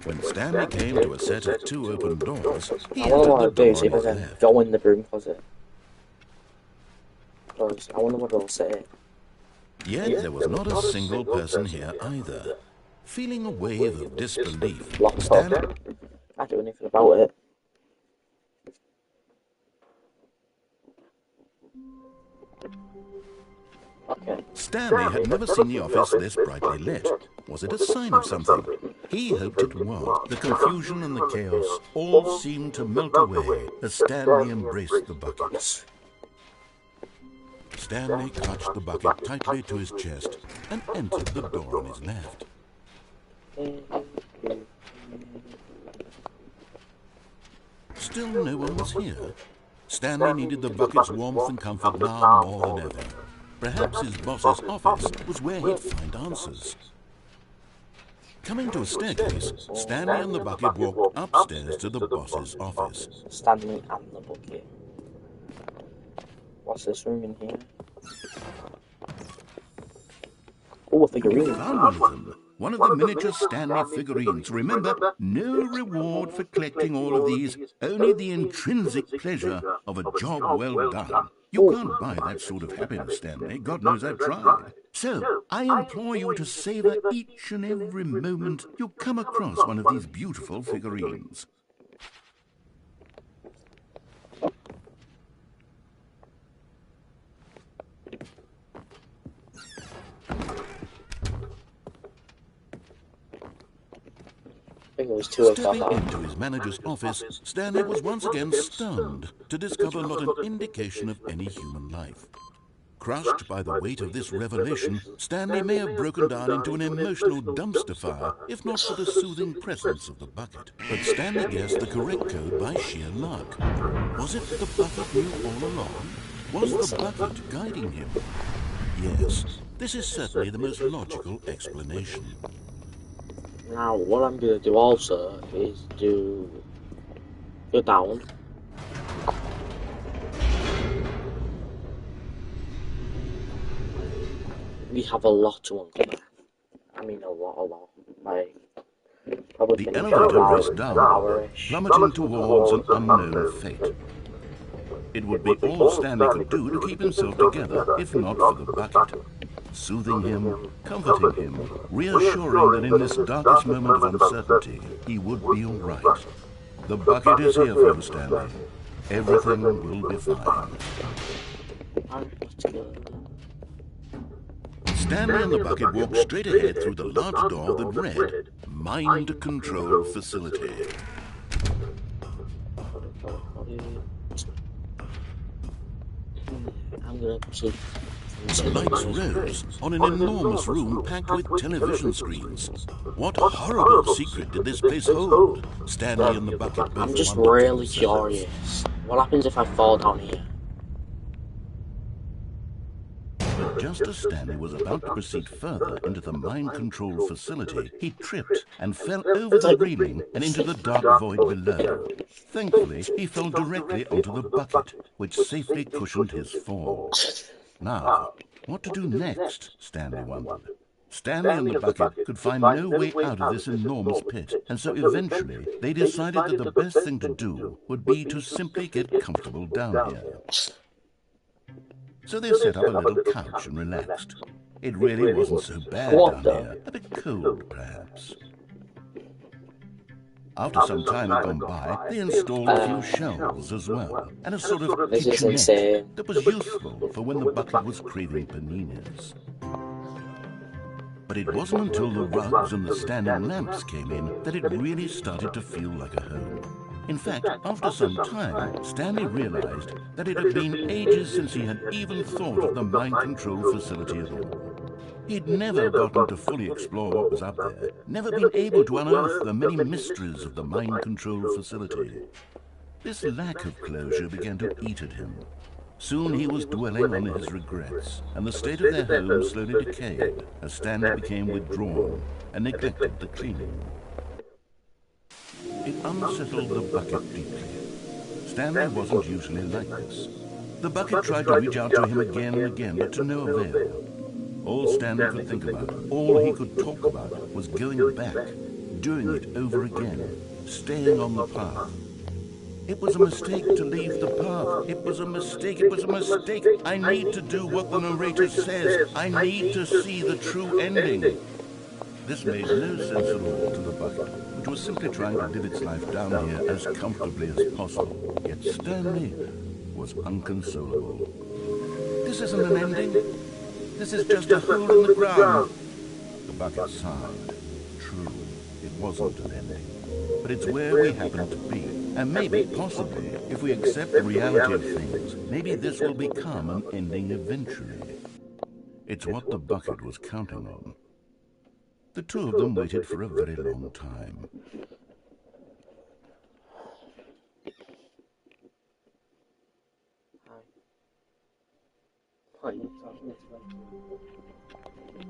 When Stanley came to a set of 2 open doors, he entered the door see if I on his can left. go in the broom closet. Because I wonder what it'll say. Yet there was not a single person here either. Feeling a wave of disbelief, Locked Stanley... up. I don't do anything about it. Okay. Stanley had never seen the office this brightly lit. Was it a sign of something? He hoped it was. The confusion and the chaos all seemed to melt away as Stanley embraced the bucket. Stanley clutched the bucket tightly to his chest and entered the door on his left. Still no one was here. Stanley needed the bucket's warmth and comfort now more than ever. Perhaps his boss's office was where he'd find answers. Coming to a staircase, Stanley and the bucket walked upstairs to the boss's office. Stanley and the bucket. What's this room in here? Oh, a figurine. You found one of them. One of the miniature Stanley figurines. Remember, no reward for collecting all of these, only the intrinsic pleasure of a job well done. You can't buy that sort of happiness, Stanley. God knows I've tried. So, I implore you to savor each and every moment you come across one of these beautiful figurines. Stepping into his manager's office, Stanley was once again stunned to discover not an indication of any human life. Crushed by the weight of this revelation, Stanley may have broken down into an emotional dumpster fire, if not for the soothing presence of the bucket. But Stanley guessed the correct code by sheer luck. Was it that the bucket knew all along? Was the bucket guiding him? Yes, this is certainly the most logical explanation. Now, what I'm going to do also is go down. We have a lot to uncover. I mean, a lot. Like, probably the elevator raced down, plummeting towards an unknown fate. It would be all Stanley could do to keep himself together, if not for the bucket. Soothing him, comforting him, reassuring that in this darkest moment of uncertainty, he would be all right. The bucket is here for you, Stanley. Everything will be fine. Stanley and the bucket walked straight ahead through the large door that read, mind control facility. I'm gonna keep. The lights rose on an enormous room packed with television screens. What horrible secret did this place hold? Stanley and the bucket both I'm just wondered to really themselves. curious. What happens if I fall down here? But just as Stanley was about to proceed further into the mind control facility, he tripped and fell over the railing and into the dark void below. Thankfully, he fell directly onto the bucket, which safely cushioned his fall. Now, what to do next, Stanley wondered. Stanley and the bucket could find no way out of this enormous pit, and so eventually they decided that the best thing to do would be to simply get comfortable down here. So they set up a little couch and relaxed. It really wasn't so bad down here, a bit cold perhaps. After some time had gone by, they installed a few shelves as well, and a sort of kitchenette that was useful for when the bucket was craving paninis. But it wasn't until the rugs and the standing lamps came in that it really started to feel like a home. In fact, after some time, Stanley realized that it had been ages since he had even thought of the mind control facility at all. He'd never gotten to fully explore what was up there, never been able to unearth the many mysteries of the mind control facility. This lack of closure began to eat at him. Soon he was dwelling on his regrets, and the state of their home slowly decayed as Stanley became withdrawn and neglected the cleaning. It unsettled the bucket deeply. Stanley wasn't usually like this. The bucket tried to reach out to him again and again, but to no avail. All Stanley could think about, all he could talk about, was going back, doing it over again, staying on the path. It was a mistake to leave the path. It was a mistake. It was a mistake. I need to do what the narrator says. I need to see the true ending. This made no sense at all to the bucket, which was simply trying to live its life down here as comfortably as possible. Yet Stanley was unconsolable. This isn't an ending. This is just a hole in the ground. The bucket sighed. True, it wasn't an ending. But it's where we happen to be. And maybe, possibly, if we accept the reality of things, maybe this will become an ending eventually. It's what the bucket was counting on. The two of them waited for a very long time. What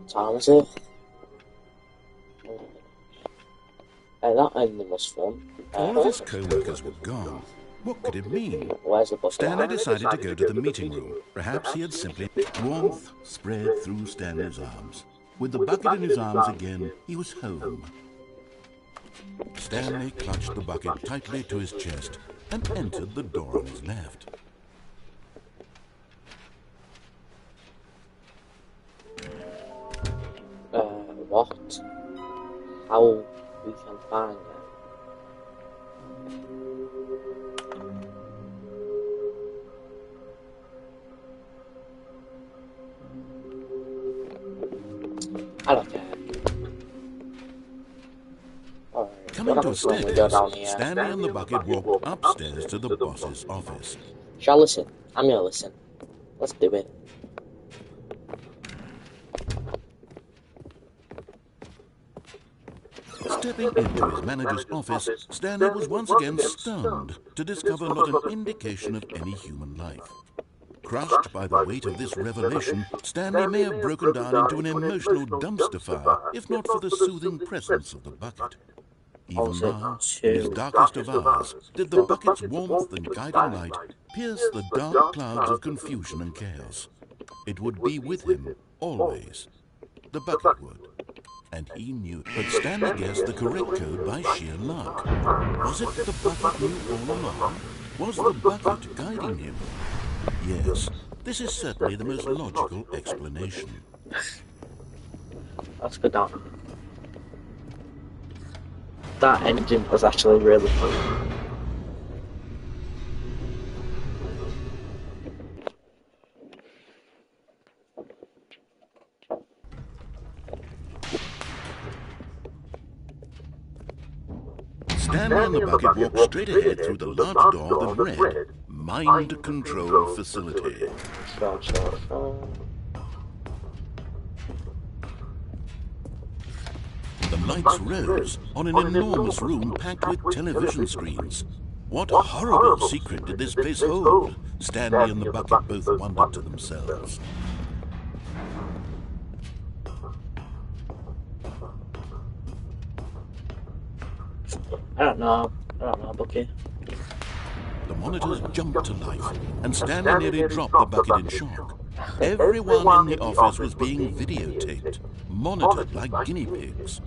time is it? That ending was fun. All of his co-workers were gone. What could it mean? Where's the bucket? Stanley decided to go to the meeting room. Perhaps he had simply... Warmth spread through Stanley's arms. With the bucket in his arms again, he was home. Stanley clutched the bucket tightly to his chest and entered the door on his left. What? How we can find it? I don't care. Coming to a staircase, Stanley and the bucket walked upstairs to the boss's office. Shall I listen? I'm gonna listen. Let's do it. Stepping into his manager's office, Stanley was once again stunned to discover not an indication of any human life. Crushed by the weight of this revelation, Stanley may have broken down into an emotional dumpster fire, if not for the soothing presence of the bucket. Even now, in his darkest of hours, did the bucket's warmth and guiding light pierce the dark clouds of confusion and chaos. It would be with him, always. The bucket would. And he knew it. But Stanley guessed the correct code by sheer luck. Was it the bucket knew all along? Was the bucket guiding him? Yes, this is certainly the most logical explanation. Let's go down. That ending was actually really fun. Stanley and the bucket walked straight ahead through the large door that read, Mind Control Facility. The lights rose on an enormous room packed with television screens. What horrible secret did this place hold? Stanley and the bucket both wondered to themselves. I don't know, Bucky. The monitors jumped to life, and Stanley nearly dropped the bucket in shock. Everyone in the office was being videotaped, monitored like guinea pigs.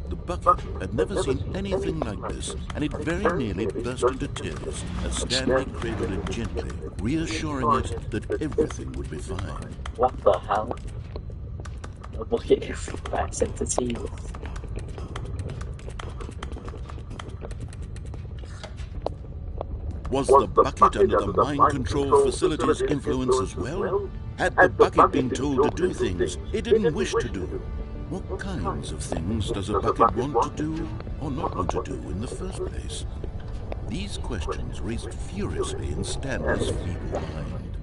The bucket had never seen anything like this, and it very nearly burst into tears as Stanley cradled it gently, reassuring it that everything would be fine. What the hell? A bucket gets into tears. Was the bucket under the mind control facility's influence as well? Had the bucket been told to do things it didn't wish to do? What kinds of things does a bucket want to do or not want to do in the first place? These questions raced furiously in Stanley's feeble mind.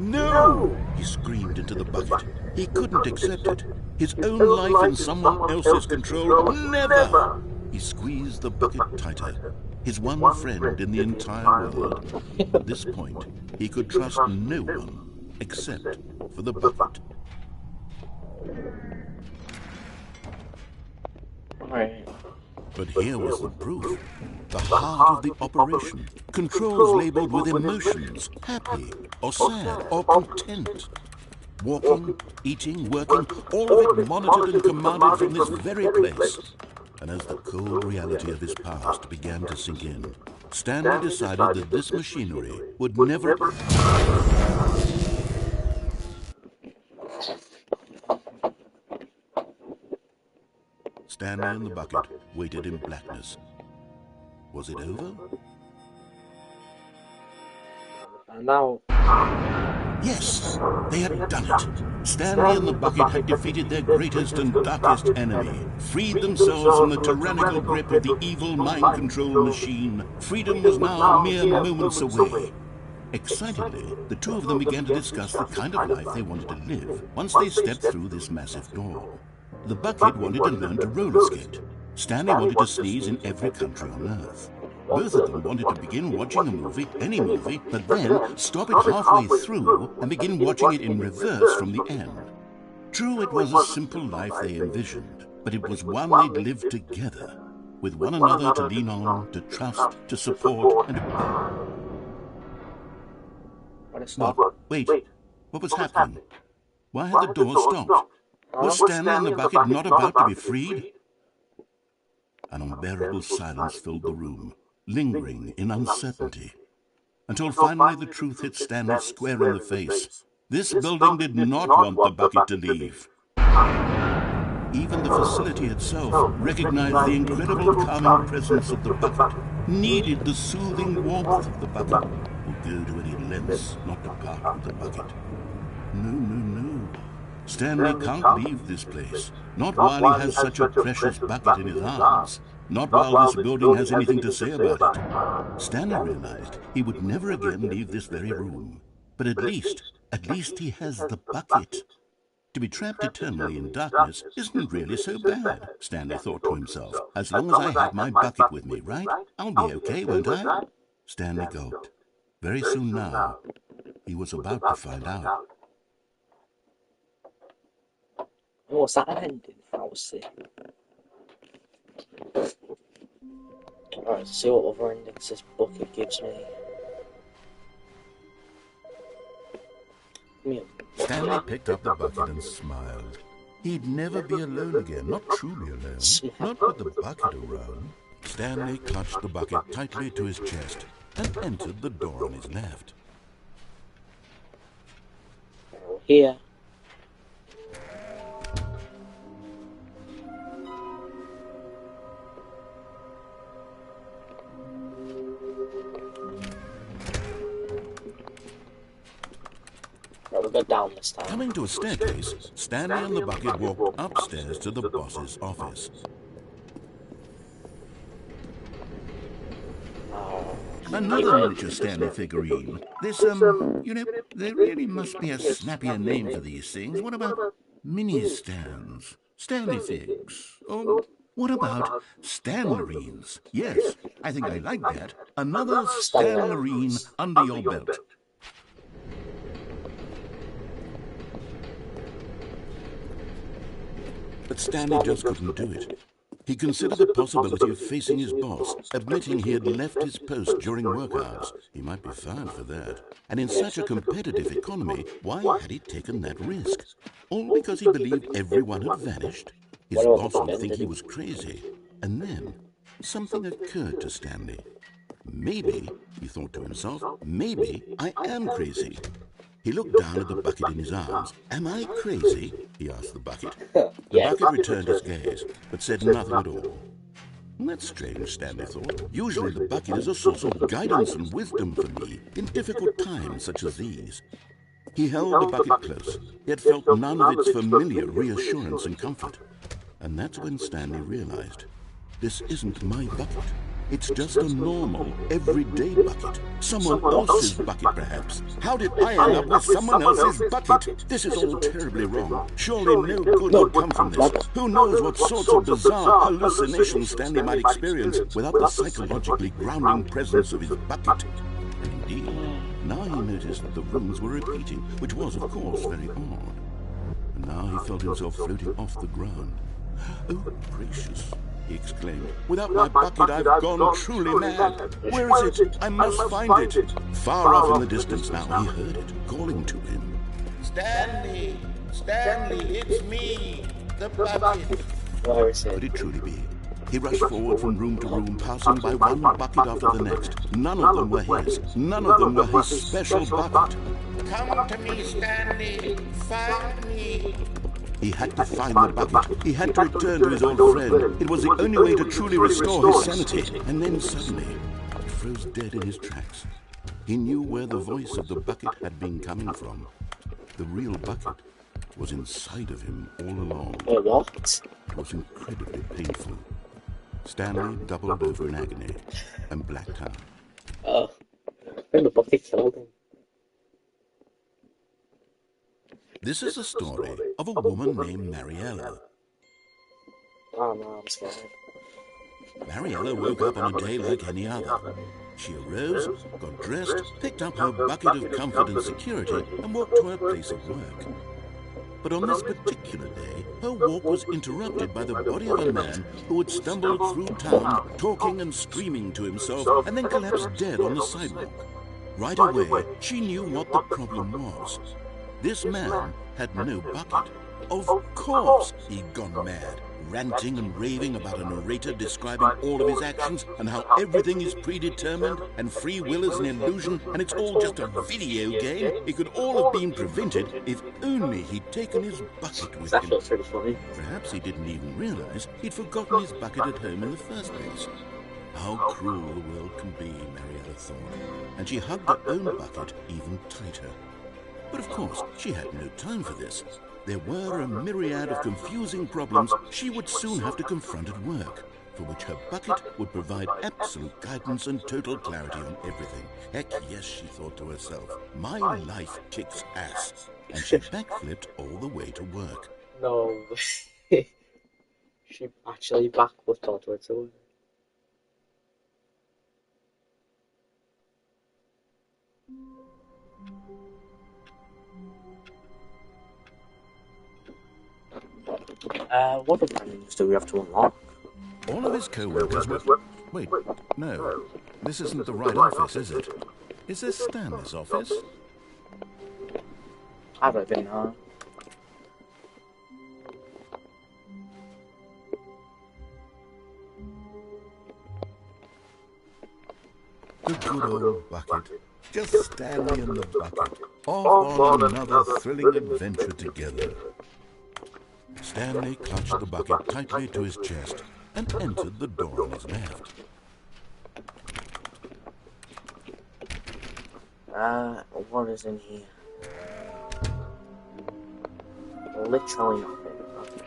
No! He screamed into the bucket. He couldn't accept it. His own life in someone else's control. Never! He squeezed the bucket tighter. His one friend in the entire world. At this point, he could trust no one except for the bucket. But here was the proof. The heart of the operation. Controls labeled with emotions. Happy, or sad, or content. Walking, eating, working, all of it monitored and commanded from this very place. And as the cold reality of his past began to sink in, Stanley decided that this machinery would never... Stanley and the bucket waited in blackness. Was it over? And now... Yes, they had done it. Stanley and the bucket had defeated their greatest and darkest enemy, freed themselves from the tyrannical grip of the evil mind control machine. Freedom was now mere moments away. Excitedly, the two of them began to discuss the kind of life they wanted to live once they stepped through this massive door. The bucket wanted to learn to roller skate. Stanley wanted to sneeze in every country on Earth. Both of them wanted to begin watching a movie, any movie, but then stop it halfway through and begin watching it in reverse from the end. True, it was a simple life they envisioned, but it was one they'd live together, with one another to lean on, to trust, to support, and to... Wait, what was happening? Why had the door stopped? Was Stanley and the bucket not about to be freed? An unbearable silence filled the room, lingering in uncertainty, until finally the truth hit Stanley square in the face. This building did not want the bucket to leave. Even the facility itself recognized the incredible calming presence of the bucket, needed the soothing warmth of the bucket, would go to any lengths not to part with the bucket. No. Stanley can't leave this place, not while he has such a precious bucket in his arms, not while this building has anything to say about it. Stanley realized he would never again leave this very room, but at least he has the bucket. To be trapped eternally in darkness isn't really so bad, Stanley thought to himself. As long as I have my bucket with me, right? I'll be okay, won't I? Stanley gulped. Very soon now, he was about to find out. Oh, was that an ending? That was sick. Alright, let's see what other endings this bucket gives me. Stanley picked up the bucket and smiled. He'd never be alone again, not truly alone, not with the bucket around. Stanley clutched the bucket tightly to his chest and entered the door on his left. Here. We'll go down this time. Coming to a staircase, Stanley and the bucket walked upstairs to the boss's office. Another miniature Stanley figurine. This, you know, there really must be a snappier name for these things. What about mini-stands? Stanley figs? Or what about Stanlerines? Yes, I think I like that. Another Stanlerine under your belt. But Stanley just couldn't do it. He considered the possibility of facing his boss, admitting he had left his post during work hours. He might be fired for that. And in such a competitive economy, why had he taken that risk? All because he believed everyone had vanished? His boss would think he was crazy. And then something occurred to Stanley. Maybe, he thought to himself, maybe I am crazy. He looked down at the bucket in his arms. Am I crazy? He asked the bucket. The bucket returned his gaze, but said nothing at all. That's strange, Stanley thought. Usually the bucket is a source of guidance and wisdom for me in difficult times such as these. He held the bucket close, yet felt none of its familiar reassurance and comfort. And that's when Stanley realized, this isn't my bucket. It's just a normal, everyday bucket. Someone else's bucket, perhaps. How did I end up with someone else's bucket? This is all terribly wrong. Surely no good will come from this. Who knows what sorts of bizarre hallucinations Stanley might experience without the psychologically grounding presence of his bucket. And indeed, now he noticed that the rooms were repeating, which was, of course, very odd. And now he felt himself floating off the ground. Oh, gracious, he exclaimed. Without my bucket, I've gone truly mad. Where is it? I must find it. Far off in the distance now, he heard it, calling to him. Stanley! Stanley, it's me, the bucket. Where is it? Could it truly be? He rushed forward from room to room, passing by one bucket after the next. None of them were his. None of them were his special bucket. Come to me, Stanley. Find me. He had to find the bucket. He had to return to his old friend. It was the only way to truly restore his sanity. And then suddenly, he froze dead in his tracks. He knew where the voice of the bucket had been coming from. The real bucket was inside of him all along. What? It was incredibly painful. Stanley doubled over in agony and blacked out. Oh, when the bucket killed him. This is the story of a woman named Mariella. Oh no, I'm scared. Mariella woke up on a day like any other. She arose, got dressed, picked up her bucket of comfort and security, and walked to her place of work. But on this particular day, her walk was interrupted by the body of a man who had stumbled through town, talking and screaming to himself, and then collapsed dead on the sidewalk. Right away, she knew what the problem was. This man had no bucket. Of course he'd gone mad, ranting and raving about a narrator describing all of his actions and how everything is predetermined and free will is an illusion and it's all just a video game. It could all have been prevented if only he'd taken his bucket with him. That's pretty funny. Perhaps he didn't even realize he'd forgotten his bucket at home in the first place. How cruel the world can be, Mariella thought, and she hugged her own bucket even tighter. But of course, she had no time for this. There were a myriad of confusing problems she would soon have to confront at work, for which her bucket would provide absolute guidance and total clarity on everything. Heck yes, she thought to herself, my life kicks ass. And she backflipped all the way to work. No. She actually backflipped onto it too. What appointments do we have to unlock? All of his co-workers were... Wait, no. This isn't the right office, is it? Is this Stanley's office? Have I been on? The good old bucket. Just Stanley and the bucket. Off on another thrilling adventure together. Stanley clutched the bucket tightly to his chest and entered the door on his left. What is in here? Literally nothing.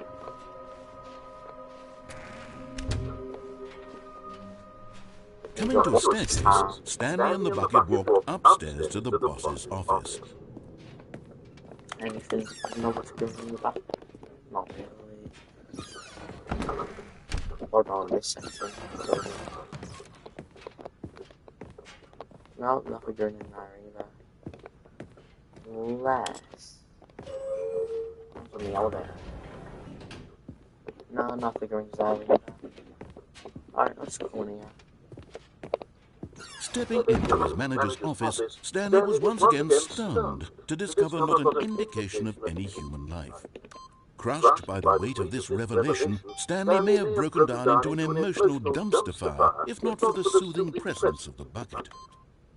Okay. Coming to a staircase, Stanley and the bucket walked upstairs to the boss's office. Anything? I know what's going on in the back. Not really. What about this section? No, not figuring in there either. Unless... I'm on the elevator. No, not figuring there either. Alright, let's go in here. Stepping into his manager's office, Stanley was once again stunned to discover not an indication of any human life. Crushed by the weight of this revelation, Stanley may have broken down into an emotional dumpster fire, if not for the soothing presence of the bucket.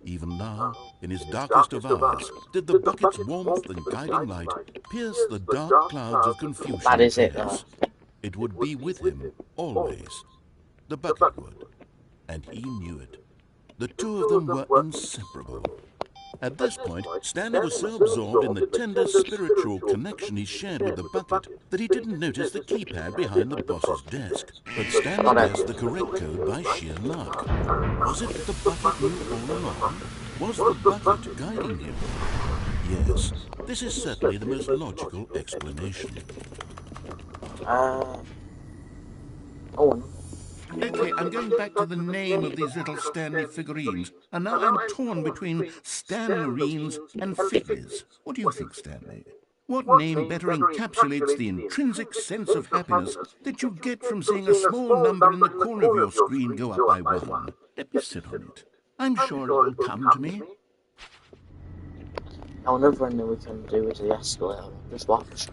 Even now, in his darkest of hours, did the bucket's warmth and guiding light pierce the dark clouds of confusion. That is it, though. It would be with him, always. The bucket would. And he knew it. The two of them were inseparable. At this point, Stanley was so absorbed in the tender spiritual connection he shared with the bucket that he didn't notice the keypad behind the boss's desk. But Stanley guessed the correct code by sheer luck. Was it that the bucket knew all along? Was the bucket guiding him? Yes, this is certainly the most logical explanation. Okay, I'm going back to the name of these little Stanley figurines, and now I'm torn between Stanlerines and Figures. What do you think, Stanley? What name better encapsulates the intrinsic sense of happiness that you get from seeing a small number in the corner of your screen go up by 1? Let me sit on it. I'm sure it will come to me. Another thing that we can do is the escalator. Just watch.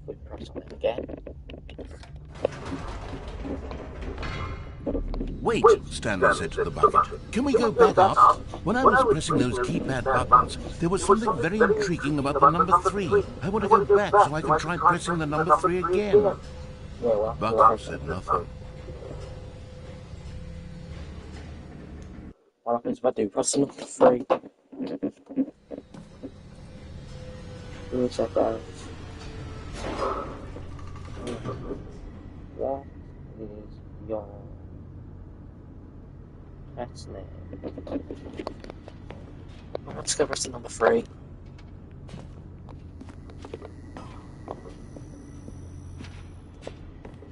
We press on it again. Wait, Stanley said to the bucket. Can we go back up? When I was pressing those keypad buttons, there was something very intriguing about the number 3. I want to go back so I can try pressing the number 3 again. Bucket said nothing. What happens if I do press the number 3? Let me check that out. What is your pet name? Let's go press the number 3.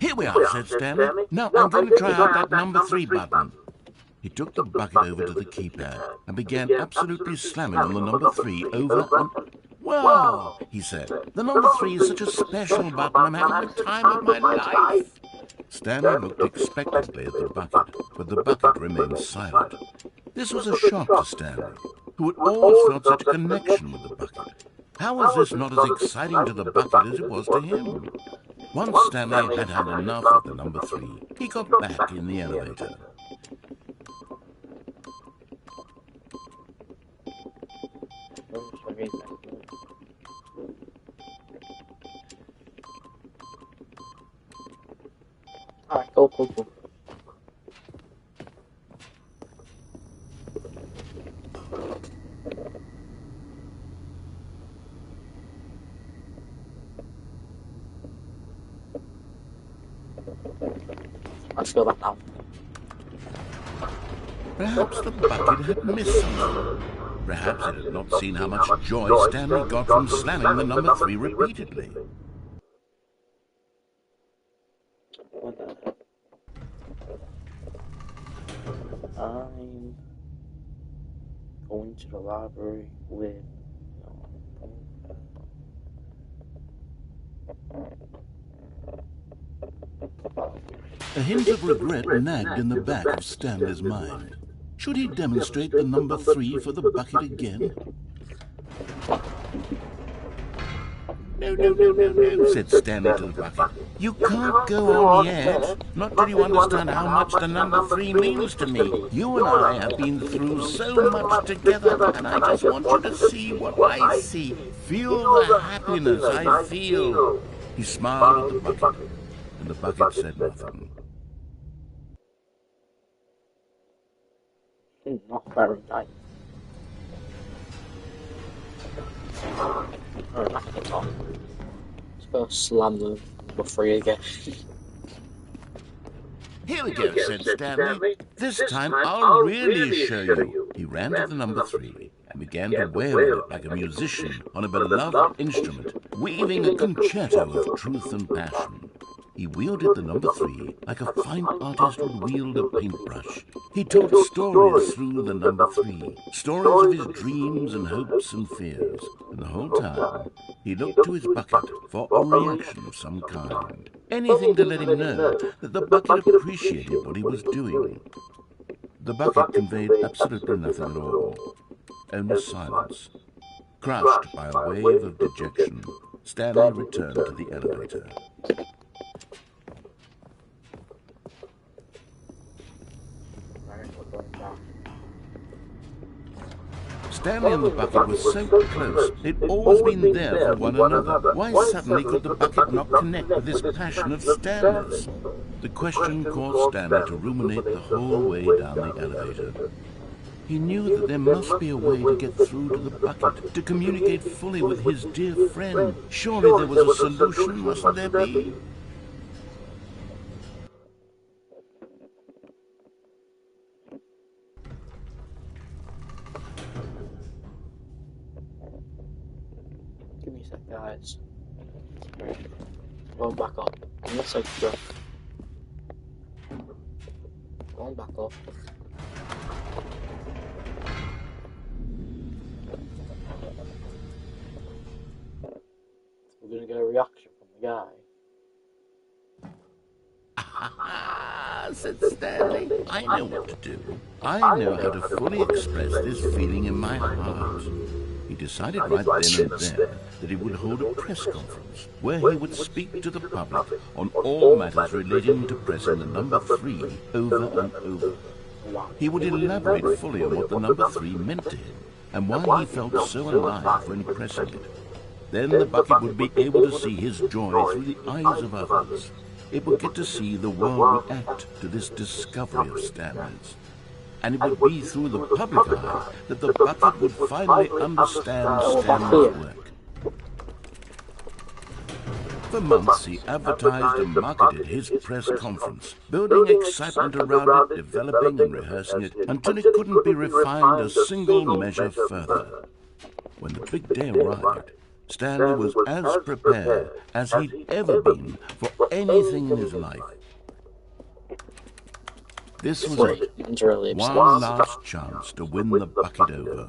Here we are, said Stanley. Now I'm going to try out that number 3 button. He took the bucket over to the keypad and began absolutely slamming on the number 3 over and... Wow, he said. The number 3 is such a special button. I'm having the time of my life. Stanley looked expectantly at the bucket, but the bucket remained silent. This was a shock to Stanley, who had always felt such a connection with the bucket. How was this not as exciting to the bucket as it was to him? Once Stanley had had enough of the number 3, he got back in the elevator. Alright, go. Let's go back now. Perhaps the bucket had missed something. Perhaps it had not seen how much joy Stanley got from slamming the number 3 repeatedly. I'm going to the library with... A hint of regret nagged in the back of Stanley's mind. Should he demonstrate the number 3 for the bucket again? No, said Stanley to the bucket. You can't go on yet. Not till you understand how much the number 3 means to me. You and I have been through so much together, and I just want you to see what I see. Feel the happiness I feel. He smiled at the bucket. and the bucket said nothing. Not very nice. Alright, back at the top. Let's go slam the number 3 again. Here we go, said Stanley. This time I'll really show you. He ran to the number 3 and began to wail on it like a musician on a beloved instrument, weaving a concerto of truth and passion. He wielded the number 3 like a fine artist would wield a paintbrush. He told stories through the number 3, stories of his dreams and hopes and fears, and the whole time he looked to his bucket for a reaction of some kind. Anything to let him know that the bucket appreciated what he was doing. The bucket conveyed absolutely nothing at all, only silence. Crushed by a wave of dejection, Stanley returned to the elevator. Stanley and the bucket were so close, they'd always been there for one another. Why suddenly could the bucket not connect with this passion of Stanley's? The question caused Stanley to ruminate the whole way down the elevator. He knew that there must be a way to get through to the bucket, to communicate fully with his dear friend. Surely there was a solution, mustn't there be? Give me a sec, guys. Go back up. Give me a sec, bro. Go back up. We're gonna get a reaction from the guy. Said Stanley. I know what to do. I know how to fully express this feeling in my heart. He decided right then and there that he would hold a press conference where he would speak to the public on all matters relating to pressing the number 3 over and over. He would elaborate fully on what the number 3 meant to him and why he felt so alive when pressing it. Then the bucket would be able to see his joy through the eyes of others. It would get to see the world react to this discovery of Stanley's. And it would be through the public eye that the bucket would finally understand Stanley's work. For months he advertised and marketed his press conference, building excitement around it, developing and rehearsing it, until it couldn't be refined a single measure further. When the big day arrived, Stanley was as prepared as he'd ever been for anything in his life. This was it. One last chance to win the bucket over.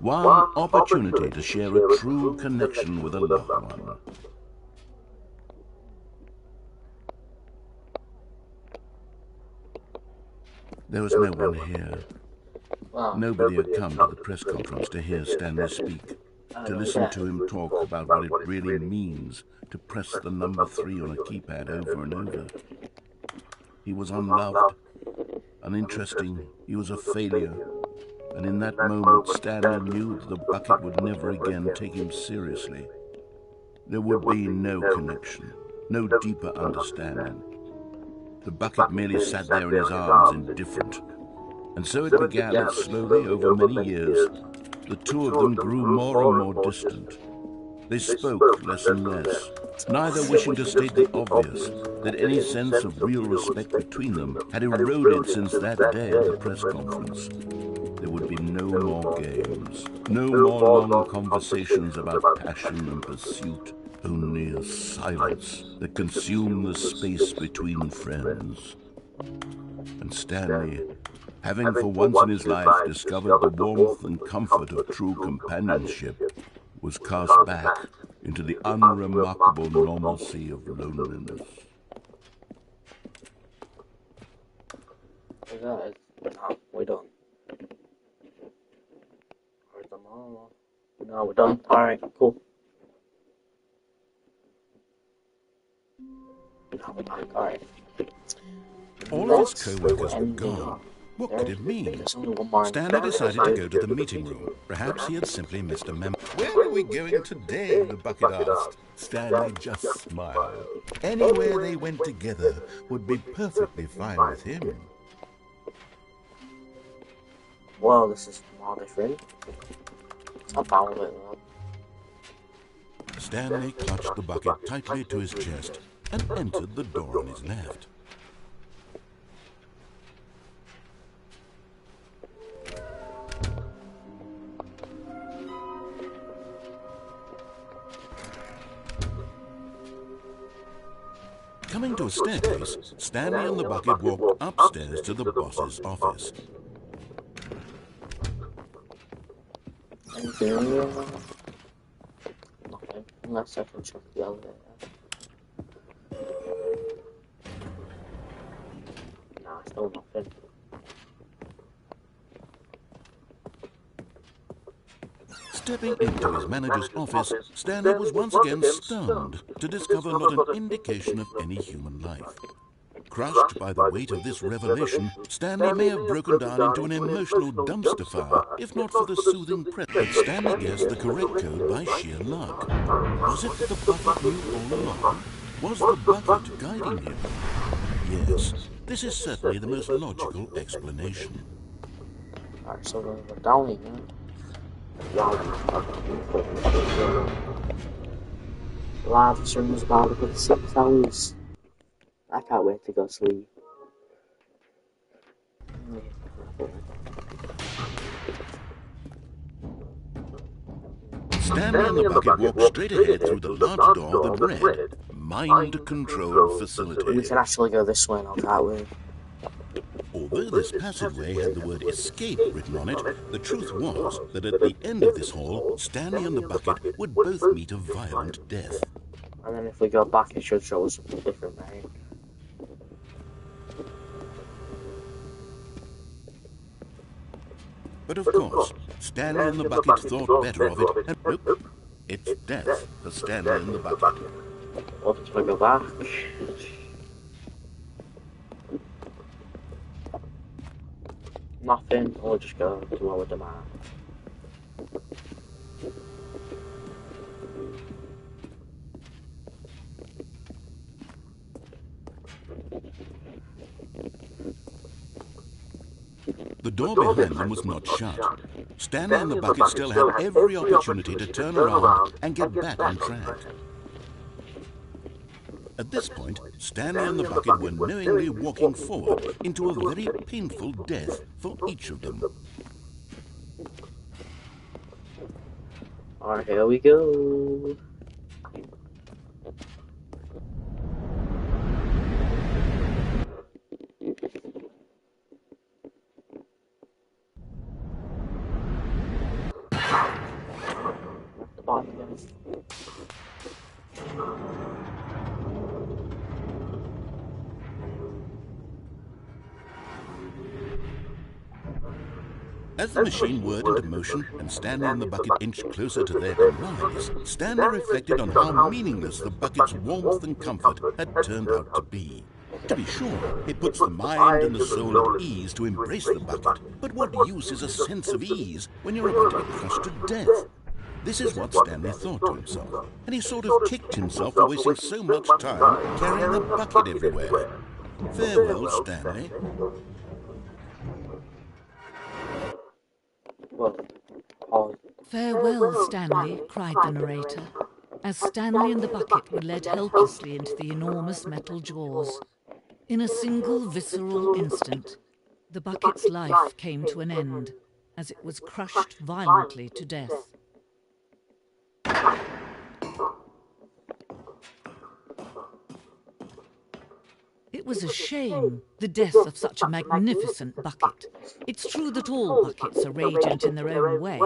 One opportunity to share a true connection with a loved one. There was no one here. Nobody had come to the press conference to hear Stanley speak, to listen to him talk about what it really means to press the number 3 on a keypad over and over. He was unloved, uninteresting, he was a failure, and in that moment Stanley knew that the bucket would never again take him seriously. There would be no connection, no deeper understanding. The bucket merely sat there in his arms, indifferent. And so it began that slowly, over many years, the two of them grew more and more distant. They spoke less and less, neither wishing to state the obvious, that any sense of real respect between them had eroded since that day at the press conference. There would be no more games, no more long conversations about passion and pursuit, only a silence that consumed the space between friends. And Stanley, having for once in his life discovered the warmth and comfort of true companionship, was cast back into the unremarkable normalcy of loneliness. Guys, we're done. No, we're done. Alright, cool. Now we're back, alright. All of his co-workers were gone, What could it mean? There's only one more. Stanley decided to go to the meeting room. Perhaps he had simply missed a memo. Where are we going today? The bucket asked. Stanley just smiled. Anywhere they went together would be perfectly fine with him. Well, this is more different. I found it though. Stanley clutched the bucket tightly to his chest and entered the door on his left. Coming to a staircase, Stanley and the bucket walked upstairs to the boss's office. Nothing. Unless I can check the elevator. Nah, still nothing. Stepping into his manager's office, Stanley was once again stunned to discover not an indication of any human life. Crushed by the weight of this revelation, Stanley may have broken down into an emotional dumpster fire, if not for the soothing presence. But Stanley guessed the correct code by sheer luck. Was it that the bucket knew all along? Was the bucket guiding him? Yes, this is certainly the most logical explanation. Alright, so we're down here. Live stream was about a good 6 hours. I can't wait to go sleep. Stanley and the bucket walked straight ahead through the large door that read, Mind Control Facility. We can actually go this way now, can't we? Although this passageway had the word escape written on it, the truth was that at the end of this hall, Stanley and the bucket would both meet a violent death. And then if we go back, it should show us something different, right? But of course, Stanley and the bucket thought better of it, and nope, it's death for Stanley and the bucket. What if we go back? Nothing, we'll just go to lower the map. The door behind them was not shut. Stanley and the bucket still had every opportunity to turn around and get back on track. At this point, Stanley and the bucket were knowingly walking forward into a very painful death for each of them. Alright, here we go. As the machine whirred into motion and Stanley and the bucket inched closer to their demise, Stanley reflected on how meaningless the bucket's warmth and comfort had turned out to be. To be sure, it puts the mind and the soul at ease to embrace the bucket, but what use is a sense of ease when you're about to be crushed to death? This is what Stanley thought to himself, and he sort of kicked himself for wasting so much time carrying the bucket everywhere. Farewell, Stanley. Farewell, Stanley, cried the narrator, as Stanley and the bucket were led helplessly into the enormous metal jaws. In a single visceral instant, the bucket's life came to an end, as it was crushed violently to death. It was a shame, the death of such a magnificent bucket. It's true that all buckets are radiant in their own way,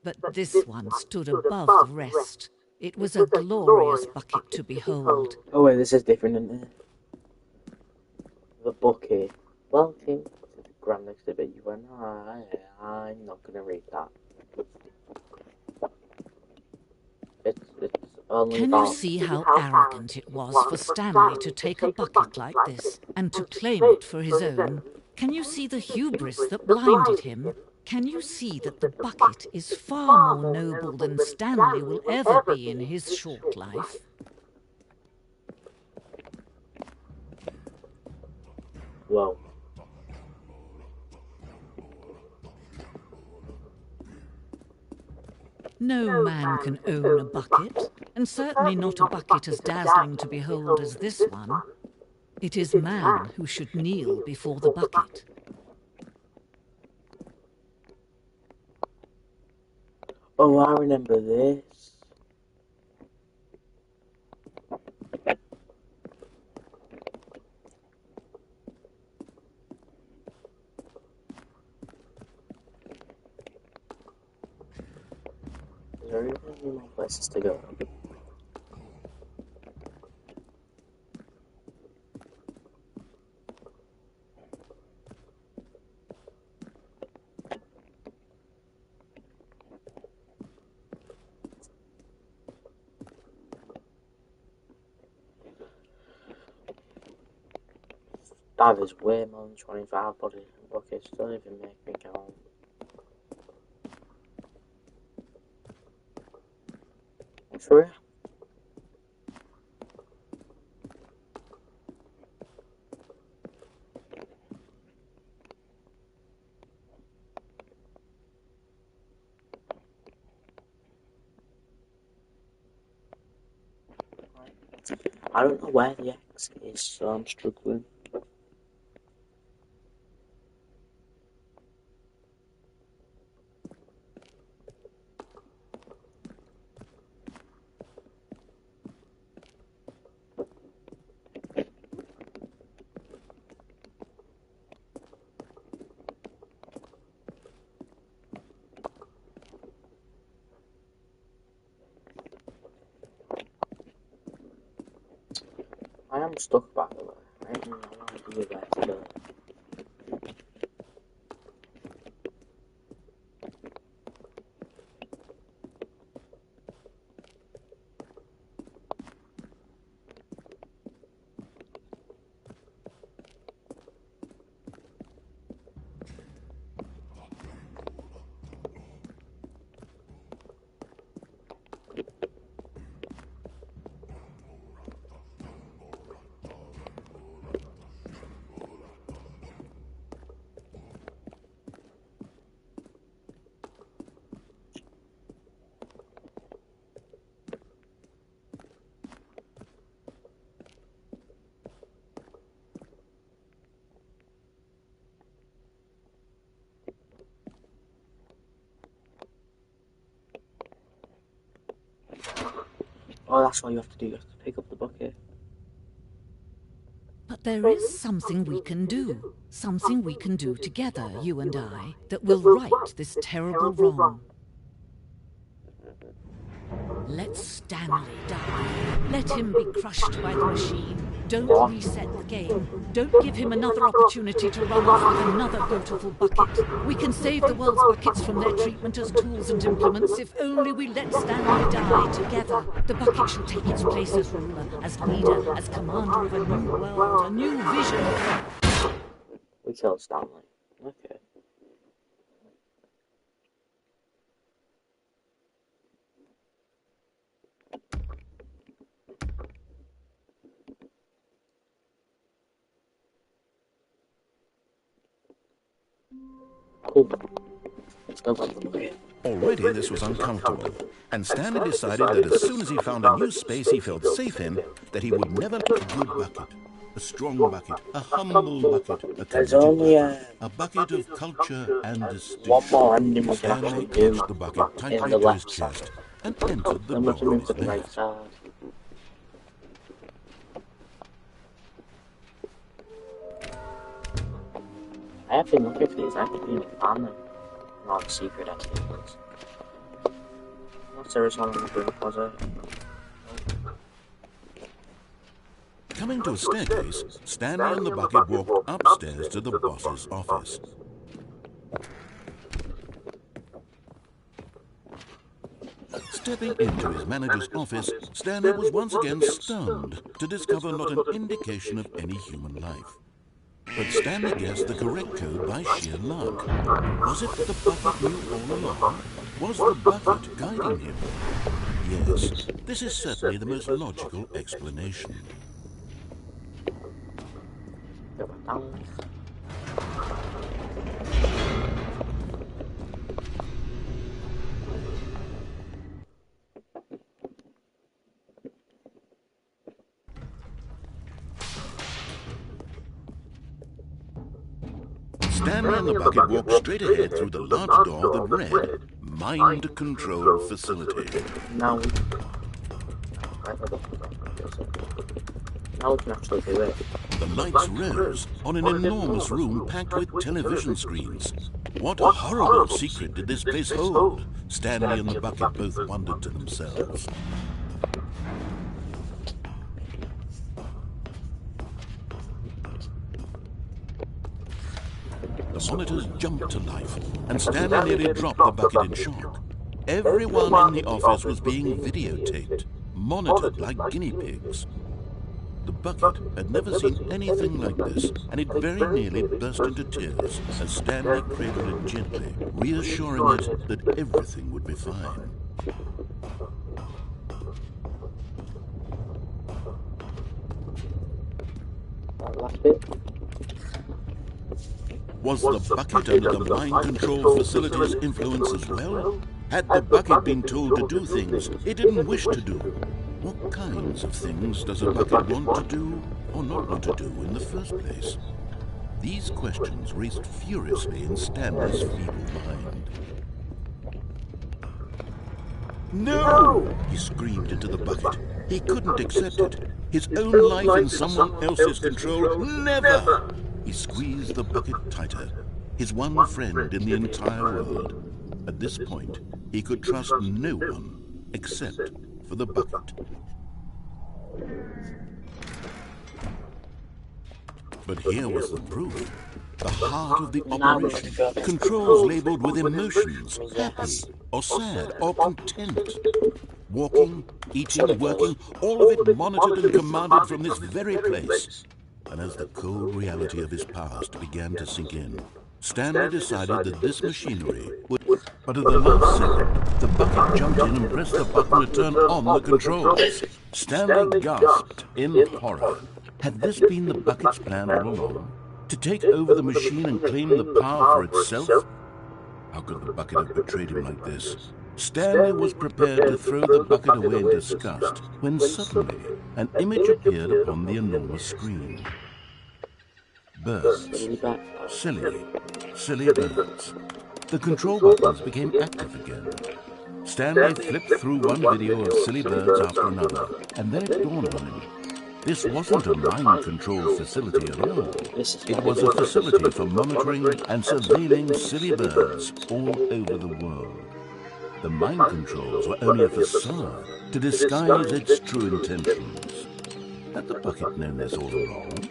but this one stood above the rest. It was a glorious bucket to behold. Oh wait, this is different, isn't it? The bucket. Welcome to the Grand Exhibit. You went, I'm not going to read that. It's only Can you see how arrogant it was for Stanley to take a bucket like this and to claim it for his own? Can you see the hubris that blinded him? Can you see that the bucket is far more noble than Stanley will ever be in his short life? Whoa. No man can own a bucket, and certainly not a bucket as dazzling to behold as this one. It is man who should kneel before the bucket. Oh, I remember this. Is there even any more places to go? That is way more than 25 buckets. Don't even make me count. For real? I don't know where the exit is, so I'm struggling. I am stuck, by the way. I don't know where to go. Oh, that's all you have to do. You have to pick up the bucket. But there is something we can do. Something we can do together, you and I, that will right this terrible wrong. Let Stanley die. Let him be crushed by the machine. Don't reset the game. Don't give him another opportunity to run off with another beautiful bucket. We can save the world's buckets from their treatment as tools and implements if only we let Stanley die together. The bucket shall take its place as ruler, as leader, as commander of a new world, a new vision. We killed Stanley. Okay. Cool. Let's go back to the bucket. Already this was uncomfortable, and Stanley decided that as soon as he found a new space he felt safe in, that he would never let a good bucket, a strong bucket, a humble bucket, a committed a bucket of culture and distinction. One more ending we can Stanley actually do clutched the bucket tightly in the to his left side. chest and entered the Then we can move to door the there. right side. I have been looking for these. I haven't even found them. Not the secret exits. What's there is one in the green closet? Coming to a staircase, Stanley and the bucket walked upstairs to the boss's office. Stepping into his manager's office, Stanley was once again stunned to discover not an indication of any human life. But Stanley guessed the correct code by sheer luck. Was it that the bucket knew all along? Was the bucket guiding him? Yes, this is certainly the most logical explanation. Stanley and the bucket walked straight ahead through the large door that read, Mind Control Facility. Now we can actually do it. The lights rose on an enormous room packed with television screens. What horrible secret did this place hold? Stanley and the bucket both wondered to themselves. The monitors jumped to life, and Stanley nearly dropped the bucket in shock. Everyone in the office was being videotaped, monitored like guinea pigs. The bucket had never seen anything like this, and it very nearly burst into tears as Stanley cradled it gently, reassuring it that everything would be fine. Last bit. Was the bucket under the mind control facility's influence as well? Had the bucket been told to do things it didn't wish to do? What kinds of things does a bucket want to do or not want to do in the first place? These questions raced furiously in Stanley's feeble mind. No! He screamed into the bucket. He couldn't accept it. His own life in someone else's control. Never! He squeezed the bucket tighter. His one friend in the entire world. At this point, he could trust no one except for the bucket. But here was the proof. The heart of the operation. Controls labeled with emotions, happy or sad or content. Walking, eating, working, all of it monitored and commanded from this very place. And as the cold reality of his past began to sink in, Stanley decided that this machinery would... But at the last second, the bucket jumped in and pressed the button to turn on the controls. Stanley gasped in horror. Had this been the bucket's plan all along? To take over the machine and claim the power for itself? How could the bucket have betrayed him like this? Stanley was prepared to throw the bucket away in disgust when suddenly an image appeared upon the enormous screen. Birds. Silly birds. The control buttons became active again. Stanley flipped through one video of silly birds after another, and then it dawned on him. This wasn't a mind control facility at all. It was a facility for monitoring and surveilling silly birds all over the world. The mind controls were only a facade to disguise its true intentions. Had the bucket known this all along?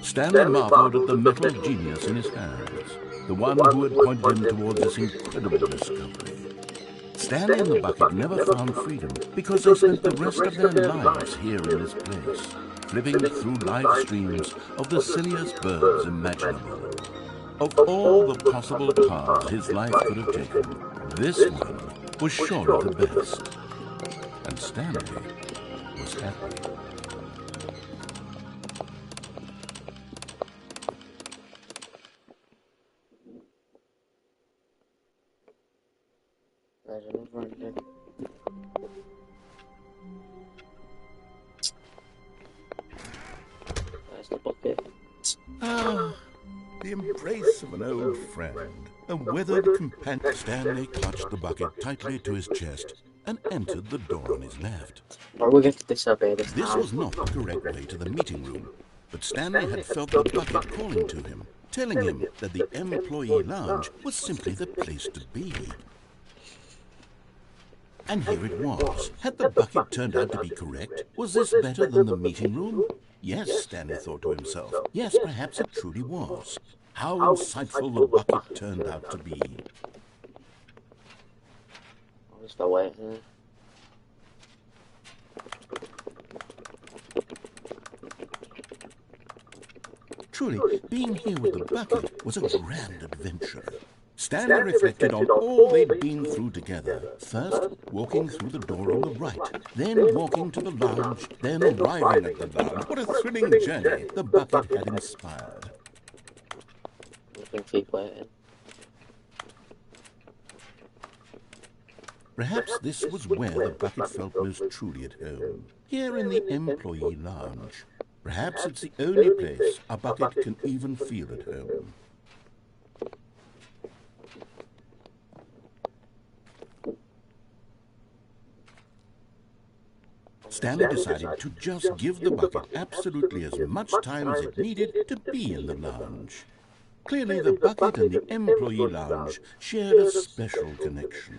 Stanley marveled at the metal genius in his hands, the one who had pointed him towards this incredible discovery. Stanley and the bucket never found freedom because they spent the rest of their lives here in this place, flipping through live streams of the silliest birds imaginable. Of all the possible paths his life could have taken, this one was surely the best. And Stanley was happy. There's another ending. There's the bucket. Ah, the embrace of an old friend. A weathered companion. Stanley clutched the bucket tightly to his chest and entered the door on his left. Or we're going to disobey this This time. was not the correct way to the meeting room, but Stanley had felt the bucket calling to him, telling him that the employee lounge was simply the place to be. And here it was. Had the bucket turned out to be correct? Was this better than the meeting room? Yes, Stanley thought to himself. Yes, perhaps it truly was. How insightful the bucket turned out to be. I'll just wait here. Truly, being here with the bucket was a grand adventure. Stanley reflected on all they'd been through together. First, walking through the door on the right, then walking to the lounge, then arriving at the lounge. What a thrilling journey the bucket had inspired. Keep waiting. Perhaps this was where the bucket felt most truly at home, here in the employee lounge. Perhaps it's the only place a bucket can even feel at home. Stanley decided to just give the bucket absolutely as much time as it needed to be in the lounge. Clearly, the bucket and the employee lounge shared a special connection.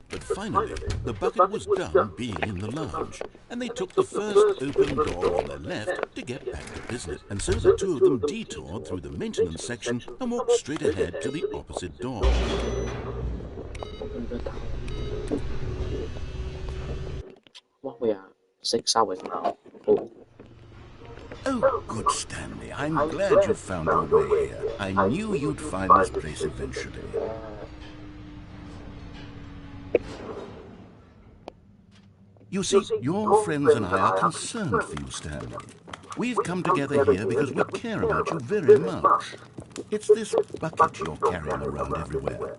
But finally, the bucket was done being in the lounge, and they took the first open door on their left to get back to business. And so the two of them detoured through the maintenance section and walked straight ahead to the opposite door. What we at? 6 hours now. Oh, good Stanley, I'm glad you found your way here. I knew you'd find this place eventually. You see, your friends and I are concerned for you, Stanley. We've come together here because we care about you very much. It's this bucket you're carrying around everywhere.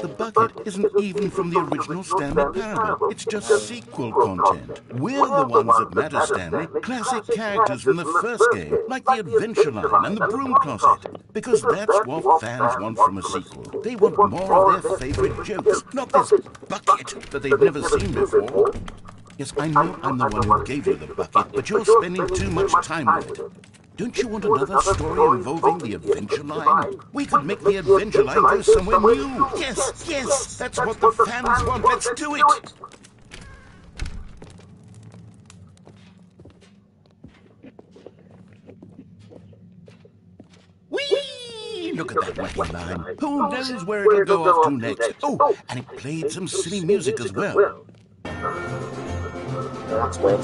The bucket isn't even from the original Stanley Parable. It's just sequel content. We're the ones that matter, Stanley. Classic characters from the first game, like the Adventure Line and the Broom Closet. Because that's what fans want from a sequel. They want more of their favorite jokes, not this bucket that they've never seen before. Yes, I know I'm the one who gave you the bucket, but you're spending too much time with it. Don't you want another story involving the Adventure Line? We could make the Adventure Line go somewhere new. Yes, yes, that's what the fans want. Let's do it. Whee! Look at that wacky line. Who knows where it'll go off to next? Oh, and it played some silly music as well. That's weird.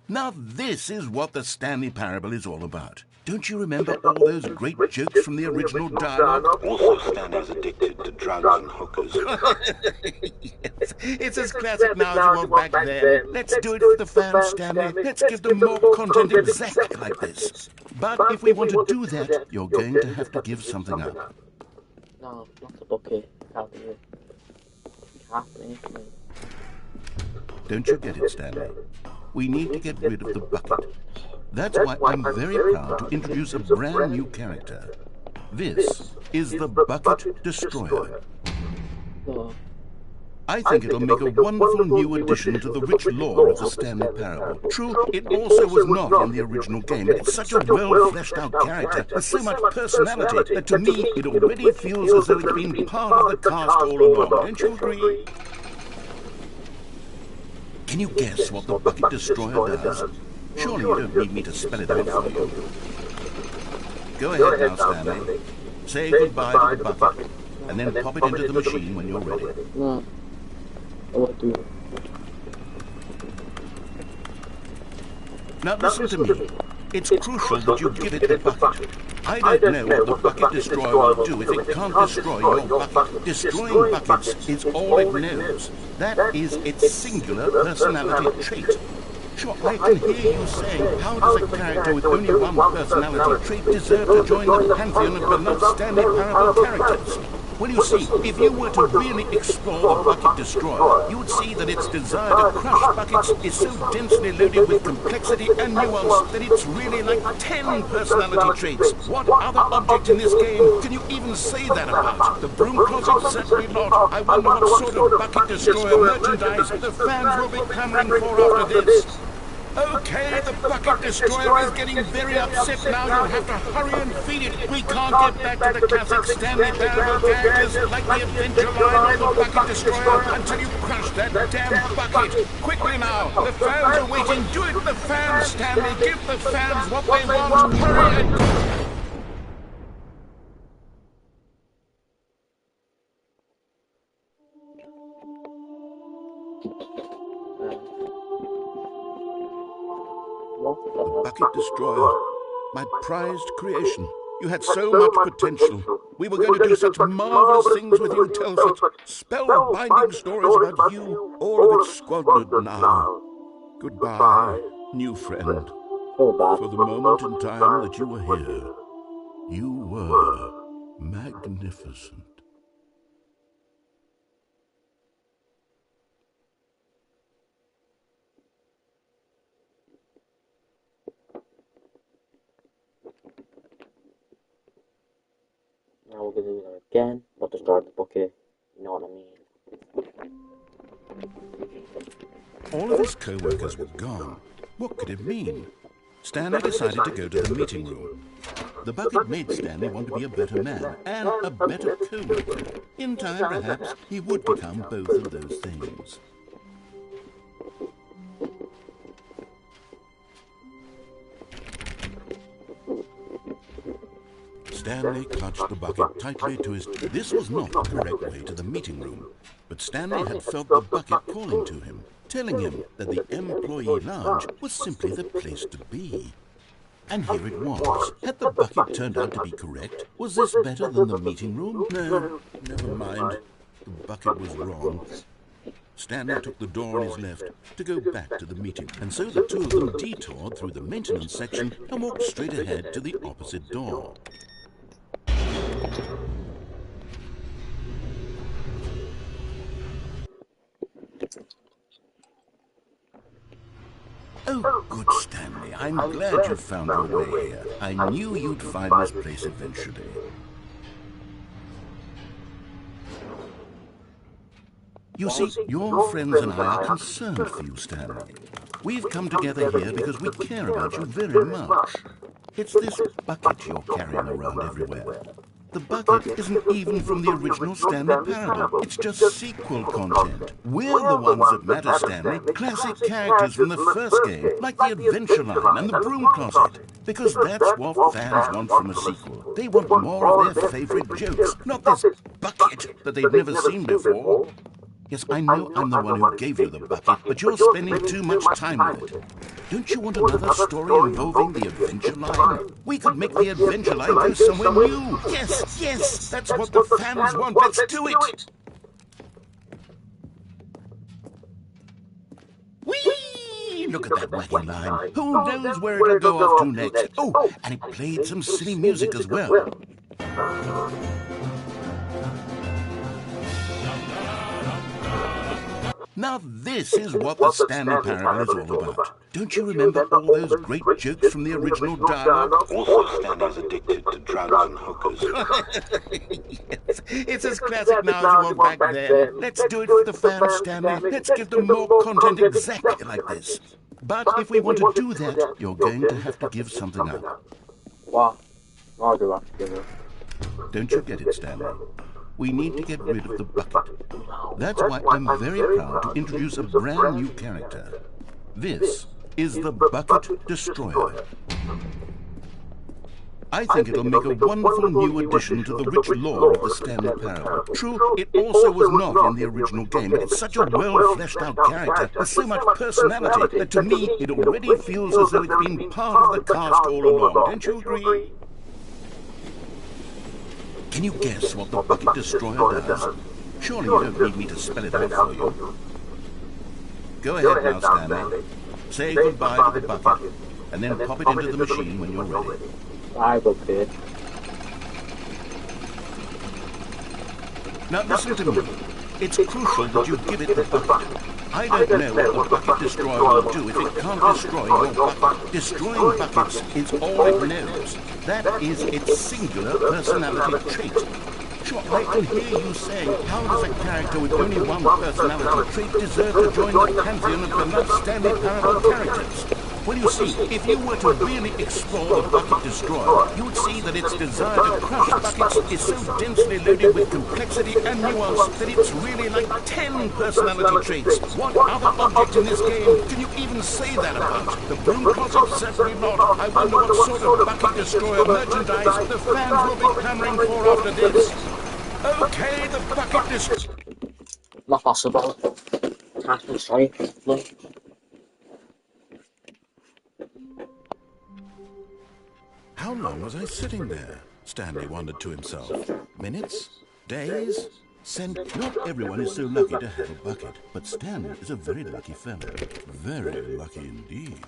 Now this is what the Stanley Parable is all about. Don't you remember all those great jokes from the original dialogue? Also, Stanley's addicted to drugs and hookers. Yes, it's as classic now as it was back then. Let's do it for the fans, Stanley. Let's give them more content exactly like this. But if we want to do that, you're going to have to give something up. No, not the bucket. Can't do it. Can't do it. Don't you get it, Stanley? We need to get rid of the bucket. That's why I'm very proud to introduce a brand new character. This is the Bucket Destroyer. I think it'll make a wonderful new addition to the rich lore of the Stanley Parable. True, it also was not in the original game, but it's such a well-fleshed-out character with so much personality that to me it already feels as though it's been part of the cast all along. Don't you agree? Can you guess what the Bucket Destroyer does? Surely you don't need me to spell it out for you. Go ahead now, Stanley. Say goodbye to the bucket, and then pop it into the machine when you're ready. No. I won't do it. Now listen to me. It's crucial that you give it the bucket. I don't know what the Bucket Destroyer will do if it can't destroy your bucket. Destroying buckets is all it knows. That is its singular personality trait. Sure, I can hear you saying, how does a character with only one personality trait deserve to join the pantheon of beloved Stanley Parable characters? Well, you see, if you were to really explore the Bucket Destroyer, you would see that its desire to crush buckets is so densely loaded with complexity and nuance that it's really like 10 personality traits. What other object in this game can you even say that about? The Broom Closet? Certainly not. I wonder what sort of Bucket Destroyer merchandise the fans will be clamoring for after this. Okay, the Bucket Destroyer is getting very upset now. You'll have to hurry and feed it. We can't get back to the classic Stanley Parable characters like the Adventure Line or the Bucket Destroyer until you crush that damn bucket. Quickly now, the fans are waiting. Do it for the fans, Stanley. Give the fans what they want. Hurry and... The Bucket Destroyer, my prized creation. You had so much potential. We were going to do such marvelous things with you, tell such spellbinding stories about you. All of it squandered now. Goodbye, new friend. For the moment in time that you were here, you were magnificent. Now we're going to do that again, but destroy the bucket, you know what I mean. All of his co-workers were gone. What could it mean? Stanley decided to go to the meeting room. The bucket made Stanley want to be a better man and a better co-worker. In time, perhaps, he would become both of those things. Stanley clutched the bucket tightly to his... This was not the correct way to the meeting room, but Stanley had felt the bucket calling to him, telling him that the employee lounge was simply the place to be. And here it was. Had the bucket turned out to be correct? Was this better than the meeting room? No, never mind. The bucket was wrong. Stanley took the door on his left to go back to the meeting, and so the two of them detoured through the maintenance section and walked straight ahead to the opposite door. Oh, good, Stanley. I'm glad you found your way here. I knew you'd find this place eventually. You see, your friends and I are concerned for you, Stanley. We've come together here because we care about you very much. It's this bucket you're carrying around everywhere. The bucket isn't even from the original Stanley Parable. It's just sequel content. We're the ones that matter, Stanley. Classic characters from the first game, like the Adventure Line and the Broom Closet. Because that's what fans want from a sequel. They want more of their favorite jokes, not this bucket that they've never seen before. Yes, I know I'm the one who gave you the bucket, but you're spending too much time with it. Don't you want another story involving the Adventure Line? We could make the Adventure Line go somewhere new. Yes, yes, that's what the fans want. Let's do it. Whee! Look at that wacky line. Who knows where it'll go off to next? Oh, and it played some silly music as well. Now this is what the Stanley Parable is all about. Don't you remember all those great jokes from the original dialogue? Also, Stanley's addicted to drugs and hookers. Yes, it's as classic now as it was back then. Let's do it for the fans, Stanley. Let's give them more content exactly like this. But if we want to do that, you're going to have to give something up. What? What do I have to give up? Don't you get it, Stanley? We need to get rid of the bucket. That's why I'm very proud to introduce a brand new character. This is the Bucket Destroyer. I think it'll make a wonderful new addition to the rich lore of the Stanley Parable. True, it also was not in the original game, but it's such a well-fleshed-out character with so much personality that to me it already feels as though it's been part of the cast all along. Don't you agree? Can you guess what the Bucket Destroyer does? Surely you don't need me to spell it out for you. Go ahead now, Stanley. Say goodbye to the bucket, and then pop it into the machine when you're ready. I will do it. Now listen to me. It's crucial that you give it the bucket. I don't know what the Bucket Destroyer will do if it can't destroy your bucket. Destroying buckets is all it knows. That is its singular personality trait. Sure, I can hear you saying, how does a character with only one personality trait deserve to join the pantheon of beloved Stanley Parable characters? Well, you see, if you were to really explore the bucket destroyer, you would see that its desire to crush buckets is so densely loaded with complexity and nuance that it's really like 10 personality traits. What other object in this game can you even say that about? The broom closet? Certainly not. I wonder what sort of bucket destroyer merchandise the fans will be clamoring for after this. Okay, the bucket destroyer. Not possible. Can't destroy it. Look. How long was I sitting there? Stanley wondered to himself. Minutes? Days? Not everyone is so lucky to have a bucket, but Stanley is a very lucky fellow. Very lucky indeed.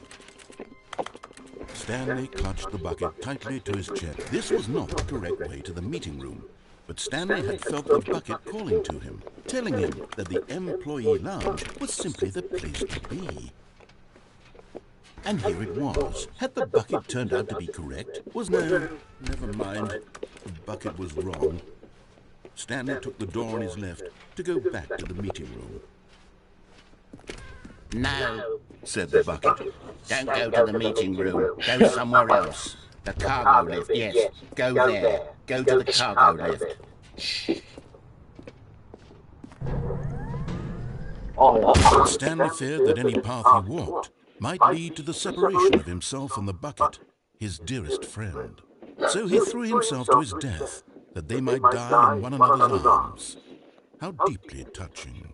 Stanley clutched the bucket tightly to his chest. This was not the correct way to the meeting room, but Stanley had felt the bucket calling to him, telling him that the employee lounge was simply the place to be. And here it was. Had the bucket turned out to be correct? Never mind. The bucket was wrong. Stanley took the door on his left to go back to the meeting room. No, said the bucket. Don't go to the meeting room. Go somewhere else. The cargo lift, yes. Go there. Go to the cargo lift. Stanley feared that any path he walked might lead to the separation of himself and the bucket, his dearest friend. So he threw himself to his death, that they might die in one another's arms. How deeply touching.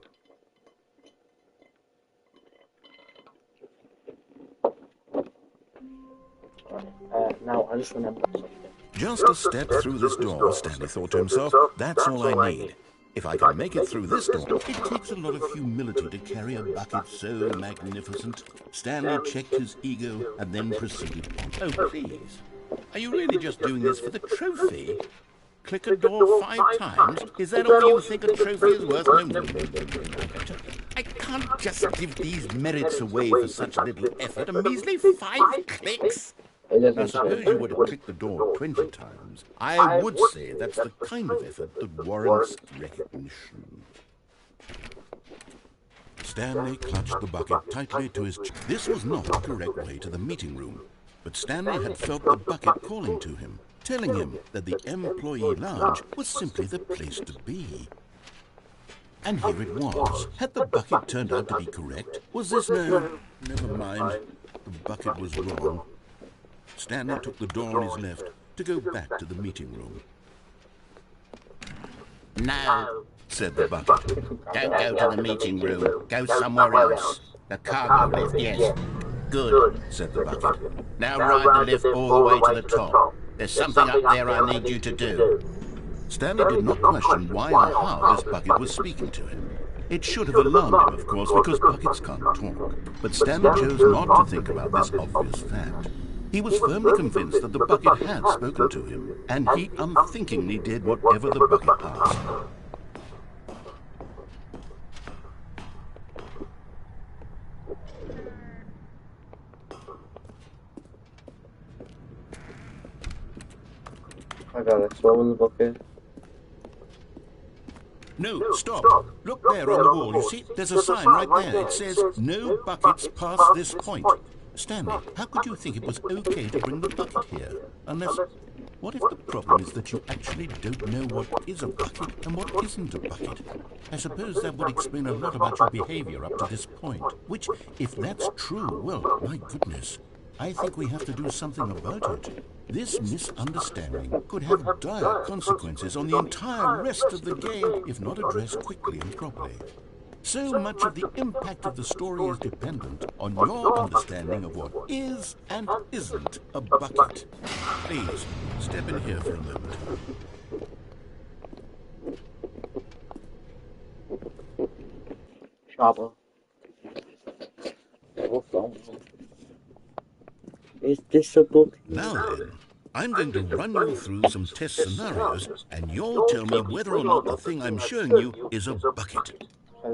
Now I just remembered something. Just a step through this door, Stanley thought to himself, that's all I need. If I can make it through this door, it takes a lot of humility to carry a bucket so magnificent. Stanley checked his ego and then proceeded on. Oh, please. Are you really just doing this for the trophy? Click a door 5 times? Is that all you think a trophy is worth? No. I can't just give these merits away for such little effort. A measly 5 clicks. I suppose you were to click the door 20 times. I would say that's the kind of effort that warrants recognition. Stanley clutched the bucket tightly to his chest. This was not the correct way to the meeting room, but Stanley had felt the bucket calling to him, telling him that the employee lounge was simply the place to be. And here it was. Had the bucket turned out to be correct? Was this never mind. The bucket was wrong. Stanley took the door on his left to go back to the meeting room. No, said the bucket. Don't go to the meeting room. Go somewhere else. The cargo lift, yes. Good, said the bucket. Now ride the lift all the way to the top. There's something up there I need you to do. Stanley did not question why or how this bucket was speaking to him. It should have alarmed him, of course, because buckets can't talk. But Stanley chose not to think about this obvious fact. He was firmly convinced that the bucket had spoken to him, and he unthinkingly did whatever the bucket asked. I got it. Swallow the bucket. No, stop. Look there on the wall. You see, there's a sign right there. It says, no buckets past this point. Stanley, how could you think it was okay to bring the bucket here? Unless, what if the problem is that you actually don't know what is a bucket and what isn't a bucket? I suppose that would explain a lot about your behavior up to this point. Which, if that's true, well, my goodness, I think we have to do something about it. This misunderstanding could have dire consequences on the entire rest of the game if not addressed quickly and properly. So much of the impact of the story is dependent on your understanding of what is and isn't a bucket. Please, step in here for a moment. Sharper. Is this a book? Now then, I'm going to run you through some test scenarios, and you'll tell me whether or not the thing I'm showing you is a bucket.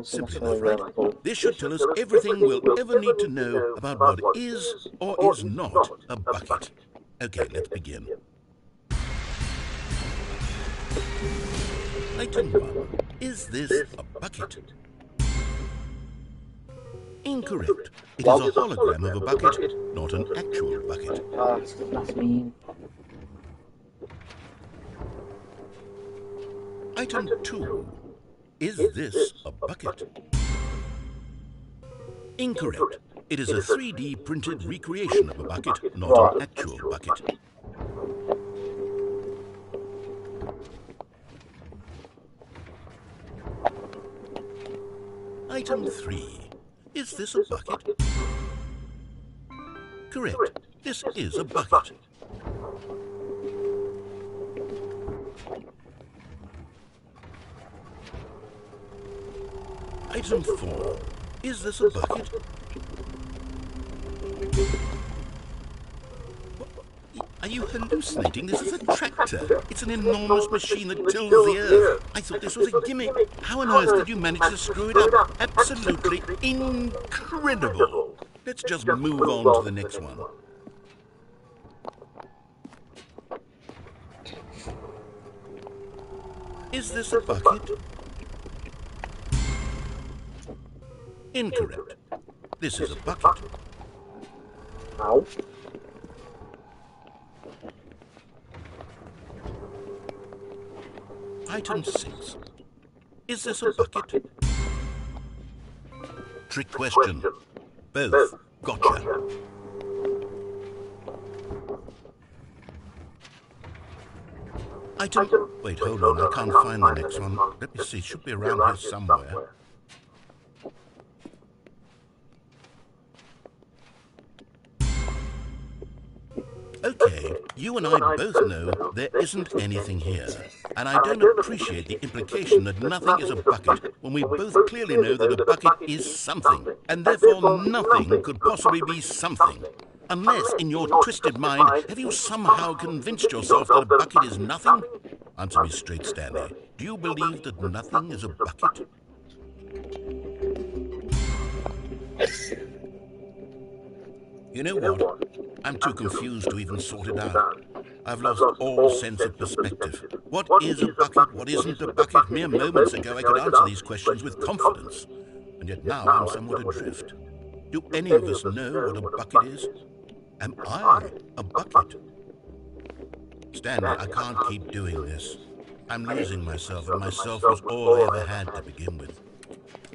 Simple enough, right? This should tell us everything we'll ever need to know about what is or is not a bucket. Okay, let's begin. Item 1. Is this a bucket? Incorrect. It is a hologram of a bucket, not an actual bucket. Oh, that's mean. Item 2. Is this a bucket? Incorrect. It is a 3D printed recreation of a bucket, not an actual bucket. Item 3. Is this a bucket? Correct. This is a bucket. Item 4. Is this a bucket? Are you hallucinating? This is a tractor. It's an enormous machine that tills the earth. I thought this was a gimmick. How on earth did you manage to screw it up? Absolutely incredible. Let's just move on to the next one. Is this a bucket? Incorrect. This is a bucket. Ow. Item 6. Is this a bucket? Trick question. Both. Gotcha. Item... Wait, hold on. I can't find the next one. Let me see. It should be around here somewhere. Okay, you and I both know there isn't anything here. And I don't appreciate the implication that nothing is a bucket when we both clearly know that a bucket is something. And therefore nothing could possibly be something. Unless, in your twisted mind, have you somehow convinced yourself that a bucket is nothing? Answer me straight, Stanley. Do you believe that nothing is a bucket? You know what? I'm too confused to even sort it out. I've lost all sense of perspective. What is a bucket? What isn't a bucket? Mere moments ago I could answer these questions with confidence. And yet now I'm somewhat adrift. Do any of us know what a bucket is? Am I a bucket? Stanley, I can't keep doing this. I'm losing myself, and myself was all I ever had to begin with.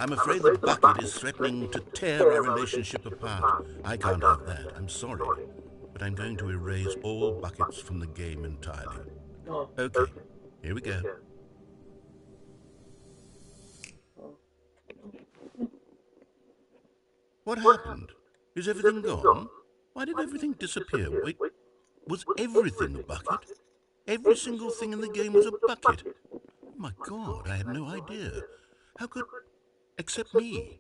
I'm afraid the bucket is threatening to tear our relationship apart. I can't have that. I'm sorry. But I'm going to erase all buckets from the game entirely. Okay, here we go. What happened? Is everything gone? Why did everything disappear? Wait, was everything a bucket? Every single thing in the game was a bucket. Oh my God, I had no idea. How could... Except me.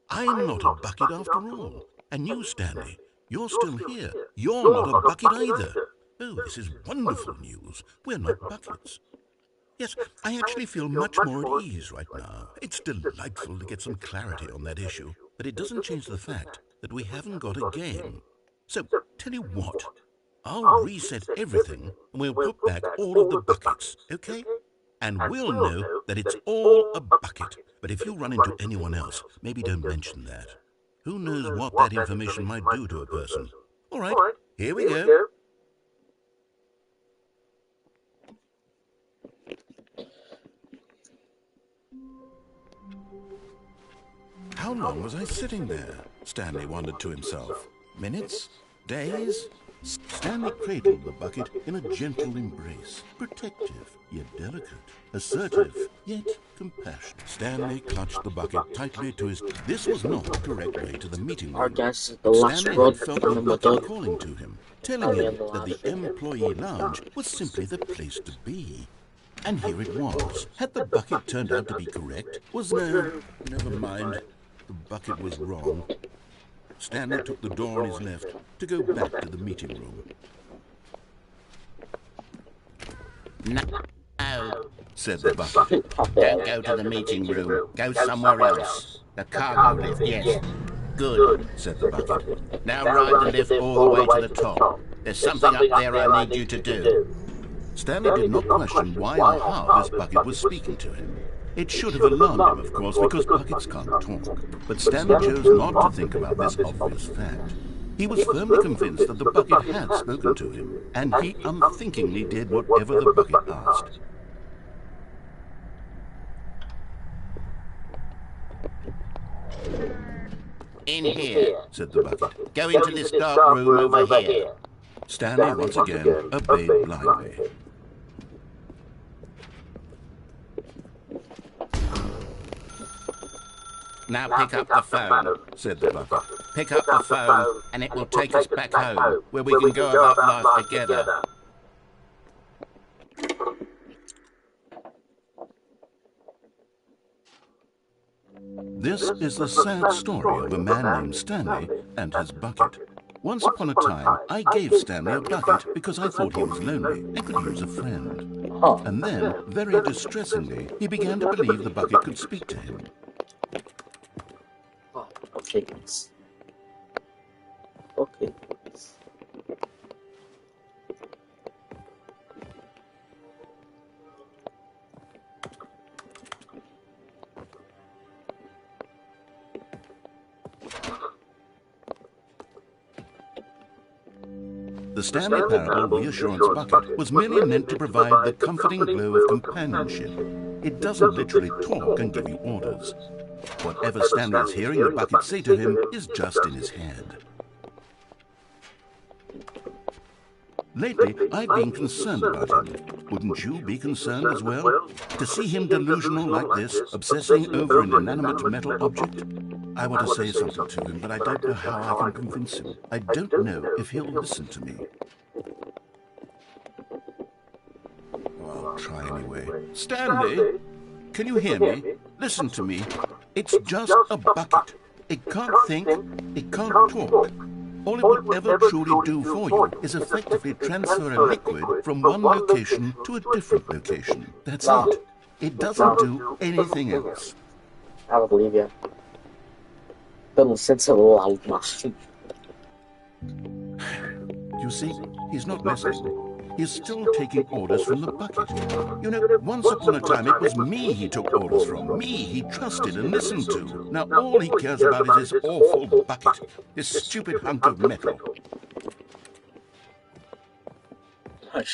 I'm not a bucket after all. And you, Stanley, you're still here. You're not a bucket either. Oh, this is wonderful news. We're not buckets. Yes, I actually feel much more at ease right now. It's delightful to get some clarity on that issue. But it doesn't change the fact that we haven't got a game. So, tell you what. I'll reset everything and we'll put back all of the buckets, okay? And we'll know that it's all a bucket. But if you run into anyone else, maybe don't mention that. Who knows what that information might do to a person. All right, here we go. How long was I sitting there? Stanley wondered to himself. Minutes? Days? Stanley cradled the bucket in a gentle embrace. Protective, yet delicate. Assertive, yet compassionate. Stanley clutched the bucket tightly to his... This was not the correct way to the meeting room. I guess the last Stanley rod had felt from the the bucket dog. calling to him, telling him that the employee lounge was simply the place to be. And here it was. Had the bucket turned out to be correct? Never mind. The bucket was wrong. Stanley took the door on his left to go back to the meeting room. No, said the bucket. Don't go to the meeting room. Go somewhere else. The cargo lift, yes. Good, said the bucket. Now ride the lift all the way to the top. There's something up there I need you to do. Stanley did not question why or how this bucket was speaking to him. It should have alarmed him, of course, because buckets can't talk. But Stanley chose not to think about this obvious fact. He was firmly convinced that the bucket had spoken to him, and he unthinkingly did whatever the bucket asked. In here, said the bucket. Go into this dark room over here. Stanley once again obeyed blindly. Now pick up the phone, said the bucket. Pick up the phone, and it will take us back home, where we can go about life together. This is the sad story of a man named Stanley and his bucket. Once upon a time, I gave Stanley a bucket because I thought he was lonely and could use a friend. And then, very distressingly, he began to believe the bucket could speak to him. Okay. Okay. The Stanley Parable Reassurance Bucket was merely meant to provide the comforting glow of companionship. It doesn't literally talk and give you orders. Whatever Stanley is hearing the bucket say to him is just in his head. Lately, I've been concerned about him. Wouldn't you be concerned as well? To see him delusional like this, obsessing over an inanimate metal object? I want to say something to him, but I don't know how I can convince him. I don't know if he'll listen to me. Oh, I'll try anyway. Stanley, can you hear me? Listen to me. It's just a bucket. It can't think, it can't talk. All it would ever truly do for you is effectively transfer a liquid from one location to a different location. That's it. It doesn't do anything else. I don't believe you. Don't listen to the loud man. You see, he's not listening. He's still taking orders from the bucket. You know, once upon a time it was me he took orders from. Me he trusted and listened to. Now all he cares about is this awful bucket. This stupid hunk of metal. It's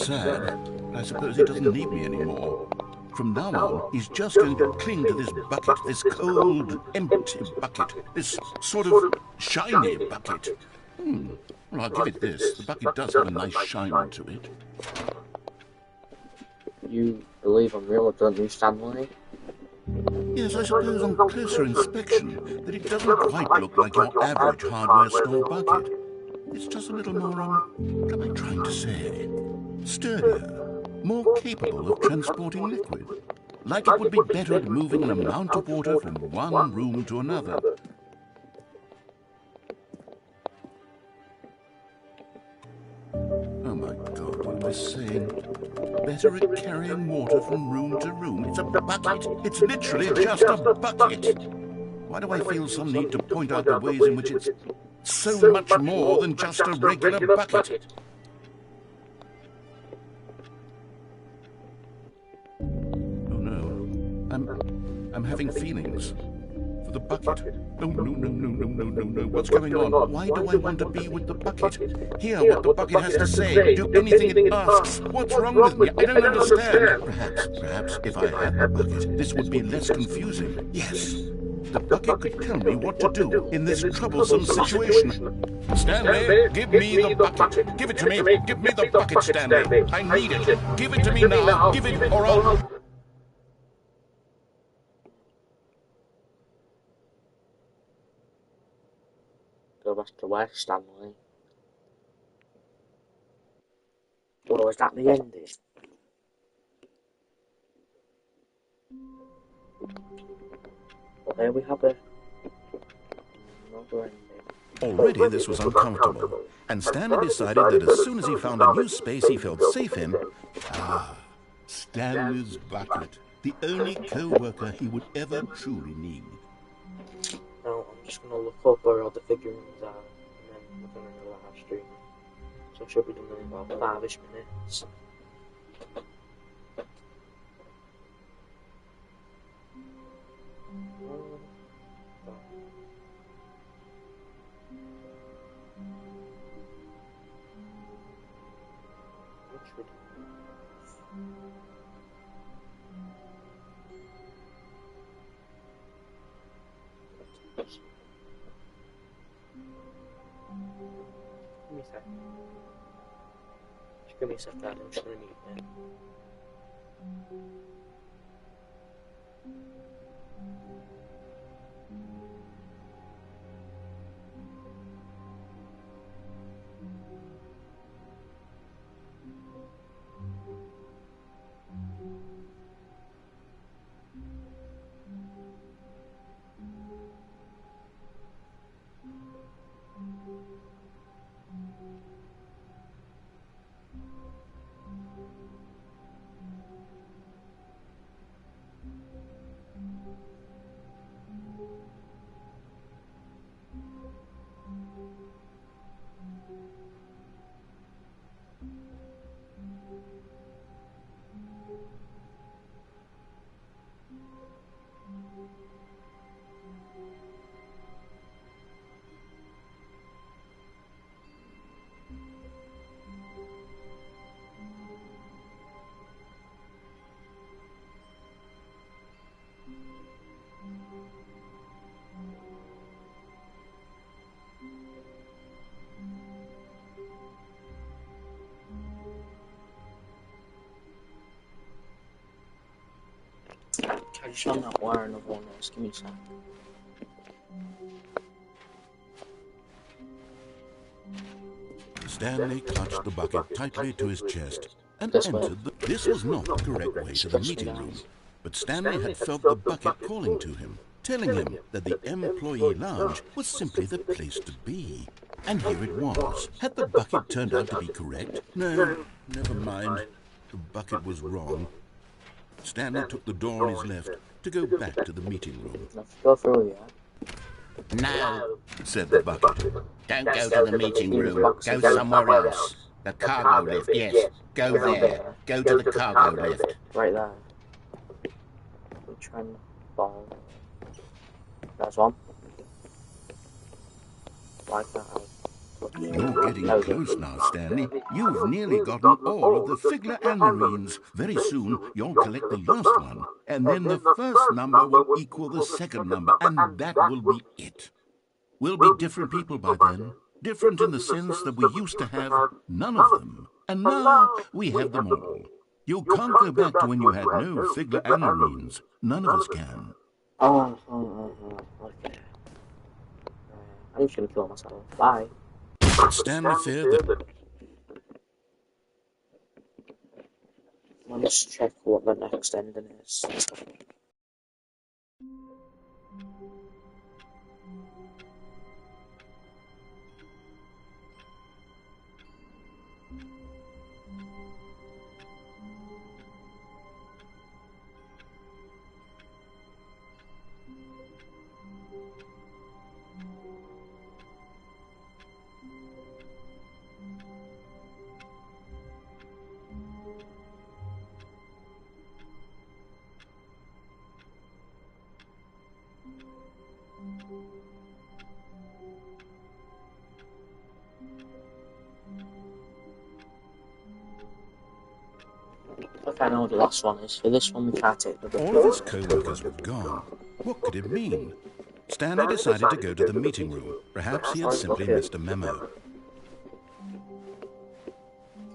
sad. I suppose he doesn't need me anymore. From now on, he's just going to cling to this bucket, this cold, empty bucket, this sort of shiny bucket. Well, I'll give it this. The bucket does have a nice shine to it. You believe I'm real, don't you, Stanley? Yes, I suppose on closer inspection that it doesn't quite look like your average hardware store bucket. It's just a little more, what am I trying to say? Sturdier, more capable of transporting liquid. Like it would be better at moving an amount of water from one room to another. Oh my God, what am I saying? Better at carrying water from room to room. It's a bucket. It's literally just a bucket. Why do I feel some need to point out the ways in which it's so much more than just a regular bucket? Oh no, I'm having feelings. For the bucket. No, what's going on? Why do I want to be with the bucket? Hear what the bucket has to say. Do anything it asks. What's wrong with me? I don't understand. Perhaps if I had the bucket, this would be less confusing. Yes. The bucket could tell me what to do in this troublesome situation. Stanley, give me the bucket. Give it to me. Give me the bucket, Stanley. I need it. Give it to me now. Give it or I'll... Go back to work, Stanley. Oh, is that the ending? Well, there we have it. Another ending. Already this was uncomfortable, and Stanley decided that as soon as he found a new space he felt safe in... Stanley's bucket. The only co-worker he would ever truly need. Now, I'm just going to look up where all the figurines are, and then we're going to do a live stream. So I should be done in about 5-ish minutes. me a sec. Just give me a sec, guys. I'm just gonna mute it. I just found out where another one is. Give me a sec. Stanley clutched the bucket tightly to his chest and entered the... This was not the correct way to the meeting room, but Stanley had felt the bucket calling to him, telling him that the employee lounge was simply the place to be. And here it was. Had the bucket turned out to be correct? No, never mind. The bucket was wrong. Stanley took the door on his left to go back to the meeting room. Go through, yeah? No, said the bucket. don't go to the meeting room. Go somewhere else. The cargo lift, yes. Go there. Go to the cargo lift. Right there. I'm trying to follow. There's one. Why can't I? You're getting close now, Stanley. You've nearly gotten all of the Figler and Marines. Very soon, you'll collect the last one, and then the first number will equal the second number, and that will be it. We'll be different people by then. Different in the sense that we used to have none of them, and now we have them all. You can't go back to when you had no Figler and Marines. None of us can. Okay. I'm just gonna kill myself. Bye. But Stanley feared that... Let's check what the next ending is. Okay, I know what the last one is. For this one, we can't take the... All of his co-workers were gone. What could it mean? Stanley decided to go to the meeting room. Perhaps he had simply missed a memo.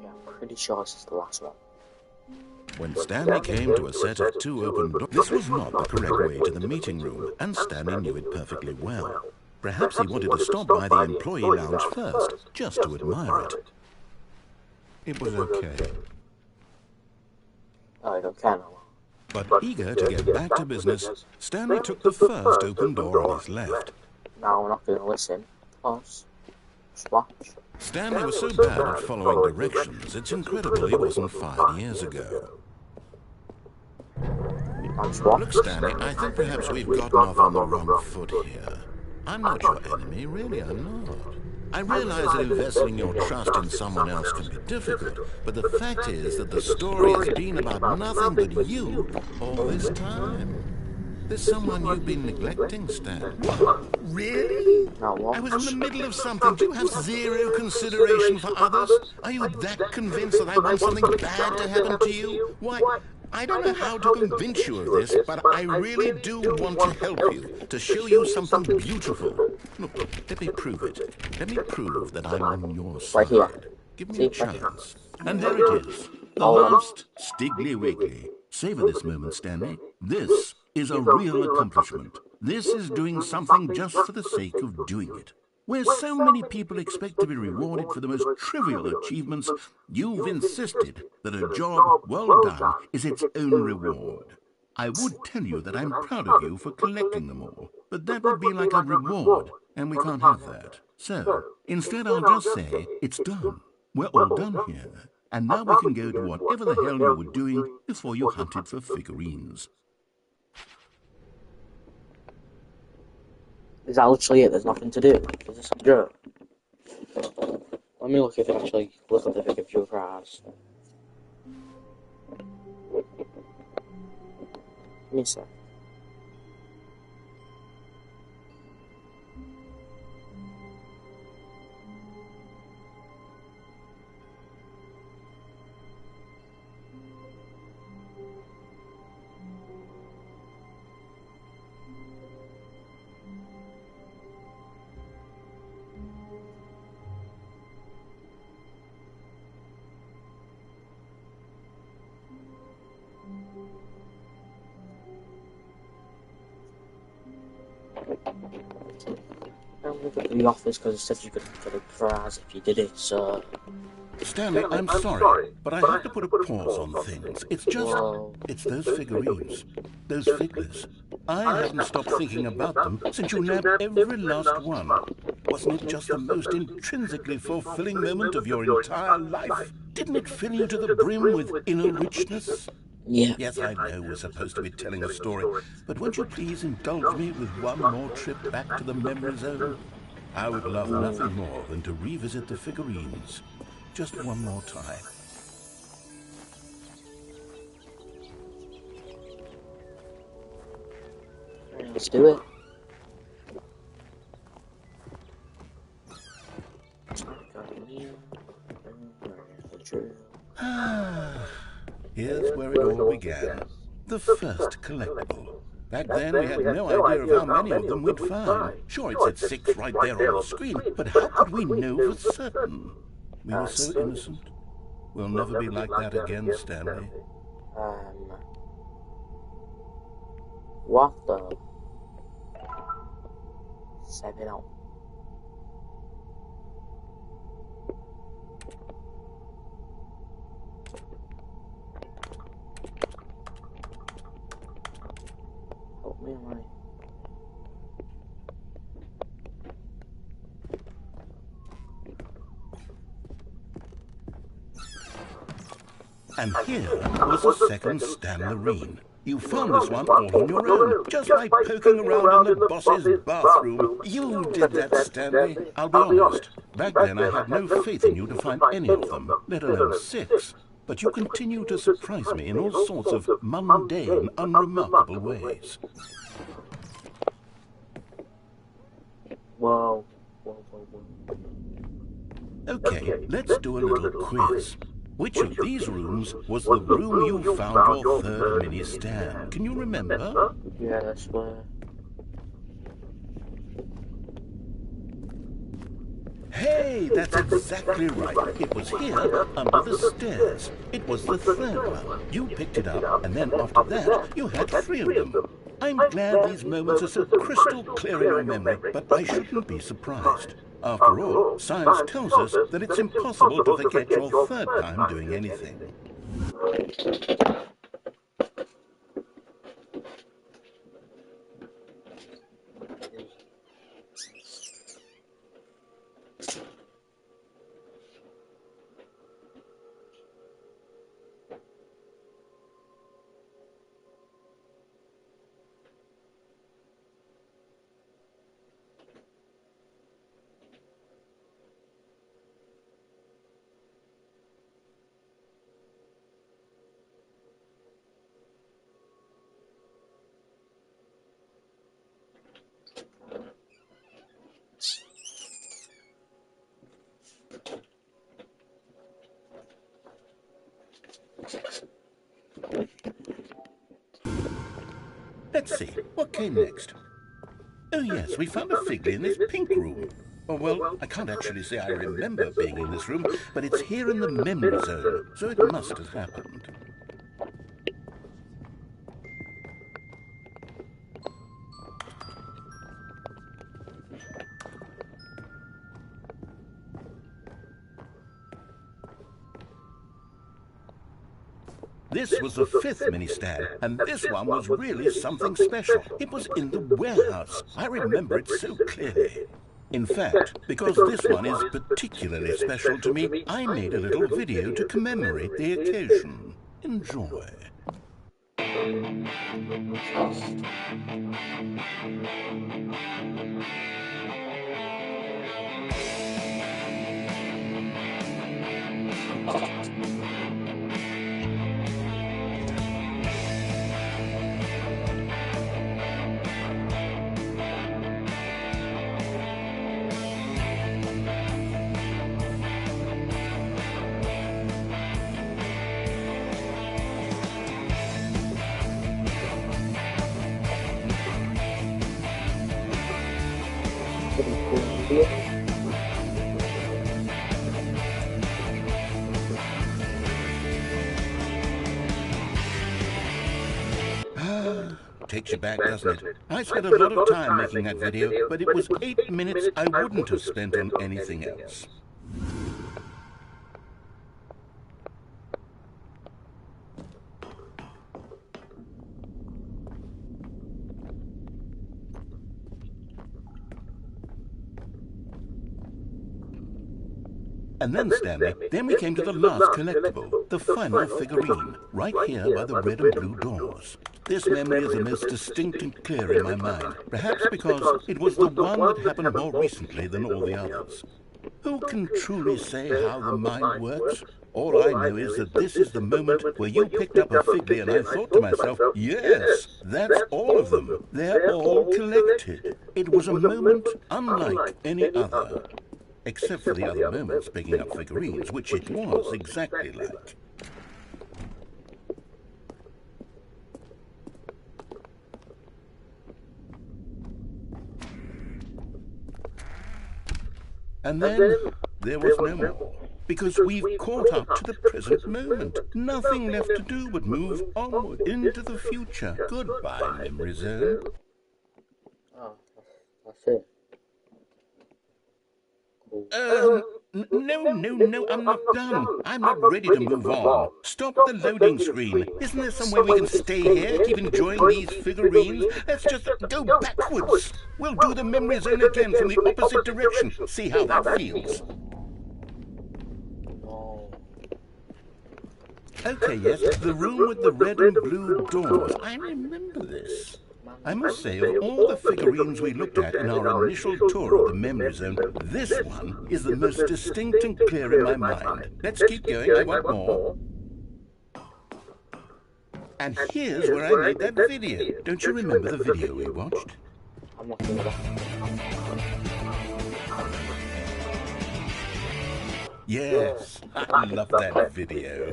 Yeah, I'm pretty sure this is the last one. When Stanley came to a set of two open doors, this was not the correct way to the meeting room, and Stanley knew it perfectly well. Perhaps he wanted to stop by the employee lounge first, just to admire it. It was okay. Oh, I don't care no more. But eager to get back to business, Stanley took the first open door on his left. Now we're not going to listen. Pause. Swatch. Stanley was so bad at following directions, it's incredible he wasn't 5 years ago. Look, Stanley, I think perhaps we've gotten off on the wrong foot here. I'm not your enemy, really, I'm not. I realize that investing your trust in someone else can be difficult, but the fact is that the story has been about nothing but you all this time. There's someone you've been neglecting, Stan. Really? I was in the middle of something. Do you have zero consideration for others? Are you that convinced that I want something bad to happen to you? Why, I don't know how to convince you of this, but I really do want to help you, to show you something beautiful. Look, let me prove it. Let me prove that I'm on your side. Give me a chance. And there it is. The last Stiggly Wiggly. Savor this moment, Stanley. This is a real accomplishment. This is doing something just for the sake of doing it. Where so many people expect to be rewarded for the most trivial achievements, you've insisted that a job well done is its own reward. I would tell you that I'm proud of you for collecting them all, but that would be like a reward, and we can't have that. So, instead I'll just say, it's done. We're all done here, and now we can go to whatever the hell you were doing before you hunted for figurines. Is that literally it? There's nothing to do? Is this a joke? Let me look if it actually look at the bigger view prize. Give me a sec. I'm going to go to the office because it said you could get a prize if you did it, so... Stanley, I'm sorry, but I have to put a pause on things. It's just... It's those figurines. Those figures. I haven't stopped thinking about them since you nabbed every last one. Wasn't it just the most intrinsically fulfilling moment of your entire life? Didn't it fill you to the brim with inner richness? Yeah. Yes, I know we're supposed to be telling a story, but won't you please indulge me with one more trip back to the memory zone? I would love nothing more than to revisit the figurines. Just one more time. Let's do it. Here's where it all began. The first collectible. Back then, we had no idea of how many of them we'd find. Sure, it said 6 right there on the screen, but how could we know for certain? We were so innocent. We'll never be like that again, Stanley. What the? 7 out. Help me, alright. And here was the second Stanley. You found this one all on your own, just by poking around in the boss's bathroom. You did that, Stanley. I'll be honest. Back then I had no faith in you to find any of them, let alone 6. But you continue to surprise me in all sorts of mundane, unremarkable ways. Whoa. Okay, let's do a little quiz. Which of these rooms was the room you found your third mini Stan? Can you remember? Yeah, that's where. Hey, that's exactly right. It was here, under the stairs. It was the third one. You picked it up, and then after that, you had 3 of them. I'm glad these moments are so crystal clear in your memory, but I shouldn't be surprised. After all, science tells us that it's impossible to forget your third time doing anything. Let's see, what came next? Oh yes, we found a figure in this pink room. Oh, well, I can't actually say I remember being in this room, but it's here in the memory zone, so it must have happened. This was the 5th mini-stand, and this one was really something special. It was in the warehouse. I remember it so clearly. In fact, because this one is particularly special to me, I made a little video to commemorate the occasion. Enjoy. Takes you back, doesn't it? I spent a lot of time making that video, but it was 8 minutes I wouldn't have spent on anything else. And then, Stanley, then we came to the last collectible, the final figurine, right here by the red and blue doors. This memory is the most distinct and clear in my mind, perhaps because it was the one that happened more recently than all the others. Who can truly say how the mind works? All I know is that this is the moment where you picked up a figure and I thought to myself, yes, that's all of them. They're all collected. It was a moment unlike any other. Except for the other moments picking up figurines, which it was exactly like. And then there was no more, because we've caught up to the present moment. Nothing left to do but move onward into the future. Goodbye, memory zone. Oh, that's it. No, I'm not done. I'm not ready to move on. Stop the loading screen. Isn't there some way we can stay here, keep enjoying these figurines? Let's just go backwards. We'll do the memory zone again from the opposite direction. See how that feels. Okay, yes, the room with the red and blue doors. I remember this. I must say, of all the figurines we looked at in our initial tour of the memory zone, this one is the most distinct and clear in my mind. Let's keep going, I want more. And here's where I made that video. Don't you remember the video we watched? I'm not sure that. Yes, I love that video.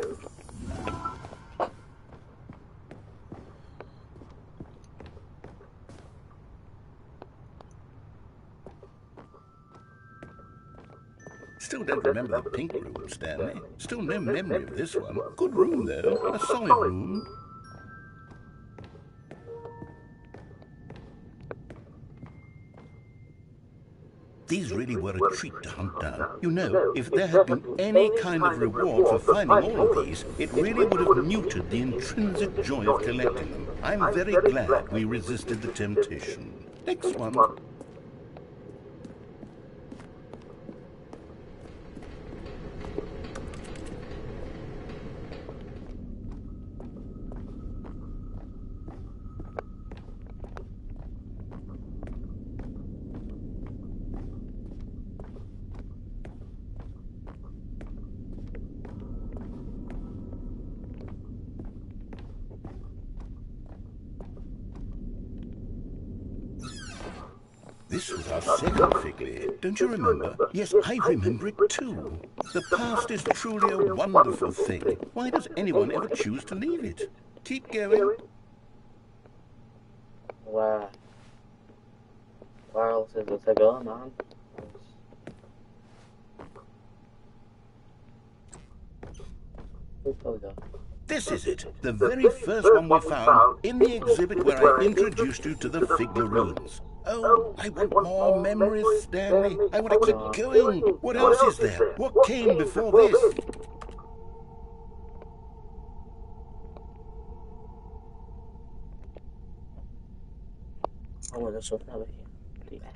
Still don't remember the pink room, Stanley. Still no memory of this one. Good room, though. A solid room. These really were a treat to hunt down. You know, if there had been any kind of reward for finding all of these, it really would have muted the intrinsic joy of collecting them. I'm very glad we resisted the temptation. Next one. This was our second Figley. Don't you remember? Yes, I remember it too. The past is truly a wonderful thing. Why does anyone ever choose to leave it? Keep going. Where else is it to go, man? This is it, the very first one we found in the exhibit where I introduced you to the figurines. Oh, I want more memories, Stanley. I want to keep going. What else is there? What came before this? Oh, there's something over here. The X.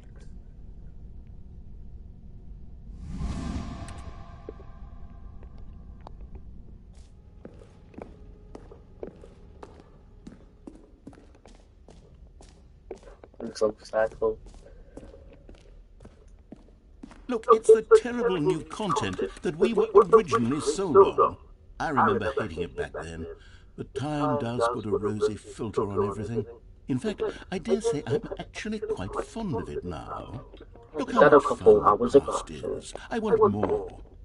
Looks upcycled. Look, it's the terrible new content that we were originally sold on. I remember hating it back then, but time does put a rosy filter on everything. In fact, I dare say I'm actually quite fond of it now. Look how much fun the past is. I want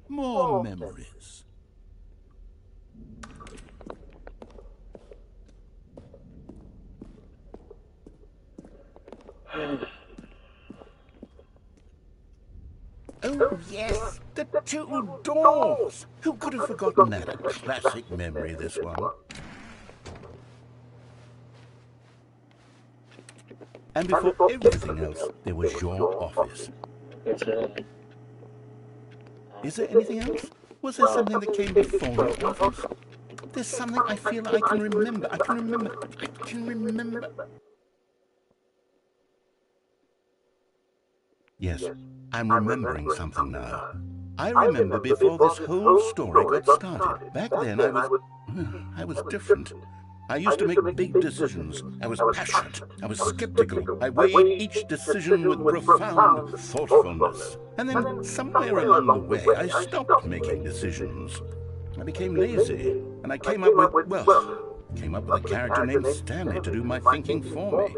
more memories. Oh, yes, the two doors. Who could have forgotten that? A classic memory, this one. And before everything else, there was your office. Is there anything else? Was there something that came before your office? There's something I feel I can remember. I can remember. Yes, I'm remembering something now. I remember before this whole story got started. Back then I was different. I used to make big decisions. I was passionate. I was skeptical. I weighed each decision with profound thoughtfulness. And then somewhere along the way, I stopped making decisions. I became lazy, and I came up with a character named Stanley to do my thinking for me.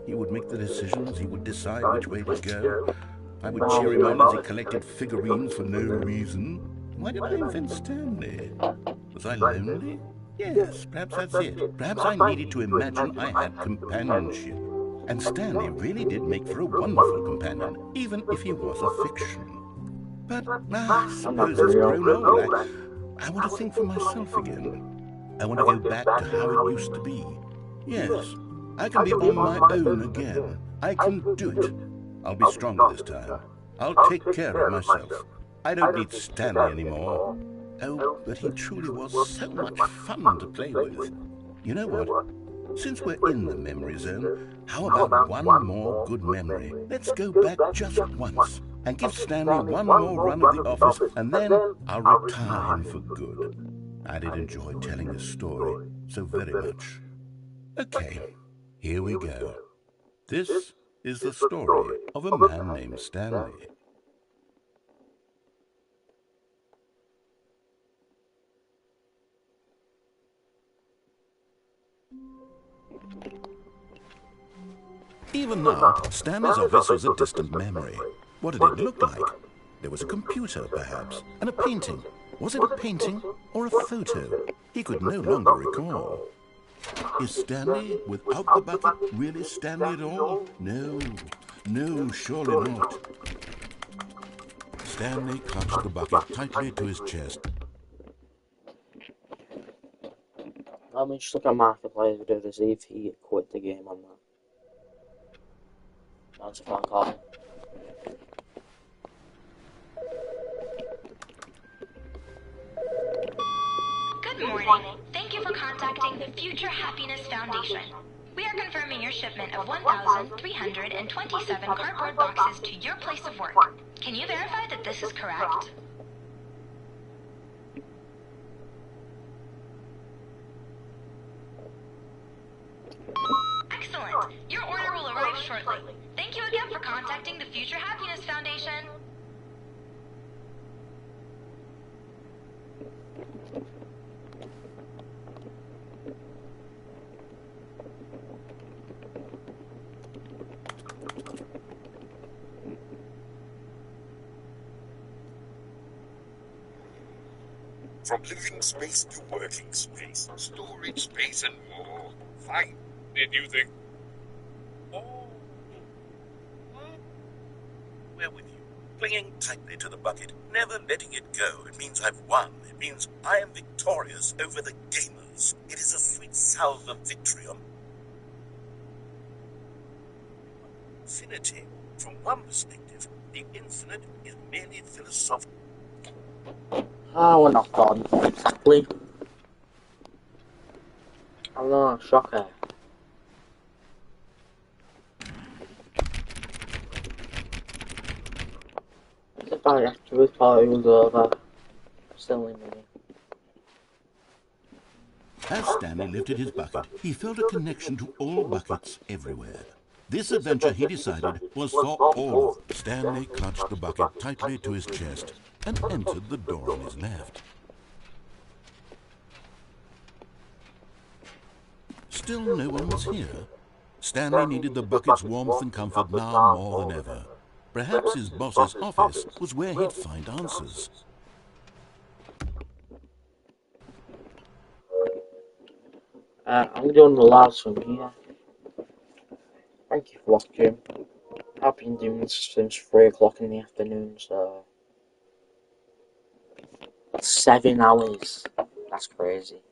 He would make the decisions, he would decide which way to go. I would cheer him on as he collected figurines for no reason. Why did I invent Stanley? Was I lonely? Yes, perhaps that's it. Perhaps I needed to imagine I had companionship. And Stanley really did make for a wonderful companion, even if he was a fiction. But I suppose as grown old, I want to think for myself again. I want to go back to how it used to be. Yes, I can be on my own again. I can do it. I'll be stronger this time. I'll take care of myself. I don't need Stanley anymore. Oh, but he truly was so much fun to play with. You know what? Since we're in the memory zone, how about one more good memory? Let's go back just once and give Stanley one more run at the office, and then I'll retire him for good. I did enjoy telling this story so very much. Okay, here we go. This is the story of a man named Stanley. Even now, Stanley's office was a distant memory. What did it look like? There was a computer, perhaps, and a painting. Was it a painting or a photo? He could no longer recall. Is Stanley, without the bucket, really Stanley at all? No, surely not. Stanley clutched the bucket tightly to his chest. Let me just look at Marketplace video to see if he quit the game on that. That's a phone call. Good morning. Thank you for contacting the Future Happiness Foundation. We are confirming your shipment of 1,327 cardboard boxes to your place of work. Can you verify that this is correct? Excellent. Your order will arrive shortly. Thank you again for contacting the Future Happiness Foundation. From living space to working space, storage space and more. Fine. Did you think? Oh. We're with you. Clinging tightly to the bucket, never letting it go. It means I've won. It means I am victorious over the gamers. It is a sweet salve of victory on infinity. From one perspective, the infinite is merely philosophical. Ah, we're not done. Exactly. I'm not a shocker. After we thought it was over. Still in me. As Stanley lifted his bucket, he felt a connection to all buckets everywhere. This adventure, he decided, was for all. Stanley clutched the bucket tightly to his chest and entered the door on his left. Still no one was here. Stanley needed the bucket's warmth and comfort now more than ever. Perhaps his boss's office was where he'd find answers. I'm doing the last one here. Thank you for watching. I've been doing this since 3 o'clock in the afternoon, so 7 hours. That's crazy.